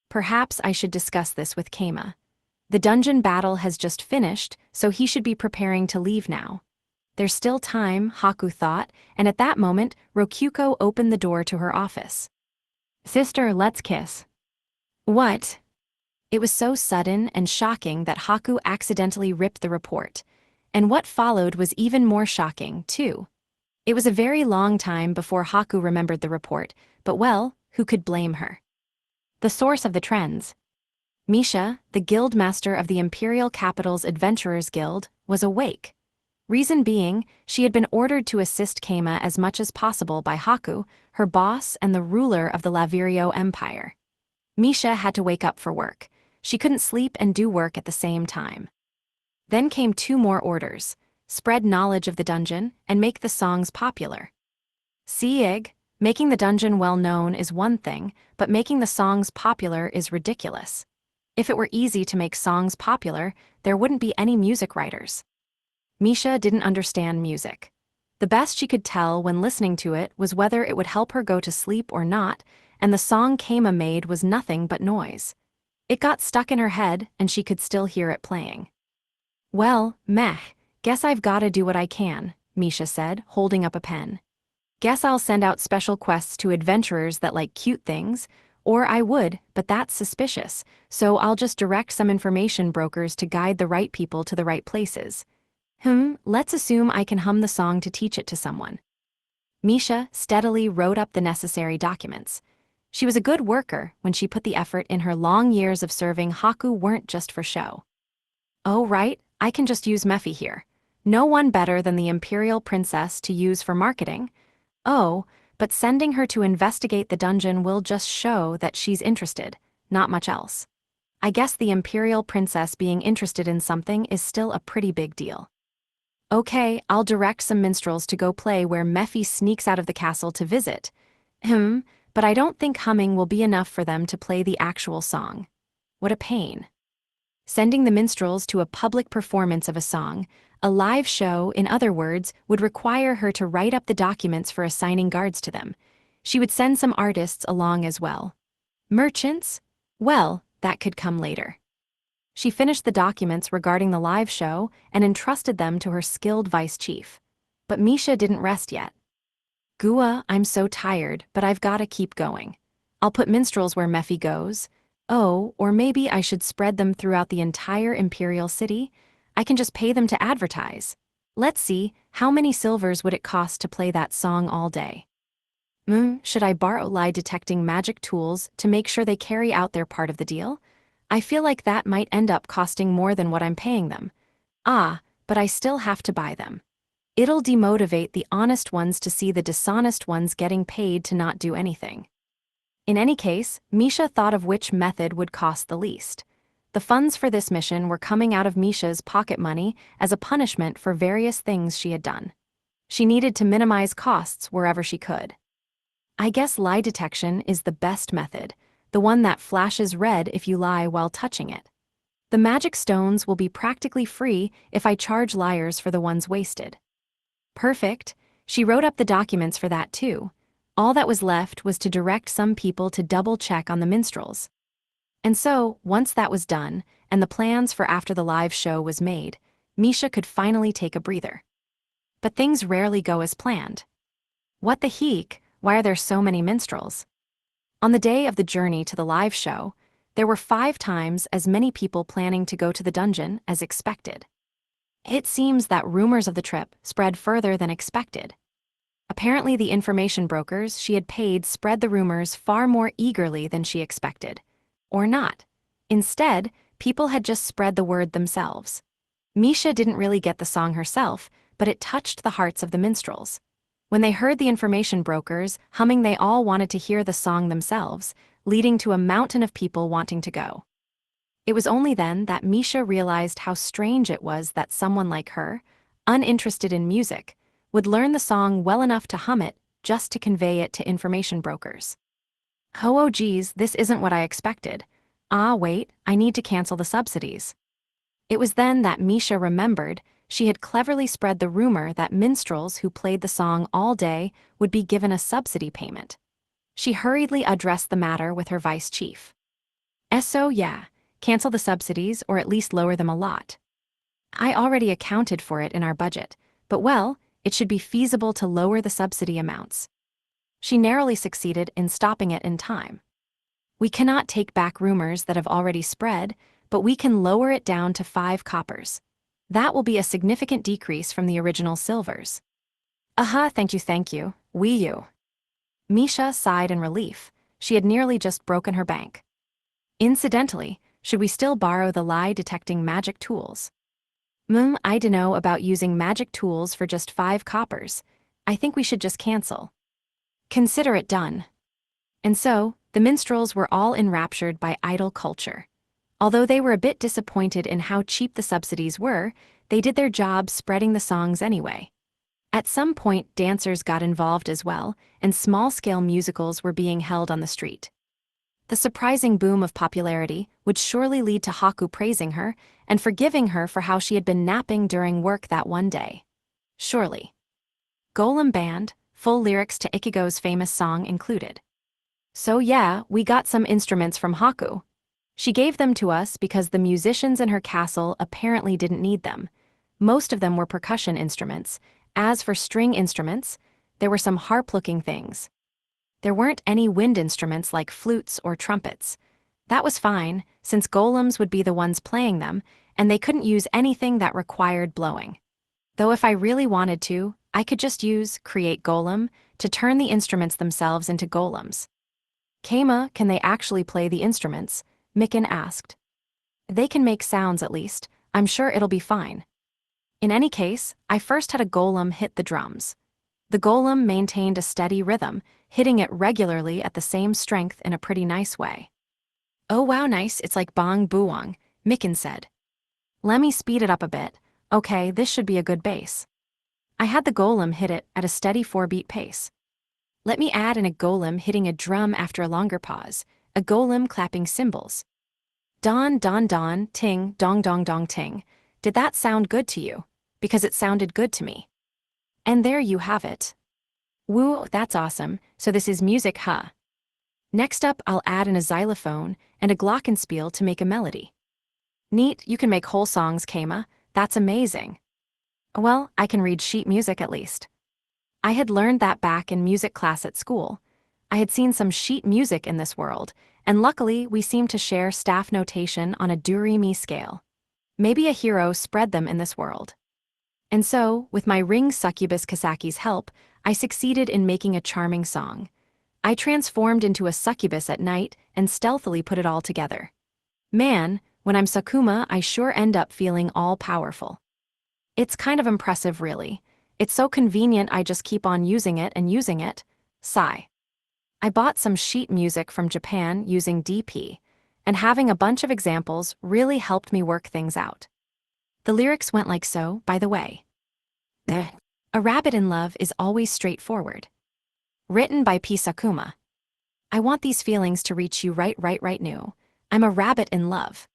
Perhaps I should discuss this with Keima. The dungeon battle has just finished, so he should be preparing to leave now. There's still time, Haku thought, and at that moment, Rokyuko opened the door to her office. Sister, let's kiss. What? It was so sudden and shocking that Haku accidentally ripped the report. And what followed was even more shocking, too. It was a very long time before Haku remembered the report, but well, who could blame her? The source of the trends. Misha, the guild master of the Imperial Capital's Adventurers Guild, was awake. Reason being, she had been ordered to assist Keima as much as possible by Haku, her boss and the ruler of the Lavirio Empire. Misha had to wake up for work. She couldn't sleep and do work at the same time. Then came 2 more orders: spread knowledge of the dungeon and make the songs popular. Sieg, making the dungeon well known is one thing, but making the songs popular is ridiculous. If it were easy to make songs popular, there wouldn't be any music writers. Misha didn't understand music. The best she could tell when listening to it was whether it would help her go to sleep or not, and the song Keima made was nothing but noise. It got stuck in her head and she could still hear it playing. Well, meh, guess I've gotta do what I can, Misha said, holding up a pen. Guess I'll send out special quests to adventurers that like cute things, or I would, but that's suspicious, so I'll just direct some information brokers to guide the right people to the right places. Let's assume I can hum the song to teach it to someone. Misha steadily wrote up the necessary documents. She was a good worker when she put the effort in. Her long years of serving Haku weren't just for show. Oh right, I can just use Mephi here. No one better than the Imperial Princess to use for marketing. Oh, but sending her to investigate the dungeon will just show that she's interested, not much else. I guess the Imperial Princess being interested in something is still a pretty big deal. Okay, I'll direct some minstrels to go play where Mephi sneaks out of the castle to visit. But I don't think humming will be enough for them to play the actual song. What a pain. Sending the minstrels to a public performance of a song, a live show, in other words, would require her to write up the documents for assigning guards to them. She would send some artists along as well. Merchants? Well, that could come later. She finished the documents regarding the live show and entrusted them to her skilled vice chief. But Misha didn't rest yet. Gua, I'm so tired, but I've gotta keep going. I'll put minstrels where Mephi goes. Oh, or maybe I should spread them throughout the entire Imperial City? I can just pay them to advertise. Let's see, how many silvers would it cost to play that song all day? Should I borrow lie-detecting magic tools to make sure they carry out their part of the deal? I feel like that might end up costing more than what I'm paying them. But I still have to buy them. It'll demotivate the honest ones to see the dishonest ones getting paid to not do anything. In any case, Misha thought of which method would cost the least. The funds for this mission were coming out of Misha's pocket money as a punishment for various things she had done. She needed to minimize costs wherever she could. I guess lie detection is the best method, the one that flashes red if you lie while touching it. The magic stones will be practically free if I charge liars for the ones wasted. Perfect. She wrote up the documents for that too. All that was left was to direct some people to double-check on the minstrels. And so, once that was done, and the plans for after the live show was made, Misha could finally take a breather. But things rarely go as planned. What the heck? Why are there so many minstrels? On the day of the journey to the live show, there were 5 times as many people planning to go to the dungeon as expected. It seems that rumors of the trip spread further than expected. Apparently the information brokers she had paid spread the rumors far more eagerly than she expected. Or not. Instead, people had just spread the word themselves. Misha didn't really get the song herself, but it touched the hearts of the minstrels. When they heard the information brokers humming, they all wanted to hear the song themselves, leading to a mountain of people wanting to go. It was only then that Misha realized how strange it was that someone like her, uninterested in music, would learn the song well enough to hum it just to convey it to information brokers. Oh geez, this isn't what I expected. Ah wait, I need to cancel the subsidies. It was then that Misha remembered she had cleverly spread the rumor that minstrels who played the song all day would be given a subsidy payment. She hurriedly addressed the matter with her vice chief. So yeah, cancel the subsidies or at least lower them a lot. I already accounted for it in our budget, but well, it should be feasible to lower the subsidy amounts. She narrowly succeeded in stopping it in time. We cannot take back rumors that have already spread, but we can lower it down to 5 coppers. That will be a significant decrease from the original silvers. Aha, thank you, Wii U. Misha sighed in relief. She had nearly just broken her bank. Incidentally, should we still borrow the lie-detecting magic tools? I dunno about using magic tools for just 5 coppers. I think we should just cancel. Consider it done. And so, the minstrels were all enraptured by idol culture. Although they were a bit disappointed in how cheap the subsidies were, they did their job spreading the songs anyway. At some point, dancers got involved as well, and small-scale musicals were being held on the street. The surprising boom of popularity would surely lead to Haku praising her and forgiving her for how she had been napping during work that one day. Surely. Golem Band, full lyrics to Ichigo's famous song included. So yeah, we got some instruments from Haku. She gave them to us because the musicians in her castle apparently didn't need them. Most of them were percussion instruments. As for string instruments, there were some harp-looking things. There weren't any wind instruments like flutes or trumpets. That was fine, since golems would be the ones playing them, and they couldn't use anything that required blowing. Though if I really wanted to, I could just use Create Golem to turn the instruments themselves into golems. Keima, can they actually play the instruments? Mikan asked. They can make sounds at least. I'm sure it'll be fine. In any case, I first had a golem hit the drums. The golem maintained a steady rhythm, hitting it regularly at the same strength in a pretty nice way. Oh wow, nice, it's like bong buong, Mikan said. Let me speed it up a bit. Okay, this should be a good bass. I had the golem hit it at a steady 4-beat pace. Let me add in a golem hitting a drum after a longer pause, a golem clapping cymbals. Don, don, don, ting, dong, dong, dong, ting. Did that sound good to you? Because it sounded good to me. And there you have it. Woo, that's awesome, so this is music, huh? Next up, I'll add in a xylophone and a glockenspiel to make a melody. Neat, you can make whole songs, Keima. That's amazing. Well, I can read sheet music at least. I had learned that back in music class at school. I had seen some sheet music in this world, and luckily we seemed to share staff notation on a do-re-mi scale. Maybe a hero spread them in this world. And so, with my ring succubus Kasaki's help, I succeeded in making a charming song. I transformed into a succubus at night and stealthily put it all together. Man, when I'm Sakuma, I sure end up feeling all-powerful. It's kind of impressive, really. It's so convenient I just keep on using it and using it. Sigh. I bought some sheet music from Japan using DP, and having a bunch of examples really helped me work things out. The lyrics went like so, by the way. A rabbit in love is always straightforward. Written by P. Sakuma. I want these feelings to reach you right new. I'm a rabbit in love.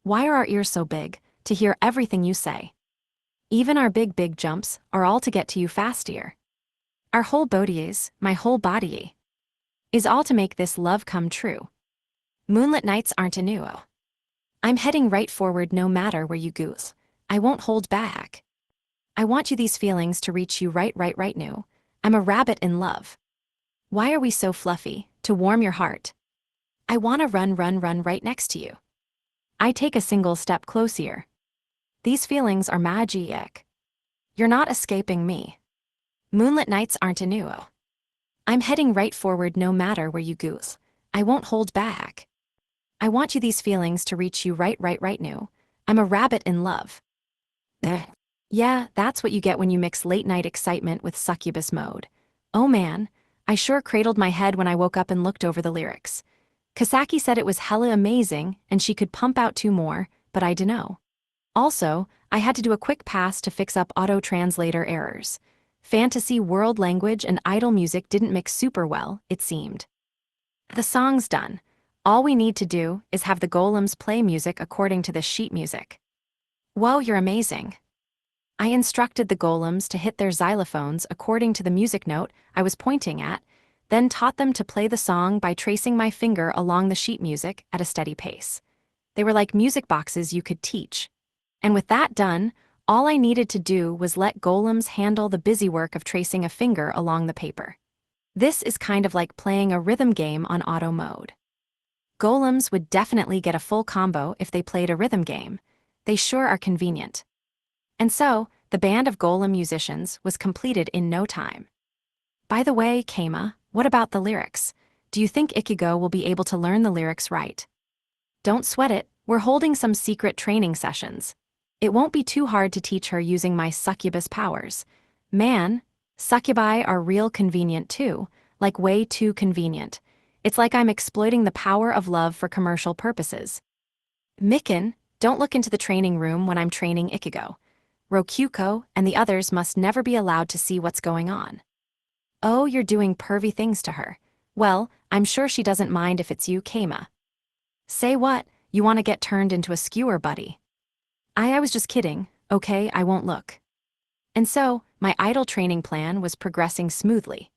Why are our ears so big? To hear everything you say. Even our big jumps are all to get to you faster. Our whole body is, my whole body is all to make this love come true. Moonlit nights aren't a new. I'm heading right forward no matter where you goose. I won't hold back. I want you these feelings to reach you right new. I'm a rabbit in love. Why are we so fluffy? To warm your heart. I wanna run right next to you. I take a single step closer. These feelings are magic. You're not escaping me. Moonlit nights aren't a new. I'm heading right forward no matter where you goose. I won't hold back. I want you these feelings to reach you right new. I'm a rabbit in love. Yeah, that's what you get when you mix late-night excitement with succubus mode. Oh man, I sure cradled my head when I woke up and looked over the lyrics. Kasaki said it was hella amazing and she could pump out 2 more, but I dunno. Also, I had to do a quick pass to fix up auto-translator errors. Fantasy world language and idol music didn't mix super well, it seemed. The song's done. All we need to do is have the golems play music according to the sheet music. Whoa, you're amazing. I instructed the golems to hit their xylophones according to the music note I was pointing at, then taught them to play the song by tracing my finger along the sheet music at a steady pace. They were like music boxes you could teach. And with that done, all I needed to do was let golems handle the busy work of tracing a finger along the paper. This is kind of like playing a rhythm game on auto mode. Golems would definitely get a full combo if they played a rhythm game. They sure are convenient. And so, the band of golem musicians was completed in no time. By the way, Keima, what about the lyrics? Do you think Ichigo will be able to learn the lyrics right? Don't sweat it, we're holding some secret training sessions. It won't be too hard to teach her using my succubus powers. Man, succubi are real convenient too, like way too convenient. It's like I'm exploiting the power of love for commercial purposes. Mikan, don't look into the training room when I'm training Ichigo. Rokyuko and the others must never be allowed to see what's going on. Oh, you're doing pervy things to her. Well, I'm sure she doesn't mind if it's you, Keima. Say what? You want to get turned into a skewer, buddy? I was just kidding, okay, I won't look. And so, my idol training plan was progressing smoothly.